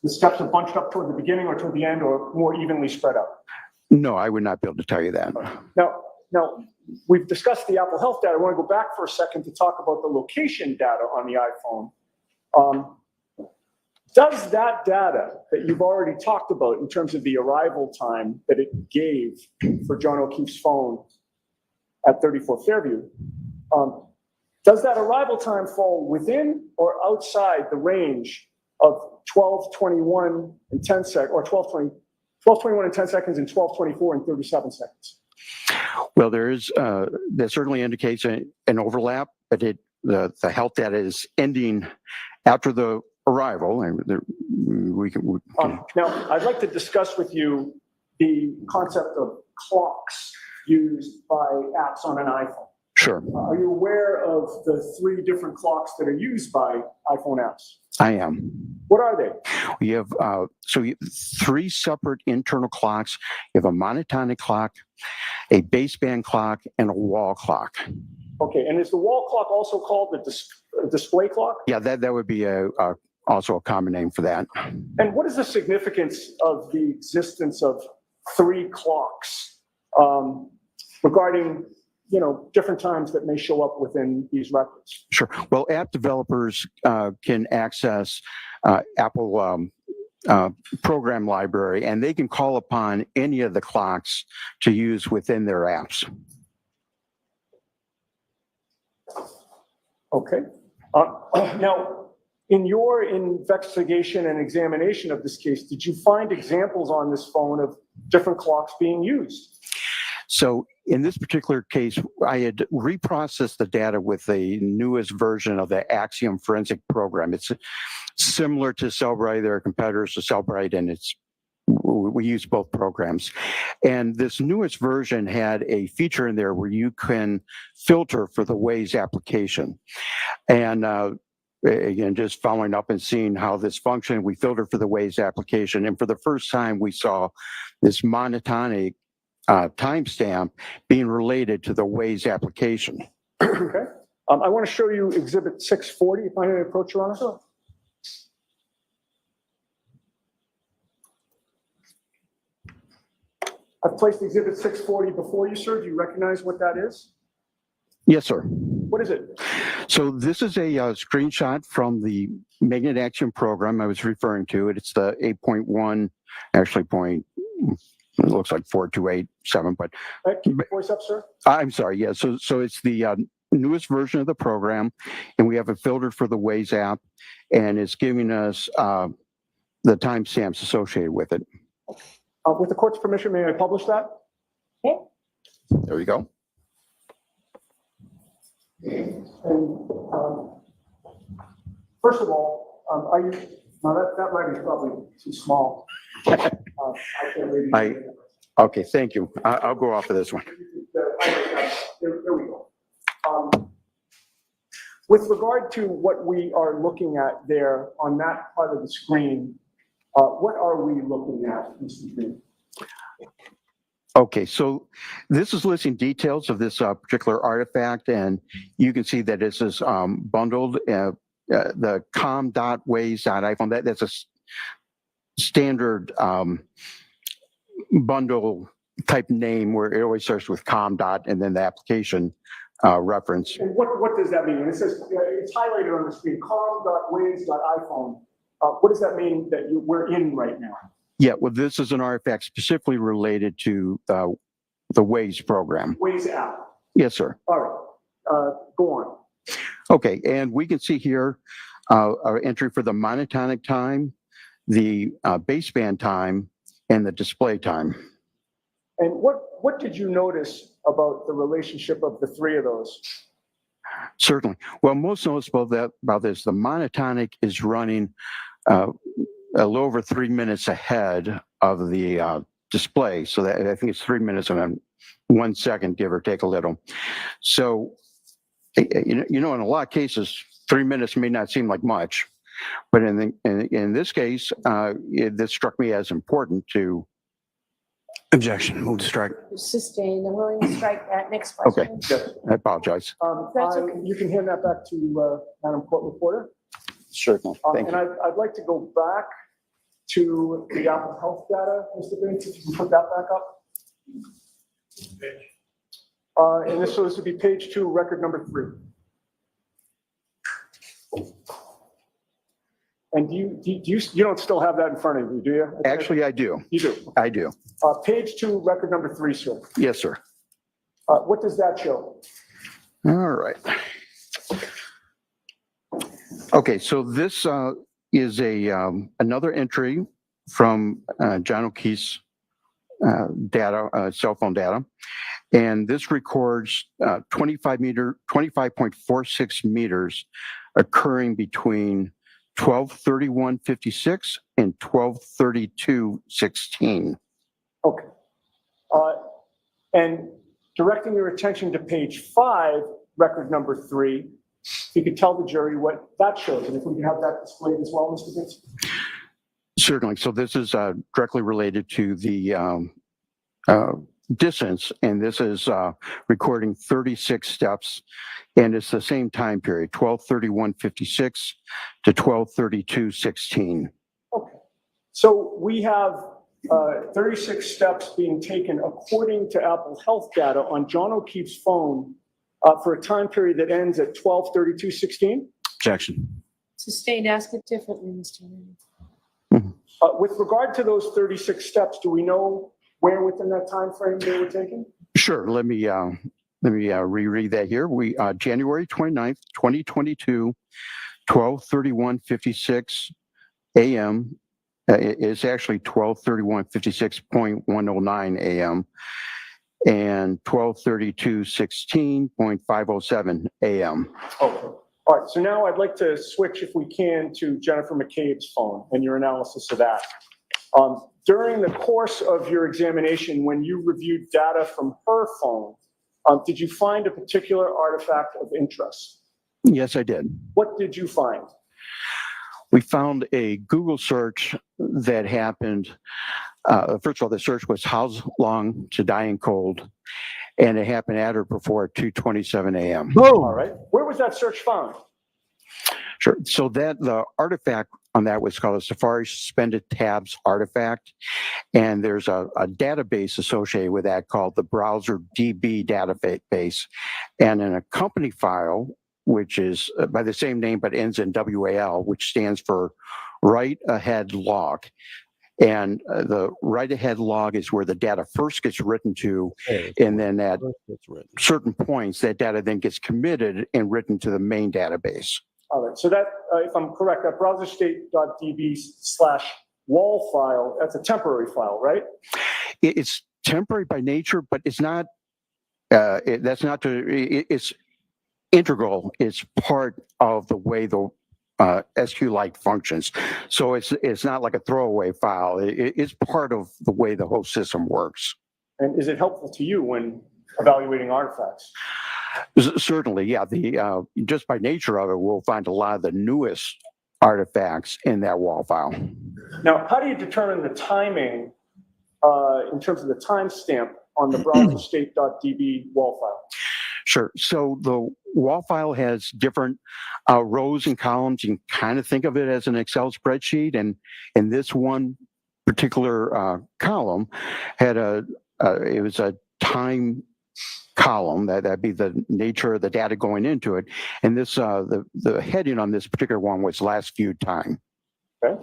the steps are bunched up toward the beginning or toward the end or more evenly spread out? No, I would not be able to tell you that. Now we've discussed the Apple Health data. I want to go back for a second to talk about the location data on the iPhone. Does that data that you've already talked about in terms of the arrival time that it gave for John O'Keefe's phone at 34 Fairview, does that arrival time fall within or outside the range of 12:21 and 10 seconds, or 12:21 and 10 seconds and 12:24 and 37 seconds? Well, that certainly indicates an overlap, but the health data is ending after the arrival, and now I'd like to discuss with you the concept of clocks used by apps on an iPhone. Sure. Are you aware of the 3 different clocks that are used by iPhone apps? I am. What are they? You have three separate internal clocks. You have a monotonic clock, a baseband clock, and a wall clock. Okay, and is the wall clock also called the display clock? Yeah, that would be also a common name for that. And what is the significance of the existence of three clocks regarding, different times that may show up within these records? Sure. Well, app developers can access Apple program library, and they can call upon any of the clocks to use within their apps. Okay. Now, in your investigation and examination of this case, did you find examples on this phone of different clocks being used? So in this particular case, I had reprocessed the data with the newest version of the Axiom forensic program. It's similar to Cellbrite. There are competitors to Cellbrite, and we use both programs. And this newest version had a feature in there where you can filter for the Waze application. And again, just following up and seeing how this functioned, we filtered for the Waze application. And for the first time, we saw this monotonic timestamp being related to the Waze application. Okay. I want to show you Exhibit 640, if I may approach, Your Honor. Sure. I've placed Exhibit 640 before you, sir. Do you recognize what that is? Yes, sir. What is it? So this is a screenshot from the Magnet Axiom program I was referring to. It's the 8.1, actually it looks like 4287, but keep your voice up, sir. I'm sorry. Yeah. So it's the newest version of the program, and we have it filtered for the Waze app, and it's giving us the timestamps associated with it. With the court's permission, may I publish that? Okay. There you go. And first of all, are you? Now that writing is probably too small. I can't read it. Okay, thank you. I'll go off of this one. There we go. With regard to what we are looking at there on that part of the screen, what are we looking at, Mr. Green? Okay, so this is listing details of this particular artifact, and you can see that this is bundled. The com.waze.iphone, that's a standard bundle type name where it always starts with com dot and then the application reference. And what does that mean? It says it's highlighted on the screen, com.waze.iphone. What does that mean that we're in right now? Yeah, well, this is an artifact specifically related to the Waze program. Waze app. Yes, sir. All right, go on. Okay, and we can see here our entry for the monotonic time, the baseband time, and the display time. And what did you notice about the relationship of the three of those? Certainly. Well, most noticeable about this, the monotonic is running a little over 3 minutes ahead of the display. So that I think it's 3 minutes and 1 second, give or take a little. So, in a lot of cases, 3 minutes may not seem like much, but in this case, this struck me as important to. Objection. Move to strike. Sustain. I'm willing to strike that. Next question. Okay. I apologize. That's okay. You can hand that back to Madam Court Reporter. Certainly. Thank you. And I'd like to go back to the Apple Health data, Mr. Binks, if you can put that back up. And this would be page 2, record number 3. And you don't still have that in front of you, do you? Actually, I do. You do? I do. Page 2, record number 3, sir. Yes, sir. What does that show? All right. Okay, so this is another entry from John O'Keefe's cell phone data, and this records 25.46 meters occurring between 12:31:56 and 12:32:16. Okay. And directing your attention to page 5, record number 3, if you could tell the jury what that shows, and if we could have that displayed as well, Mr. Vince. Certainly. So this is directly related to the distance, and this is recording 36 steps, and it's the same time period, 12:31:56 to 12:32:16. Okay. So we have 36 steps being taken according to Apple Health data on John O'Keefe's phone for a time period that ends at 12:32:16. Objection. Sustained, ask it differently, Mr. Mayor. With regard to those 36 steps, do we know where within that time frame they were taken? Sure. Let me reread that here. We January 29th, 2022, 12:31:56 a.m. It's actually 12:31:56.109 a.m. and 12:32:16.507 a.m. Okay. All right. So now I'd like to switch, if we can, to Jennifer McCabe's phone and your analysis of that. During the course of your examination, when you reviewed data from her phone, did you find a particular artifact of interest? Yes, I did. What did you find? We found a Google search that happened. First of all, the search was how long to die in cold, and it happened at or before 2:27 a.m. All right. Where was that search found? Sure. So that the artifact on that was called a Safari Suspended Tabs artifact, and there's a database associated with that called the Browser DB database, and in a company file, which is by the same name but ends in WAL, which stands for Write Ahead Log. And the write ahead log is where the data first gets written to, and then at certain points, that data then gets committed and written to the main database. All right. So that, if I'm correct, that browserstate.db/wall file, that's a temporary file, right? It's temporary by nature, but it's not. That's not to. It's integral. It's part of the way the SQLite functions. So it's not like a throwaway file. It's part of the way the whole system works. And is it helpful to you when evaluating artifacts? Certainly, yeah. The just by nature of it, we'll find a lot of the newest artifacts in that wall file. Now, how do you determine the timing in terms of the timestamp on the browserstate.db wall file? Sure. So the wall file has different rows and columns. You can kind of think of it as an Excel spreadsheet. And in this one particular column had it was a time column. That'd be the nature of the data going into it. And this the heading on this particular one was last viewed time. Okay.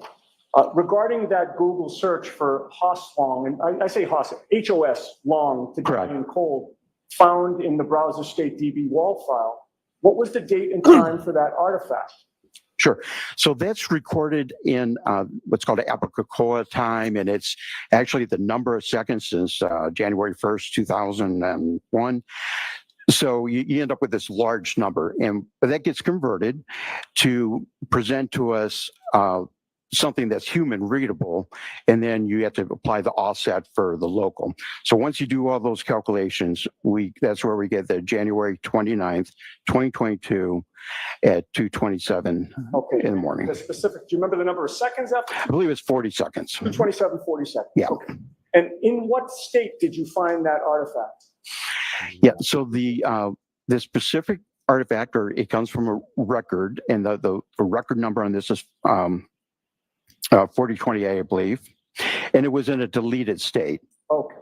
Regarding that Google search for HOS long, and I say HOS, HOS long to die in cold, found in the browser state DB wall file, what was the date and time for that artifact? Sure. So that's recorded in what's called Apicocoa time, and it's actually the number of seconds since January 1st, 2001. So you end up with this large number, but that gets converted to present to us something that's human readable, and then you have to apply the offset for the local. So once you do all those calculations, that's where we get the January 29th, 2022 at 2:27 in the morning. The specific, do you remember the number of seconds after? I believe it's 40 seconds. 2:27, 40 seconds. Yeah. Okay. And in what state did you find that artifact? Yeah, so the specific artifact, or it comes from a record, and the record number on this is 4028, I believe, and it was in a deleted state. Okay.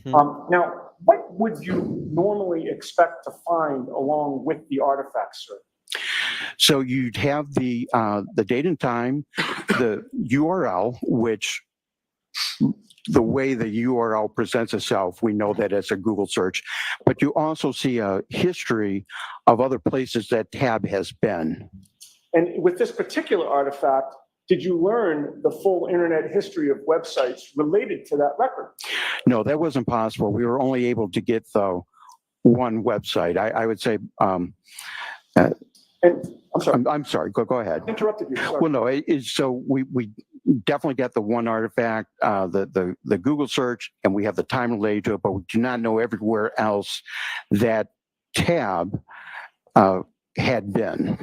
Now, what would you normally expect to find along with the artifact search? So you'd have the date and time, the URL, which the way the URL presents itself, we know that it's a Google search, but you also see a history of other places that tab has been. And with this particular artifact, did you learn the full internet history of websites related to that record? No, that wasn't possible. We were only able to get the one website. I would say. And I'm sorry. I'm sorry. Go ahead. I interrupted you. Sorry. Well, no. So we definitely got the one artifact, the Google search, and we have the time related to it, but we do not know everywhere else that tab had been.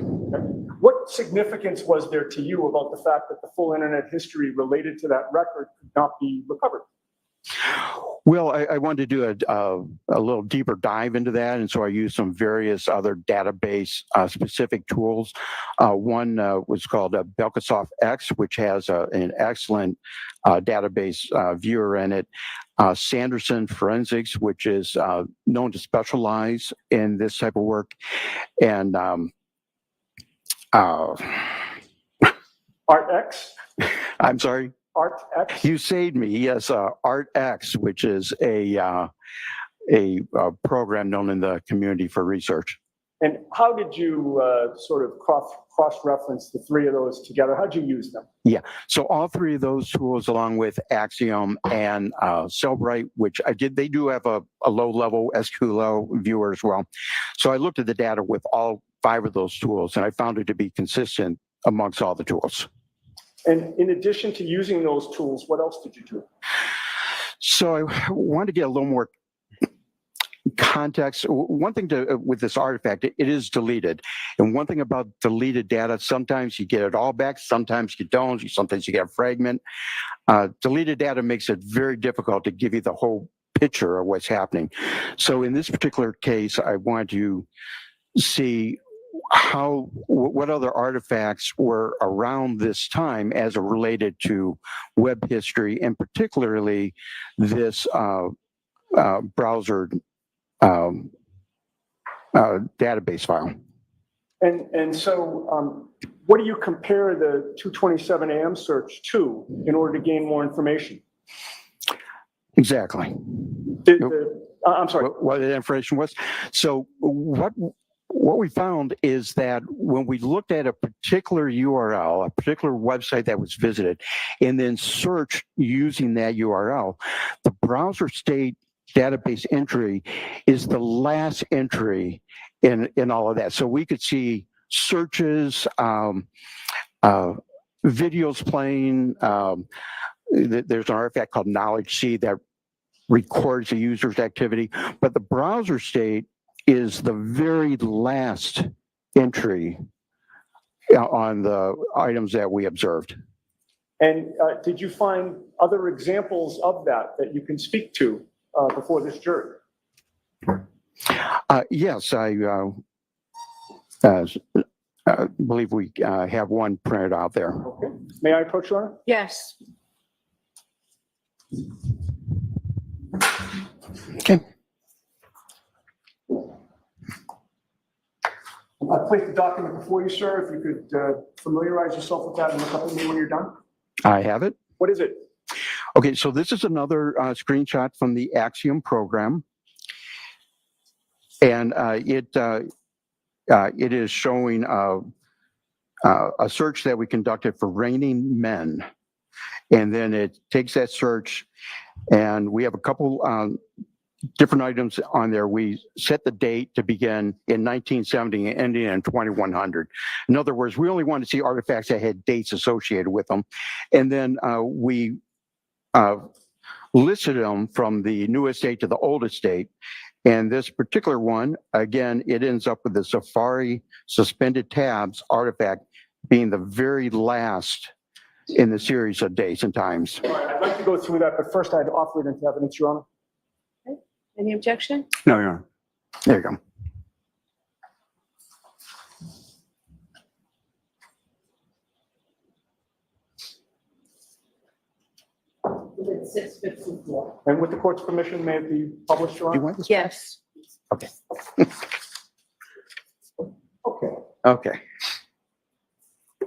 What significance was there to you about the fact that the full internet history related to that record could not be recovered? Well, I wanted to do a little deeper dive into that, and so I used some various other database specific tools. One was called Belkasoft X, which has an excellent database viewer in it. Sanderson Forensics, which is known to specialize in this type of work, and ArtX? I'm sorry? ArtX? You saved me. Yes, ArtX, which is a program known in the community for research. And how did you sort of cross-reference the three of those together? How'd you use them? Yeah, so all three of those tools, along with Axiom and Cellbrite, which I did, they do have a low-level SQL viewer as well. So I looked at the data with all 5 of those tools, and I found it to be consistent amongst all the tools. And in addition to using those tools, what else did you do? So I wanted to get a little more context. One thing with this artifact, it is deleted. And one thing about deleted data, sometimes you get it all back, sometimes you don't, sometimes you get a fragment. Deleted data makes it very difficult to give you the whole picture of what's happening. So in this particular case, I wanted to see what other artifacts were around this time as it related to web history, and particularly this browser database file. And so what do you compare the 227 AM search to in order to gain more information? Exactly. I'm sorry. What the information was. So what we found is that when we looked at a particular URL, a particular website that was visited, and then searched using that URL, the browser state database entry is the last entry in all of that. So we could see searches, videos playing. There's an artifact called knowledge C that records the user's activity, but the browser state is the very last entry on the items that we observed. And did you find other examples of that you can speak to before this jury? Yes, I believe we have one printed out there. Okay. May I approach, Your Honor? Yes. Okay. I placed the document before you, sir. If you could familiarize yourself with that and look up at me when you're done. I have it. What is it? Okay, so this is another screenshot from the Axiom program. And it is showing a search that we conducted for raining men. And then it takes that search, and we have a couple different items on there. We set the date to begin in 1970 and ending in 2100. In other words, we only wanted to see artifacts that had dates associated with them. And then we listed them from the newest date to the oldest date. And this particular one, again, it ends up with the Safari suspended tabs artifact being the very last in the series of dates and times. All right, I'd like to go through that, but first I'd offer it into evidence, Your Honor. Okay. Any objection? No, Your Honor. There you go. It's 6:54. And with the court's permission, may it be published, Your Honor? You want this? Yes. Okay. Okay. Okay.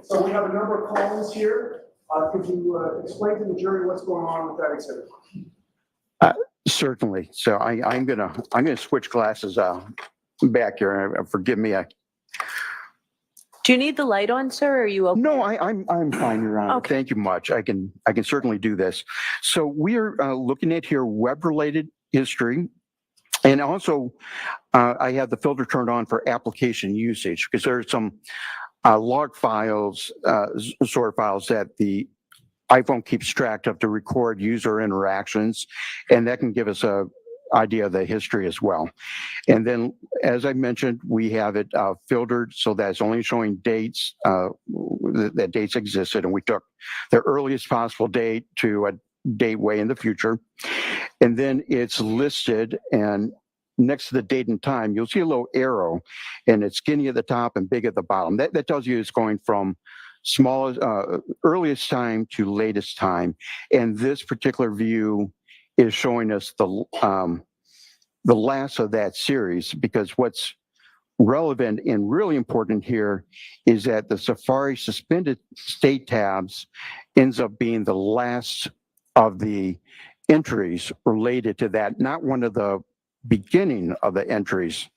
So we have a number of columns here. Could you explain to the jury what's going on with that exhibit? Certainly. So I'm gonna switch glasses back here. Forgive me. Do you need the light on, sir? Or are you okay? No, I'm fine, Your Honor. Okay. Thank you much. I can certainly do this. So we are looking at here web-related history, and also I have the filter turned on for application usage because there are some log files, sort files that the iPhone keeps track of to record user interactions, and that can give us a idea of the history as well. And then, as I mentioned, we have it filtered so that it's only showing dates that dates existed, and we took the earliest possible date to a date way in the future. And then it's listed, and next to the date and time, you'll see a little arrow, and it's skinny at the top and big at the bottom. That tells you it's going from smallest, earliest time to latest time. And this particular view is showing us the last of that series, because what's relevant and really important here is that the Safari suspended state tabs ends up being the last of the entries related to that, not one of the beginning of the entries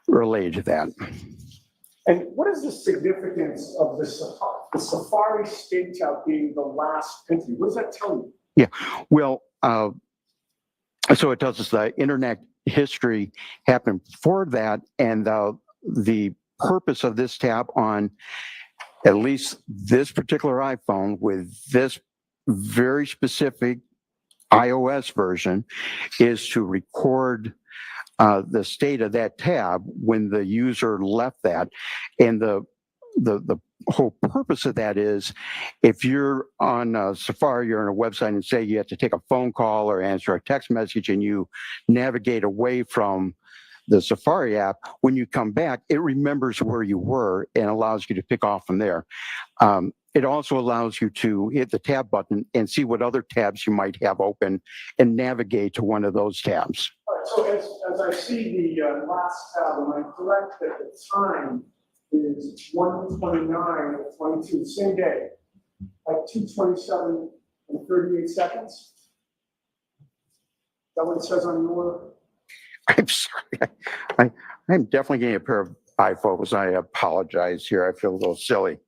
related to that. And what is the significance of the Safari state tab being the last entry? What does that tell you? Yeah, well, so it tells us the internet history happened before that, and the purpose of this tab on at least this particular iPhone with this very specific iOS version is to record the state of that tab when the user left that. And the whole purpose of that is if you're on Safari, you're on a website and say you have to take a phone call or answer a text message and you navigate away from the Safari app, when you come back, it remembers where you were and allows you to pick off from there. It also allows you to hit the tab button and see what other tabs you might have open and navigate to one of those tabs. All right, so as I see the last tab, am I correct that the time is 1:29:22, same day, like 2:27 and 38 seconds? Is that what it says on your? I'm sorry. I'm definitely getting a pair of bifocals. I apologize here. I feel a little silly.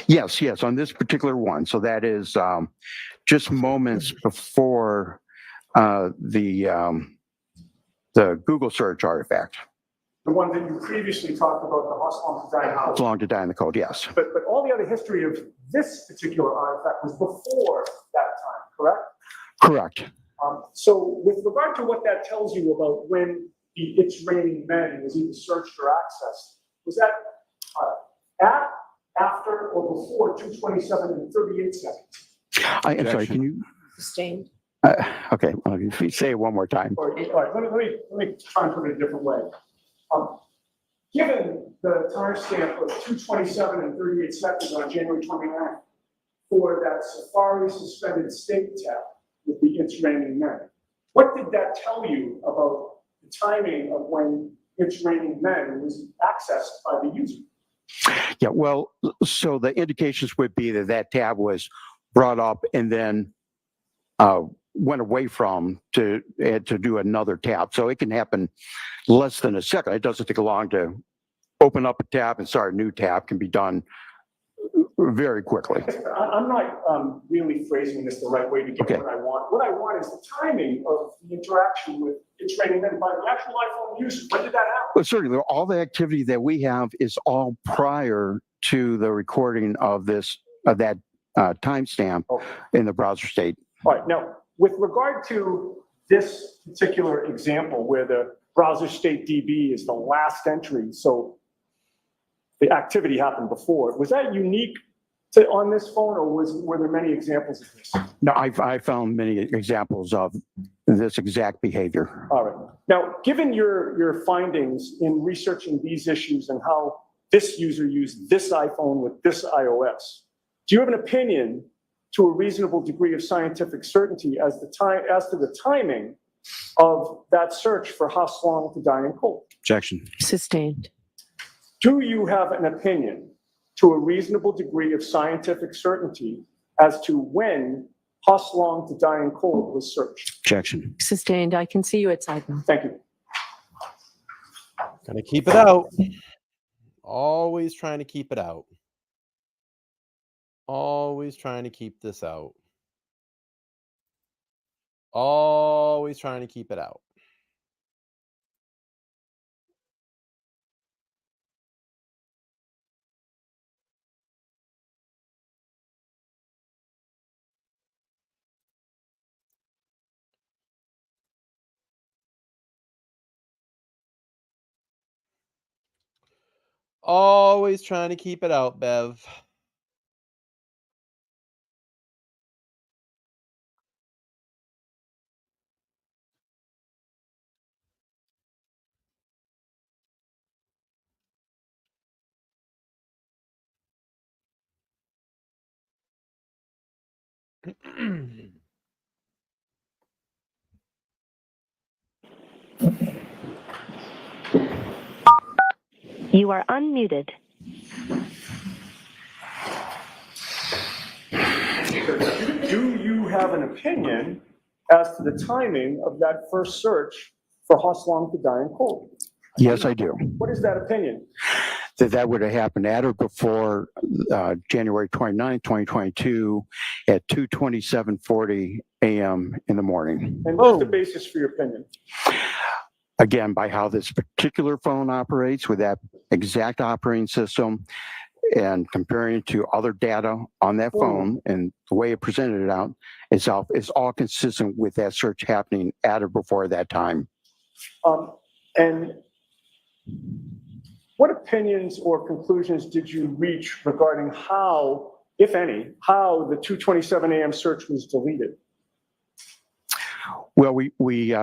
Yes, on this particular one. So that is just moments before the Google search artifact. The one that you previously talked about, the Hoslam to Die House. It's long to die in the code, yes. But all the other history of this particular artifact was before that time, correct? Correct. So with regard to what that tells you about when the It's Raining Men was either searched or accessed, was that at, after, or before 2:27 and 38 seconds? I'm sorry, can you? Sustained. Okay, well, if you say it one more time. All right, let me try and put it a different way. Given the timestamp of 2:27 and 38 seconds on January 29th for that Safari suspended state tab with the It's Raining Men, what did that tell you about the timing of when It's Raining Men was accessed by the user? Yeah, well, so the indications would be that that tab was brought up and then went away from to do another tab. So it can happen less than a second. It doesn't take long to open up a tab and start a new tab. Can be done very quickly. I'm not really phrasing this the right way to get what I want. What I want is the timing of the interaction with It's Raining Men by the actual iPhone user. When did that happen? Well, certainly, all the activity that we have is all prior to the recording of this that timestamp in the browser state. All right. Now, with regard to this particular example where the browser state DB is the last entry, so the activity happened before, was that unique on this phone, or were there many examples of this? No, I found many examples of this exact behavior. All right. Now, given your findings in researching these issues and how this user used this iPhone with this iOS, do you have an opinion to a reasonable degree of scientific certainty as to the timing of that search for Hoslam to Die in Cold? Objection. Sustained. Do you have an opinion to a reasonable degree of scientific certainty as to when Hoslam to Die in Cold was searched? Objection. Sustained. I can see you at side now. Thank you. Gonna keep it out. Always trying to keep it out. Always trying to keep this out. Always trying to keep it out. Always trying to keep it out, Bev. You are unmuted. Do you have an opinion as to the timing of that first search for how long to die in cold? Yes, I do. What is that opinion? That would have happened at or before January 29, 2022 at 2:27:40 a.m. in the morning. And what's the basis for your opinion? Again, by how this particular phone operates with that exact operating system and comparing it to other data on that phone and the way it presented it out, it's all consistent with that search happening at or before that time. And what opinions or conclusions did you reach regarding how, if any, how the 2:27 a.m. search was deleted? Well, we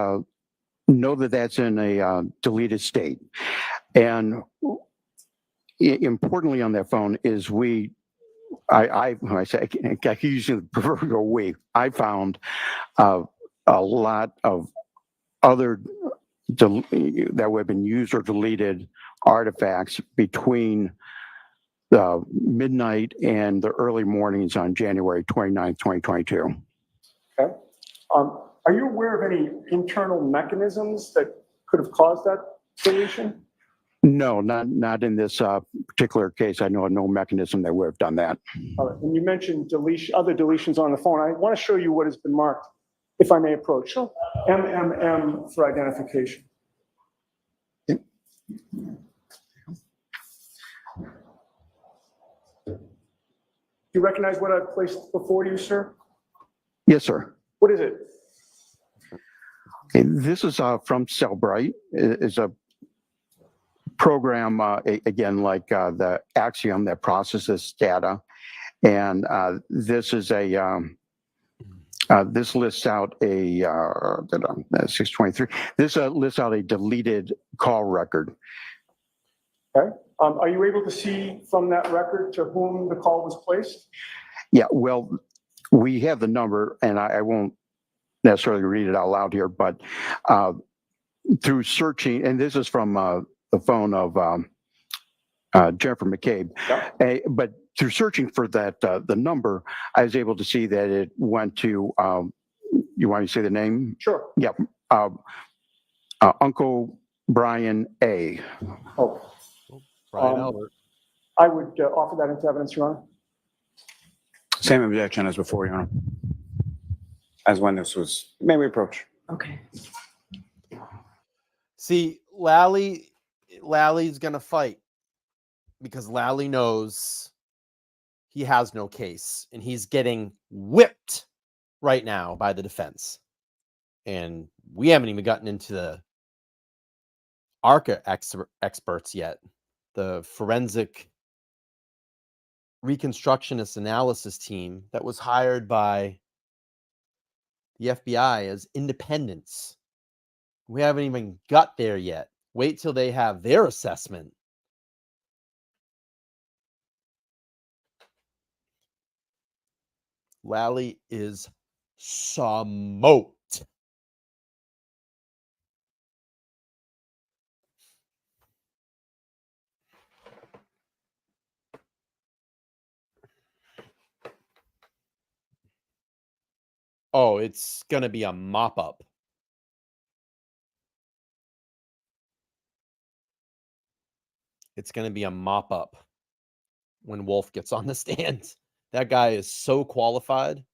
know that that's in a deleted state. And importantly on that phone is when I say, I keep using the proverbial we, I found a lot of other that would have been used or deleted artifacts between the midnight and the early mornings on January 29th, 2022. Okay. Are you aware of any internal mechanisms that could have caused that deletion? No, not in this particular case. I know of no mechanism that would have done that. All right. And you mentioned other deletions on the phone. I want to show you what has been marked, if I may approach. Sure. MMM for identification. Do you recognize what I've placed before you, sir? Yes, sir. What is it? Okay, this is from Cellbrite. It's a program, again, like the Axiom that processes data. And this is this lists out a 623. This lists out a deleted call record. Okay. Are you able to see from that record to whom the call was placed? Yeah, well, we have the number, and I won't necessarily read it out loud here, but through searching, and this is from the phone of Jennifer McCabe, but through searching for that the number, I was able to see that it went to. You want to say the name? Sure. Yeah, Uncle Brian A. Oh, Brian Albert. I would offer that into evidence, Your Honor. Same objection as before, Your Honor. As when this was, may we approach? Okay. See, Lally's gonna fight because Lally knows he has no case and he's getting whipped right now by the defense. And we haven't even gotten into the ARCA experts yet, the forensic reconstructionist analysis team that was hired by the FBI as independents. We haven't even got there yet. Wait till they have their assessment. Lally is smoked. Oh, it's going to be a mop up. It's going to be a mop up when Wolf gets on the stand. That guy is so qualified.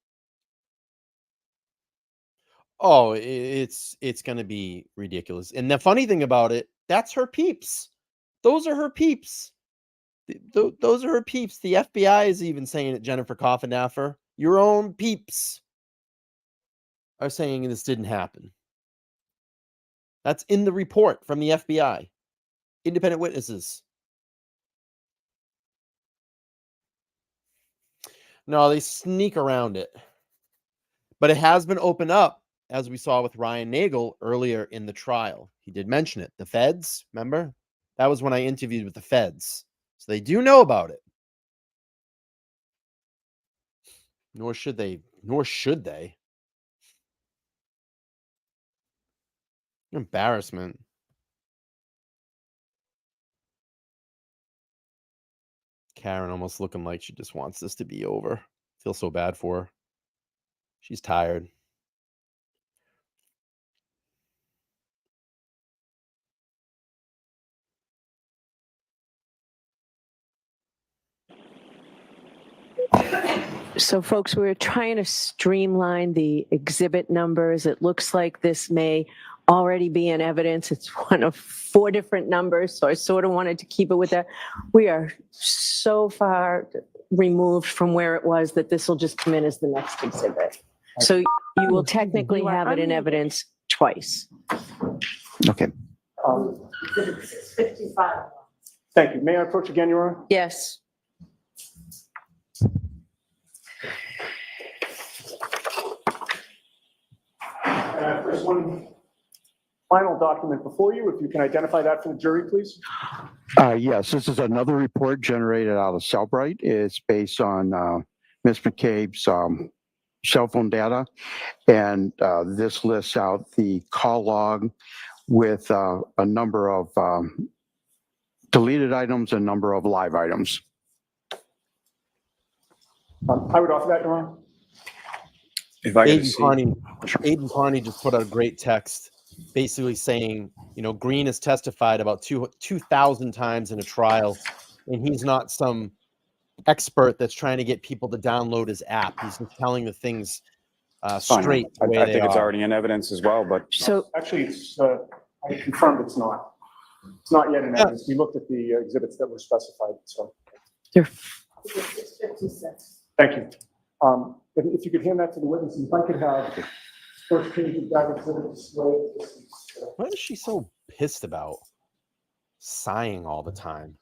Oh, it's going to be ridiculous. And the funny thing about it, that's her peeps. Those are her peeps. Those are her peeps. The FBI is even saying it, Jennifer Coffenaffer. Your own peeps are saying this didn't happen. That's in the report from the FBI. Independent witnesses. No, they sneak around it. But it has been opened up, as we saw with Ryan Nagel earlier in the trial. He did mention it. The feds, remember? That was when I interviewed with the feds. So they do know about it. Nor should they. Nor should they. Embarrassment. Karen almost looking like she just wants this to be over. Feel so bad for her. She's tired. So, folks, we're trying to streamline the exhibit numbers. It looks like this may already be in evidence. It's one of 4 different numbers, so I sort of wanted to keep it with that. We are so far removed from where it was that this will just come in as the next exhibit. So you will technically have it in evidence twice. Okay. It's 55. Thank you. May I approach again, Your Honor? Yes. There's one final document before you. If you can identify that for the jury, please. Yes, this is another report generated out of Cellbrite. It's based on Ms. McCabe's cell phone data. And this lists out the call log with a number of deleted items and number of live items. I would offer that, Your Honor. If I could Aiden Carney just put out a great text basically saying, you know, Green has testified about 2,000 times in a trial, and he's not some expert that's trying to get people to download his app. He's just telling the things straight the way I they think it's are. already in evidence as well, but So actually, it's, I confirmed it's not. It's not yet in evidence. We looked at the exhibits that were specified. So It's 56. thank you. If you could hand that to the witnesses, if I could have first page of that exhibit displayed. What is she so pissed about? Sighing all the time.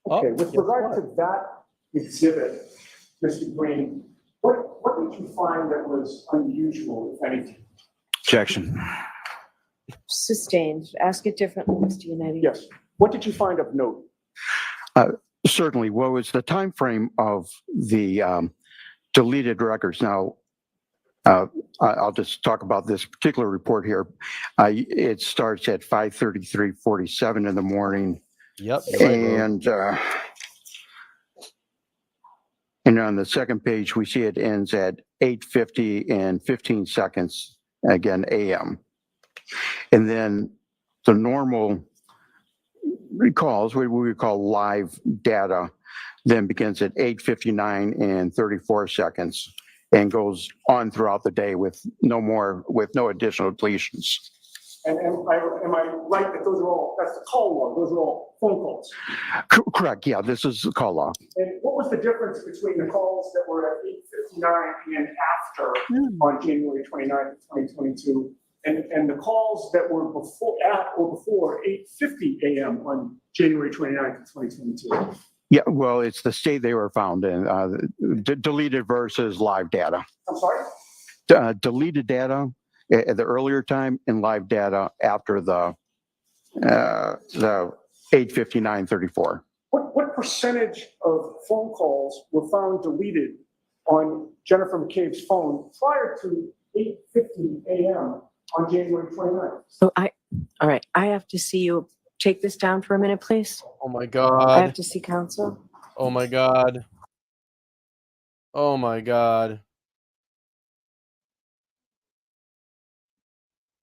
Okay, with regard to that exhibit, Mr. Green, what did you find that was unusual, if anything? objection. Sustained. Ask it differently, Mr. Yannetti. Yes. What did you find of note? Certainly. What was the time frame of the deleted records? Now, I'll just talk about this particular report here. It starts at 5:33:47 in the morning. Yep. And on the second page, we see it ends at 8:50 and 15 seconds, again, AM. And then the normal recalls, what we call live data, then begins at 8:59 and 34 seconds and goes on throughout the day with no additional deletions. And am I right that those are all, that's the call log, those are all phone calls? Correct, yeah, this is the call log. And what was the difference between the calls that were at 8:59 and after on January 29th, 2022, and the calls that were before 8:50 AM on January 29th, 2022? Yeah, well, it's the state they were found in, deleted versus live data. I'm sorry? Deleted data at the earlier time and live data after the 8:59:34. What percentage of phone calls were found deleted on Jennifer McCabe's phone prior to 8:50 AM on January 29th? So all right, I have to see you. Take this down for a minute, please. Oh my I God. have to see counsel. Oh my God. Oh my God.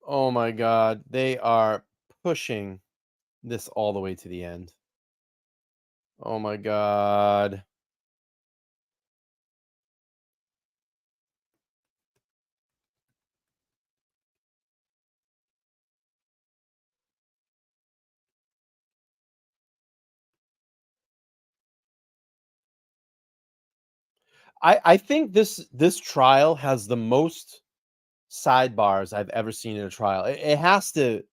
Oh my God. They are pushing this all the way to the end. Oh my God. I think this trial has the most sidebars I've ever seen in a trial. It has to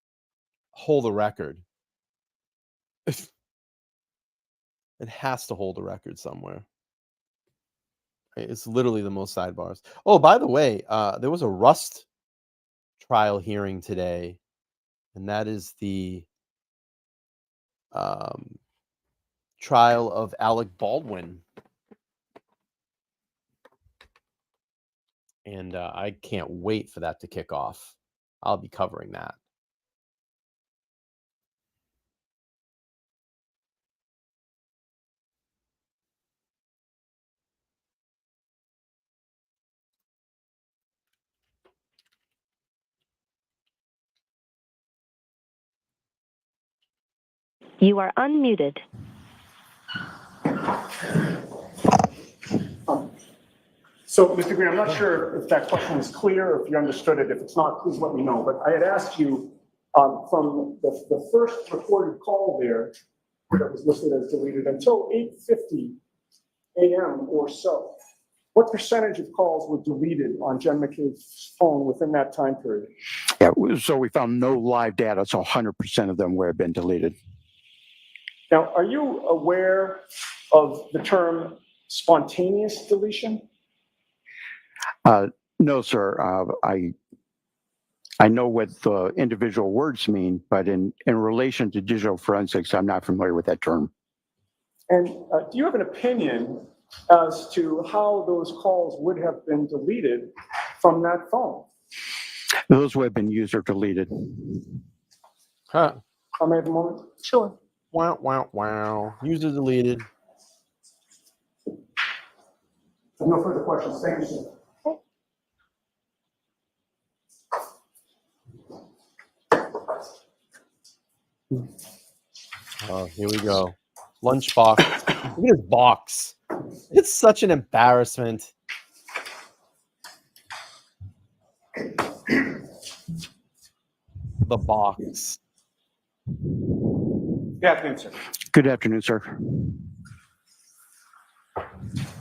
hold a record. It has to hold a record somewhere. It's literally the most sidebars. Oh, by the way, there was a Rust trial hearing today, and that is the trial of Alec Baldwin. And I can't wait for that to kick off. I'll be covering that. You are unmuted. So, Mr. Green, I'm not sure if that question is clear or if you understood it. If it's not, please let me know. But I had asked you from the first recorded call there that was listed as deleted until 8:50 a.m. or so, what percentage of calls were deleted on Jen McCabe's phone within that time period? Yeah, so we found no live data, so 100% of them would have been deleted. Now, are you aware of the term spontaneous deletion? No, sir. I know what the individual words mean, but in relation to digital forensics, I'm not familiar with that term. And do you have an opinion as to how those calls would have been deleted from that phone? Those would have been user deleted. Huh. I may have a moment? Sure. Wow, wow, wow. User deleted. No further questions. Thank you, sir. Oh, here we go. Lunchbox. Look at this box. It's such an embarrassment. The box. Good afternoon, sir. Good afternoon, sir.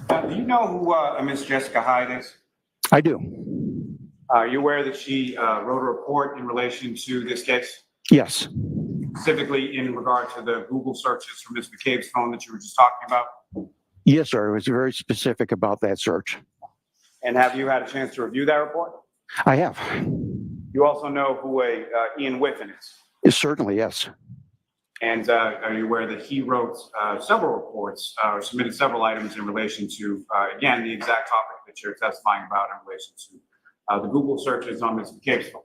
Do you know who Miss Jessica Hyde is? I do. Are you aware that she wrote a report in relation to this case? Yes. Specifically in regard to the Google searches for Ms. McCabe's phone that you were just talking about? Yes, sir. It was very specific about that search. And have you had a chance to review that report? I have. You also know who Ian Whiffen is? Certainly, yes. And are you aware that he wrote several reports or submitted several items in relation to, again, the exact topic that you're testifying about in relation to the Google searches on Ms. McCabe's phone?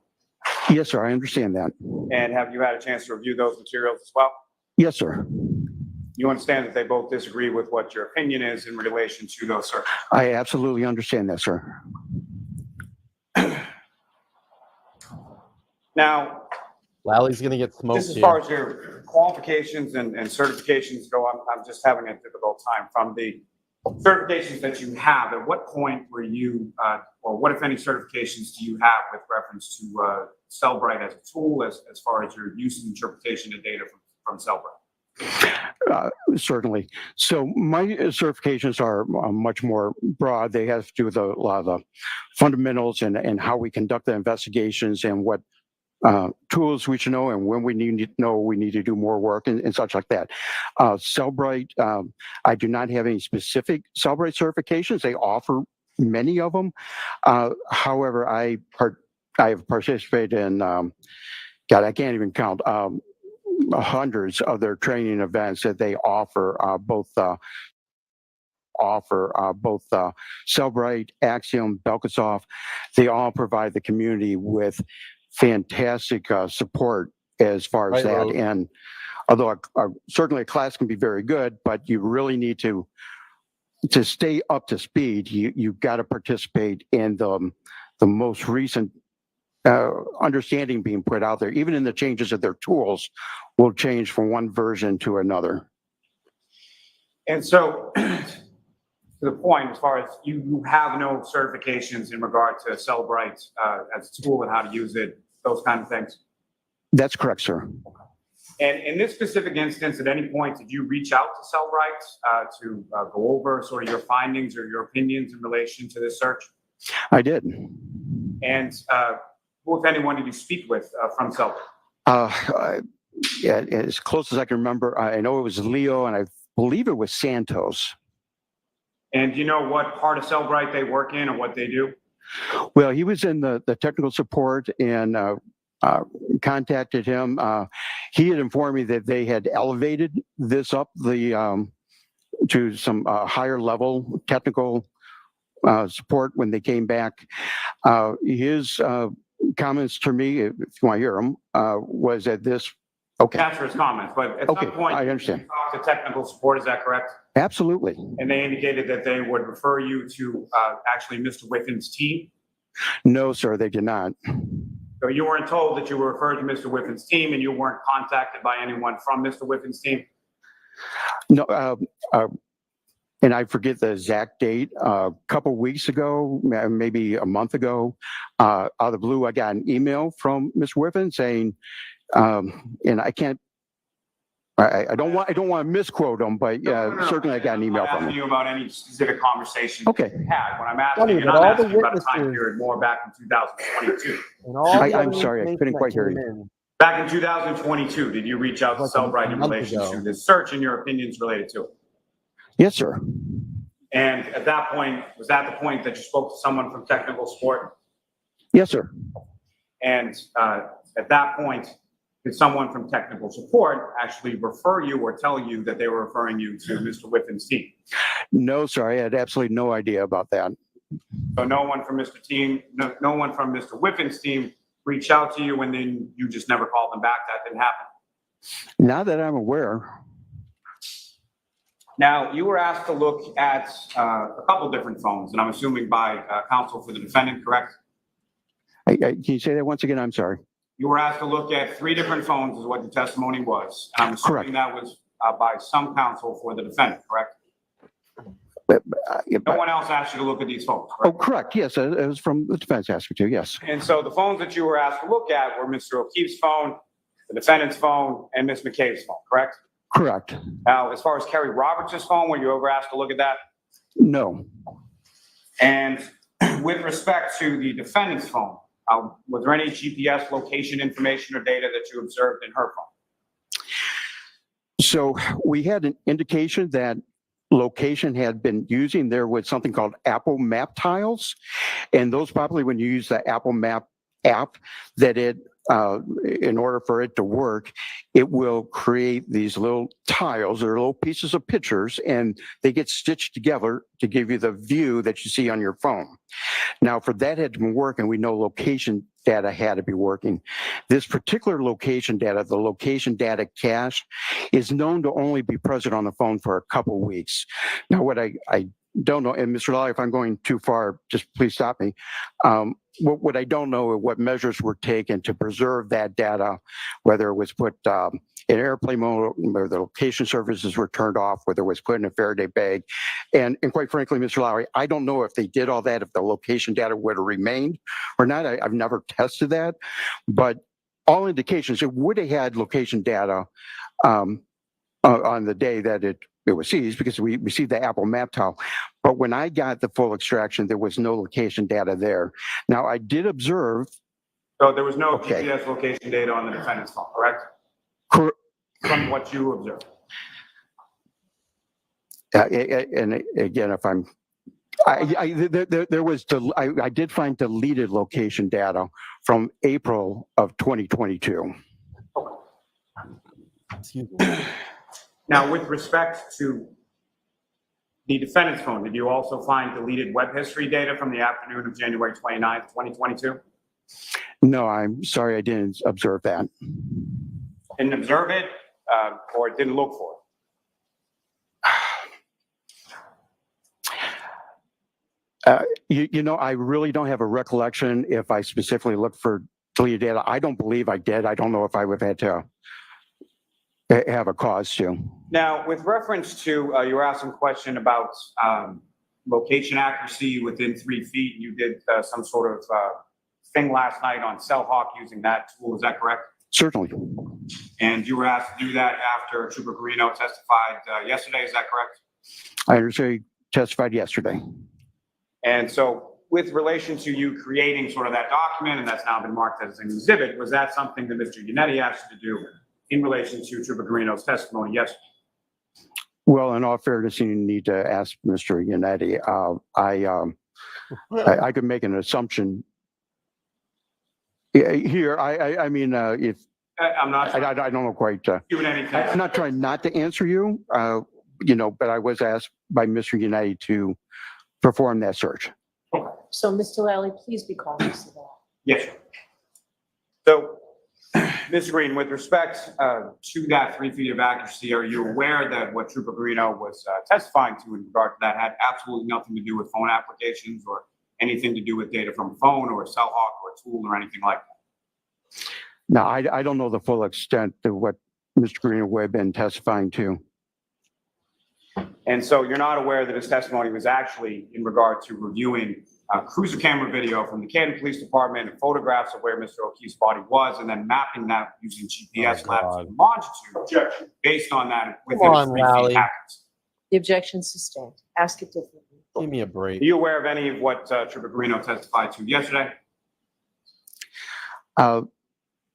Yes, sir. I understand that. And have you had a chance to review those materials as well? Yes, sir. You understand that they both disagree with what your opinion is in relation to those searches? I absolutely understand that, sir. Now, Lally's going to get smoked just as here. far as your qualifications and certifications go, I'm just having a difficult time. From the certifications that you have, at what point were you, or what, if any, certifications do you have with reference to Cellbrite as a tool, as far as your use and interpretation of data from Cellbrite? Certainly. So my certifications are much more broad. They have to do with a lot of the fundamentals and how we conduct the investigations and what tools we should know and when we need to know we need to do more work and such like that. Cellbrite, I do not have any specific Cellbrite certifications. They offer many of them. However, I have participated in, God, I can't even count, hundreds of their training events that they offer, both Cellbrite, Axiom, Belkasoft. They all provide the community with fantastic support as far as that. And although certainly a class can be very good, but you really need to stay up to speed. You've got to participate in the most recent understanding being put out there. Even in the changes of their tools will change from one version to another. And so, to the point, as far as you have no certifications in regard to Cellbrite as a tool and how to use it, those kind of things? That's correct, sir. And in this specific instance, at any point, did you reach out to Cellbrite to go over sort of your findings or your opinions in relation to this search? I did. And who, if anyone, did you speak with from Cellbrite? Yeah, as close as I can remember, I know it was Leo, and believe it was Santos. And do you know what part of Cellbrite they work in or what they do? Well, he was in the technical support and contacted him. He had informed me that they had elevated this up to some higher level technical support when they came back. His comments to me, if you want to hear them, was that this. Okay. Capture his comments, but at Okay, some point, I understand. you talked to technical support, is that correct? Absolutely. And they indicated that they would refer you to actually Mr. Whitten's team? No, sir, they did not. So you weren't told that you were referred to Mr. Whitten's team and you weren't contacted by anyone from Mr. Whitten's team? No, and I forget the exact date. A couple weeks ago, maybe a month ago, out of the blue, I got an email from Ms. Whiffen saying, and I can't. I don't want to misquote them, but certainly I got an email I'm not from asking him. you about any specific conversation Okay. you had. When I'm asking Funny, you, but I'm all asking the you about a time witnesses- period more back in 2022. I'm sorry, I couldn't quite hear you. Back in 2022, did you reach out to Cellbrite in relation to this search and your opinions related to it? Yes, sir. And at that point, was that the point that you spoke to someone from technical support? Yes, sir. And at that point, did someone from technical support actually refer you or tell you that they were referring you to Mr. Whitten's team? No, sir, I had absolutely no idea about that. So no one from no one from Mr. Whitten's team reached out to you and then you just never called them back? That didn't happen? Not that I'm aware. Now, you were asked to look at a couple different phones, and I'm assuming by counsel for the defendant, correct? Can you say that once again? I'm sorry. You were asked to look at 3 different phones is what the testimony was. And I'm assuming that was by some counsel for the defendant, correct? No one else asked you to look at these phones, correct? Oh, correct. Yes, it was from the defense asked me to, yes. And so the phones that you were asked to look at were Mr. O'Keefe's phone, the defendant's phone, and Ms. McKay's phone, correct? Correct. Now, as far as Kerry Roberts' phone, were you ever asked to look at that? No. And with respect to the defendant's phone, was there any GPS location information or data that you observed in her phone? So we had an indication that location had been using, there was something called Apple Map tiles. And those probably when you use the Apple Map app, that it, in order for it to work, it will create these little tiles or little pieces of pictures, and they get stitched together to give you the view that you see on your phone. Now, for that had to be working, we know location data had to be working. This particular location data, the location data cache, is known to only be present on the phone for a couple weeks. Now, what I don't know, and Mr. Lally, if I'm going too far, just please stop me. What I don't know are what measures were taken to preserve that data, whether it was put in airplane mode, whether the location services were turned off, whether it was put in a Faraday bag. And quite frankly, Mr. Lowry, I don't know if they did all that, if the location data would have remained or not. I've never tested that, but all indications, it would have had location data on the day that it was seized, because we received the Apple Map tile. But when I got the full extraction, there was no location data there. Now, I did observe. So there was no GPS location data on the defendant's phone, correct? From what you observed. And again, if I'm, I did find deleted location data from April of 2022. Excuse me. Now, with respect to the defendant's phone, did you also find deleted web history data from the afternoon of January 29th, 2022? No, I'm sorry, I didn't observe that. Didn't observe it, or didn't look for it? You know, I really don't have a recollection if I specifically looked for deleted data. I don't believe I did. I don't know if I would have had to have a cause to. Now, with reference to, you were asked some question about location accuracy within 3 feet. You did some sort of thing last night on CellHawk using that tool. Is that correct? Certainly. And you were asked to do that after Trooper Guarino testified yesterday. Is that correct? I understand he testified yesterday. And so with relation to you creating sort of that document, and that's now been marked as an exhibit, was that something that Mr. Yannetti asked you to do in relation to Trooper Guarino's testimony yesterday? Well, in all fairness, you need to ask Mr. Yannetti. I could make an assumption here. I mean, if I'm not. I don't know quite. Doing anything. I'm not trying not to answer you, but I was asked by Mr. Yannetti to perform that search. So, Mr. Lally, please be cautious of that. Yes, sir. So, Ms. Green, with respect to that 3 feet of accuracy, are you aware that what Trooper Greeno was testifying to in regard to that had absolutely nothing to do with phone applications or anything to do with data from a phone or a cell hawk or a tool or anything like that? Now, I don't know the full extent of what Mr. Greeno would have been testifying to. And so you're not aware that his testimony was actually in regard to reviewing cruiser camera video from the Canton Police Department and photographs of where Mr. O'Keefe's body was, and then mapping that using GPS latitude and longitude based on that within Come on, 3 Lally. feet accuracy. The objection sustained. Ask it differently. Give me a break. Are you aware of any of what Trooper Greeno testified to yesterday?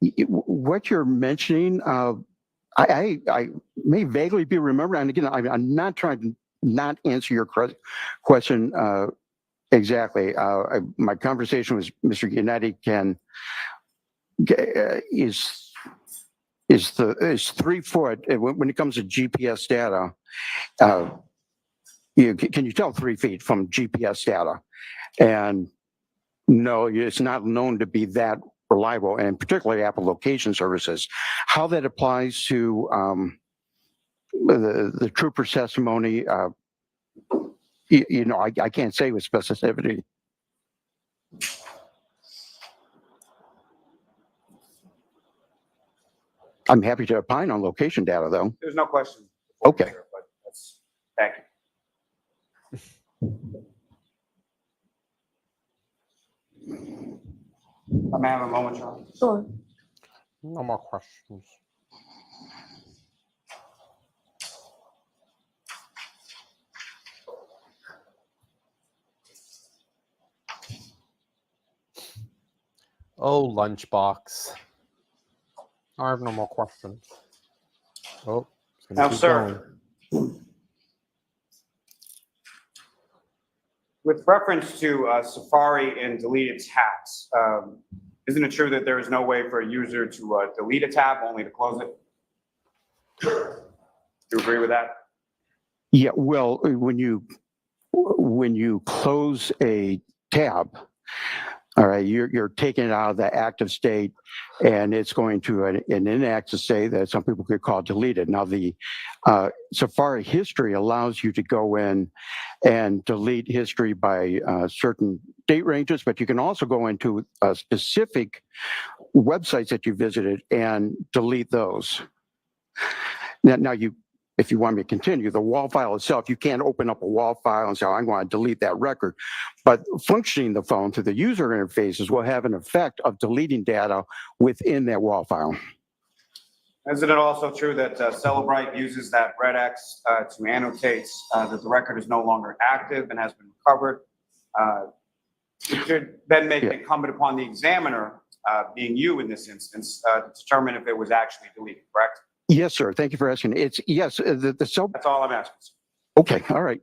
What you're mentioning, I may vaguely be remembering, and again, I'm not trying to not answer your question exactly. My conversation with Mr. Yannetti is 3 foot when it comes to GPS data. Can you tell 3 feet from GPS data? And no, it's not known to be that reliable, and particularly Apple location services. How that applies to the trooper's testimony, I can't say with specificity. I'm happy to opine on location data, though. There's no question. Okay. Thank you. I may have a moment, Charlie. Sure. No more questions. Oh, lunchbox. I have no more questions. Oh, Now, sir, with reference to Safari and deleted tabs, isn't it true that there is no way for a user to delete a tab, only to close it? Do you agree with that? Yeah, well, when you close a tab, all right, you're taking it out of the active state, and it's going to an inactive state that some people could call deleted. Now, the Safari history allows you to go in and delete history by certain date ranges, but you can also go into specific websites that you visited and delete those. Now if you want me to continue, the WAL file itself, you can't open up a WAL file and say, oh, I'm going to delete that record. But functioning the phone through the user interfaces will have an effect of deleting data within that WAL file. Isn't it also true that Celebrite uses that red X to annotate that the record is no longer active and has been recovered? It should then make it incumbent upon the examiner, being you in this instance, to determine if it was actually deleted, correct? Yes, sir. Thank you for asking. It's yes. That's all I'm asking. Okay. All right.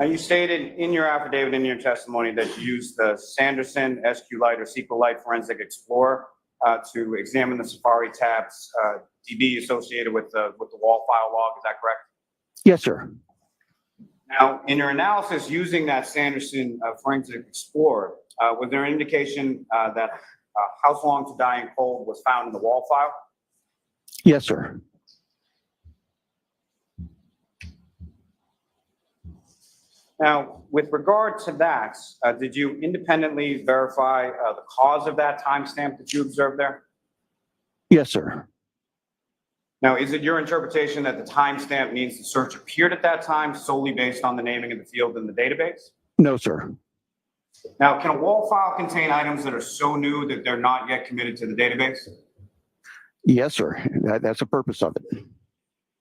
Now, you stated in your affidavit, in your testimony, that you used the Sanderson SQLite or SQLite Forensic Explorer to examine the Safari tabs DB associated with the WAL file log. Is that correct? Yes, sir. Now, in your analysis using that Sanderson Forensic Explorer, was there an indication that House Long to Die in Cold was found in the WAL file? Yes, sir. Now, with regard to that, did you independently verify the cause of that timestamp that you observed there? Yes, sir. Now, is it your interpretation that the timestamp means the search appeared at that time solely based on the naming of the field in the database? No, sir. Now, can a WAL file contain items that are so new that they're not yet committed to the database? Yes, sir. That's the purpose of it.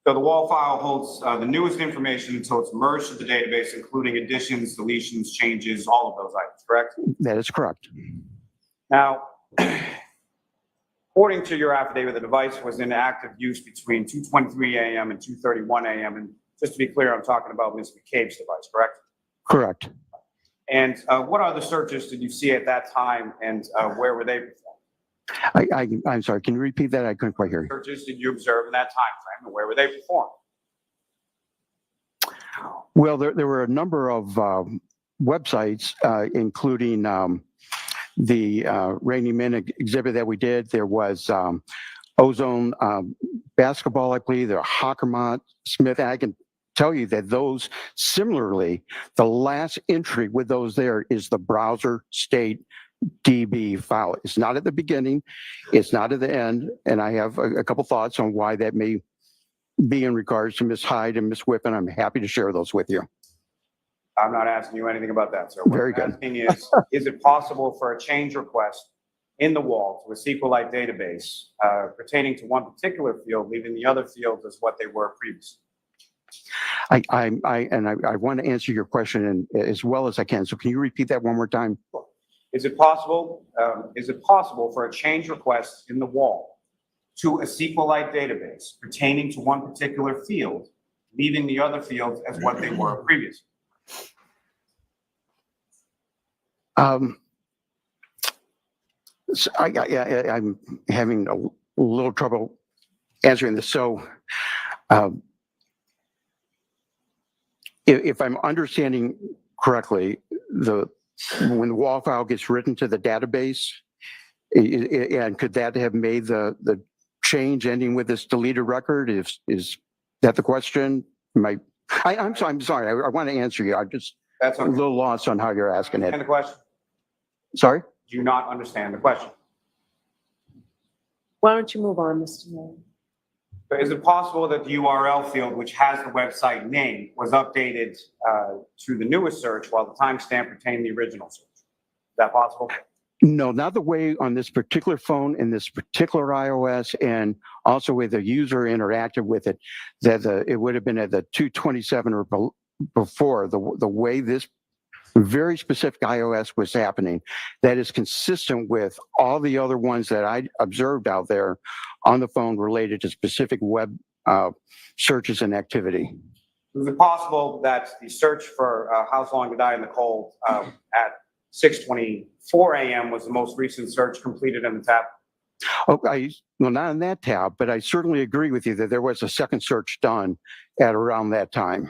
So the WAL file holds the newest information until it's merged to the database, including additions, deletions, changes, all of those items, correct? That is correct. Now, According to your affidavit, the device was in active use between 2:23 a.m. and 2:31 a.m. And just to be clear, I'm talking about Ms. McCabe's device, correct? Correct. And what other searches did you see at that time, and where were they performed? I'm sorry, can you repeat that? I couldn't quite hear you. Searches did you observe in that time frame, and where were they performed? Well, there were a number of websites, including the Rainy Men exhibit that we did. There was Ozone Basketball, I believe. There, Hockermont, Smith. And I can tell you that those, similarly, the last entry with those there is the browser state DB file. It's not at the beginning. It's not at the end. And I have a couple thoughts on why that may be in regards to Ms. Hyde and Ms. Whippen. I'm happy to share those with you. I'm not asking you anything about that, sir. What Very I'm good. asking is it possible for a change request in the wall to a SQLite database pertaining to one particular field, leaving the other fields as what they were previously? I want to answer your question as well as I can. So can you repeat that one more time? Is it possible for a change request in the wall to a SQLite database pertaining to one particular field, leaving the other fields as what they were previously? So I'm having a little trouble answering this. So if I'm understanding correctly, when the wall file gets written to the database, and could that have made the change ending with this deleted record? Is that the question? I'm sorry. I want to answer you. I'm just a little lost on how you're asking it. And the question? Sorry? Do you not understand the question? Why don't you move on, Mr. Mayor? Is it possible that the URL field, which has the website name, was updated to the newest search while the timestamp retained the original search? Is that possible? No, not the way on this particular phone in this particular iOS, and also with the user interacted with it, that it would have been at the 227 or before. The way this very specific iOS was happening, that is consistent with all the other ones that I observed out there on the phone related to specific web searches and activity. Is it possible that the search for How Long to Die in the Cold at 6:24 a.m. was the most recent search completed in the tab? Oh, well, not in that tab, but I certainly agree with you that there was a second search done at around that time.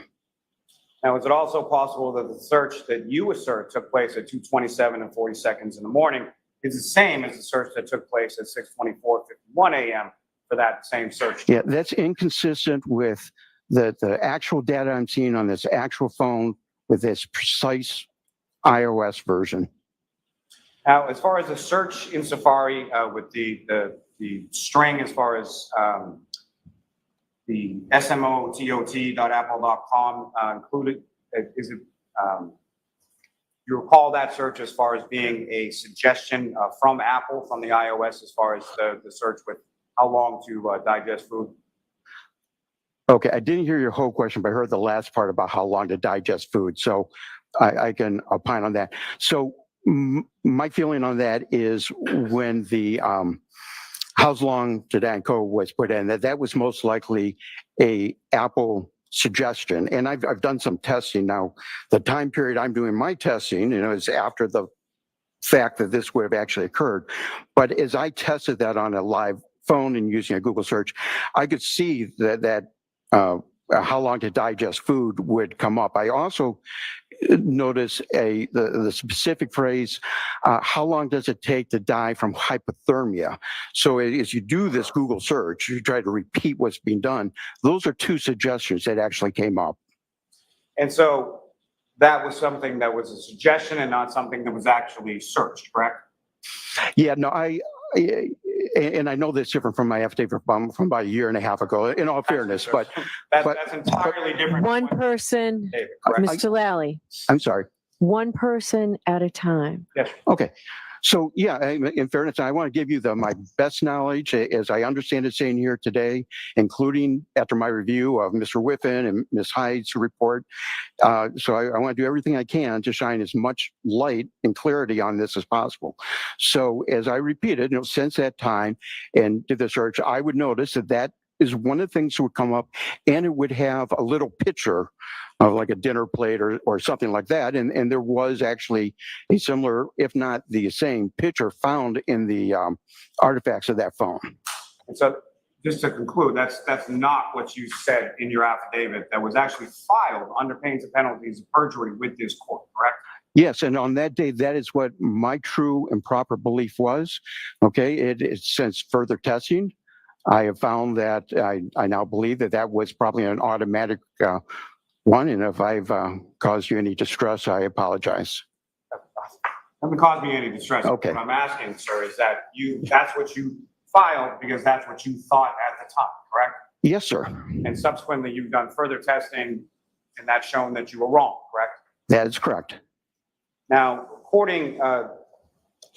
Now, is it also possible that the search that you assert took place at 2:27 and 40 seconds in the morning is the same as the search that took place at 6:24:51 a.m. for that same search? Yeah, that's inconsistent with the actual data I'm seeing on this actual phone with this precise iOS version. Now, as far as the search in Safari with the string, as far as the smotot.apple.com included, is it, you recall that search as far as being a suggestion from Apple, from the iOS, as far as the search with how long to digest food? Okay, I didn't hear your whole question, but I heard the last part about how long to digest food. So I can opine on that. So my feeling on that is when the How Long to Die code was put in, that was most likely a Apple suggestion. And I've done some testing. Now, the time period I'm doing my testing, is after the fact that this would have actually occurred. But as I tested that on a live phone and using a Google search, I could see that how long to digest food would come up. I also notice the specific phrase, how long does it take to die from hypothermia? So as you do this Google search, you try to repeat what's being done. Those are two suggestions that actually came up. And so that was something that was a suggestion and not something that was actually searched, correct? Yeah, no, and I know that's different from my affidavit from about a year and a half ago, in all fairness, but that's entirely different. One person, Correct. Mr. Lally, I'm sorry. one person at a time. Yes. Okay. So yeah, in fairness, I want to give you my best knowledge as I understand it saying here today, including after my review of Mr. Whiffen and Ms. Hyde's report. So I want to do everything I can to shine as much light and clarity on this as possible. So as I repeated, since that time and did the search, I would notice that is one of the things that would come up, and it would have a little picture of like a dinner plate or something like that. And there was actually a similar, if not the same picture found in the artifacts of that phone. And so just to conclude, that's not what you said in your affidavit that was actually filed under pains and penalties of perjury with this court, correct? Yes, and on that day, that is what my true and proper belief was. Okay, it's since further testing, I have found that I now believe that was probably an automatic one, and if I've caused you any distress, I apologize. Haven't caused me any distress. Okay. What I'm asking, sir, is that that's what you filed because that's what you thought at the time, correct? Yes, sir. And subsequently, you've done further testing, and that's shown that you were wrong, correct? That is correct. Now, according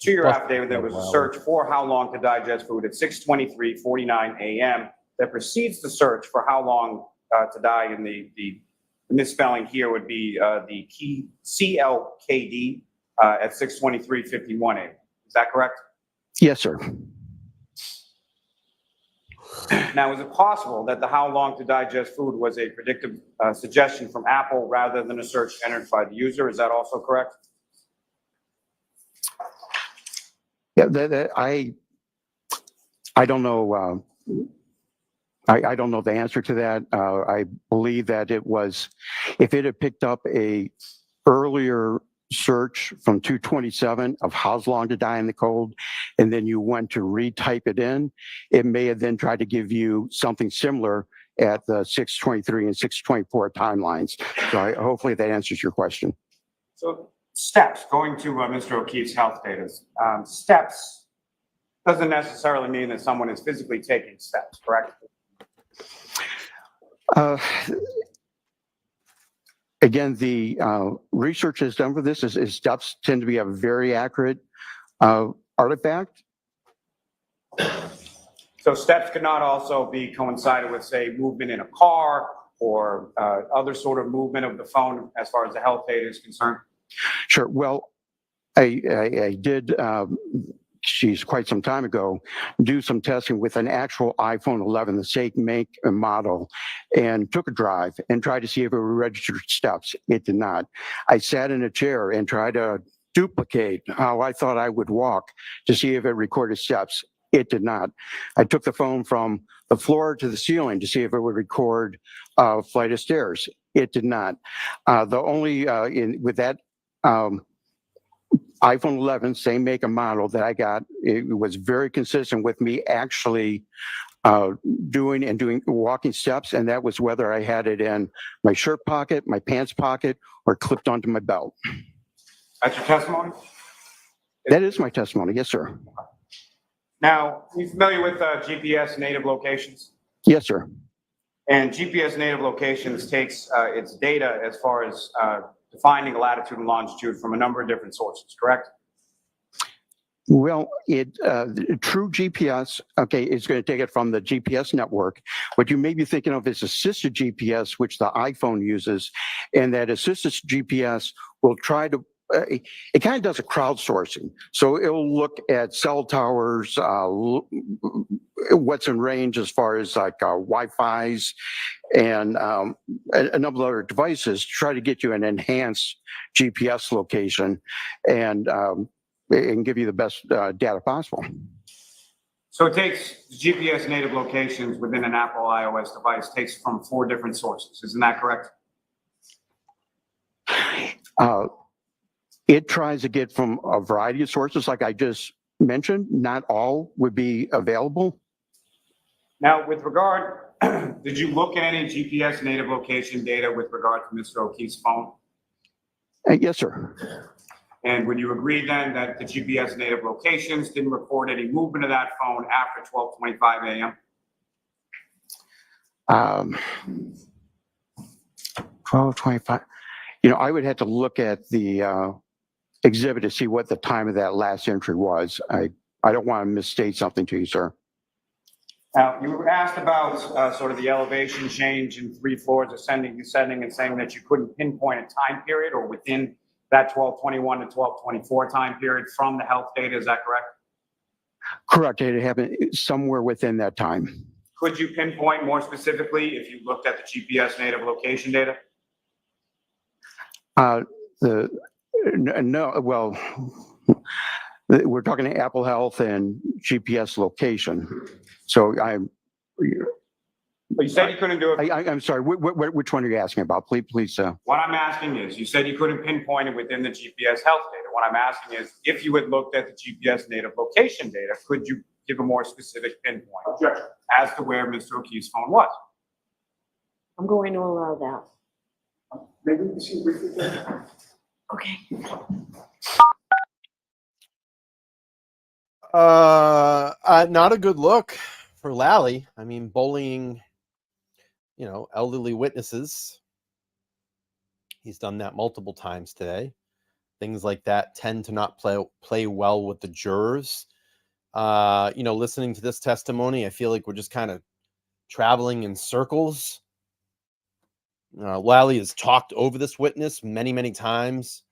to your affidavit, there was a search for how long to digest food at 6:23:49 a.m. that precedes the search for how long to die, and the misspelling here would be the key CLKD at 6:23:51 a.m. Is that correct? Yes, sir. Now, is it possible that the how long to digest food was a predictive suggestion from Apple rather than a search entered by the user? Is that also correct? Yeah, I don't know. I don't know the answer to that. I believe that it was, if it had picked up a earlier search from 227 of how long to die in the cold, and then you went to retype it in, it may have then tried to give you something similar at the 6:23 and 6:24 timelines. So hopefully that answers your question. So steps, going to Mr. O'Keefe's health data, steps doesn't necessarily mean that someone is physically taking steps, correct? Again, the research that's done for this is steps tend to be a very accurate artifact. So steps could not also be coincided with, say, movement in a car or other sort of movement of the phone as far as the health data is concerned? Sure. Well, I did, geez, quite some time ago, do some testing with an actual iPhone 11, the same make and model, and took a drive and tried to see if it would register steps. It did not. I sat in a chair and tried to duplicate how I thought I would walk to see if it recorded steps. It did not. I took the phone from the floor to the ceiling to see if it would record a flight of stairs. It did not. The only, with that iPhone 11, same make and model that I got, it was very consistent with me actually doing walking steps, and that was whether I had it in my shirt pocket, my pants pocket, or clipped onto my belt. That's your testimony? That is my testimony, yes, sir. Now, are you familiar with GPS native locations? Yes, sir. And GPS native locations takes its data as far as defining latitude and longitude from a number of different sources, correct? Well, true GPS, okay, is going to take it from the GPS network. What you may be thinking of is assisted GPS, which the iPhone uses, and that assisted GPS will try to, it kind of does a crowdsourcing. So it'll look at cell towers, what's in range as far as like Wi-Fi's and a number of other devices to try to get you an enhanced GPS location and give you the best data possible. So it takes GPS native locations within an Apple iOS device, takes from 4 different sources. Isn't that correct? It tries to get from a variety of sources, like I just mentioned. Not all would be available. Now, with regard, did you look at any GPS native location data with regard to Mr. O'Keefe's phone? Yes, sir. And would you agree then that the GPS native locations didn't record any movement of that phone after 12:25 a.m.? 12:25. You know, I would have to look at the exhibit to see what the time of that last entry was. I don't want to misstate something to you, sir. Now, you were asked about sort of the elevation change in 3 floors, ascending, descending, and saying that you couldn't pinpoint a time period or within that 1221 to 1224 time period from the health data. Is that correct? Correct. It happened somewhere within that time. Could you pinpoint more specifically if you looked at the GPS native location data? No, well, we're talking Apple Health and GPS location. So But you said you couldn't do it. I'm sorry. Which one are you asking about? Please. What I'm asking is, you said you couldn't pinpoint it within the GPS health data. What I'm asking is, if you had looked at the GPS native location data, could you give a more specific pinpoint as to where Mr. O'Keefe's phone was? I'm going to allow that. Maybe we can see briefly. Okay. Not a good look for Lally. I mean, bullying, elderly witnesses. He's done that multiple times today. Things like that tend to not play well with the jurors. Listening to this testimony, I feel like we're just kind of traveling in circles. Lally has talked over this witness many, many times,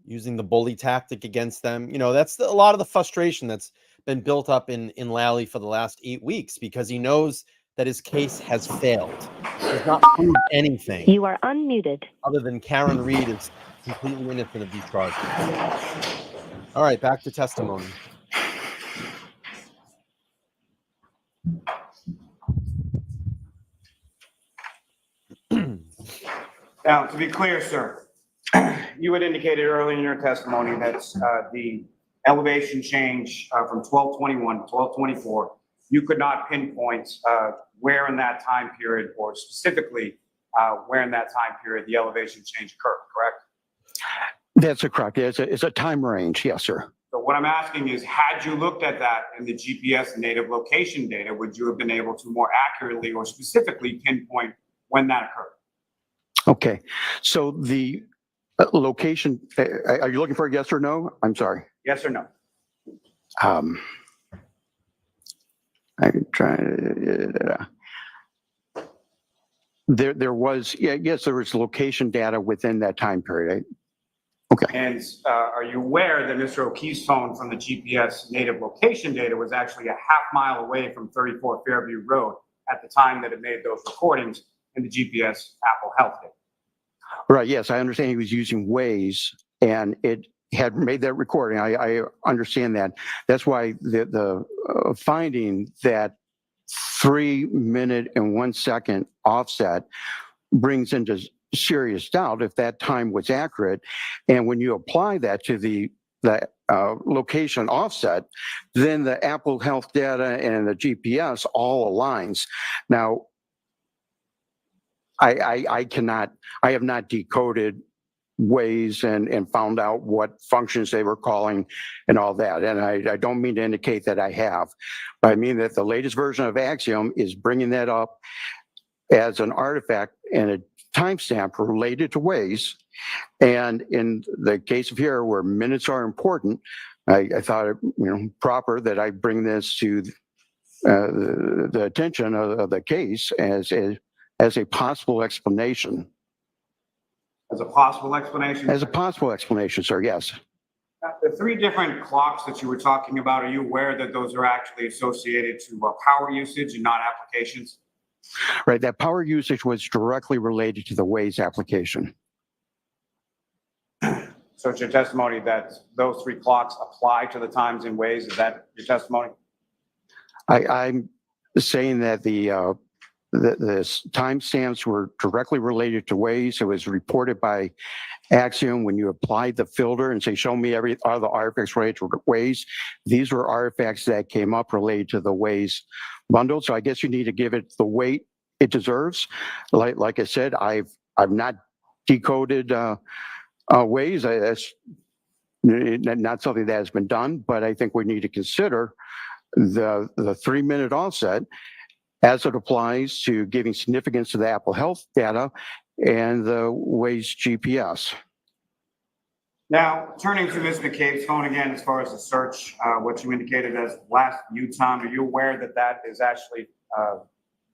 using the bully tactic against them. That's a lot of the frustration that's been built up in Lally for the last 8 weeks, because he knows that his case has failed. He's not proved anything. You are unmuted. Other than Karen Reed is completely innocent of these charges. All right, back to testimony. Now, to be clear, sir, you had indicated earlier in your testimony that the elevation change from 1221 to 1224, you could not pinpoint where in that time period, or specifically where in that time period the elevation change occurred, correct? That's correct. It's a time range. Yes, sir. So what I'm asking is, had you looked at that in the GPS native location data, would you have been able to more accurately or specifically pinpoint when that occurred? Okay. So the location, are you looking for a yes or no? I'm sorry. Yes or no? I'm trying. There was, yes, there was location data within that time period. Okay. And are you aware that Mr. O'Keefe's phone from the GPS native location data was actually a half-mile away from 34 Fairview Road at the time that it made those recordings in the GPS Apple Health data? Right. Yes, I understand he was using Waze, and it had made that recording. I understand that. That's why the finding that 3 minute and 1 second offset brings into serious doubt if that time was accurate. And when you apply that to the location offset, then the Apple Health data and the GPS all aligns. Now, I have not decoded Waze and found out what functions they were calling and all that. And I don't mean to indicate that I have, but I mean that the latest version of Axiom is bringing that up as an artifact and a timestamp related to Waze. And in the case of here, where minutes are important, I thought it proper that I bring this to the attention of the case as a possible explanation. As a possible explanation? As a possible explanation, sir, yes. The 3 different clocks that you were talking about, are you aware that those are actually associated to power usage and not applications? Right, that power usage was directly related to the Waze application. So it's your testimony that those 3 clocks apply to the times in Waze? Is that your testimony? I'm saying that the timestamps were directly related to Waze. It was reported by Axiom when you applied the filter and say, show me all the artifacts related to Waze. These were artifacts that came up related to the Waze bundle. So I guess you need to give it the weight it deserves. Like I said, I've not decoded Waze. That's not something that has been done, but I think we need to consider the 3 minute offset as it applies to giving significance to the Apple Health data and the Waze GPS. Now, turning to Ms. McCabe's phone again, as far as the search, what you indicated as last view time, are you aware that that is actually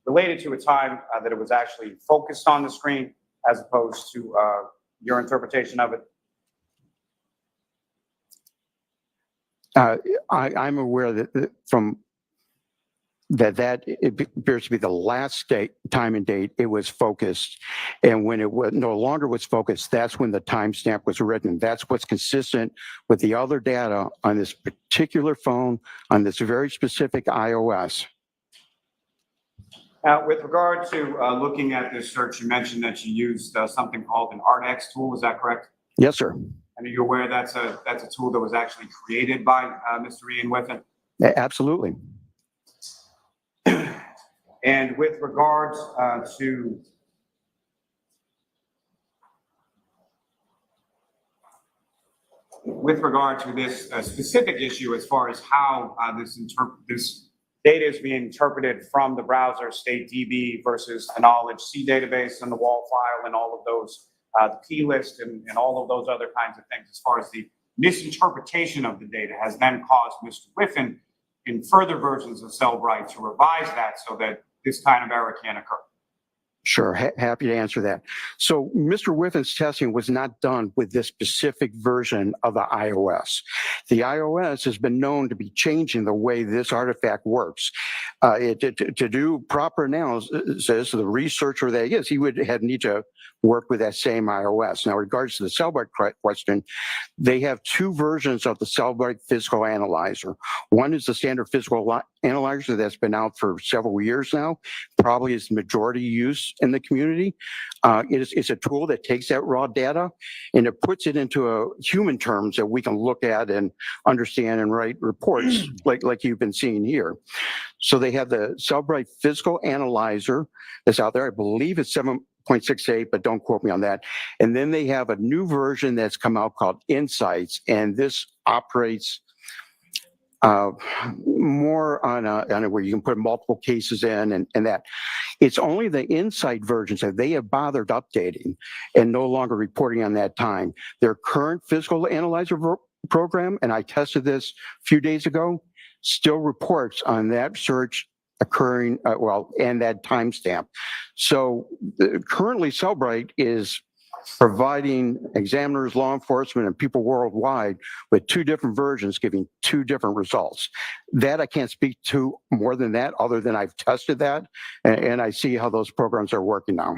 related to a time that it was actually focused on the screen as opposed to your interpretation of it? I'm aware that from that it appears to be the last time and date it was focused, and when it was no longer was focused, that's when the timestamp was written. That's what's consistent with the other data on this particular phone on this very specific iOS. With regard to looking at this search, you mentioned that you used something called an ArtX tool. Is that correct? Yes, sir. And are you aware that's a tool that was actually created by Mr. Ian Whiffen? Absolutely. And with regards to this specific issue, as far as how this data is being interpreted from the browser state DB versus the knowledge C database and the wall file and all of those, the P list and all of those other kinds of things, as far as the misinterpretation of the data has then caused Mr. Whiffen in further versions of Cellbrite to revise that so that this kind of error can't occur. Sure, happy to answer that. So Mr. Whiffen's testing was not done with this specific version of the iOS. The iOS has been known to be changing the way this artifact works. To do proper analysis, the researcher that he is, he would need to work with that same iOS. Now, in regards to the Cellbrite question, they have two versions of the Cellbrite Physical Analyzer. One is the standard physical analyzer that's been out for several years now, probably is majority use in the community. It's a tool that takes that raw data and it puts it into human terms that we can look at and understand and write reports like you've been seeing here. So they have the Cellbrite Physical Analyzer that's out there. I believe it's 7.68, but don't quote me on that. And then they have a new version that's come out called Insights, and this operates more on a where you can put multiple cases in and that. It's only the Insight versions that they have bothered updating and no longer reporting on that time. Their current Physical Analyzer program, and I tested this a few days ago, still reports on that search occurring, and that timestamp. So currently Cellbrite is providing examiners, law enforcement, and people worldwide with two different versions giving two different results. That I can't speak to more than that, other than I've tested that, and I see how those programs are working now.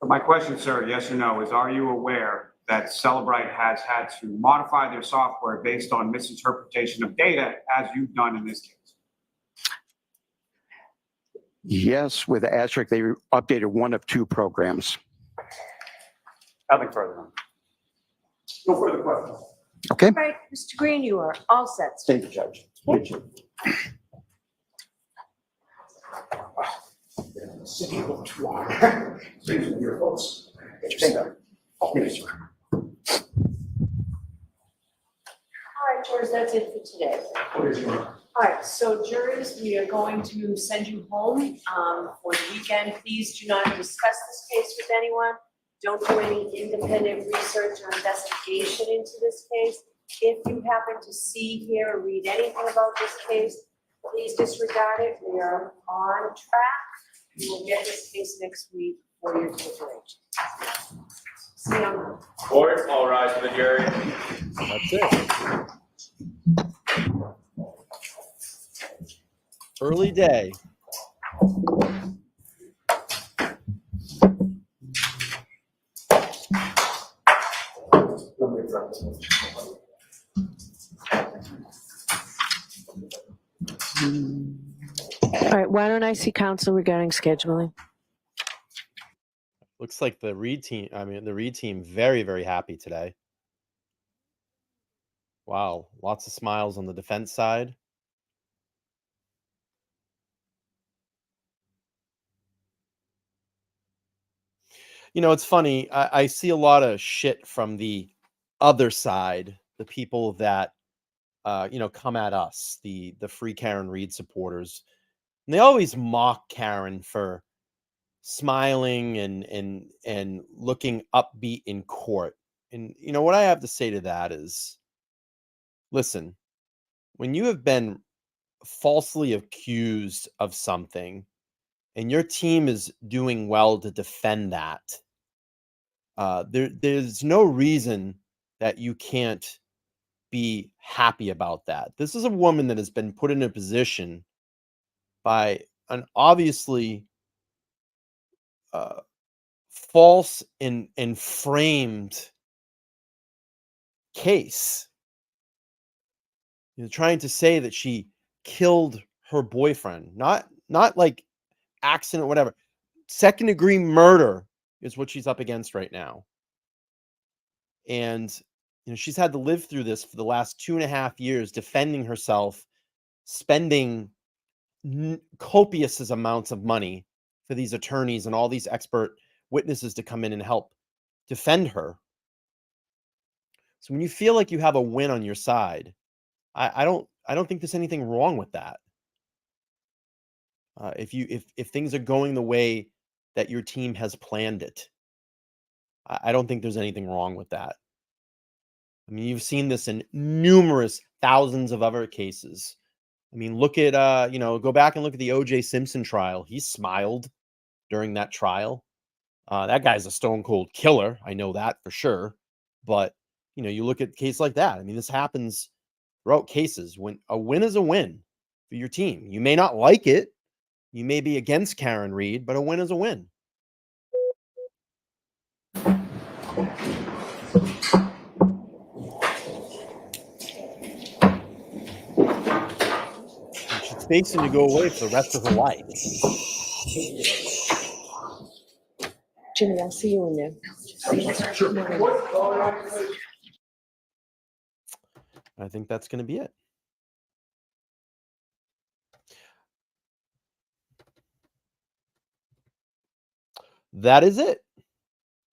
My question, sir, yes or no, is are you aware that Cellbrite has had to modify their software based on misinterpretation of data, as you've done in this case? Yes, with the asterisk, they updated one of two programs. Nothing further. No further questions. Okay. All right, Mr. Green, you are all set. Thank you, Judge. Thank you. City of 2 hours. Please, with your votes. Get your seat. Yes, sir. All right, George, that's it for today. What is your? All right, so juries, we are going to send you home for the weekend. Please do not discuss this case with anyone. Don't do any independent research or investigation into this case. If you happen to see, hear, or read anything about this case, please disregard it. We are on track. We will get this case next week for your deliberation. See you on. Court, all rise for the jury. That's it. Early day. All right, why don't I see counsel regarding scheduling? Looks like the Reed team, very, very happy today. Wow, lots of smiles on the defense side. You know, it's funny. I see a lot of shit from the other side, the people that, come at us, the free Karen Reed supporters. And they always mock Karen for smiling and looking upbeat in court. And you know what I have to say to that is, listen, when you have been falsely accused of something and your team is doing well to defend that, there's no reason that you can't be happy about that. This is a woman that has been put in a position by an obviously false and framed case. Trying to say that she killed her boyfriend, not like accident, whatever. Second degree murder is what she's up against right now. And she's had to live through this for the last 2.5 years, defending herself, spending copious amounts of money for these attorneys and all these expert witnesses to come in and help defend her. So when you feel like you have a win on your side, I don't think there's anything wrong with that. If things are going the way that your team has planned it, I don't think there's anything wrong with that. I mean, you've seen this in numerous thousands of other cases. I mean, look at go back and look at the O.J. Simpson trial. He smiled during that trial. That guy's a stone cold killer. I know that for sure. But you look at a case like that. I mean, this happens throughout cases. When a win is a win for your team, you may not like it. You may be against Karen Reed, but a win is a win. She's facing to go away for the rest of her life. Jimmy, I'll see you in there. I think that's going to be it. That is it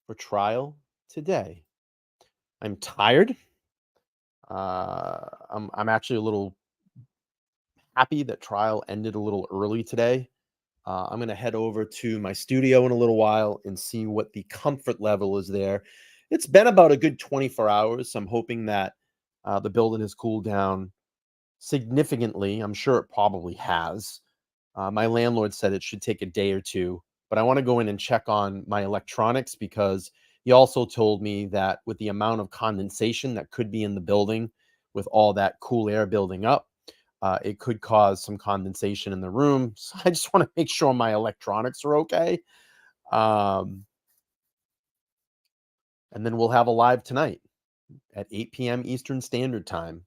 for trial today. I'm tired. I'm actually a little happy that trial ended a little early today. I'm going to head over to my studio in a little while and see what the comfort level is there. It's been about a good 24 hours. So I'm hoping that the building has cooled down significantly. I'm sure it probably has. My landlord said it should take a day or two, but I want to go in and check on my electronics because he also told me that with the amount of condensation that could be in the building, with all that cool air building up, it could cause some condensation in the room. So I just want to make sure my electronics are okay. And then we'll have a live tonight at 8 p.m. Eastern Standard Time.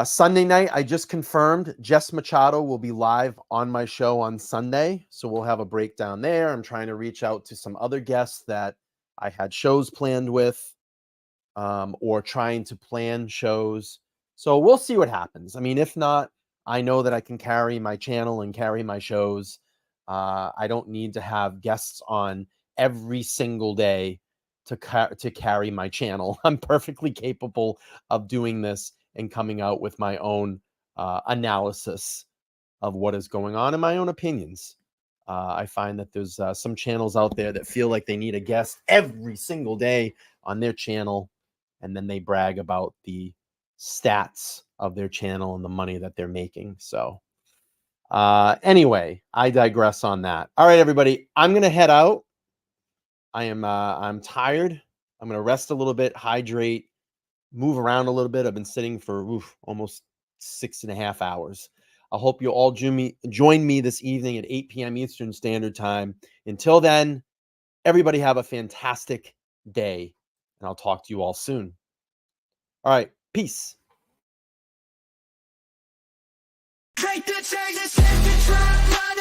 Sunday night, I just confirmed Jess Machado will be live on my show on Sunday. So we'll have a breakdown there. I'm trying to reach out to some other guests that I had shows planned with, or trying to plan shows. So we'll see what happens. I mean, if not, I know that I can carry my channel and carry my shows. I don't need to have guests on every single day to carry my channel. I'm perfectly capable of doing this and coming out with my own analysis of what is going on and my own opinions. I find that there's some channels out there that feel like they need a guest every single day on their channel, and then they brag about the stats of their channel and the money that they're making. So anyway, I digress on that. All right, everybody, I'm going to head out. I'm tired. I'm going to rest a little bit, hydrate, move around a little bit. I've been sitting for almost 6.5 hours. I hope you all join me this evening at 8 p.m. Eastern Standard Time. Until then, everybody have a fantastic day, and I'll talk to you all soon. All right, peace. Take the change and